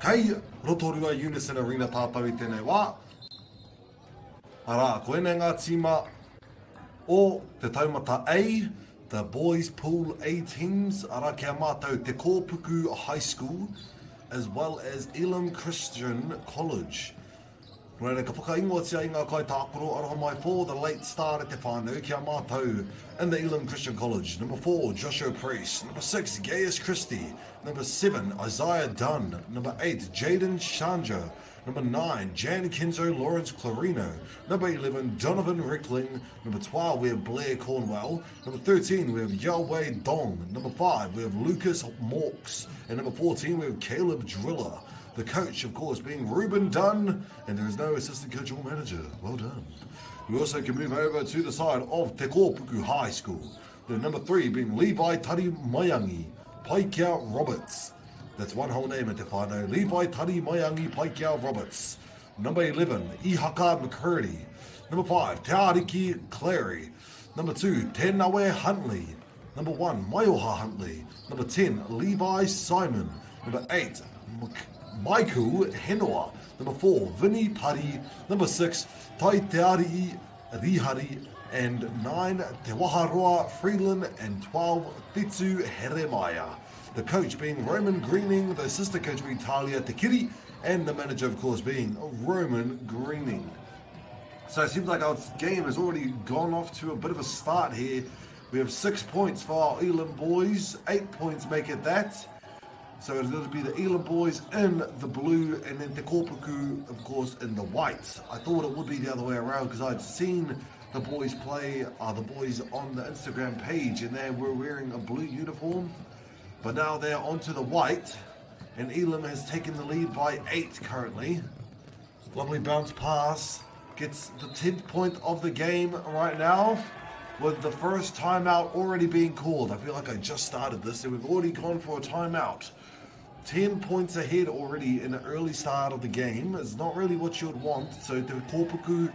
kei Rotorua Unison Arena tātou i tēnei wā. Arā, koenei ngā tīma o te taumata A, the Boys Pool A teams, arā kia mātou te Teoruku High School, as well as Elim Christian College. Reira, ka whakaingoatia i ngā kai tākoro, aroha mai for the late star e te whānau, kia mātou in the Elim Christian College. Number 4, Joshua Priest. Number 6, Gaius Christie. Number 7, Isaiah Dunn. Number 8, Jaden Shanja. Number 9, Jan Kenzo Lawrence Clarino. Number 11, Donovan Rickling. Number 12, we have Blair Cornwell. Number 13, we have Yahweh Dong. Number 5, we have Lucas Morks. And number 14, we have Caleb Driller. The coach, of course, being Ruben Dunn, and there is no assistant coach or manager. Well done. We also can move over to the side of Teoruku High School. The number 3 being Levi Tari Maiangi Paikia Roberts. That's one whole name at te whānau. Levi Tari Maiangi Paikia Roberts. Number 11, Ihaka McCurdy. Number 5, Te Ariki Clary. Number 2, Tenawe Huntley. Number 1, Maioha Huntley. Number 10, Levi Simon. Number 8, Michael Henoa. Number 4, Vinny Pari. Number 6, Tai Teari Rihari. And 9, Te Waharoa Freeland. And 12, Tetsu Heremaya. The coach being Roman Greening, the assistant coach being Talia Tekiri, and the manager, of course, being Roman Greening. So it seems like our game has already gone off to a bit of a start here. We have 6 points for our Elim boys, 8 points make it that. So it'll be the Elim boys in the blue and then Teoruku, of course, in the white. I thought it would be the other way around because I'd seen the boys play, the boys on the Instagram page, and they were wearing a blue uniform. But now they're onto the white, and Elim has taken the lead by 8 currently. Lovely bounce pass, gets the 10th point of the game right now, with the first timeout already being called. I feel like I just started this, and we've already gone for a timeout. 10 points ahead already in the early start of the game is not really what you would want. So the Teoruku,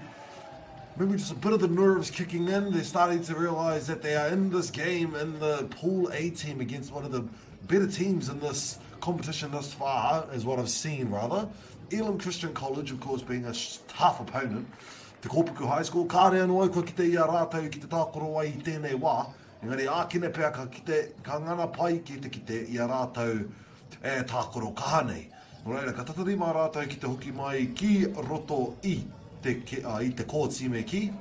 maybe just a bit of the nerves kicking in. They're starting to realize that they are in this game in the Pool A team against one of the better teams in this competition thus far, is what I've seen rather. Elim Christian College, of course, being a tough opponent. Teoruku High School, ka rea noa ko ki te ia rātau ki te tākoro ai I tēnei wā. Engari ākine pēr ka ngana pai ki te ia rātau e tākoro kahanei. Reira, ka tatari mā rātau ki te hoki mai ki roto I te kōtime ki,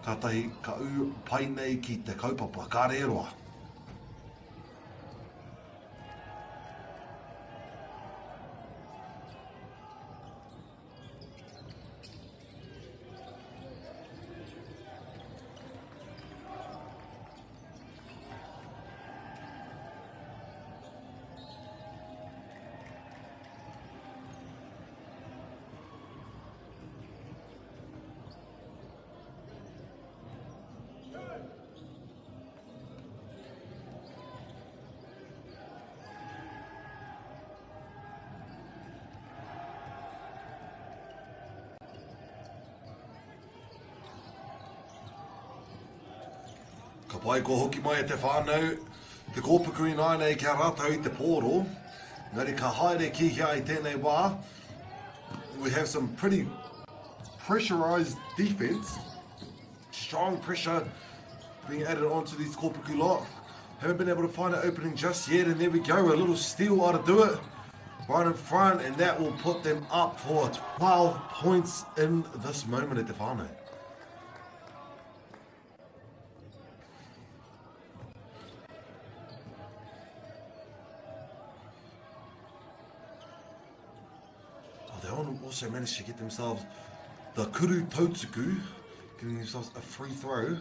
ka tahi ka u pai nei ki te kaupapa, ka reroa. Ka pai ko hoki mai e te whānau, te kōpuku I nānei kia rātau I te pōro. Ngari ka haere ki hea I tēnei wā. We have some pretty pressurized defense. Strong pressure being added onto these kōpuku lot. Haven't been able to find an opening just yet, and there we go. A little steal ought to do it. Right in front, and that will put them up for 12 points in this moment at te whānau. They also managed to get themselves the Kuru Totsuku, giving themselves a free throw.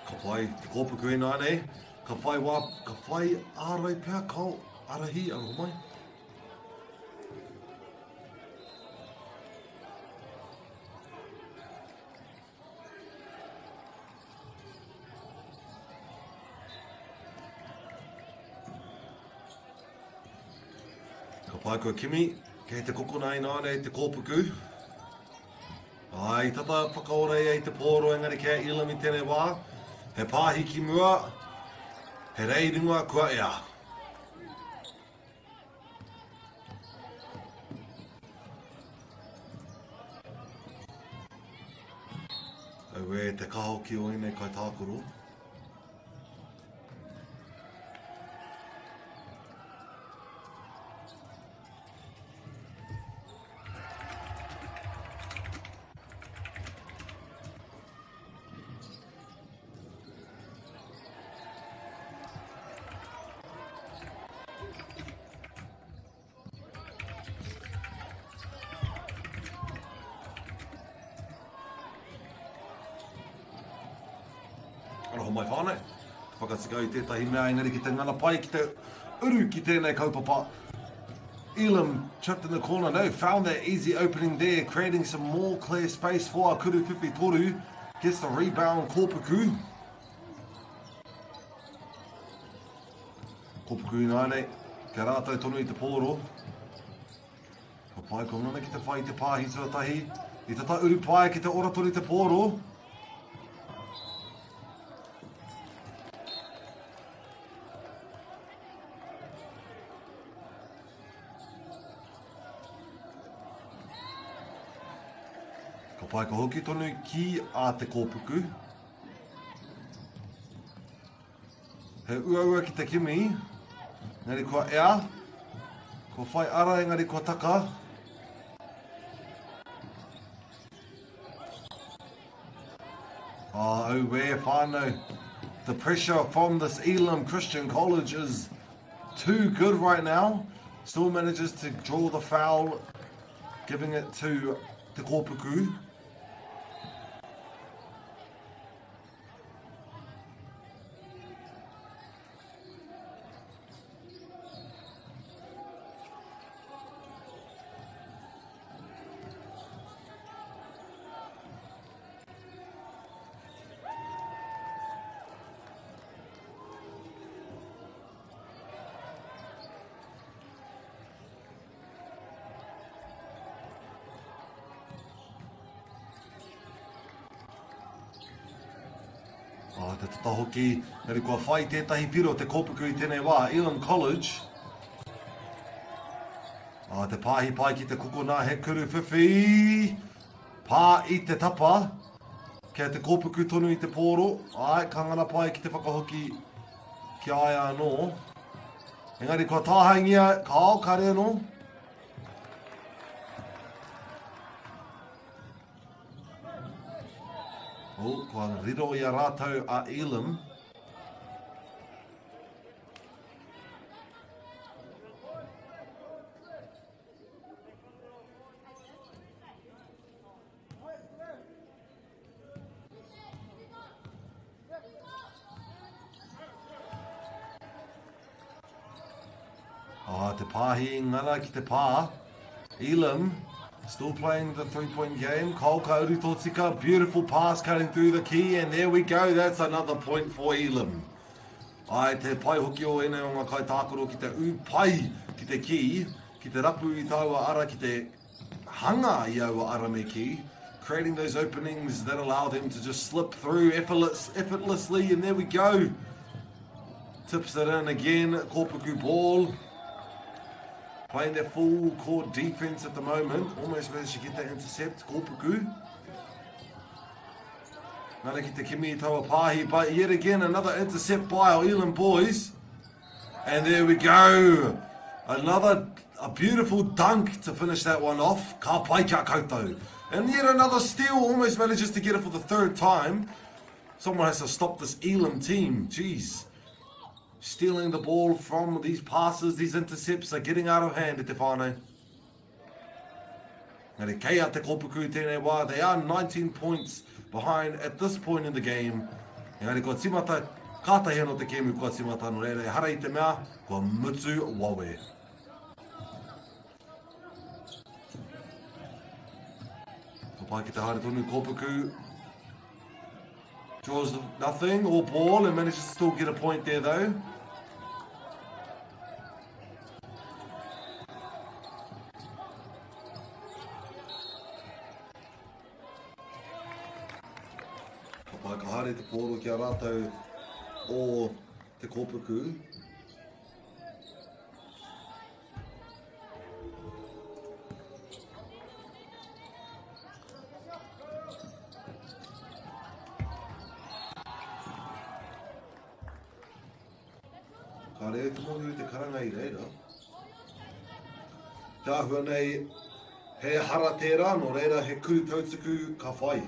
Ka whai te kōpuku I nānei, ka whai ārai pēr kau arahi aroha mai. Ka pai koe Kimi, kei te kokona nāne te kōpuku. Ai, tata whakaora e te pōro engari kia Elim I tēnei wā. He pāhi ki mua, he reiringa kua ea. Au e te kaho ki o ine kai tākoro. Araho mai whānei. Whakatika I tētahi mea engari ki te ngana pai ki te uru ki tēnei kaupapa. Elim chipped in the corner. No, found that easy opening there, creating some more clear space for Kuru Whiwhi Toru. Gets the rebound, Kōpuku. Kōpuku nāne, kia rātou tonu I te pōro. Ka pai ko nana ki te whai te pāhi tuatahi. I tata uru pai ki te oratori te pōro. Ka pai ka hoki tonu ki a te kōpuku. He ua ki te Kimi. Ngari kua ea. Ko whai ara engari kua taka. Au e whānau. The pressure from this Elim Christian College is too good right now. Still manages to draw the foul, giving it to te kōpuku. Te tata hoki, nari kua whai tētahi piro te kōpuku I tēnei wā, Elim College. Te pāhi pai ki te kokona he Kuru Whiwhi. Pā I te tapa, kia te kōpuku tonu I te pōro. Ai, ka ngana pai ki te whakahoki ki ai anō. Engari kua tāhaingia, ka ao kare anō. Kua riro I a rātou a Elim. Te pāhi ngana ki te pā. Elim. Still playing the three-point game. Kau kauri tō tika. Beautiful pass cutting through the key. And there we go. That's another point for Elim. Ai te pai hoki o ene o ngā kai tākoro ki te pai ki te ki. Ki te rapu I taua ara ki te hanga I aua ara me ki. Creating those openings that allow them to just slip through effortlessly. And there we go. Tips it in again. Kōpuku ball. Playing their full court defense at the moment. Almost managed to get that intercept. Kōpuku. Nana ki te Kimi I taua pāhi. But yet again, another intercept by our Elim boys. And there we go. A beautiful dunk to finish that one off. Ka pai kia koutou. And yet another steal. Almost manages to get it for the third time. Someone has to stop this Elim team. Jeez. Stealing the ball from these passes, these intercepts are getting out of hand, te whānau. Ngari kei a te kōpuku tēnei wā, they are 19 points behind at this point in the game. Ngari kua timata, kātahi anō te kēmu kua timata no reire, hara I te mea, kua mutu wawe. Ko pai ki te haere tonu kōpuku. Draws nothing, or ball, and manages to still get a point there though. haere te pōro ki a rātou o te kōpuku. Ka reo te moni te karanga I reira. Te ahua nei, he hara tērā, no reira he kuru tautuku ka whai.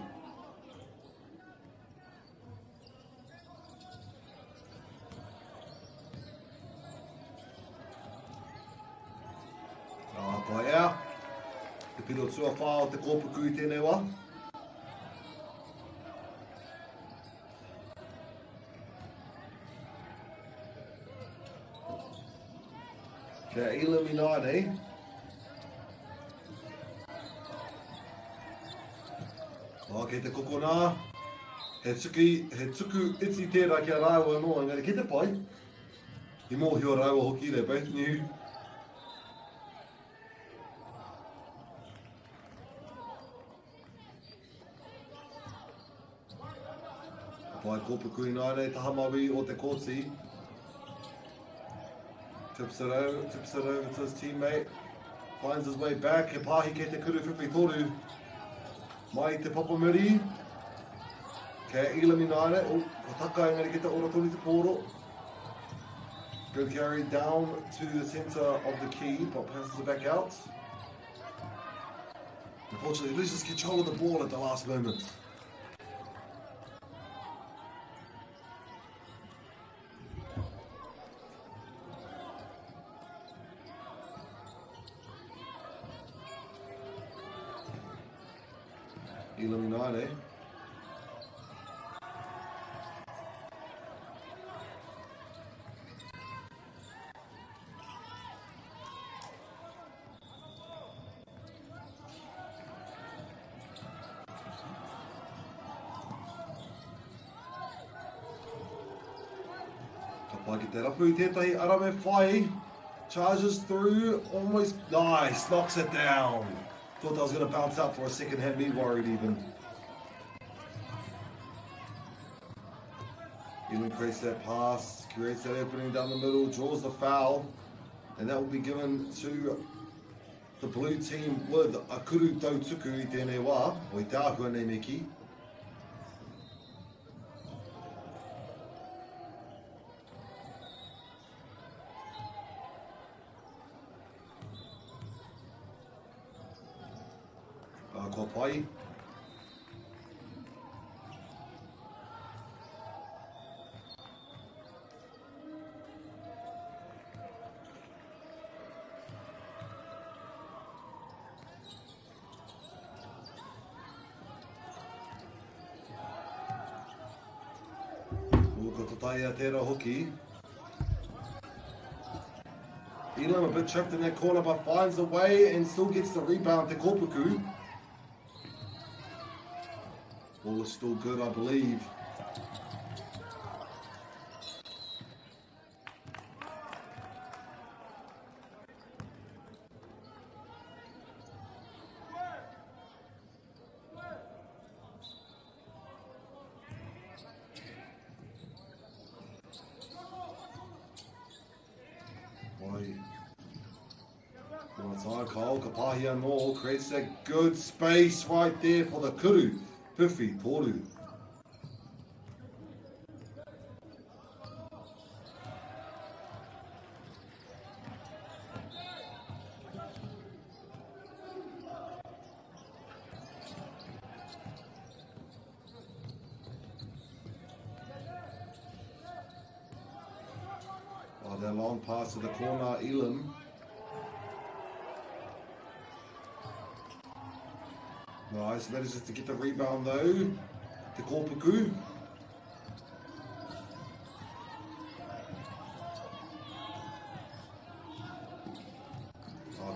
Pai ea, te piro tua whā o te kōpuku I tēnei wā. Kia Elim I nāi nei. Kei te kokona, he tuku iti tērā kia rāua anō, engari ki te pai. I mōhio rāua hoki, they're both new. Pai kōpuku I nāi nei, taha maui o te kōti. Tips it over to his teammate. Finds his way back, he pāhi kei te kuru whiwhi toru. Mai te papamiri. Kei Elim I nāre. Ko taka engari ki te oratori te pōro. Good carry down to the centre of the key, but passes it back out. Unfortunately, loses control of the ball at the last moment. Elim I nāre. Ka pai ki te rapu I tētahi arame whai. Charges through, almost nice, knocks it down. Thought I was going to bounce out for a second, had me worried even. Elim creates that pass, creates that opening down the middle, draws the foul, and that will be given to the blue team with a kuru tautuku I tēnei wā, o I te āhua nei meki. Ko pai. Ko te taia tērā hoki. Elim a bit trapped in that corner but finds a way and still gets the rebound to kōpuku. Ball is still good, I believe. Kyle Kapahi anō creates that good space right there for the kuru. Whiwhi toru. Oh, that long pass to the corner, Elim. Nice, manages to get the rebound though. Te kōpuku.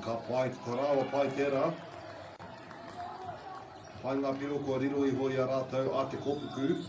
Ka pai te tarawa pai tērā. Pai ngā piro kua riro I hoi a rātou a te kōpuku.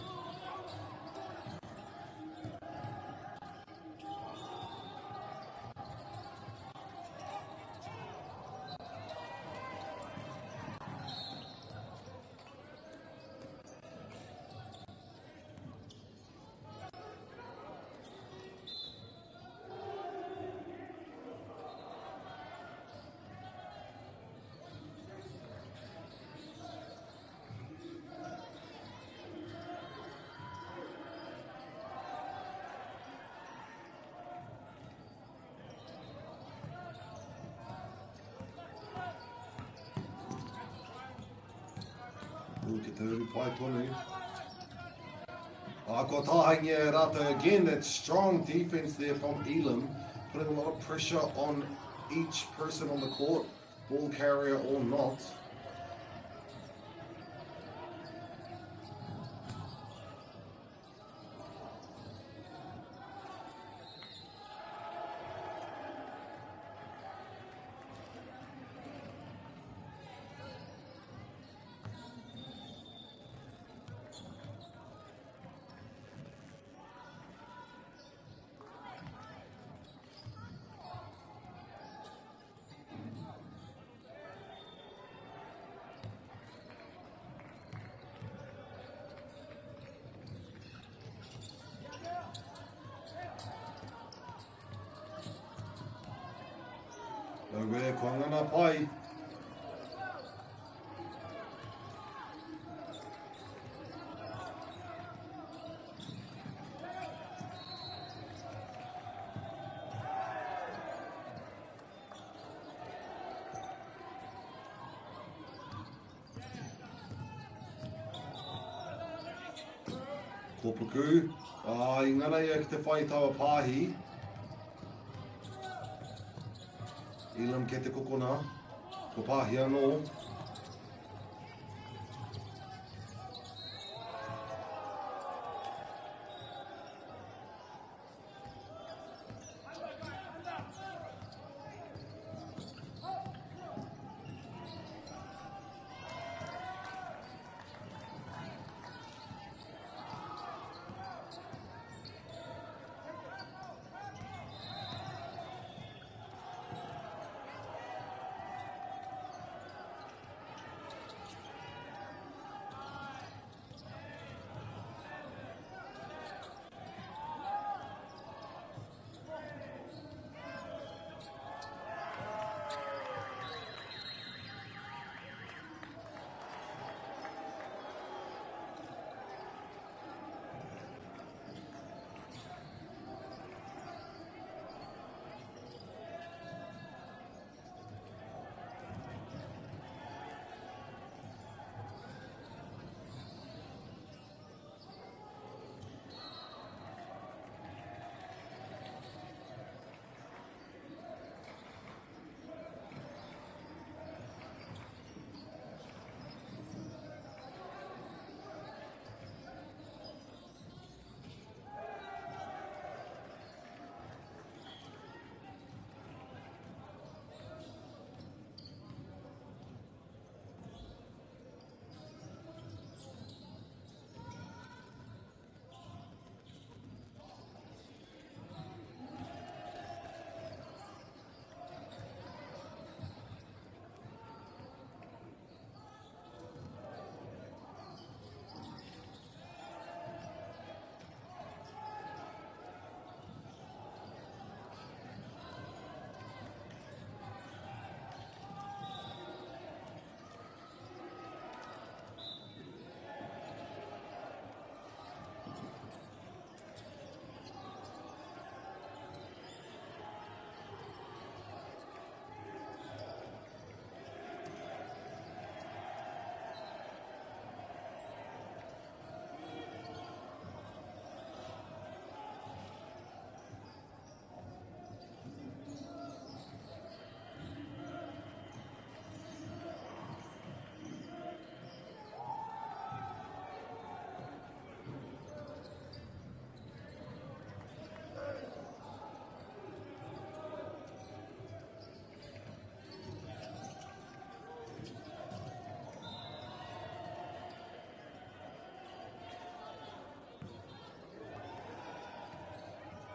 Hu ki te uru pai tonu. Ko tahangia rata again, that strong defense there from Elim, putting a lot of pressure on each person on the court, ball carrier or not. Rea kua ngana pai. Kopuku. I ngana ia ki te whai tawa pāhi. Elim ke te kokona, ko pāhi anō.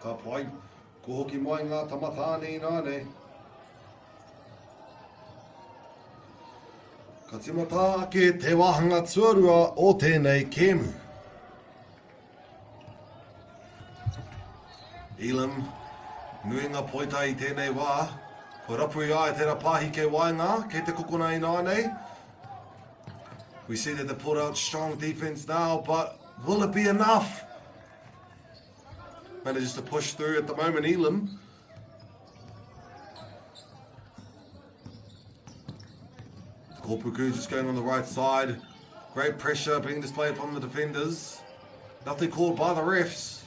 Ka pai, ko hoki mai ngā tamatāne nāne. Ka timata ake te wāhanga tuarua o tēnei kēmu. Elim, nui ngā poita I tēnei wā, ko rapui ai tērā pāhi ke wainga, ke te kokona I nāne. We see that they put out strong defense now, but will it be enough? Manages to push through at the moment, Elim. Kopuku just going on the right side. Great pressure being displayed from the defenders. Nothing called by the refs.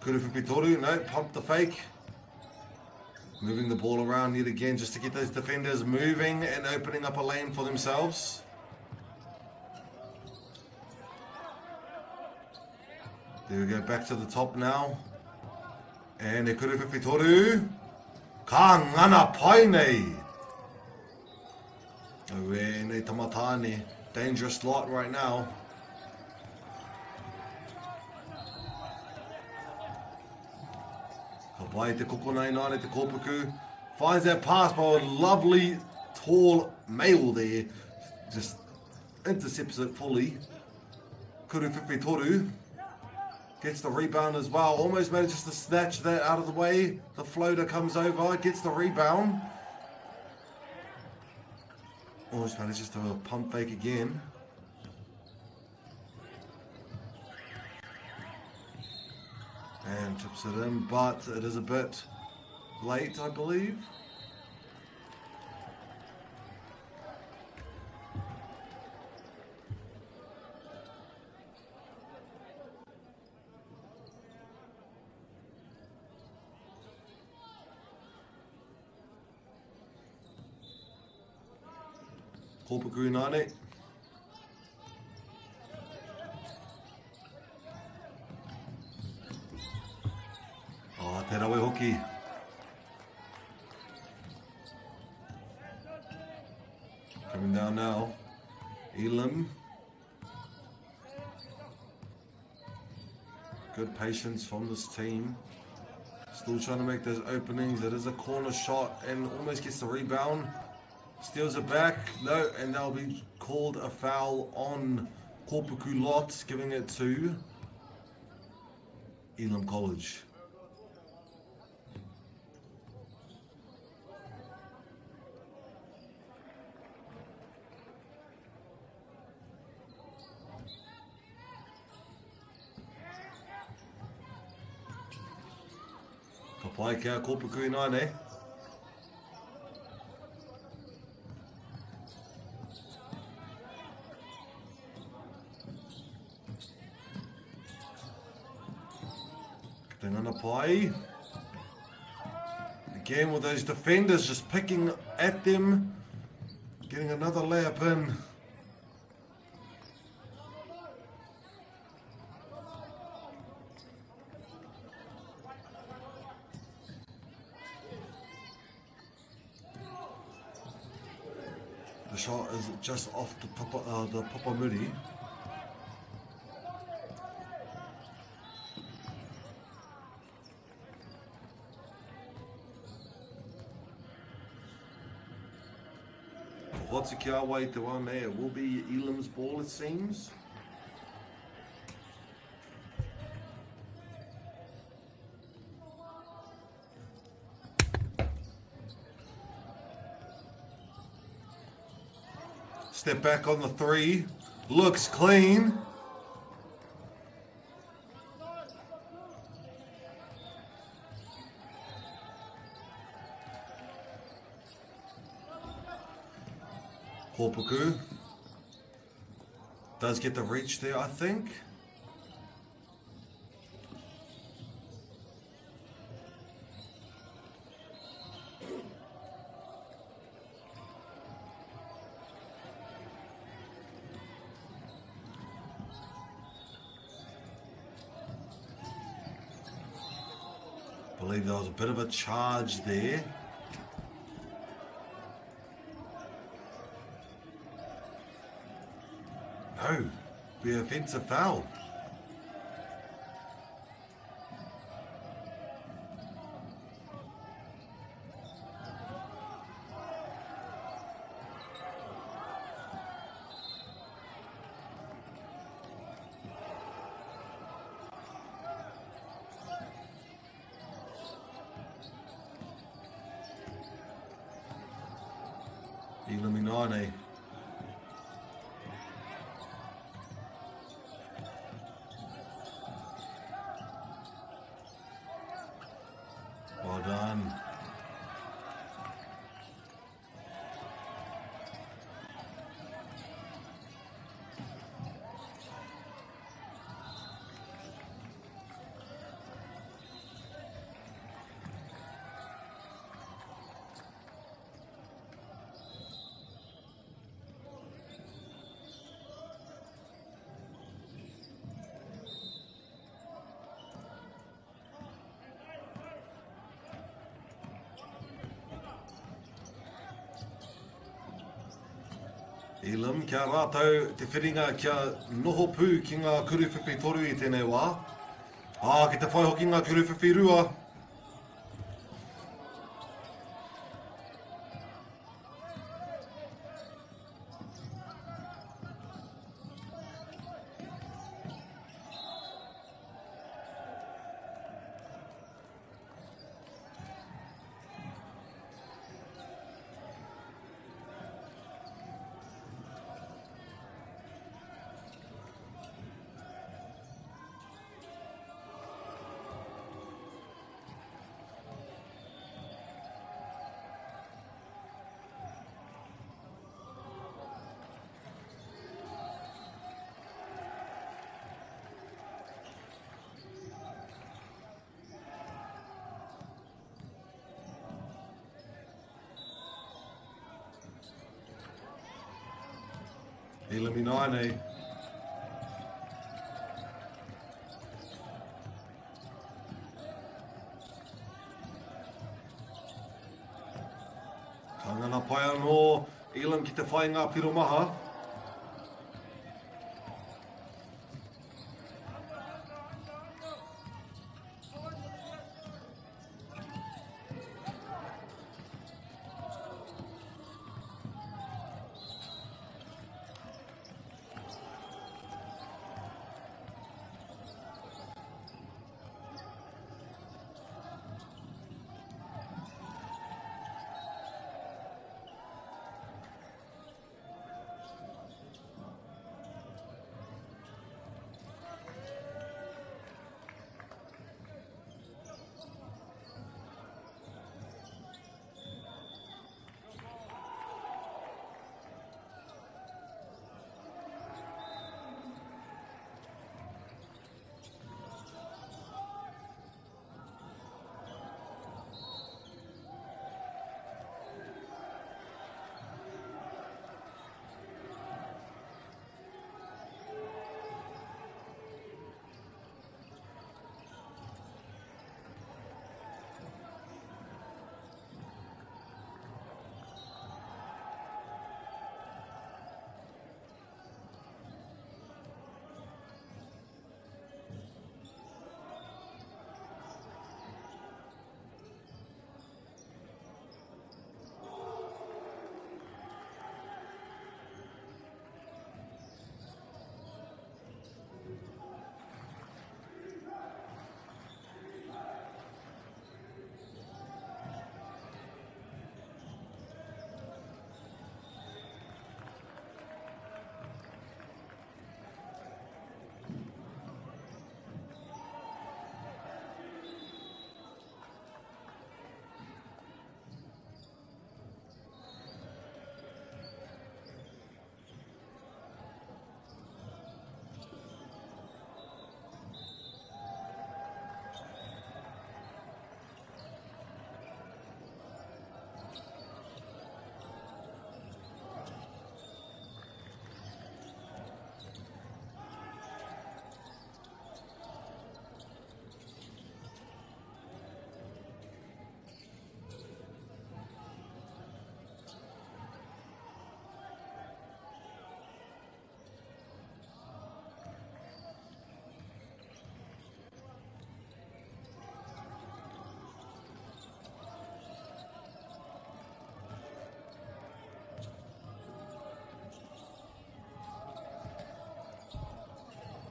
Kuruwhiwhi Toru, no, pump the fake. Moving the ball around yet again just to get those defenders moving and opening up a lane for themselves. There we go, back to the top now. And e Kuruwhiwhi Toru. Ka ngana pai nei. Oh, e nei tamatane. Dangerous lot right now. Kapai te kokonai nare te kōpuku. Finds that pass by a lovely tall male there. Just intercepts it fully. Kuruwhiwhi Toru. Gets the rebound as well. Almost manages to snatch that out of the way. The floater comes over. Gets the rebound. Almost manages to pump fake again. And tips it in, but it is a bit late, I believe. Kōpuku nane. Oh, te rawe hoki. Coming down now. Elim. Good patience from this team. Still trying to make those openings. It is a corner shot and almost gets the rebound. Steals it back, no, and that'll be called a foul on Kōpuku lot, giving it to Elim College. Ka pai kia Kōpuku I nane. Pai. Again with those defenders just picking at them. Getting another layup in. The shot is just off the Papamuri. Whatsukiawa te wame, it will be Elim's ball, it seems. Step back on the three. Looks clean. Kōpuku does get the reach there, I think. I believe there was a bit of a charge there. No, be an offensive foul. Eliminane. Well done. Elim, kia rātou te whiringa kia noho pū ki ngā kuruwhiwhi toru I tēnei wā. Ki te whai hoki ngā kuruwhiwhi rua. Elim I nei. Kangana pai anō Elim ki te whai ngā piro maha.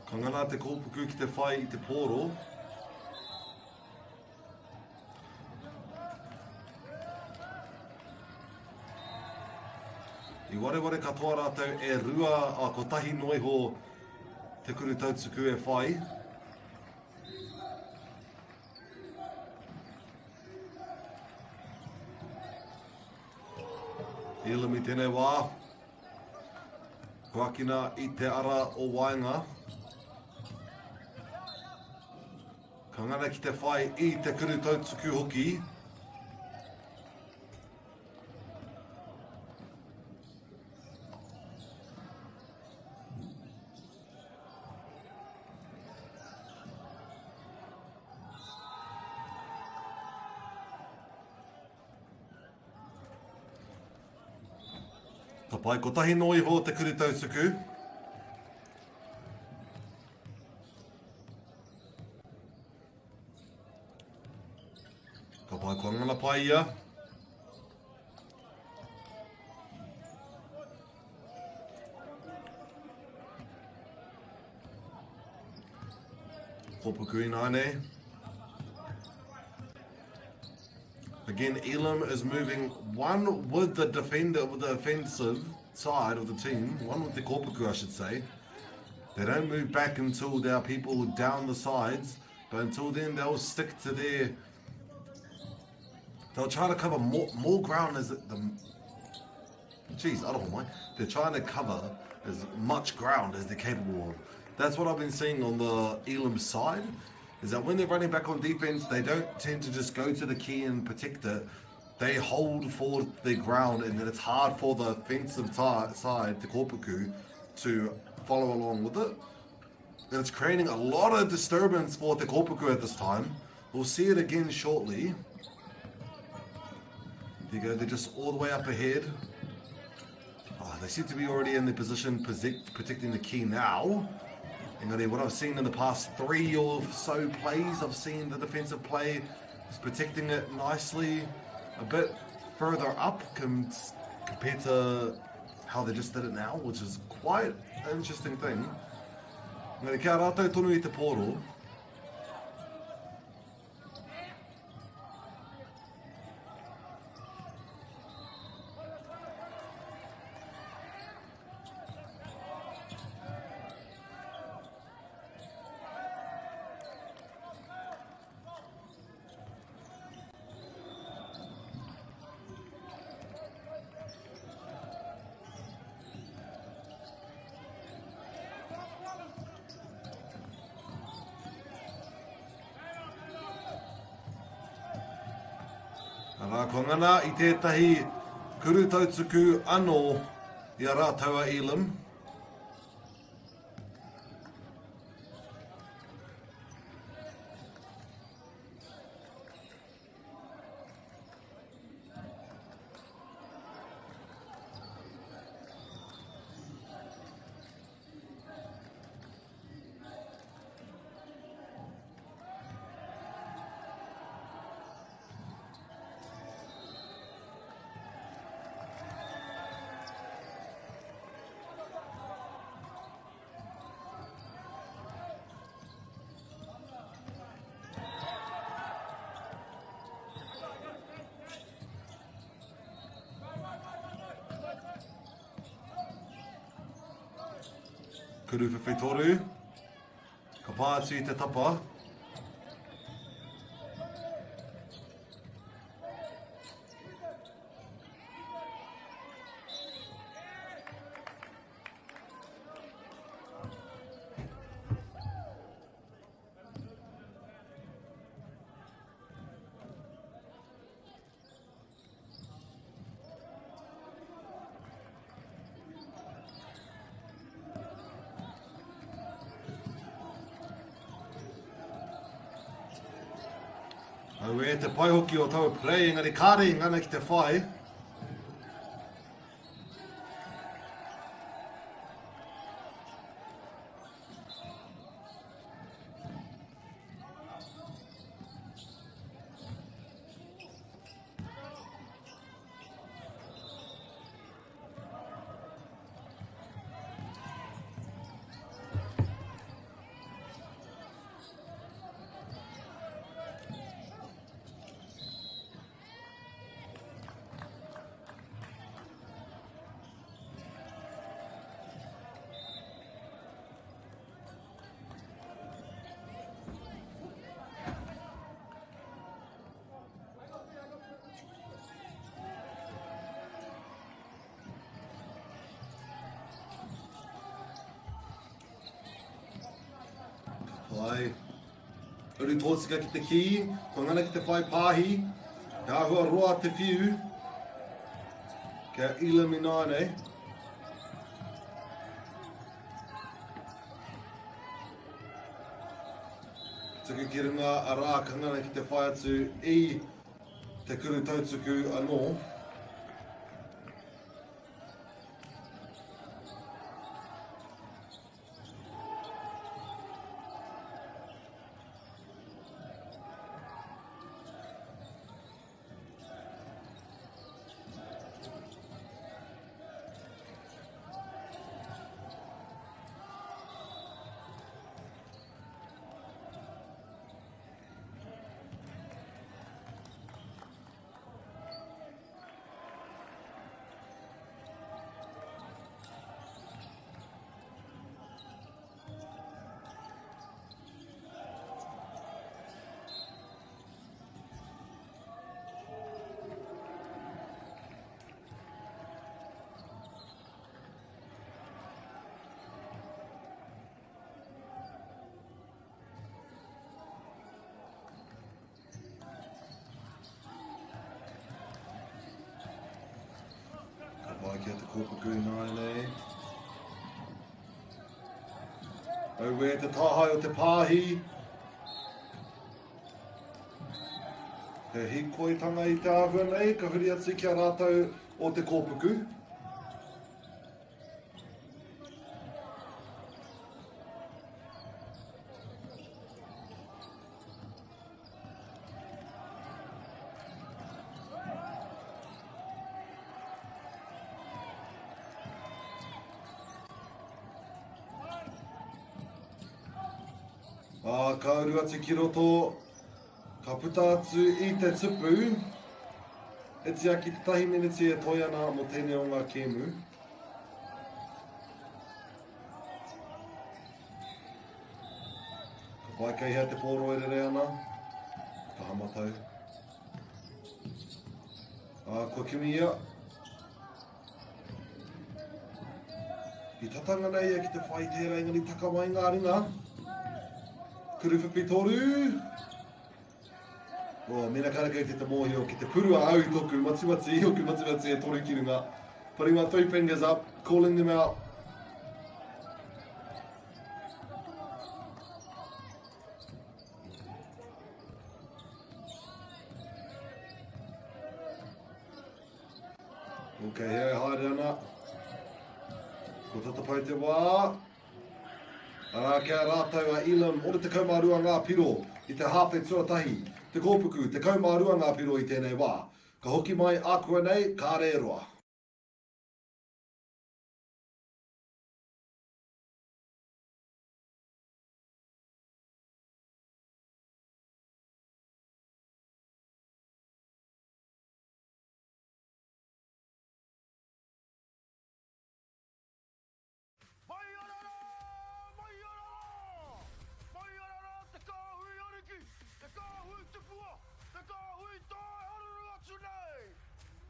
Ka ngana te kōpuku ki te whai I te pōro. I wareware katoa rātou e rua a ko tahi noiho te kuru tautsuku e whai. Elim I tēnei wā. Hoakina I te ara o waenga. Ka ngana ki te whai I te kuru tautsuku hoki. Ka pai ko tahi noi ho te kuru tautuku. Ka pai ko ngana pai ia. Kopuku inaine. Again, Elim is moving one with the defender, with the offensive side of the team, one with the Kopuku, I should say. They don't move back until there are people down the sides, but until then they'll stick to their... They'll try to cover more ground as the... Jeez, I don't know why. They're trying to cover as much ground as they're capable of. That's what I've been seeing on the Elim side, is that when they're running back on defense, they don't tend to just go to the key and protect it. They hold for the ground, and then it's hard for the offensive side, the Kopuku, to follow along with it. And it's creating a lot of disturbance for the Kopuku at this time. We'll see it again shortly. There you go, they're just all the way up ahead. Oh, they seem to be already in the position protecting the key now. And what I've seen in the past 3 or so plays, I've seen the defensive play is protecting it nicely, a bit further up compared to how they just did it now, which is quite an interesting thing. Ngari kia rātou tonu I te pōro. Rā ko ngana I tētahi kuru tautuku anō I a rātou a Elim. Kuru whawhitoru. Ka pātu I te tapa. Au e te paihoki o tau play, engari kāre ngana ki te whai. Whai. Uru tōsika ki te ki, ko ngana ki te whai pāhi, ka ahua roa te whiu, kia Elim inaine. Tuku ki runga a rā ka ngana ki te whai atu I te kuru tautuku anō. Kōpuku I nai nei. Au e te tāhai o te pāhi. He hikoitanga I te āhua nei, ka huri atu ki a rātou o te kōpuku. Ka uru atu ki roto, ka puta atu I te tupu, e tia ki te tahi miniti e toi ana mo tēnei o ngā kēmu. Ka pai kei hea te pōro e rere ana, ka hamatau. Kua kimi ia. I tatanga nei e ki te whai tērā ingani taka mai ngā ringa. Kuruwhipi toru. Mena karakau te mōhio ki te purua au toku mati hoku mati e toru ki runga. Putting my 3 fingers up, calling them out. Okay, here, haere ana. Ko tatapai te wā. Kia rātou a Elim, ora te kaumārua ngā piro I te hawhe tuatahi, te kōpuku, te kaumārua ngā piro I tēnei wā. Ka hoki mai ākua nei, ka reroa.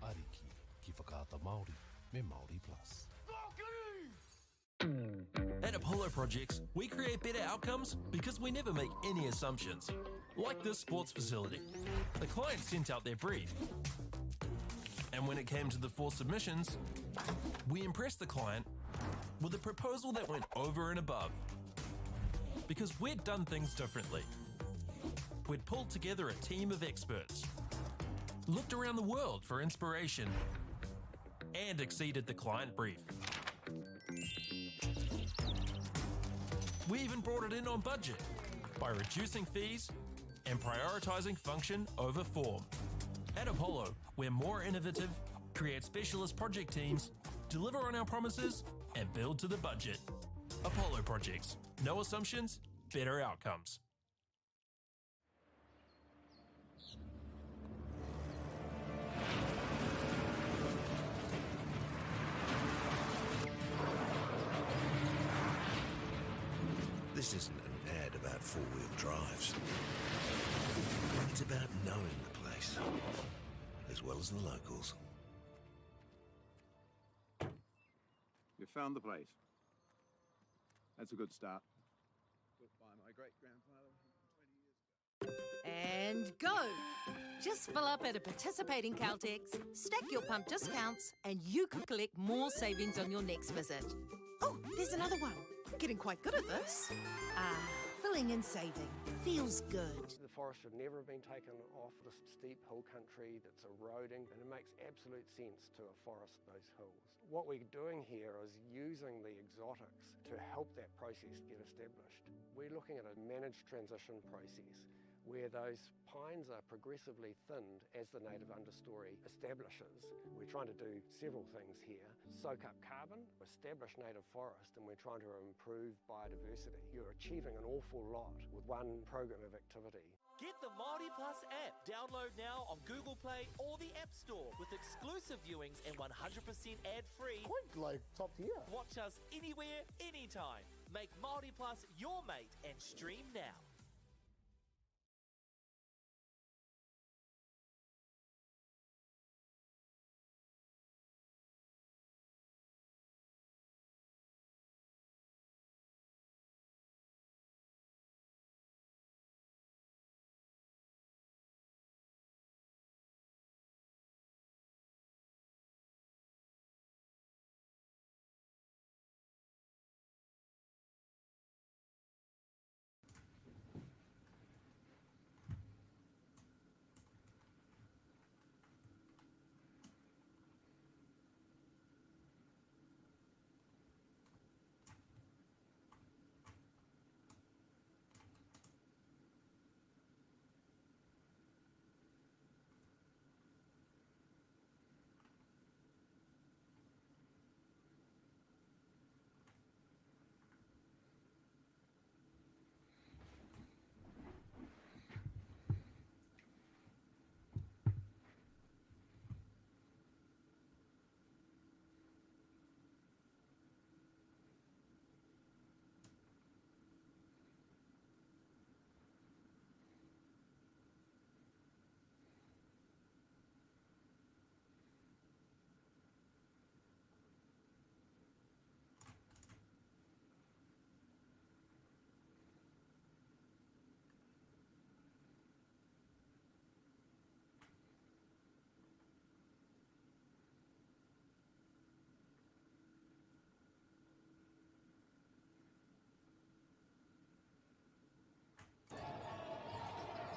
Ariki ki whakaata Māori me MāORI Plus. At Apollo Projects, we create better outcomes because we never make any assumptions. Like this sports facility. The client sent out their brief. And when it came to the 4 submissions, we impressed the client with a proposal that went over and above. Because we'd done things differently. We'd pulled together a team of experts, looked around the world for inspiration, and exceeded the client brief. We even brought it in on budget by reducing fees and prioritizing function over form. At Apollo, we're more innovative, create specialist project teams, deliver on our promises, and build to the budget. Apollo Projects. No assumptions, better outcomes. This isn't an ad about four-wheel drives. It's about knowing the place, as well as the locals. You found the place. That's a good start. Built by my great-grandfather 20 years ago. And go! Just fill up at a participating Caltex, stack your pump discounts, and you could collect more savings on your next visit. Oh, there's another one. Getting quite good at this. Filling and saving. Feels good. The forest should never have been taken off the steep hill country that's eroding, and it makes absolute sense to afforest those hills. What we're doing here is using the exotics to help that process get established. We're looking at a managed transition process where those pines are progressively thinned as the native understory establishes. We're trying to do several things here. Soak up carbon, establish native forest, and we're trying to improve biodiversity. You're achieving an awful lot with one program of activity. Get the MāORI Plus app. Download now on Google Play or the App Store with exclusive viewings and 100% ad-free. Quite like top tier. Watch us anywhere, anytime. Make MāORI Plus your mate and stream now.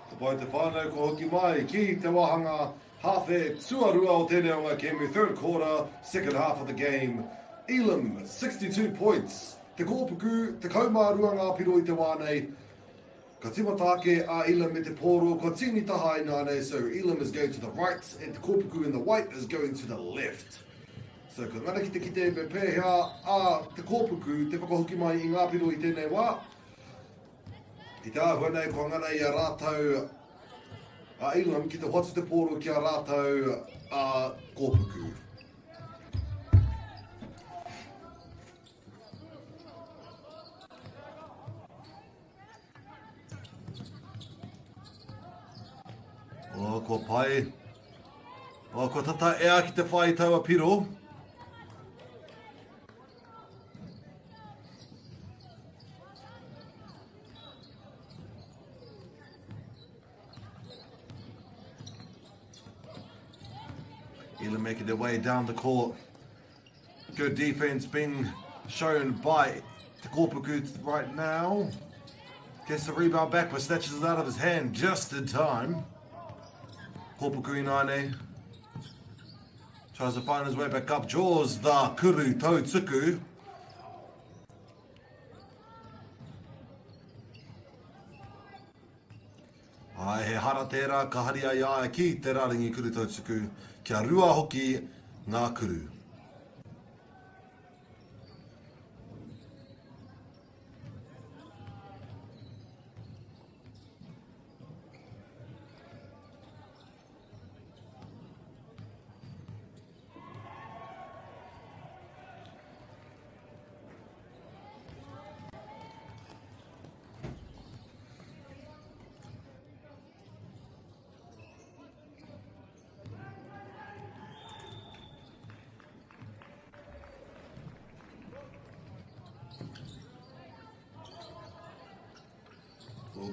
Ka pai te whānau ko hoki mai ki te wahanga hawhe tuarua o tēnei o ngā kēmu. Third quarter, second half of the game. Elim, 62 points. Te kōpuku, te kaumārua ngā piro I te wānei. Ka timatake a Elim me te pōro, ko tini taha I nāne, so Elim is going to the right, and te kōpuku in the white is going to the left. So ka ngana ki te kite me pēhea a te kōpuku, te whakahoki mai I ngā piro I tēnei wā. I te āhua nei, ko ngana I a rātau a Elim ki te hotu te pōro ki a rātau a kōpuku. O, ko pai. O, ko tata ea ki te whai taua piro. Elim making their way down the court. Good defense being shown by Te Kōpuku right now. Gets the rebound back but snatches it out of his hand just in time. Kōpuku Inaine tries to find his way back up. Jaws the kuru tau tuku. Ai he hara tērā ka hari ai ai ki te raringi kuru tau tuku. Kia rua hoki ngā kuru.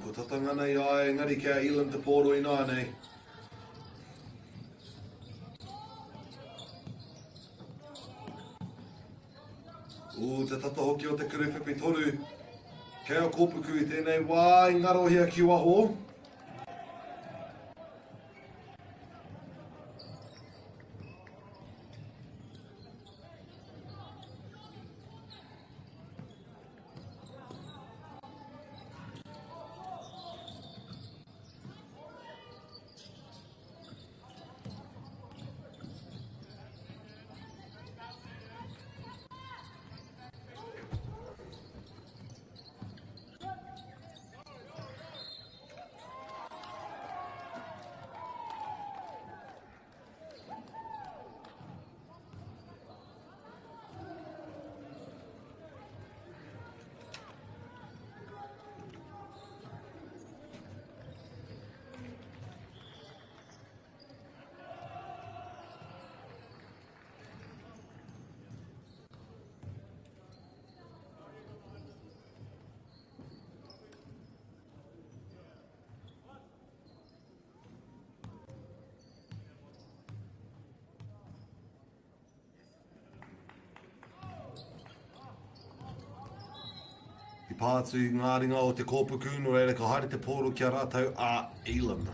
Ko tatanga nei ai, ngari kia Elim te pōro I nāne. Te tata hoki o te kuruwhipi toru. Kei o kōpuku I tēnei wā, I ngaro hia ki waho. I pātu ngā ringa o te kōpuku no ere ka haere te pōro kia rātau a Elim.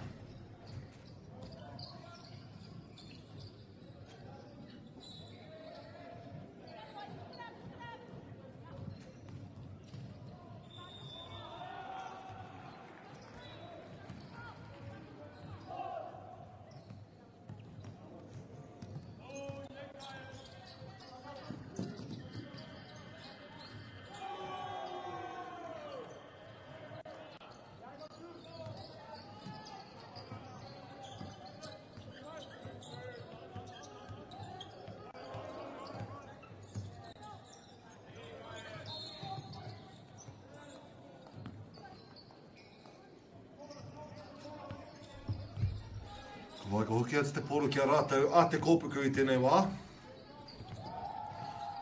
Vai ko hoki atu te pōro kia rātau a te kōpuku I tēnei wā.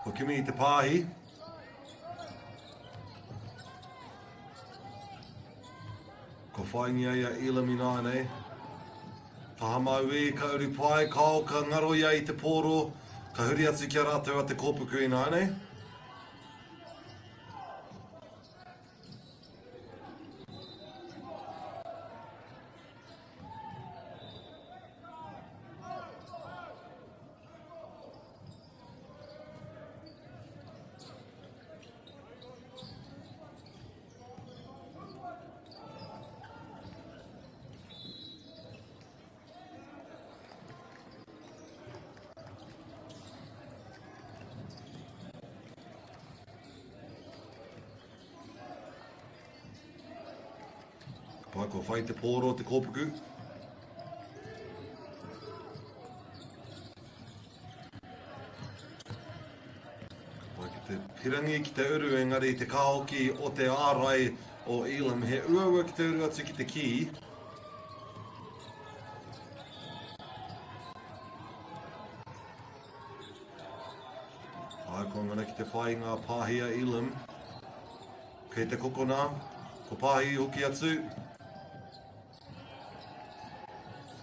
Ko kimi I te pāhi. Ko whaingia ia Elim I nāne. Taha mau I ka uri pai, kao ka ngaro ia I te pōro. Ka huri atu kia rātau a te kōpuku I nāne. Pai ko whai te pōro te kōpuku. Pai ki te pirangi ki te uru, engari te kahoki o te ārai o Elim. He uaua ki te uru atu ki te ki. Pai ko ngana ki te whai ngā pāhia Elim. Kei te kokona, ko pāhi hoki atu.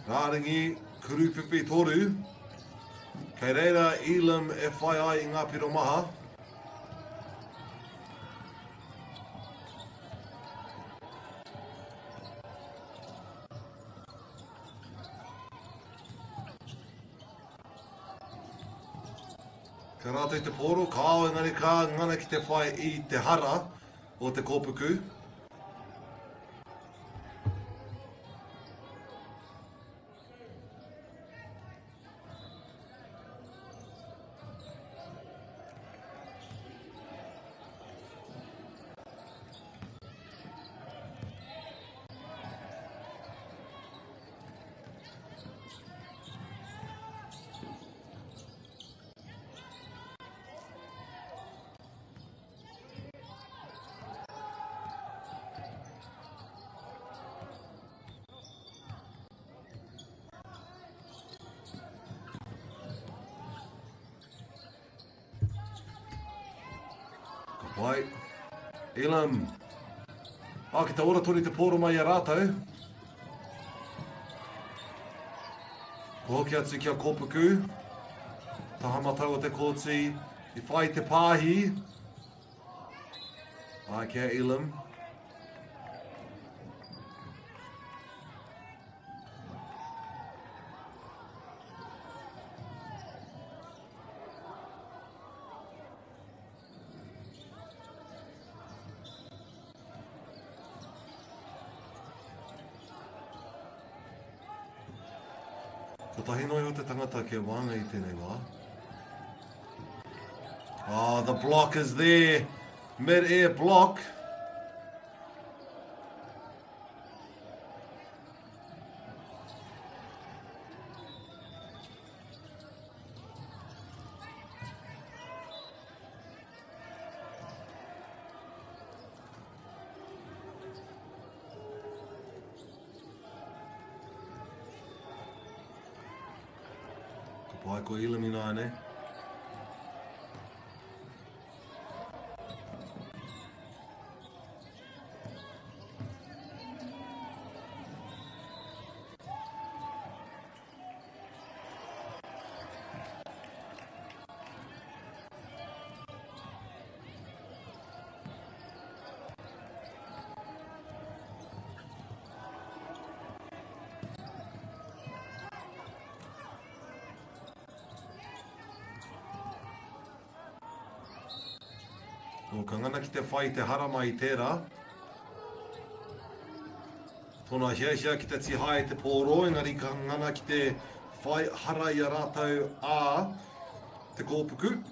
Rāringi, kuruwhiwhi toru. Kei reira, Elim e whai ai i ngā piro maha. Ka rātou te poro, kāo engari ka ngana ki te whai i te hara o te kōpuku. Pai, Elim. Ki te ora tori te pōro mai a rātou. Ko hoki atu kia kōpuku. Tahamatau o te kōti. I whai te pāhi. Kia Elim. Ko tahi noi o te tangata ke wanga I tēnei wā. The block is there. Mid-air block. Pai ko Elim I nāne. Ka ngana ki te whai te hara mai tērā. Tōna hia ki te tihai te pōro, engari ka ngana ki te whai hara I a rātou te kōpuku.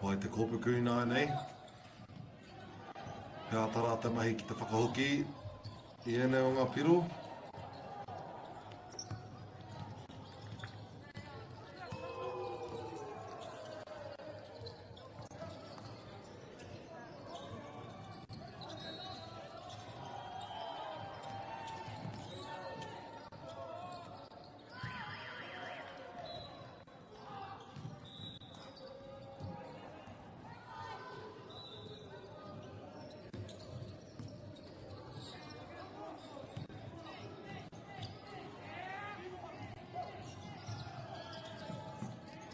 Pai te kōpuku nā nei. Pea tara te mahi ki te whakahoki. I ene o ngā piro.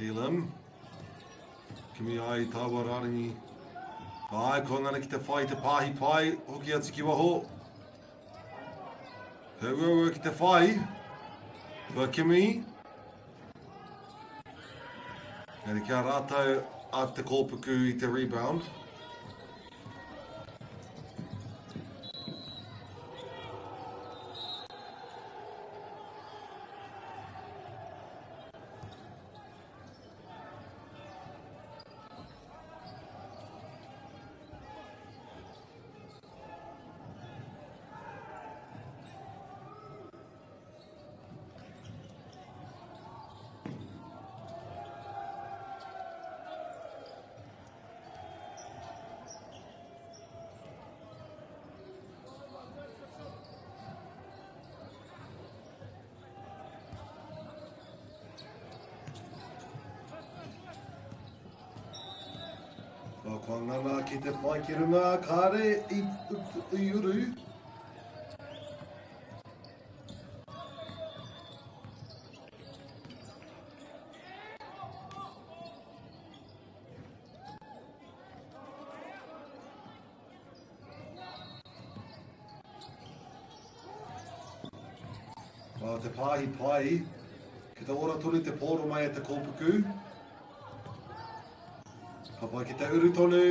Elim. Kimi ai tāua rārangi. Ai, ko ngana ki te whai te pāhi pai. Hoki atu ki waho. He ua ki te whai. Kua Kimi. Ngari kia rātau a te kōpuku I te rebound. Kua ngana ki te whai ki runga, kāre I uru. Te pāhi pai, ki te ora tonu te pōro mai e te kōpuku. Ka pai ki te uru tonu,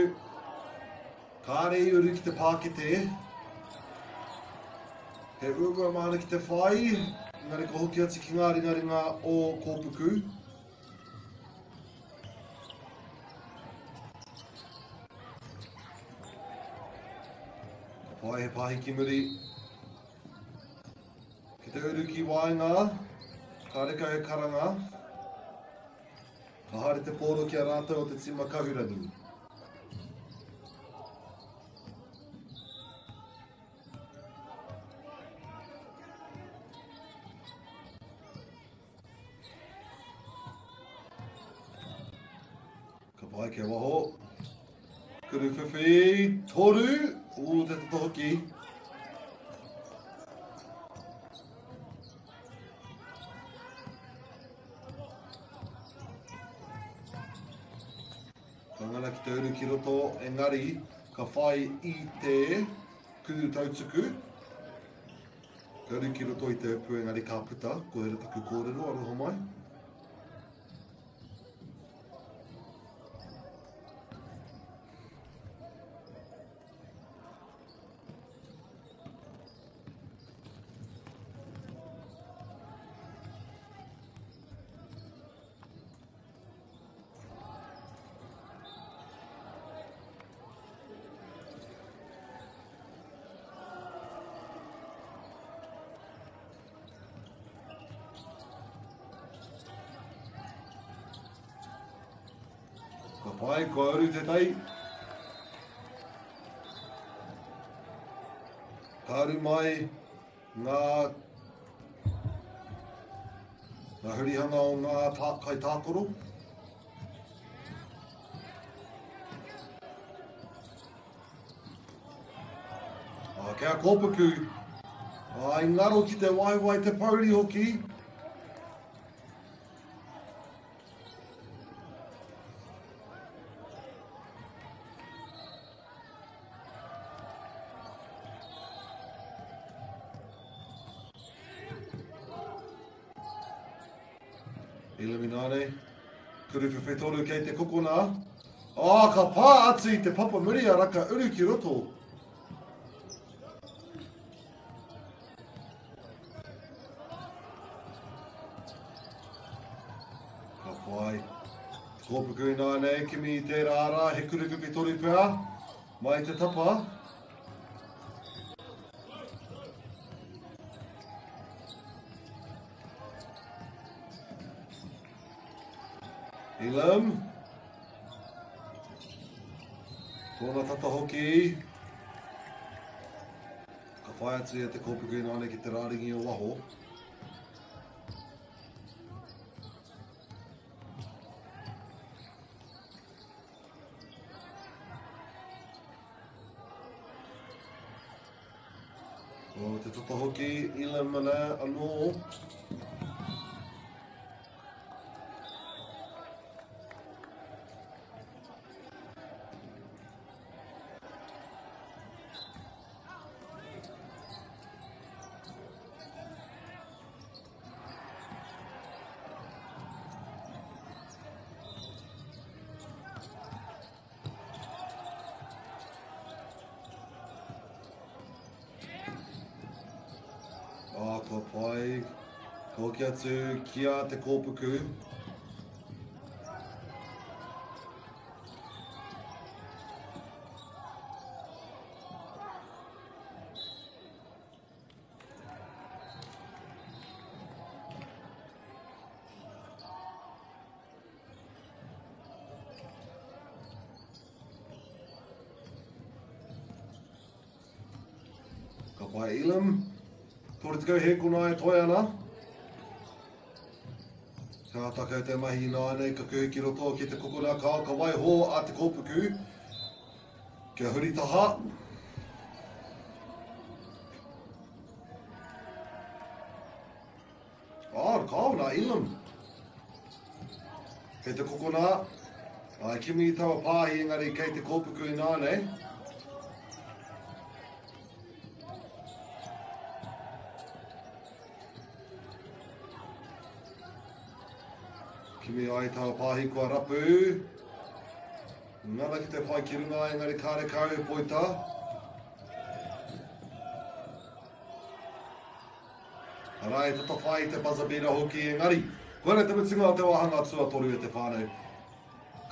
kāre I uru ki te pākete. He ua mana ki te whai, ngari ko hoki ati ki ngā ringaringa o kōpuku. Ka pai he pāhi ki muri. Ki te uru ki wainga, ka reka he karanga. Ka haere te pōro ki a rātou o te tima kahuranu. Ka pai ke waho. Kuru whiwhi, toru, o te tohoki. Ka ngana ki te uru ki roto, engari, ka whai I te kuru tautuku. Ka uru ki roto I te upu, engari ka puta, ko hera taku kōrero, aroho mai. Ka pai, ko auru te tai. Ka auru mai ngā hurihanga o ngā kai tākoro. Kia kōpuku. I ngaro ki te waiwai te pauri hoki. Eliminane. Kuru whiwhi kei te kokona. Ka pā atu I te papa muri a raka uru ki roto. Ka pai. Kōpuku nā nei, kimi i te rāra, he kurikupi tori pēr, mai te tapa. Elim. Tōna tata hoki. Ka whai atu e te kōpuku nā nei ki te rāringi o waho. O te tata hoki, Elim mana anō. Ka pai, ka hoki atu kia te kōpuku. Ka pai Elim. Tore te kau he kona e toi ana. Ka taka te mahi nā nei, ka kuhi ki roto ki te kokona kao, ka waiho a te kōpuku. Kia huri taha. Kaona, Elim. Kei te kokona. Kimi i tawa pāhi engari kei te kōpuku nā nei. Kimi ai tawa pāhi kua rapu. Ngana ki te whai ki runga engari kāre kau poita. Arai, tata whai te pazabira hoki engari. Koere te mutinga o te wahanga tua toru e te whānau.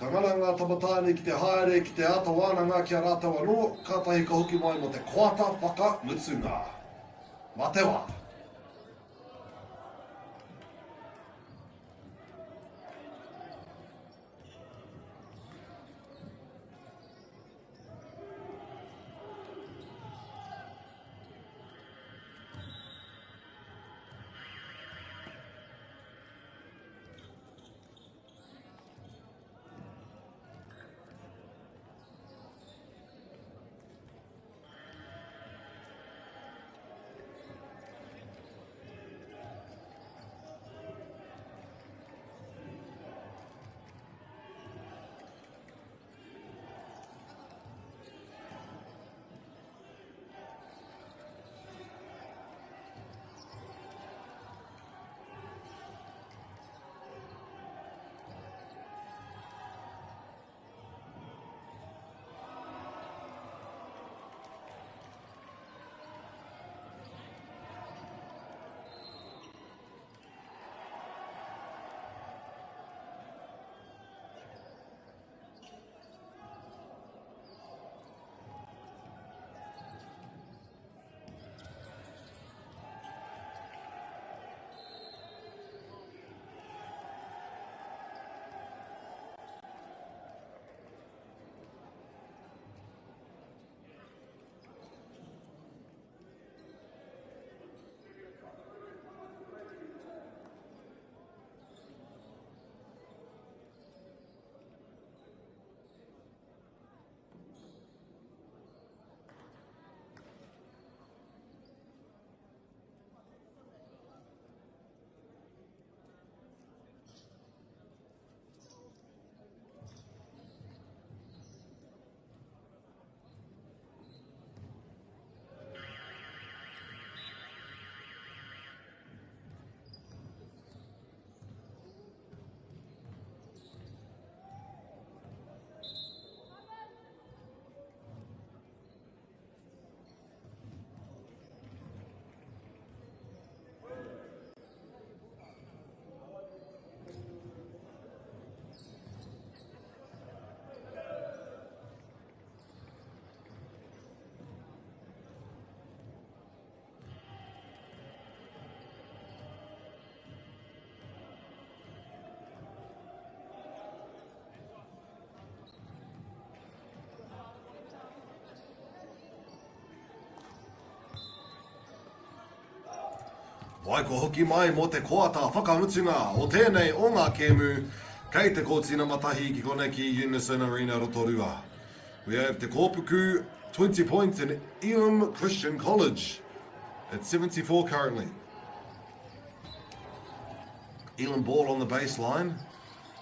Ka ngana ngā tapatāne ki te haere ki te ata wānanga ki a rātou anō, kātahi ka hoki mai mo te koata whaka mutunga. Mā te wā. Wai ko hoki mai mo te koata whakamutunga o tēnei o ngā kēmu kei te kōtina matahi ki konei ki Unison Arena Rotorua. We have te kōpuku 20 points in Elim Christian College at 74 currently. Elim ball on the baseline.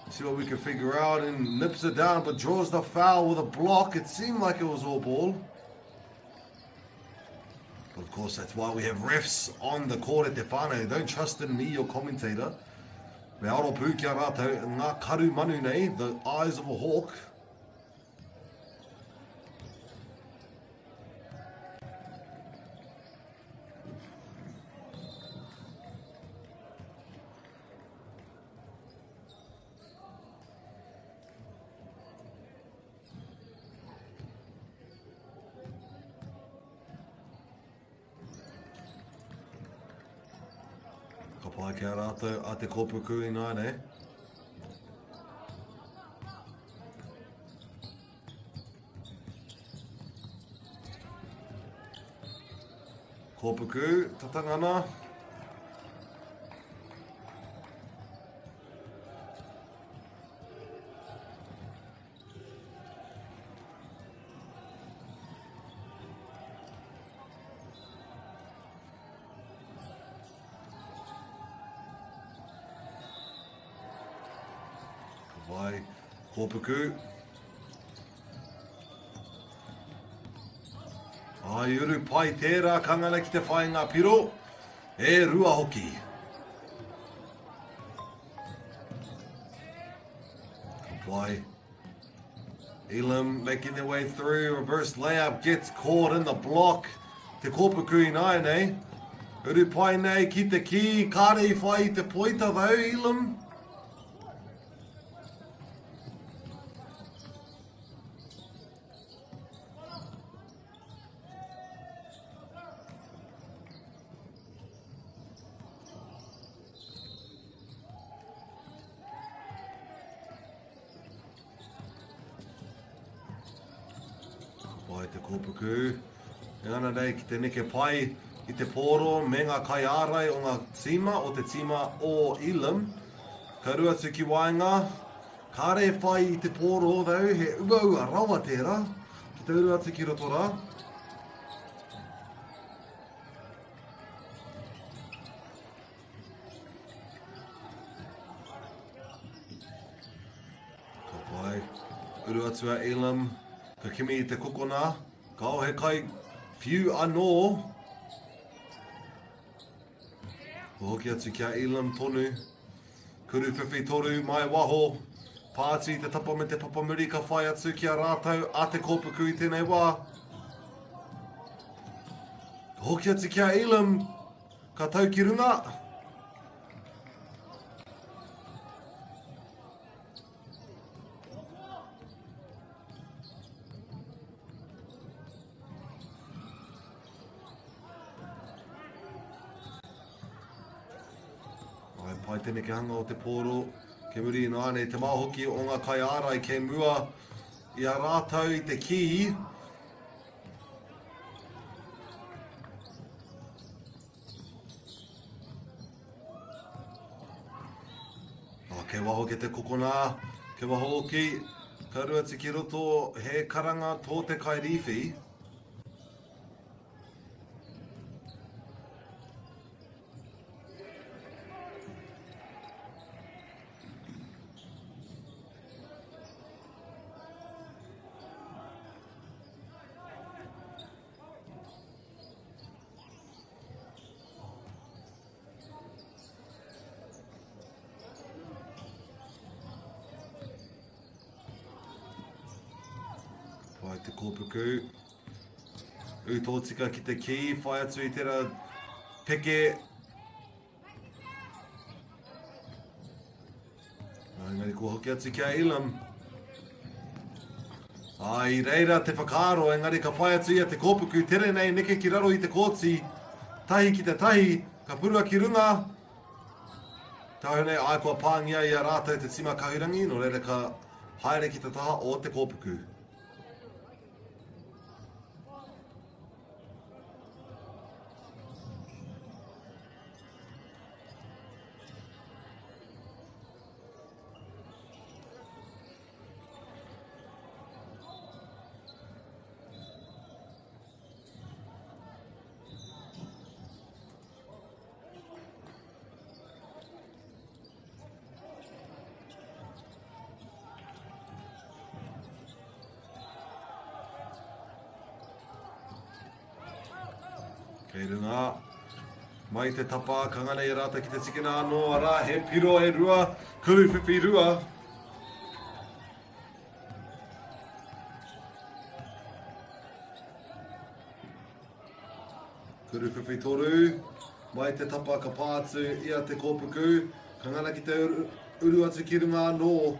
See what we can figure out, and nips it down but draws the foul with a block. It seemed like it was all ball. But of course, that's why we have refs on the court at Te Whānau. Don't trust in me, your commentator. Me aro pū kia rātou, ngā karu manu nei, the eyes of a hawk. Ka pai kia rātou a te kōpuku I nai nei. Kōpuku, tatangana. Vai, kōpuku. Ai uru pai tērā kangana ki te whai ngā piro. E rua hoki. Vai. Elim making their way through. Reverse layup gets caught in the block. Te kōpuku I nai nei. Uru pai nei ki te ki. Kāre I whai I te poita though, Elim. Pai te kōpuku. E ana nei ki te neke pai I te pōro me ngā kai ārai o ngā tima o te tima o Elim. Ka rua tuki wainga. Kāre whai I te pōro thau he ua rawa tērā. Ki te rua tuki rotora. Ka pai. Uru atua Elim. Ka kimi I te kokona, ka o he kai whiu anō. Ko hoki atu kia Elim tonu. Kuru whiwhi toru mai waho. Pāti te tapa me te papamuri ka whai atu kia rātou a te kōpuku I tēnei wā. Ko hoki atu kia Elim, ka tau ki runga. Pai tēne ke hanga o te pōro, ke muri ina ane te māhoki o ngā kai ārai ke mua I a rātou I te ki. Ke waho ke te kokona, ke waho ki, ka rua te ki roto he karanga tō te kai riwhi. Pai te kōpuku. U tō tika ki te ki, whai atu I tērā peke. Engari ko hoki atu kia Elim. Ai reira te whakaaro, engari ka whai atu I te kōpuku. Tere nei neke ki raro I te kōti. Tahi ki te tahi, ka purua ki runga. Tāu nei ai kua pāngia I a rātou te tima kahurangi, no reira ka haere ki te taha o te kōpuku. Kei runga. Mai te tapa, kangana e rata ki te tikina anō ara, he piro e rua, kuru whiwhi rua. Kuru whiwhi toru, mai te tapa ka pātu ia te kōpuku, kangana ki te uru atu ki runga anō.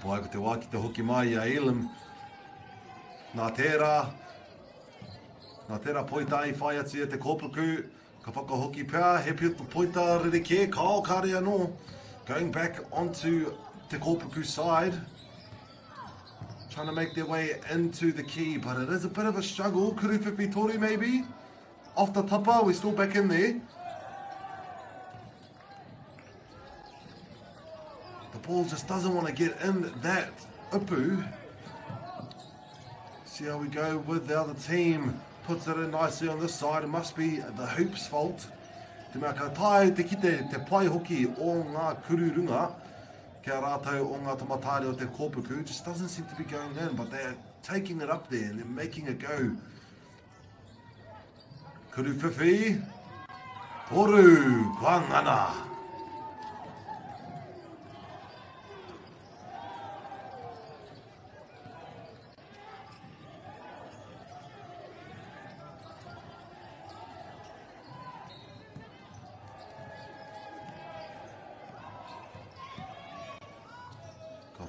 Pai ko te wā ki te hoki mai a Elim. Nā tērā poita i whai atu e te kōpuku. Ka whakahoki pēr, he poita ririke, kao kāre anō. Going back onto te kōpuku side. Trying to make their way into the key, but it is a bit of a struggle. Kuru whiwhi toru maybe. Off the tapa, we're still back in there. The ball just doesn't want to get in that upu. See how we go with the other team. Puts it in nicely on this side. It must be the hoop's fault. Te mea ka tae te kite te pai hoki o ngā kururunga. Kia rātou o ngā tamatare o te kōpuku. Just doesn't seem to be going in, but they're taking it up there and they're making it go. Kuru whiwhi. Toru, kua ngana.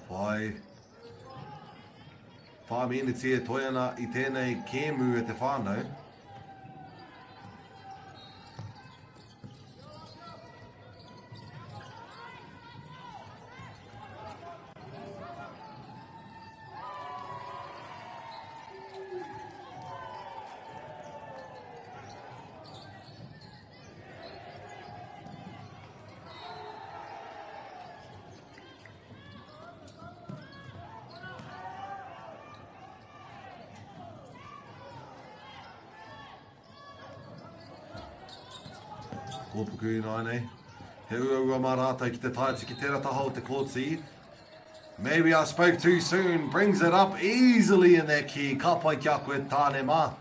Pai. Whāminiti e toiana I tēnei kēmu e te whānau. Kōpuku nai nei. He ua mā rātai ki te taiti ki tērā taha o te kōti. Maybe I spoke too soon. Brings it up easily in that key. Ka pai kia koe tāne mā.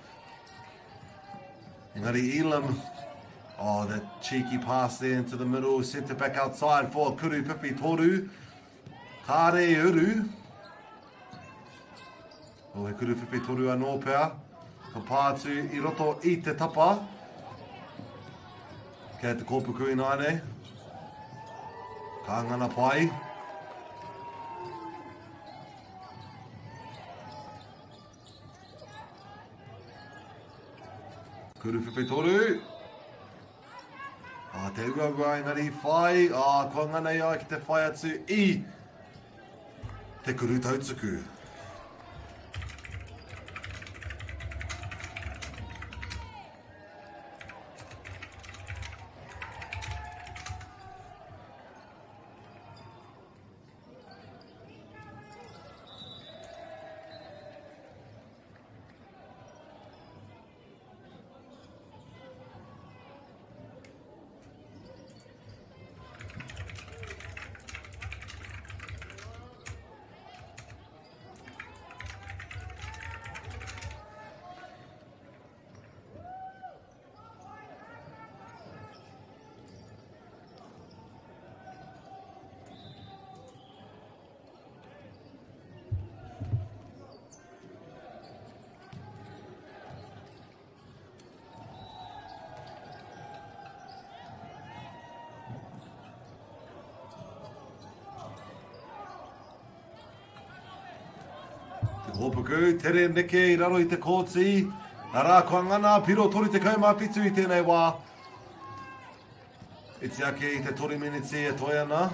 Engari Elim. Oh, that cheeky pass there into the middle. Sent it back outside for Kuru whiwhi toru. Kāre uru. Oh, he Kuru whiwhi toru anō pēr. Ka pātu I roto I te tapa. Kei te kōpuku nai nei. Ka ngana pai. Kuru whiwhi toru. Te ua engari whai. Kua ngana ia ki te whai atu I te kuru tautuku. Kōpuku, tere neke I raro I te kōtsi. Arā kua ngana, piro tori te kaumāwhitu I tēnei wā. Iti ake I te 30 minutes e toi ana.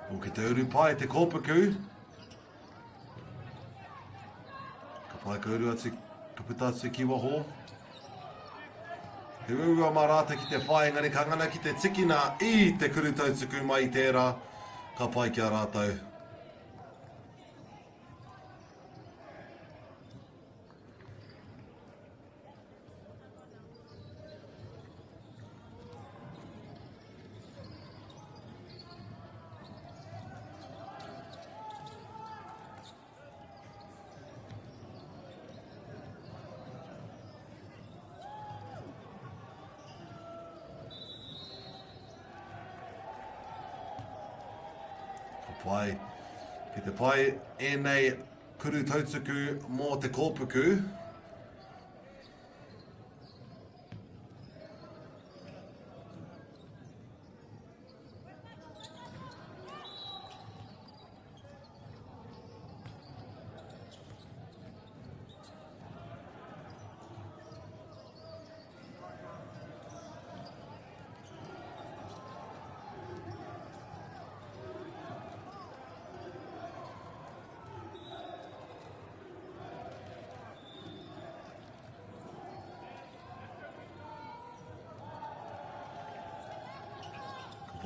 O ki te uru pai te kōpuku. Ka pai ka uru atu, ka puta atu ki waho. He ua marata ki te whai, ngari ka ngana ki te tikina I te kuru tautuku mai I tērā. Ka pai ki a rātou. Pai, ki te pai e nei kuru tautuku mō te kōpuku.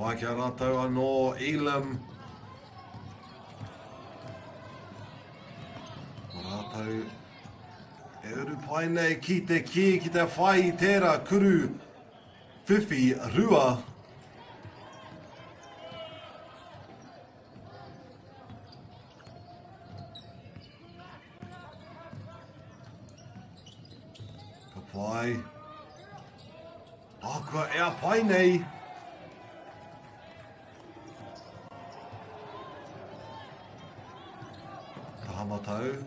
Pai ki a rātou anō Elim. Rātou e uru pai nei ki te ki te whai I tērā kuru whiwhi rua. Ka pai. Kua e a pai nei. Matau.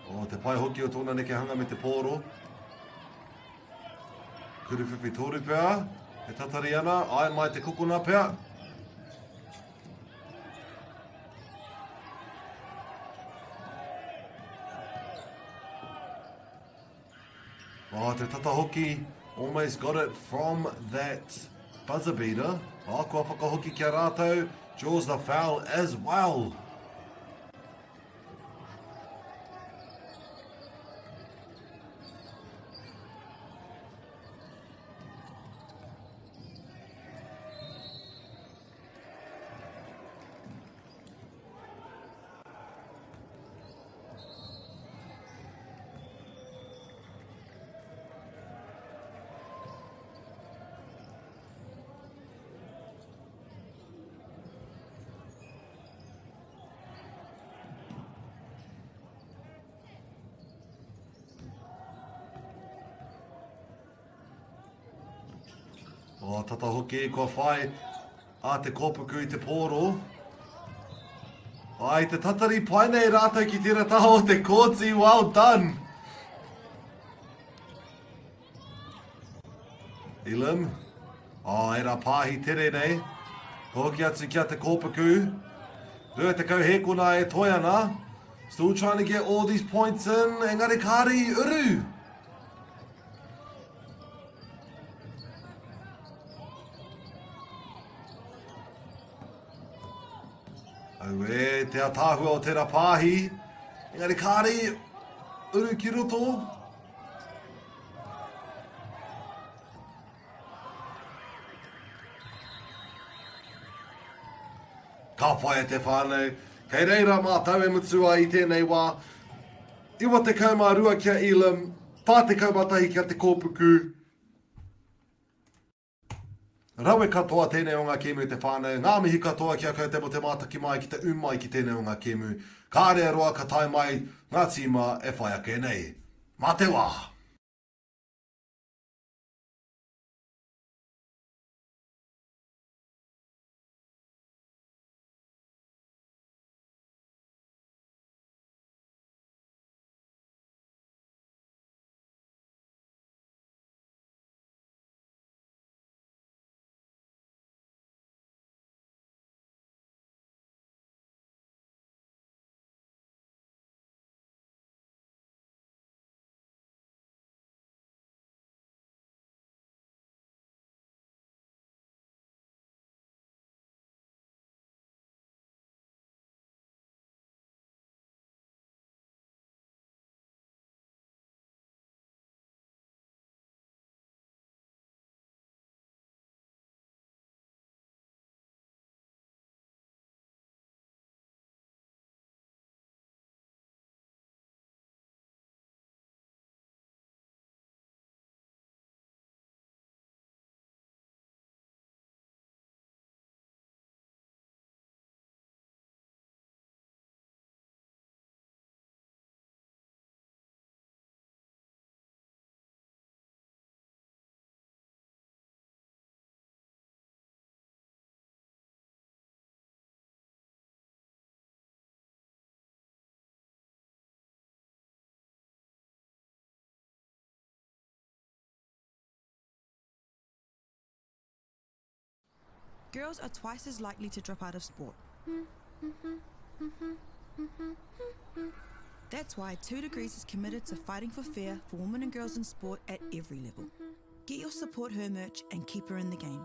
O te pai hoki o tōna neke hanga me te pōro. Kuru whiwhi tōru pēr. E tatari ana. Ai mai te kukuna pēr. O te tata hoki. Almost got it from that buzzer beater. O kua whakahoki ki a rātou. Draws the foul as well. O tata hoki kua whai a te kōpuku I te pōro. Ai te tatari pai nei rātou ki tira taho o te kōtsi, well done! Elim. E rā pāhi tere nei. Ka hoki atu ki a te kōpuku. Rua te kauhekona e toi ana. Still trying to get all these points in. Engari kāri uru. Au e te atahua o tērā pāhi. Engari kāri uru ki roto. Ka whai te whānau. Kei reira mātau e mutua I tēnei wā. Iwa te kaumārua kia Elim. Tā te kaumatahi kia te kōpuku. Rawe katoa tēnei o ngā kēmu te whānau. Ngā mihi katoa kia koutou mo te mātaki mai ki te umai ki tēnei o ngā kēmu. Kā rea roa ka tai mai ngā tīma e whai ake nei. Mā te wā! Girls are twice as likely to drop out of sport. That's why 2 Degrees is committed to fighting for fair for women and girls in sport at every level. Get your Support Her merch and keep her in the game.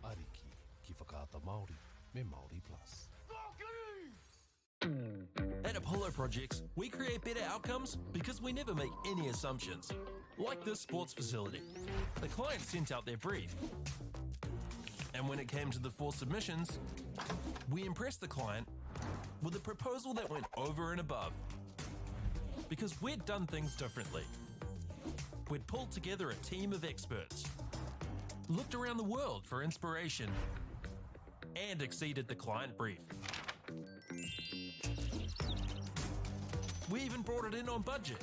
Ariki ki whakaata Māori me MāORI Plus. At Apollo Projects, we create better outcomes because we never make any assumptions. Like this sports facility. The client sent out their brief. And when it came to the 4 submissions, we impressed the client with a proposal that went over and above. Because we'd done things differently. We'd pulled together a team of experts, looked around the world for inspiration, and exceeded the client brief. We even brought it in on budget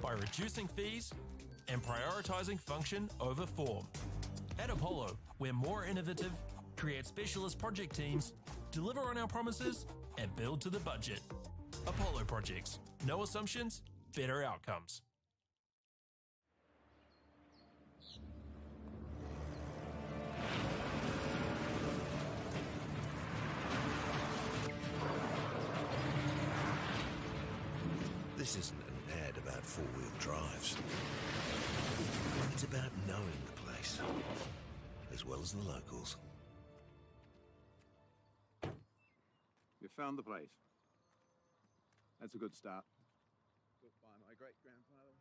by reducing fees and prioritizing function over form. At Apollo, we're more innovative, create specialist project teams, deliver on our promises, and build to the budget. Apollo Projects. No assumptions, better outcomes. This isn't an ad about four-wheel drives. It's about knowing the place, as well as the locals. You found the place. That's a good start. Built by my great-grandfather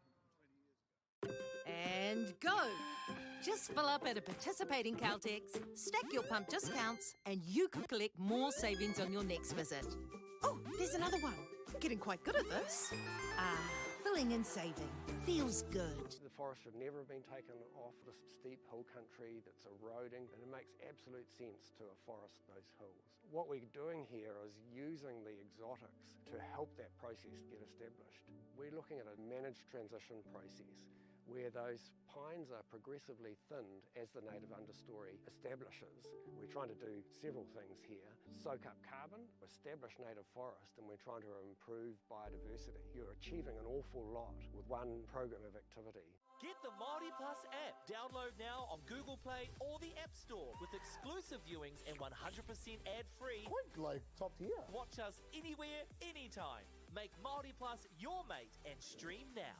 20 years ago. And go! Just fill up at a participating Caltex, stack your pump discounts, and you could collect more savings on your next visit. Oh, there's another one. Getting quite good at this. Filling and saving. Feels good. The forest should never have been taken off this steep hill country that's eroding, and it makes absolute sense to afforest those hills. What we're doing here is using the exotics to help that process get established. We're looking at a managed transition process where those pines are progressively thinned as the native understory establishes. We're trying to do several things here. Soak up carbon, establish native forest, and we're trying to improve biodiversity. You're achieving an awful lot with one program of activity. Get the MāORI Plus app. Download now on Google Play or the App Store with exclusive viewings and 100% ad-free. Quite like top tier. Watch us anywhere, anytime. Make MāORI Plus your mate and stream now.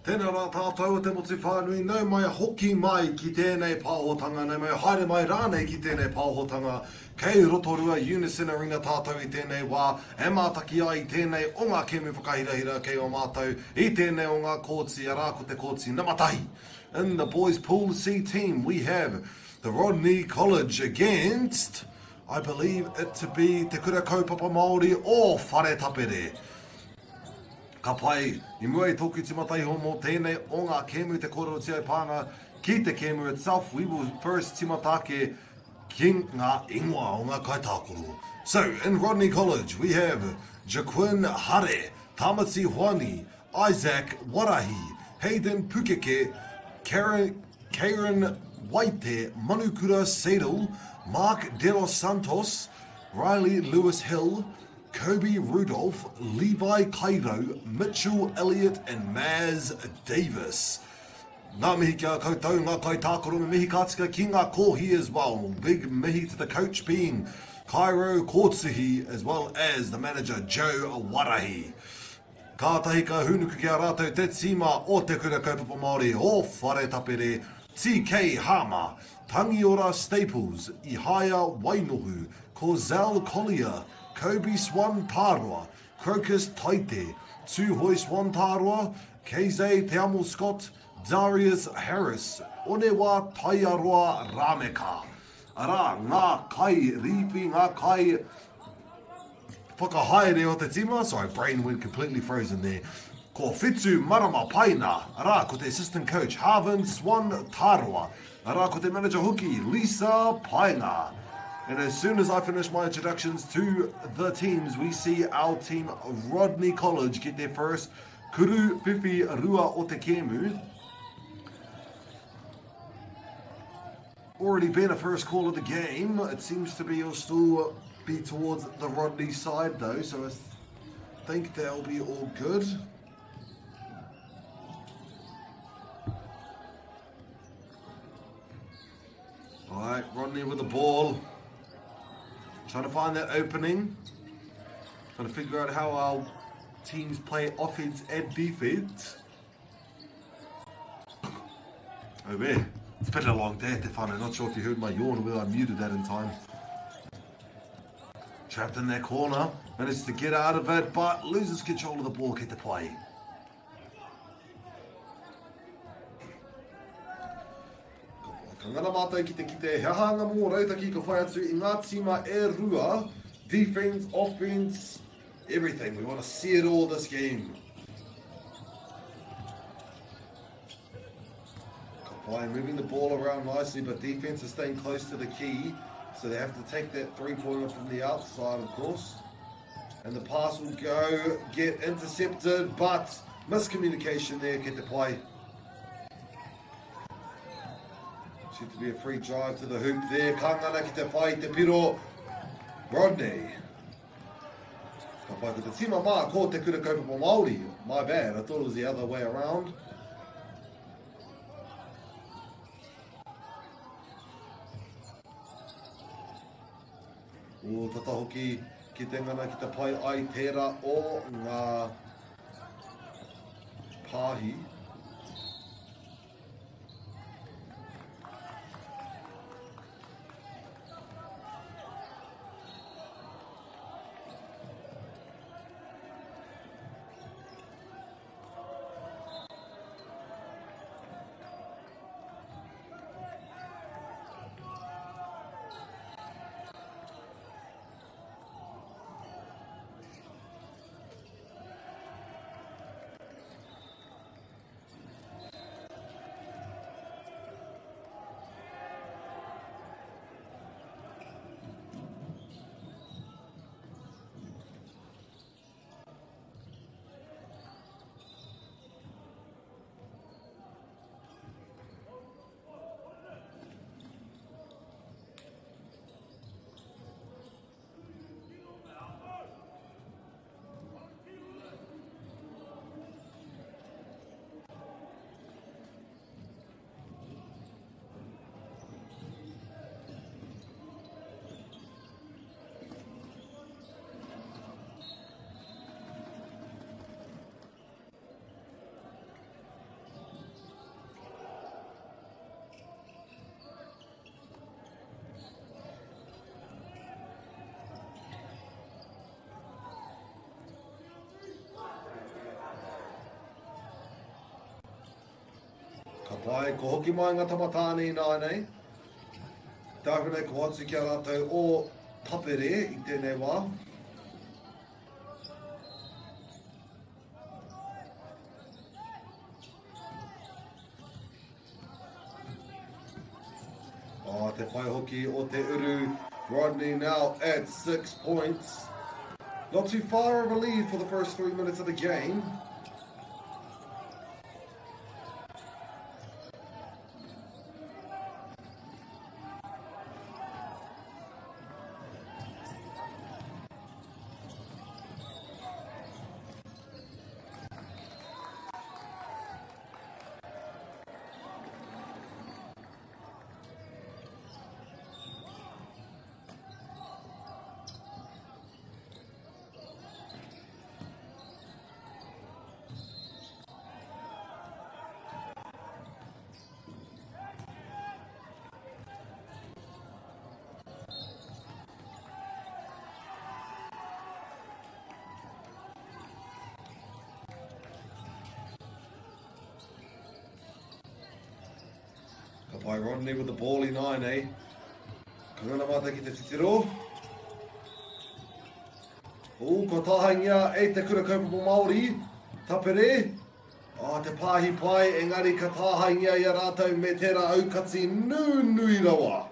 Tēnā rā tātou te moti whānui, nau mai hoki mai ki tēnei pāhotanga, nau mai haere mai rānei ki tēnei pāhotanga, kei Rotorua Unison Arena tātou I tēnei wā, e mātaki ai tēnei o ngā kēmu whakahirahira kei o mātou, I tēnei o ngā kōtsi, arā ko te kōtsi namatahi. In the boys pool C team, we have the Rodney College against, I believe it to be te kura kaupapa Māori o Whare Tapere. Ka pai, I mua I tōku timatai homo tēnei o ngā kēmu te kōrero tia pānga ki te kēmu itself. We will first timatake ki ngā ingoa o ngā kaitākoro. So, in Rodney College, we have Jaquin Hare, Tamati Huani, Isaac Warahi, Hayden Pukeke, Karen Waite, Manukura Seidel, Mark De Los Santos, Riley Lewis Hill, Kobe Rudolph, Levi Cairo, Mitchell Elliott and Maz Davis. Nā mihi kia koutou ngā kaitākoro me mihi kātika ki ngā kōhi as well. Big mihi to the coach being Cairo Kortsuhi as well as the manager Joe Warahi. Kātahi ka hunuku kia rātou te tima o te kura kaupapa Māori o Whare Tapere, TK Hama, Tangiora Staples, Ihaya Wainohu, Kozel Collier, Kobe Swan Tāroa, Crocus Taite, Tuhoi Swan Tāroa, Keize Te Amo Scott, Darius Harris, Onewa Taiaroa Rameka. Arā, ngā kai ripi, ngā kai whakahaere o te tima. Sorry, brain went completely frozen there. Ko Whitu Marama Paina. Arā, ko te assistant coach, Harvin Swan Tāroa. Arā, ko te manager hooky, Lisa Paina. And as soon as I finish my introductions to the teams, we see our team Rodney College get their first kuru whiwhi rua o te kēmu. Already been a first call of the game. It seems to be, it'll still be towards the Rodney side though, so I think they'll be all good. Alright, Rodney with the ball. Trying to find that opening. Trying to figure out how our teams play offense and defense. Oh man, it's been a long day, Stefano. Not sure if you heard my yawn or whether I muted that in time. Trapped in that corner. Manages to get out of it, but loses control of the ball. Get the play. Ngana mātou ki te hahanga mō rautaki ka whai atu I ngā tima e rua, defense, offense, everything. We want to see it all this game. Ka whai moving the ball around nicely, but defense is staying close to the key, so they have to take that three-pointer from the outside, of course. And the pass will go, get intercepted, but miscommunication there, get the play. Seems to be a free drive to the hoop there. Kangana ki te whai te piro. Rodney. Ka pai ko te tima mā ko te kura kaupapa Māori. My bad, I thought it was the other way around. O tata hoki ki te ngana ki te pai ai tērā o ngā pāhi. Ka pai, ko hoki mai ngā tamatāne nānei. Tākune ko atu kia rātou o tapere i tēnei wā. Te pai hoki o te uru. Rodney now at 6 points. Not too far of a lead for the first 3 minutes of the game. By Rodney with the ball in 9, Kangana mata ki te titiro. Ko tahangia e te kura kaupapa Māori. Tapere. Te pāhi pai, engari ka tahangia i a rātou me tērā aukati nui rawa.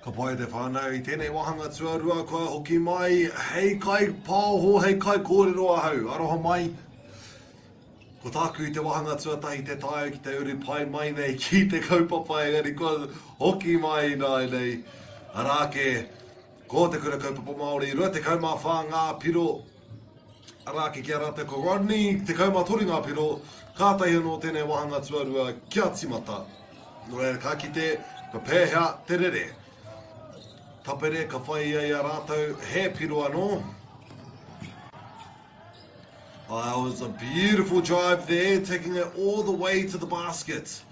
Ka pai te whānau I tēnei wahanga tuarua kua hoki mai, hei kai pāho, hei kai kōrero ahau, aroha mai. Ko tāku I te wahanga tuatahi te taio ki te uri pai mai nei ki te kaupapa engari kua hoki mai nei. Arake, ko te kura kaupapa Māori, rua te kaumā whā ngā piro. Arake kia rate ko Rodney, te kaumā tori ngā piro, kātai anō tēnei wahanga tuarua kia timata. Noe ka kite, ka pēhea te rere. Tapere ka whai ai a rātou he piro anō. That was a beautiful drive there, taking it all the way to the basket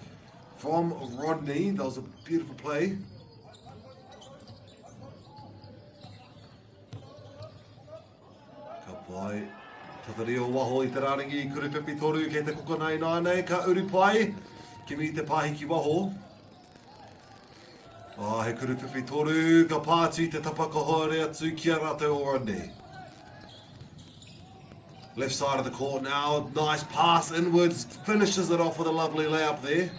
from Rodney. That was a beautiful play. Ka pai. Tatari o waho I te rāringi kuri whiwhi toru kei te kokonai nānei ka uri pai. Kimi te pāhiki waho. He kuri whiwhi toru ka pāti te tapaka hore atu kia rātou o Rodney. Left side of the court now, nice pass inwards, finishes it off with a lovely layup there.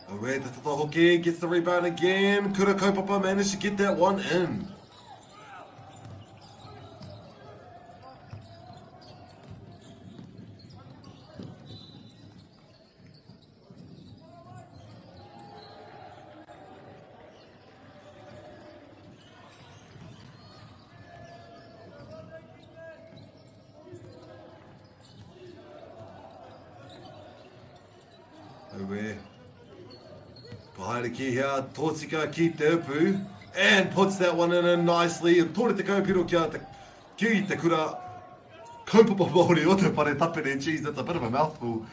Away to Tatahoki, gets the rebound again. Kura Kaupapa managed to get that one in. Away. Kahaere ki hea, Tōtika ki te upu, and puts that one in nicely. And tōre te kaupiro ki te kura kaupapa Māori o te pare tapere. Jeez, that's a bit of a mouthful.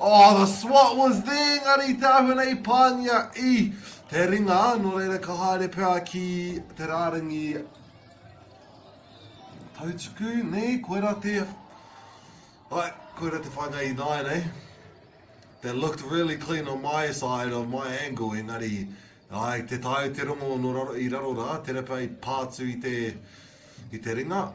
Oh, the swat was there, ngari tāhunei pāngia I te ringa. Nō reira kahaere pēr ki te rāringi Teoruku, ne, koera te... Ai, koera te whangai nai, ne? That looked really clean on my side of my angle, engari. Ai, te taio te rongo no I raro rā, te repa I pātu I te ringa.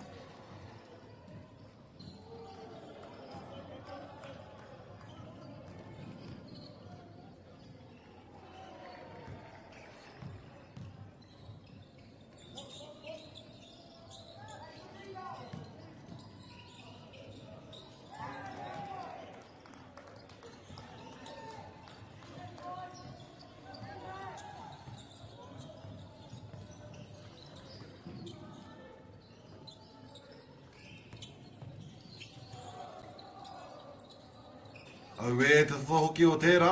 Aue te whahoki o tērā.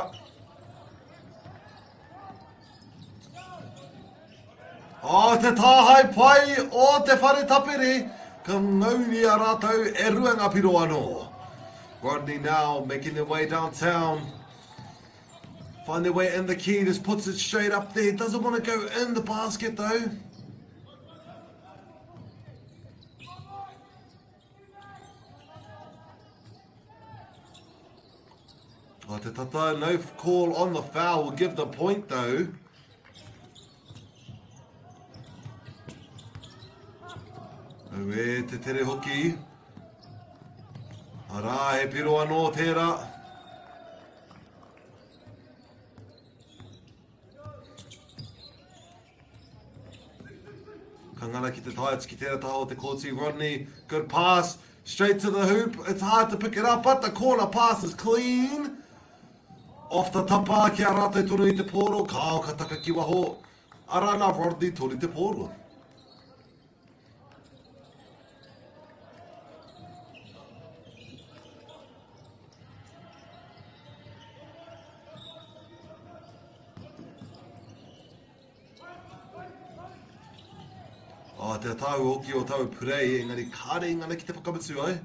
Oh, te tāhai pai o te whare tapere. Ka ngauni a rātou e rua ngā piro anō. Rodney now making their way downtown. Find their way in the key, just puts it straight up there. Doesn't want to go in the basket though. Oh, te tata, no call on the foul will give the point though. Aue te tere hoki. Arā, he piro anō tērā. Kangana ki te taia ki tērā taho te kōti Rodney. Good pass, straight to the hoop. It's hard to pick it up, but the corner pass is clean. Off the tapa ki a rātou toru I te pōro, kao ka taka ki waho. Arana Rodney toru te pōro. Oh, te tau hoki o tau purei, engari kāre ingana ki te whakamatsu ai.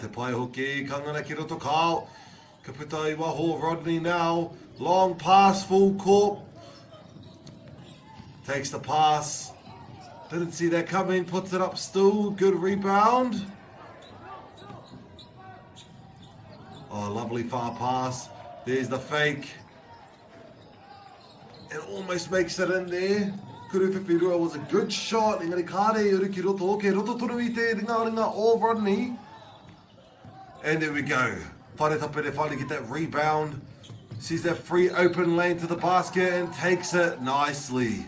Te pai hoki, kangana ki roto kāo. Ka puta I waho Rodney now. Long pass, full court. Takes the pass. Didn't see that coming. Puts it up still. Good rebound. Oh, lovely far pass. There's the fake. It almost makes it in there. Kuruwhiwhirua was a good shot. Engari kāre uru ki roto. Ke roto tonu I te ringa o Rodney. And there we go. Whare tapere finally get that rebound. Sees that free open lane to the basket and takes it nicely.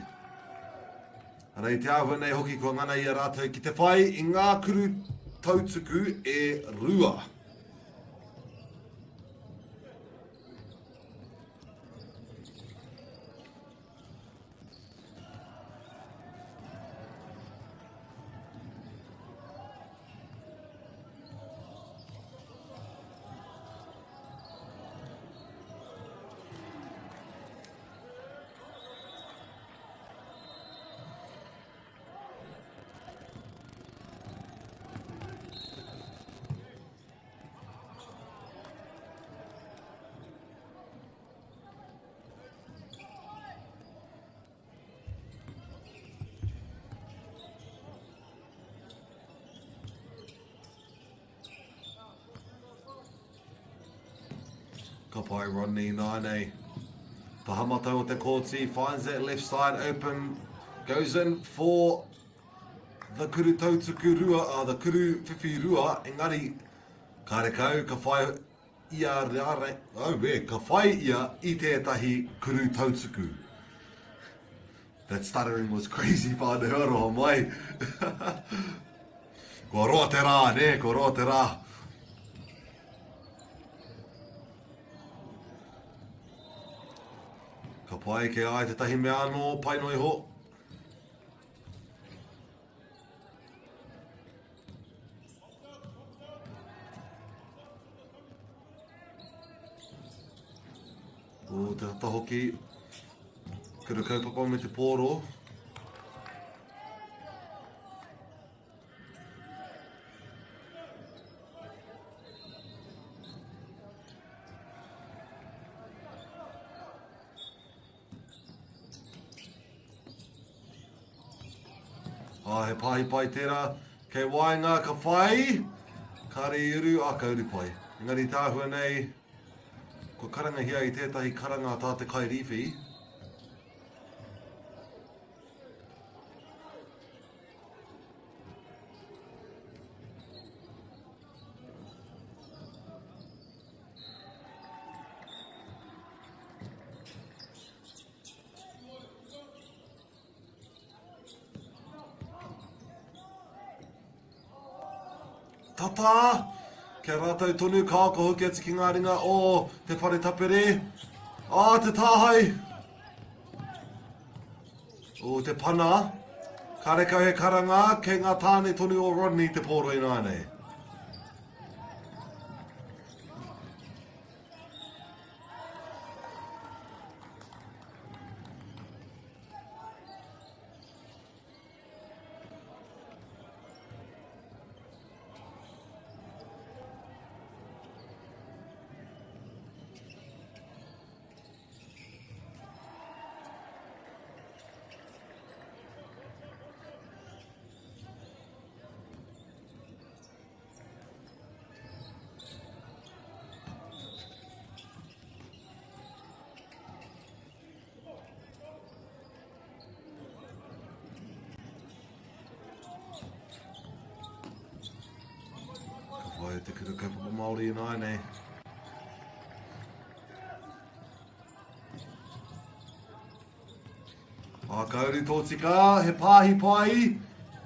Rei te awa nei hoki ko ngana I a rātou ki te whai I ngā kuru tautuku e rua. Ka pai Rodney, nāne. Pahamata o te kōti, finds that left side open, goes in for the kuru tautuku rua, the kuru whiwhi rua, engari, ka rekau, ka whai ia reare, ka whai ia I tētahi kuru tautuku. That stuttering was crazy, whāne aroha mai. Ko roa te rā, ne, ko roa te rā. Ka pai ke ai te tahi mea anō, pai noi ho. O te tata hoki, kura kaupapa me te pōro. He pahi pai tērā, kei wainga ka whai, kare uru a ka uru pai. Engari tāhua nei, ko karanga hia I tētahi karanga tā te kairiwhi. Tata! Kia rātou tonu kā ko hoki atu ki ngā ringa o te whare tapere. Te tāhai. O te pana. Ka rekau he karanga kei ngā tāne tonu o Rodney te pōro I nāne. Vai te kura kaupapa Māori I nai nei. Kauri tōtika, he pāhi pai.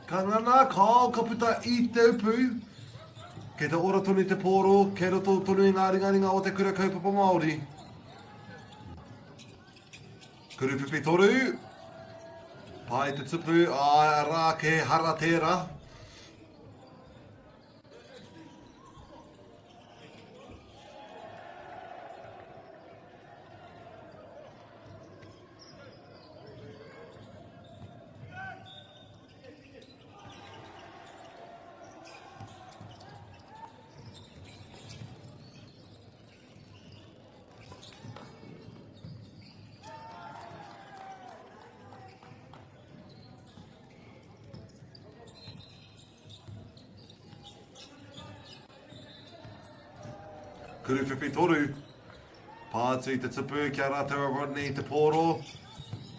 Ka ngana, ka ao ka puta I te upu. Kei te ora tonu te pōro, kei roto tonu I ngā ringa o te kura kaupapa Māori. Kuru whiwhi toru. Pai te tupu, rā ke hara tērā. Kuruwhiwhi toru. Pātu te tupu kia rātou a Rodney te pōro.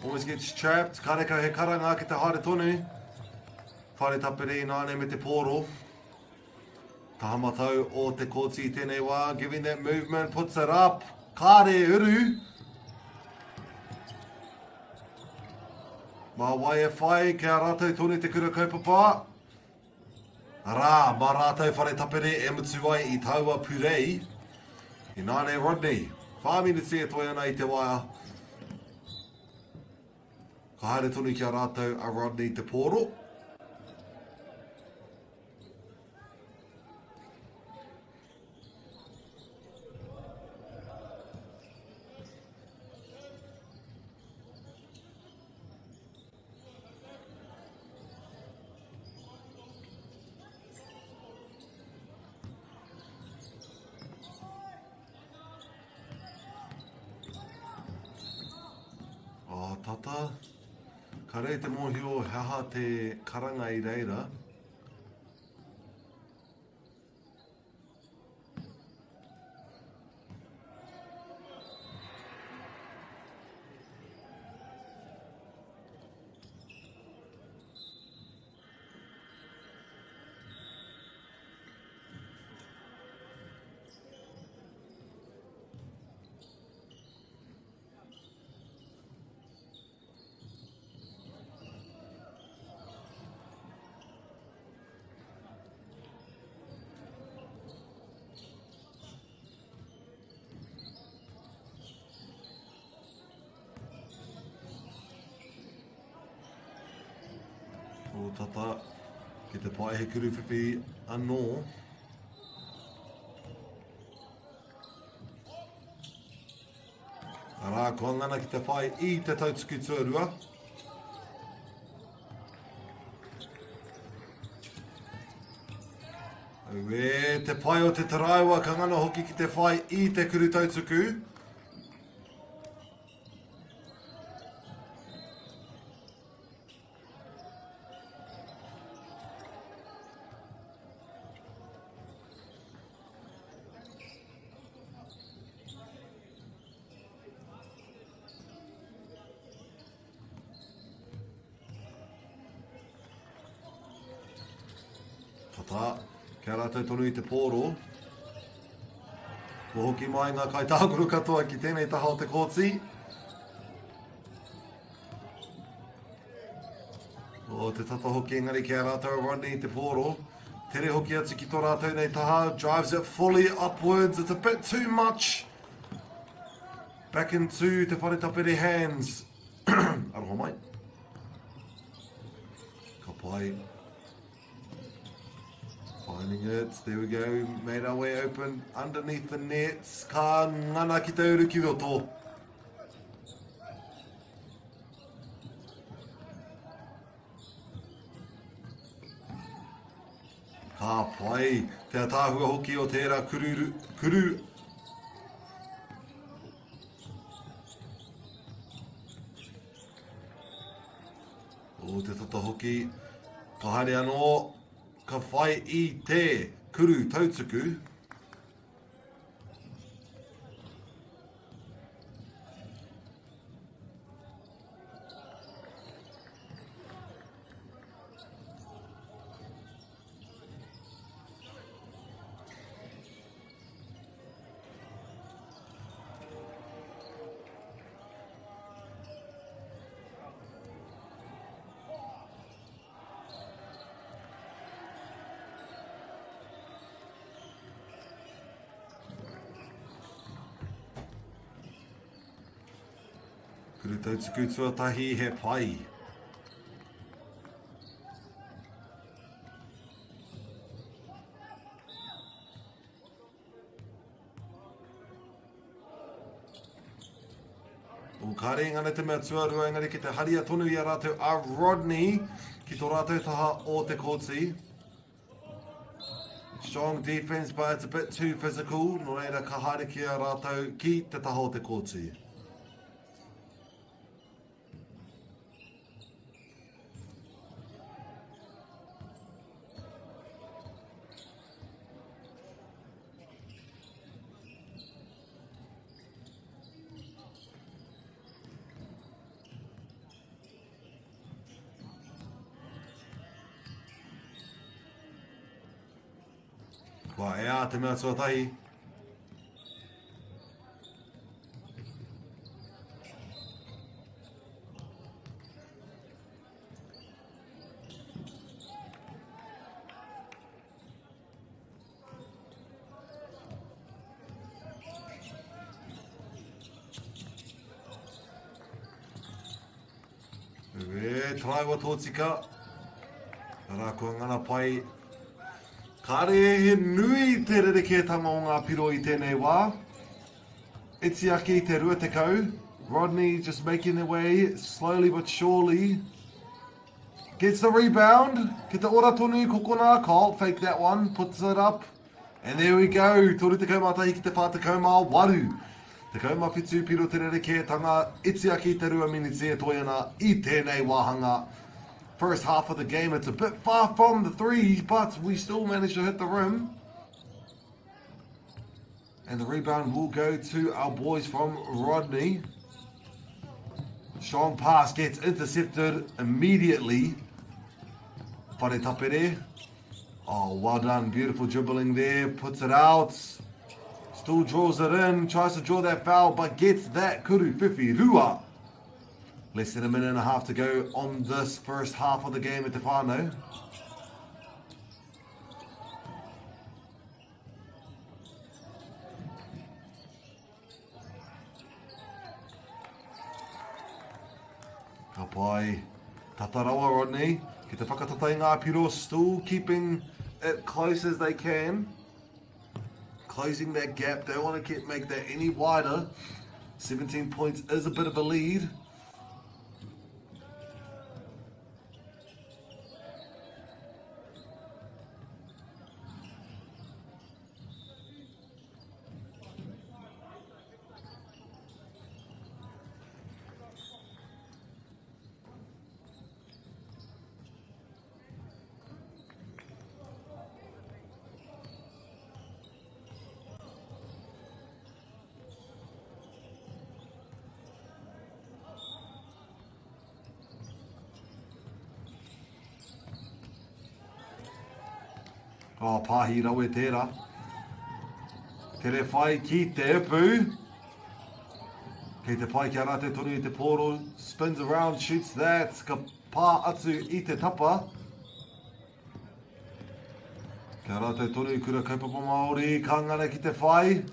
Almost gets trapped. Kareka he karanga ki te haere tonu. Whare tapere nāne me te pōro. Tahamatau o te kōti tēnei wā. Giving that movement. Puts it up. Kāre uru. Mā wai e whai kia rātou tonu te kura kaupapa. Rā, mā rātou whare tapere e mutu ai I taua purei. I nāne Rodney. Whāmina tia toi ana I te waia. Ka haere tonu kia rātou a Rodney te pōro. Oh, tata. Ka rei te mōhio haha te karanga I reira. O tata, ki te pai he kuruwhiwhi anō. Arā, kua ngana ki te whai I te tautuku tuarua. Au e, te pai o te taraiwa ka ngana hoki ki te whai I te kuru tautuku. Tata, kia rātou tonu I te pōro. Ko hoki mai ngā kai tākuru katoa ki tēnei taha o te kōti. O te tata hoki engari kia rātou Rodney te pōro. Tere hoki atu ki tō rātou nei taha. Drives it fully upwards. It's a bit too much. Back into te whare tapere hands. Aroha mai. Ka pai. Finding it, there we go, made our way open underneath the nets. Ka ngana ki Teoruku roto. Ka pai, te tāhua hoki o tērā kuru. O te tata hoki, ka haere anō. Ka whai I te kuru tautuku. Kuru tautuku tuatahi he pai. O kāre ngana te mea tuarua engari ki te haria tonu I a rātou a Rodney ki tō rātou taha o te kōti. Strong defense, but it's a bit too physical. No reira ka haere ki a rātou ki te taha o te kōti. Kua ea te mea tuatahi. Trai wa tōtika. Rā kua ngana pai. Kāre he nui te rerekētanga o ngā piro I tēnei wā. Itiaki te rua te kau. Rodney just making their way slowly but surely. Gets the rebound. Ki te ora tonu kokona. Colt fake that one. Puts it up. And there we go. Toru te kaumatahi ki te whā te kaumā waru. Te kaumawhitu piro te rerekētanga. Itiaki te rua minutes e toiana I tēnei wāhanga. First half of the game, it's a bit far from the three, but we still managed to hit the rim. And the rebound will go to our boys from Rodney. Strong pass gets intercepted immediately. Whare tapere. Oh, well done. Beautiful dribbling there. Puts it out. Still draws it in. Tries to draw that foul, but gets that kuru whiwhi rua. Less than a minute and a half to go on this first half of the game at the whānau. Ka pai tatarawa Rodney. Ki te whakatatai ngā piro, still keeping it close as they can. Closing that gap. They want to make that any wider. 17 points is a bit of a lead. Oh, pāhi rau e tērā. Tere whai ki te upu. Kei te pai ki ara te tonu I te poro. Spins around, shoots that. Ka pā atu I te tapa. Ki ara te tonu kura kaupapa Māori. Ka ngana ki te whai.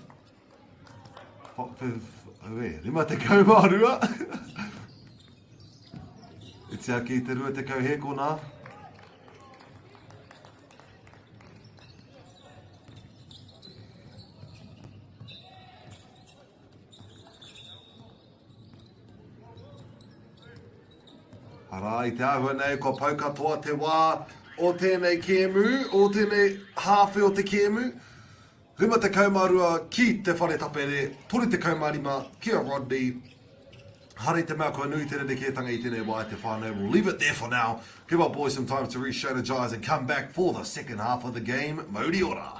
Rima te kau mārua. Itia ki te rua te kau he kona. Ara, I te ahua nei, ko pau katoa te wā o tēnei kēmu, o tēnei hāwhi o te kēmu. Rima te kaumarua ki te whare tapere, toru te kaumarima, kia Rodney. Hare te mea koe nui te rerekētanga I tēnei wā te whānau. We'll leave it there for now. Give our boys some time to re-strategize and come back for the second half of the game. Mauri ora.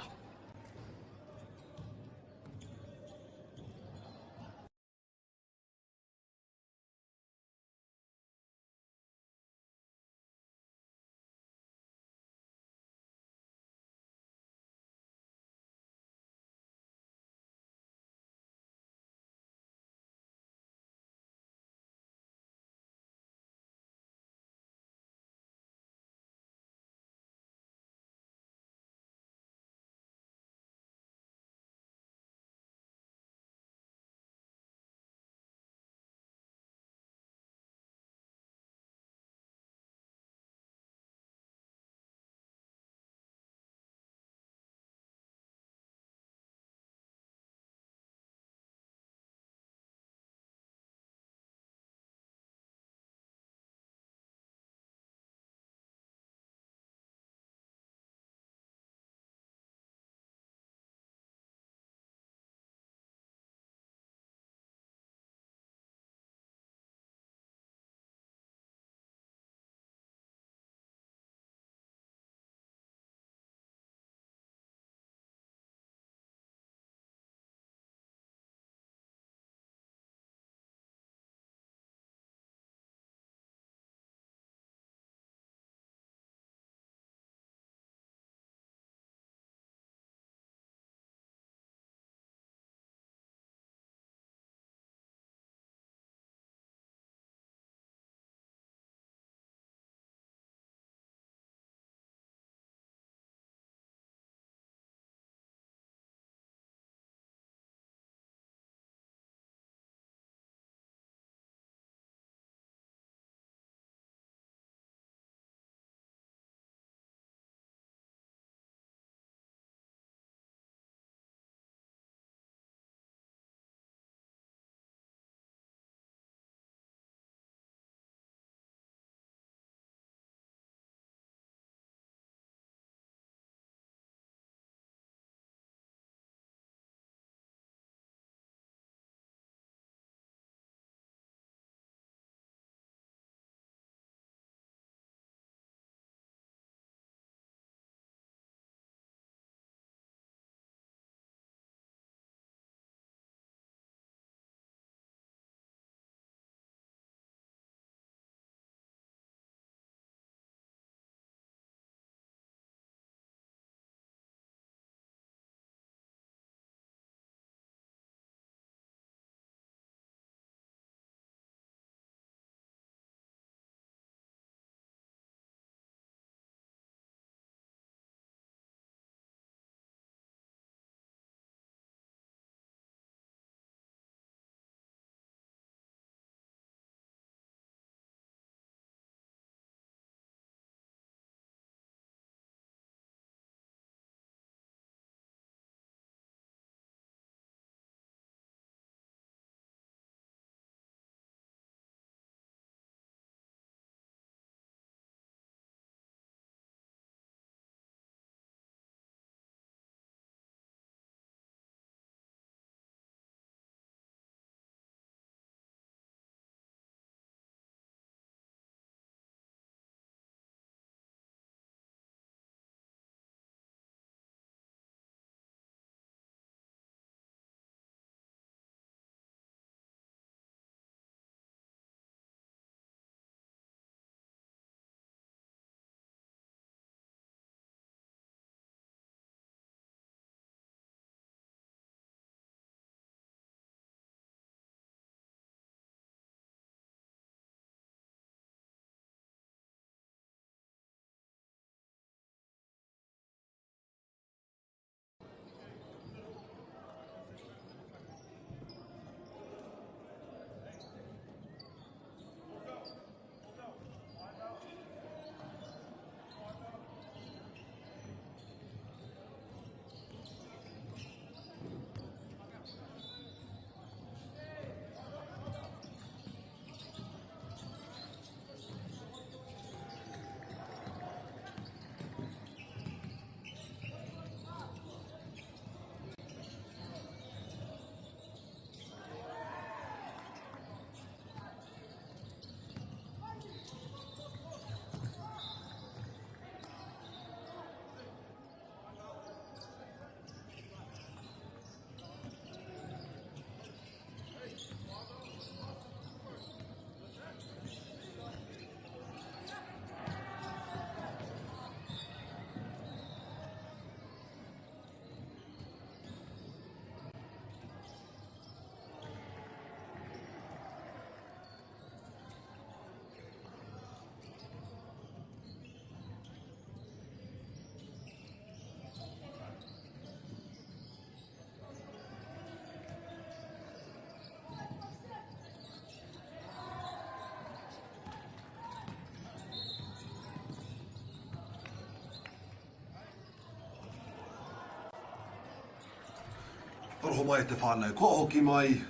Koroho mai te whānau, kua hoki mai,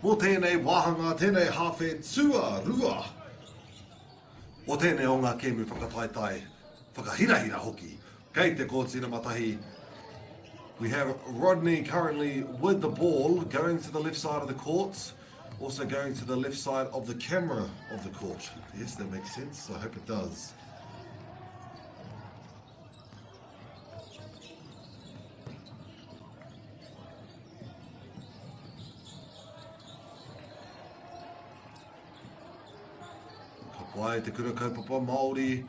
mō tēnei wāhanga, tēnei hawhe Teoruku. O tēnei o ngā kēmu whakataitai, whakahirahira hoki, kei te kōtina matahi. We have Rodney currently with the ball, going to the left side of the court, also going to the left side of the camera of the court. Yes, that makes sense. I hope it does. Wai te kura kaupapa Māori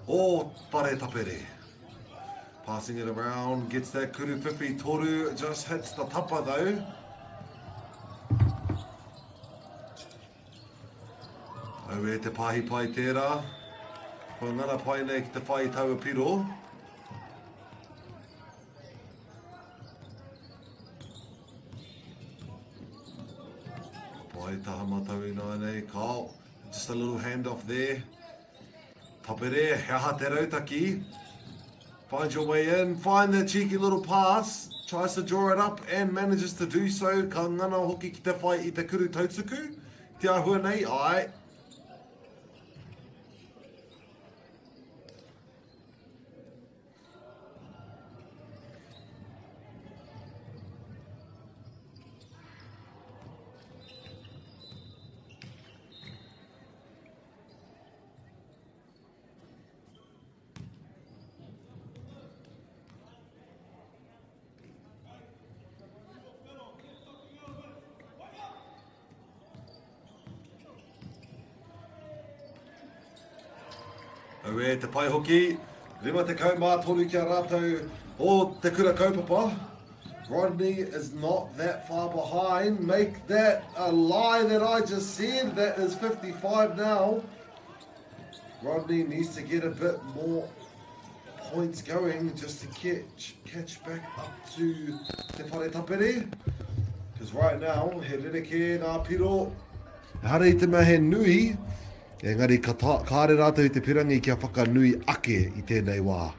o Pare Tapere. Passing it around, gets that kuru whiwhi toru, just hits the tapa though. Au e te pahi pai tērā. Ko ngana pai nei ki te whai taua piro. Pai taha matau i nai nei, kao. Just a little handoff there. Tapere, heaha te rautaki. Find your way in, find that cheeky little pass. Tries to draw it up and manages to do so. Ka ngana hoki ki te whai i te kuru tautsuku. Te ahua nei, ai. Au e te pai hoki, rima te kaumātoru ki a rātou o te kura kaupapa. Rodney is not that far behind. Make that a lie that I just said. That is 55 now. Rodney needs to get a bit more points going just to catch back up to te whare tapere. Because right now, he rereke ngā piro. Hara I te mea he nui. Engari kāre rātou I te pirangi kia whakanui ake I tēnei wā.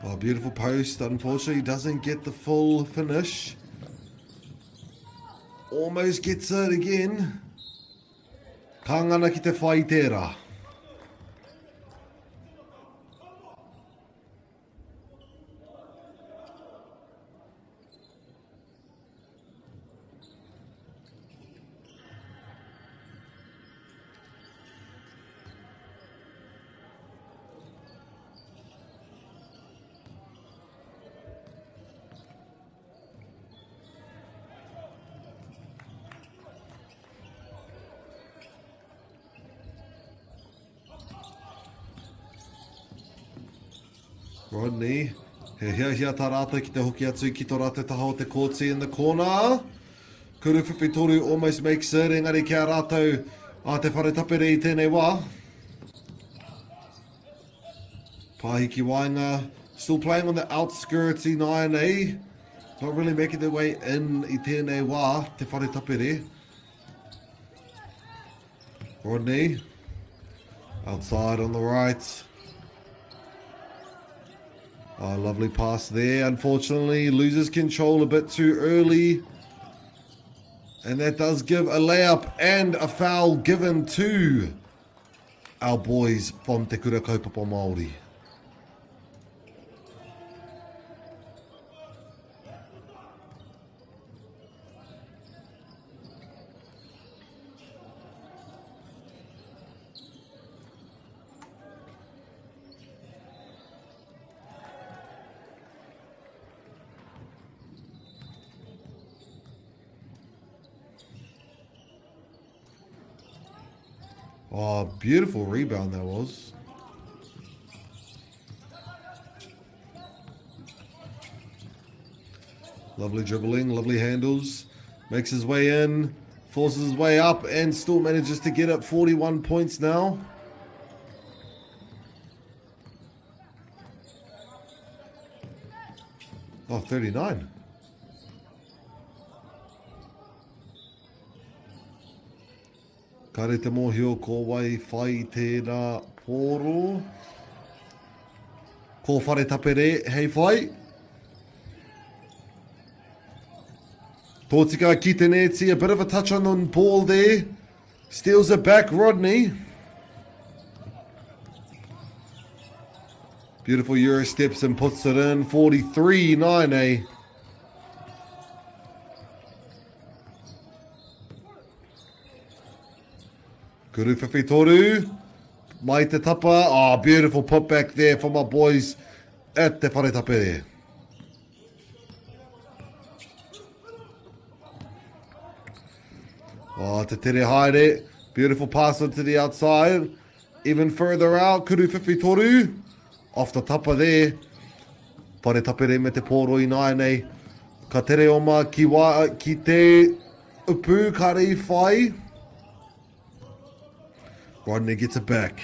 Oh, beautiful post. Unfortunately, doesn't get the full finish. Almost gets it again. Ka ngana ki te whai tērā. Rodney, he hia tā rātou ki te hoki atu ki tō rātou taha o te kōti in the corner. Kuru whiwhi toru almost makes it, engari kia rātou a te whare tapere I tēnei wā. Pāhiki Wainga, still playing on the outskirts I nāianei. Not really making their way in I tēnei wā, te whare tapere. Rodney, outside on the right. Oh, lovely pass there. Unfortunately, loses control a bit too early. And that does give a layup and a foul given to our boys from Te Kura Kaupapa Māori. Oh, beautiful rebound that was. Lovely dribbling, lovely handles. Makes his way in, forces his way up, and still manages to get up 41 points now. Oh, 39. Kare te mōhio ko wai whai tērā pōro. Ko whare tapere, hei whai. Tōtika ki te neti, a bit of a touch on the ball there. Steals it back, Rodney. Beautiful Euro steps and puts it in. 43-9, eh? Kuru whiwhi toru. Mai te tapa. Oh, beautiful putback there for my boys at te whare tapere. Oh, te tere haere. Beautiful pass into the outside. Even further out. Kuru whiwhi toru. Off the tapa there. Whare tapere me te pōroi nai nei. Ka tere oma ki te upu kare whai. Rodney gets it back.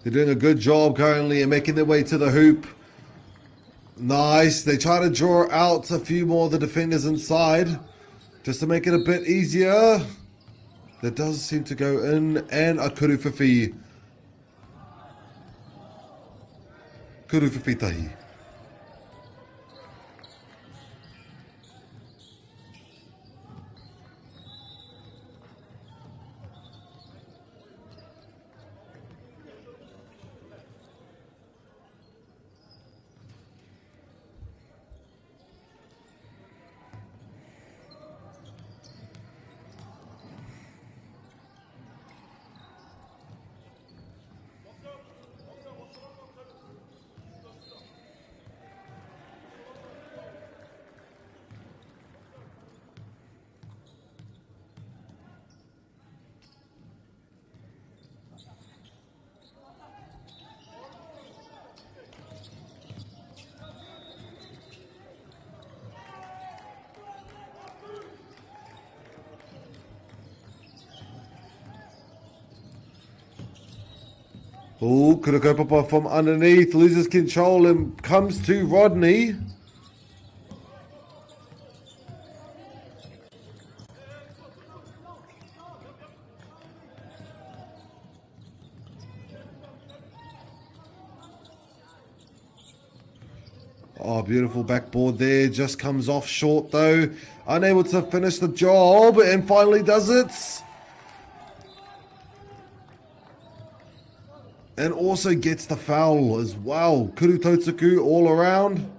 They're doing a good job currently and making their way to the hoop. Nice. They try to draw out a few more of the defenders inside just to make it a bit easier. That does seem to go in. And a kuru whiwhi. Kuru whiwhi tahi. Oh, could have go papa from underneath, loses control and comes to Rodney. Oh, beautiful backboard there. Just comes off short though. Unable to finish the job and finally does it. And also gets the foul as well. Kuru Teoruku all around.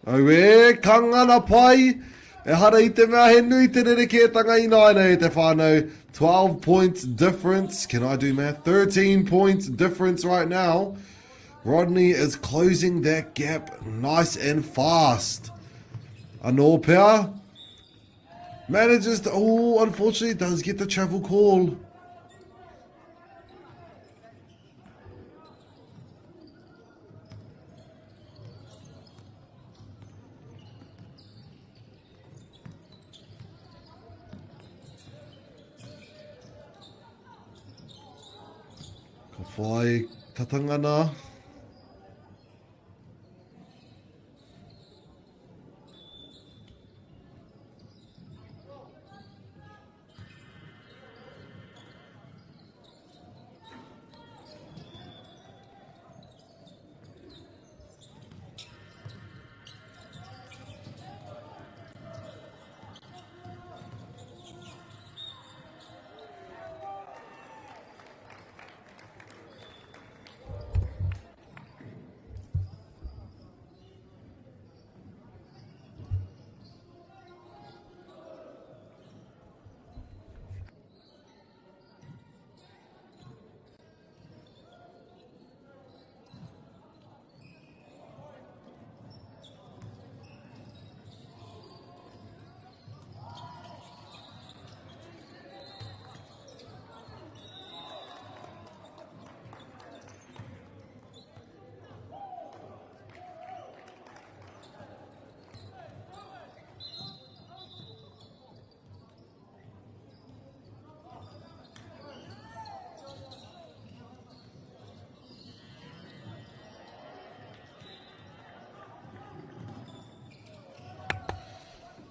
Oe, kangana pai. E hara I te mea he nui te rerekeatanga I naina e te whānau. 12 points difference. Can I do math? 13 points difference right now. Rodney is closing that gap nice and fast. Anō pea. Manages to, oh, unfortunately does get the travel call. Whai tatangana.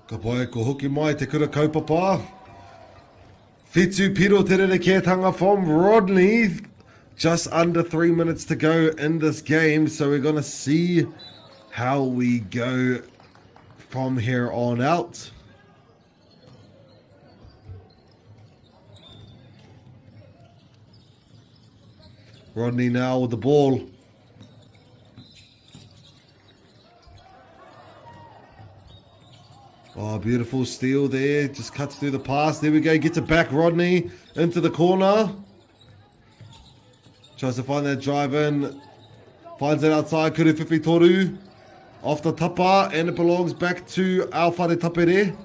Ka pai ko hoki mai te kura kaupapa. Whitu piro te rerekētanga from Rodney. Just under 3 minutes to go in this game, so we're going to see how we go from here on out. Rodney now with the ball. Oh, beautiful steal there. Just cuts through the pass. There we go. Gets it back, Rodney, into the corner. Tries to find that drive in. Finds it outside. Kuruwhiwhi Toru. Off the tapa. And it belongs back to our whare tapere.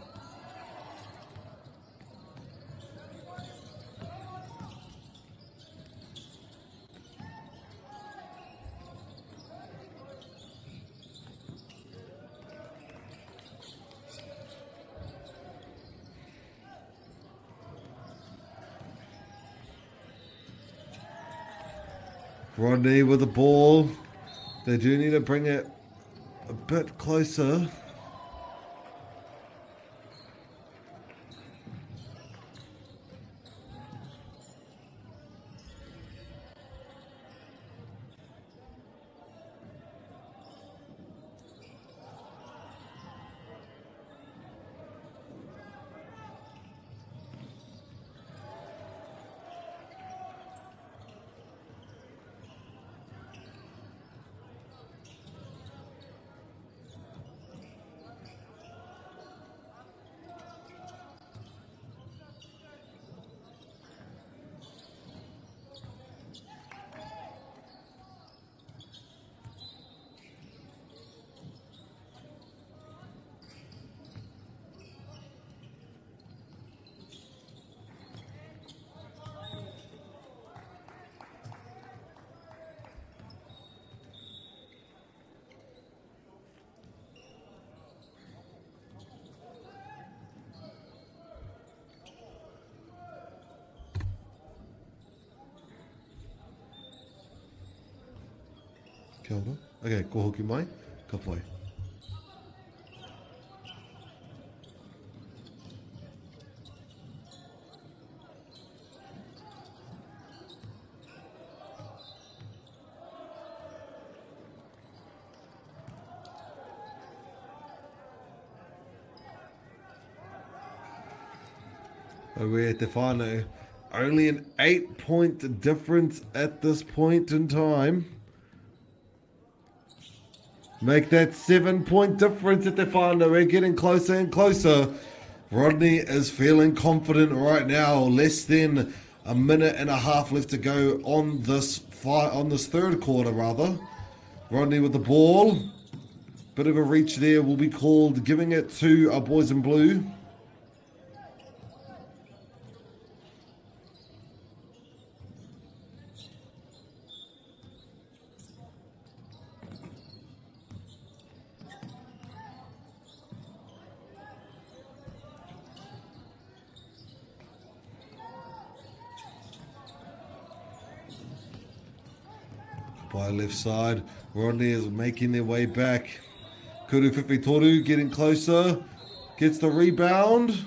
Rodney with the ball. They do need to bring it a bit closer. Kia ora. Okay, ko hoki mai. Ka pai. We're te whānau. Only an 8-point difference at this point in time. Make that 7-point difference at the final. We're getting closer and closer. Rodney is feeling confident right now. Less than a minute and a half left to go on this third quarter, rather. Rodney with the ball. Bit of a reach there will be called, giving it to our boys in blue. By left side, Rodney is making their way back. Kuruwhiwhi Toru getting closer, gets the rebound.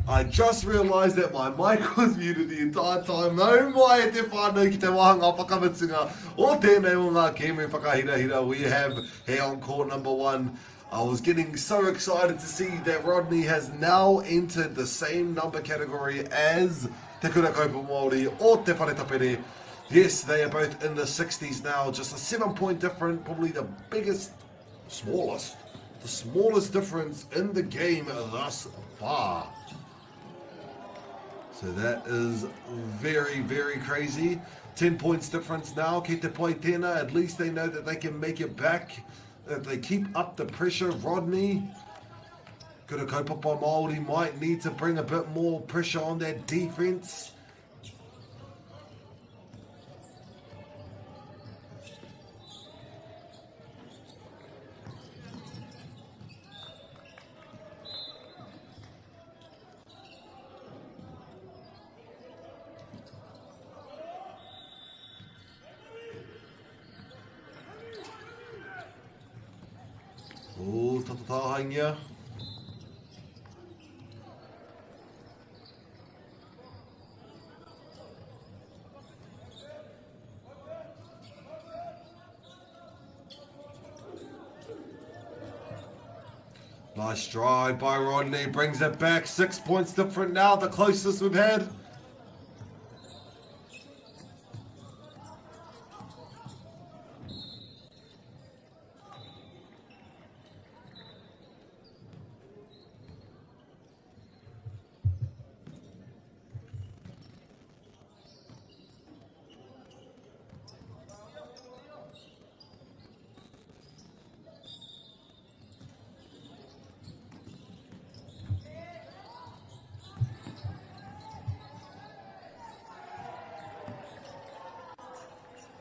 I just realised that my mic was muted the entire time. Nau mai e te whānau ki te wahanga whakamatunga o tēnei o ngā Kiwi whakahirahira we have here on court number 1. I was getting so excited to see that Rodney has now entered the same number category as Te Kurakopa Māori o Te Wharetapere. Yes, they are both in the 60s now, just a 7-point difference, probably the smallest difference in the game thus far. So that is very, very crazy. 10 points difference now. Ki te pai tēnā, at least they know that they can make it back. If they keep up the pressure, Rodney, Kurakopa Māori might need to bring a bit more pressure on that defense. Oh, tatatahangia. Nice drive by Rodney, brings it back. 6 points different now, the closest we've had.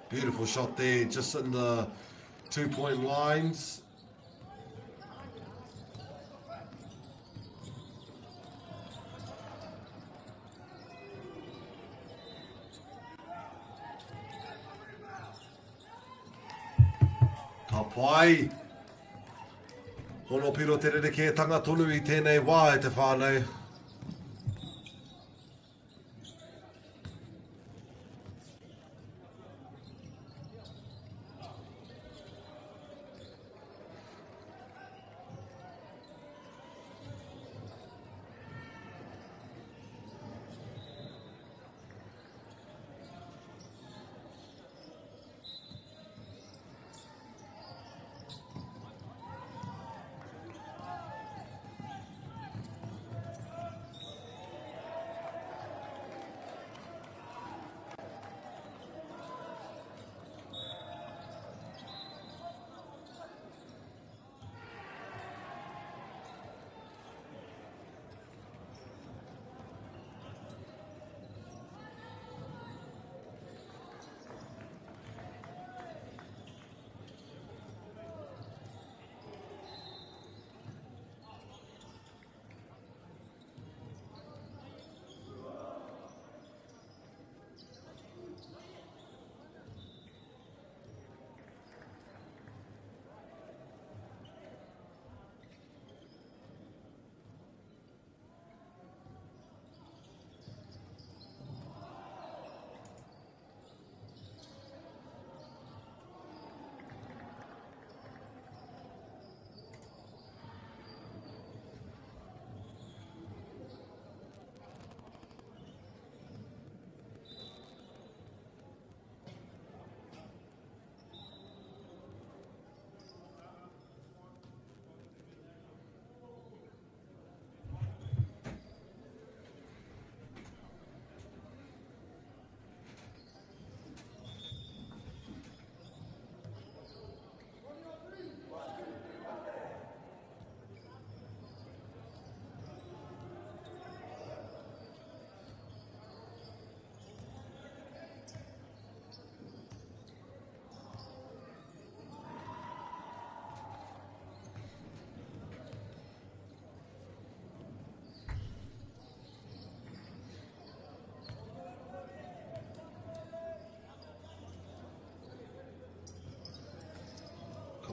Beautiful shot there, just in the 2-point lines. Ka pai. Hono piro te rereke tanga tonu I tēnei wā e te whānau.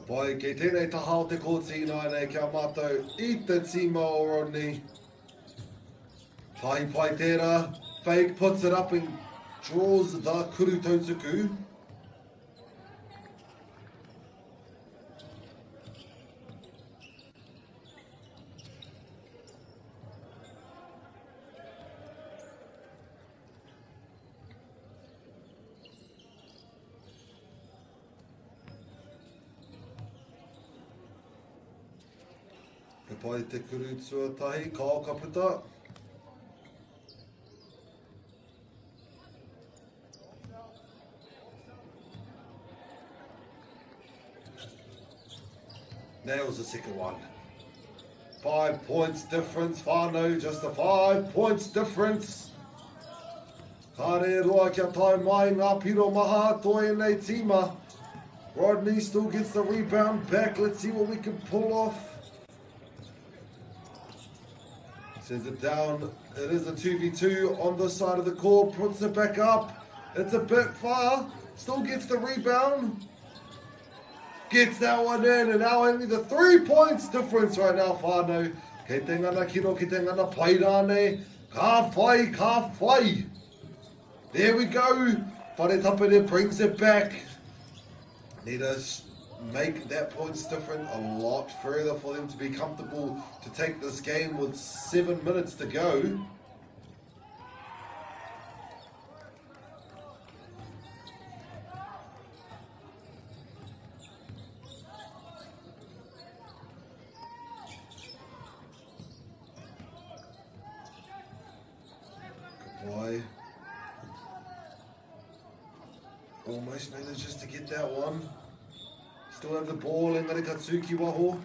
Pai, kei tēnei tahao te kōtī nai nei kia mātou I te tīma o Rodney. Pai tērā. Fake puts it up and draws the kuru Teoruku. Ka pai te kuru tuatahi, kao ka puta. Nails the second one. 5 points difference, whānau, just a 5 points difference. Ka re roa kia tai mai ngā piro maha, toi nei tīma. Rodney still gets the rebound back, let's see what we can pull off. Sends it down, it is a 2v2 on the side of the court, puts it back up. It's a bit far, still gets the rebound. Gets that one in, and now only the 3 points difference right now, whānau. Kei te ngana kiro, kei te ngana pai rāne. Ka whai. There we go. Whare tapere brings it back. Need to make that points different a lot further for them to be comfortable to take this game with 7 minutes to go. Boy. Almost manages to get that one. Still have the ball, Engari Katsuki Waho.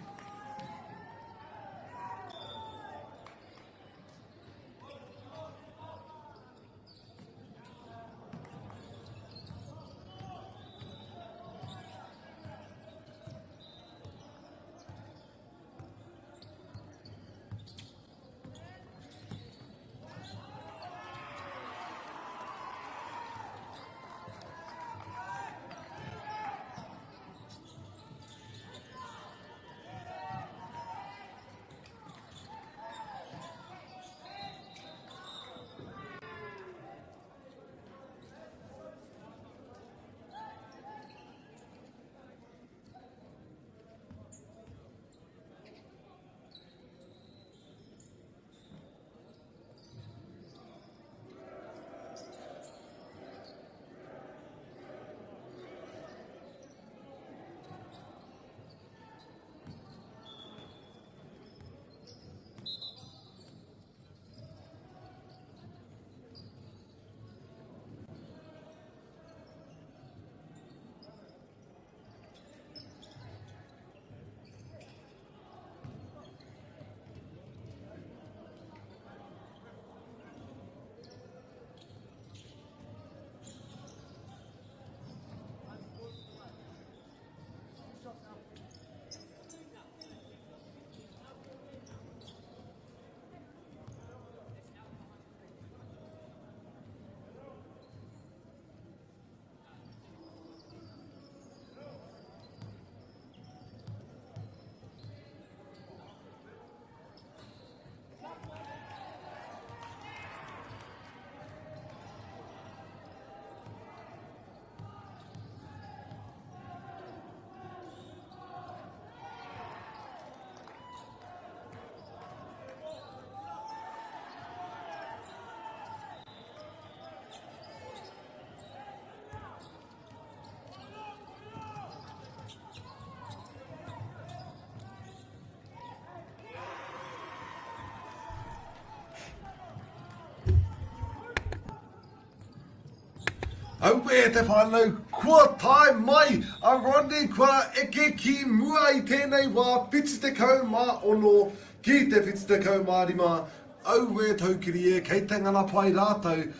Au e te whanau, kua tai mai, a Rodney kua eke ki mua I tēnei wā whitsitekau mā ono ki te whitsitekau mā rima. Au e taukiri e, kei te ngana pai rātau,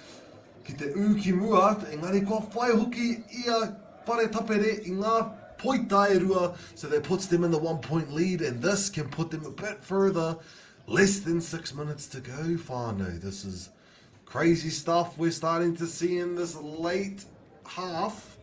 ki te ū ki mua, engari kua whai hoki ia pare tapere I ngā poita e rua, so that puts them in the 1 point lead, and this can put them a bit further. Less than 6 minutes to go, whānau. This is crazy stuff we're starting to see in this late half.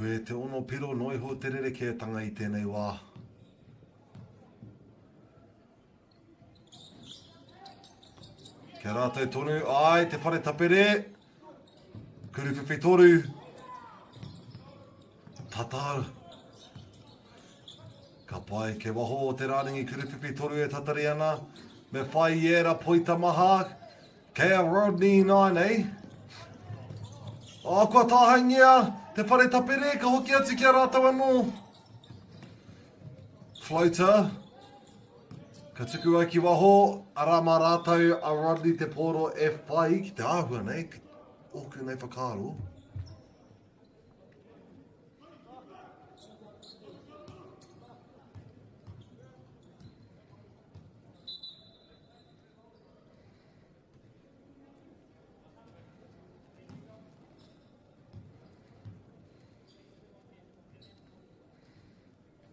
Koe te ono piro noi ho te rerekētanga I tēnei wā. Kia rātou tonu, ai, te whare tapere. Kuruwhiwhi toru. Tata. Ka pai ke waho o te rāningi kuruwhiwhi toru e tatari ana. Me whai iera poita maha. Kea Rodney nine, eh? Kua tāhangia. Te whare tapere, ka hoki atu kia rātou anō. Floater. Ka tuku ai ki waho, ara mā rātou a Rodney te poro e whai ki te āhua nei, oku nei whakaro.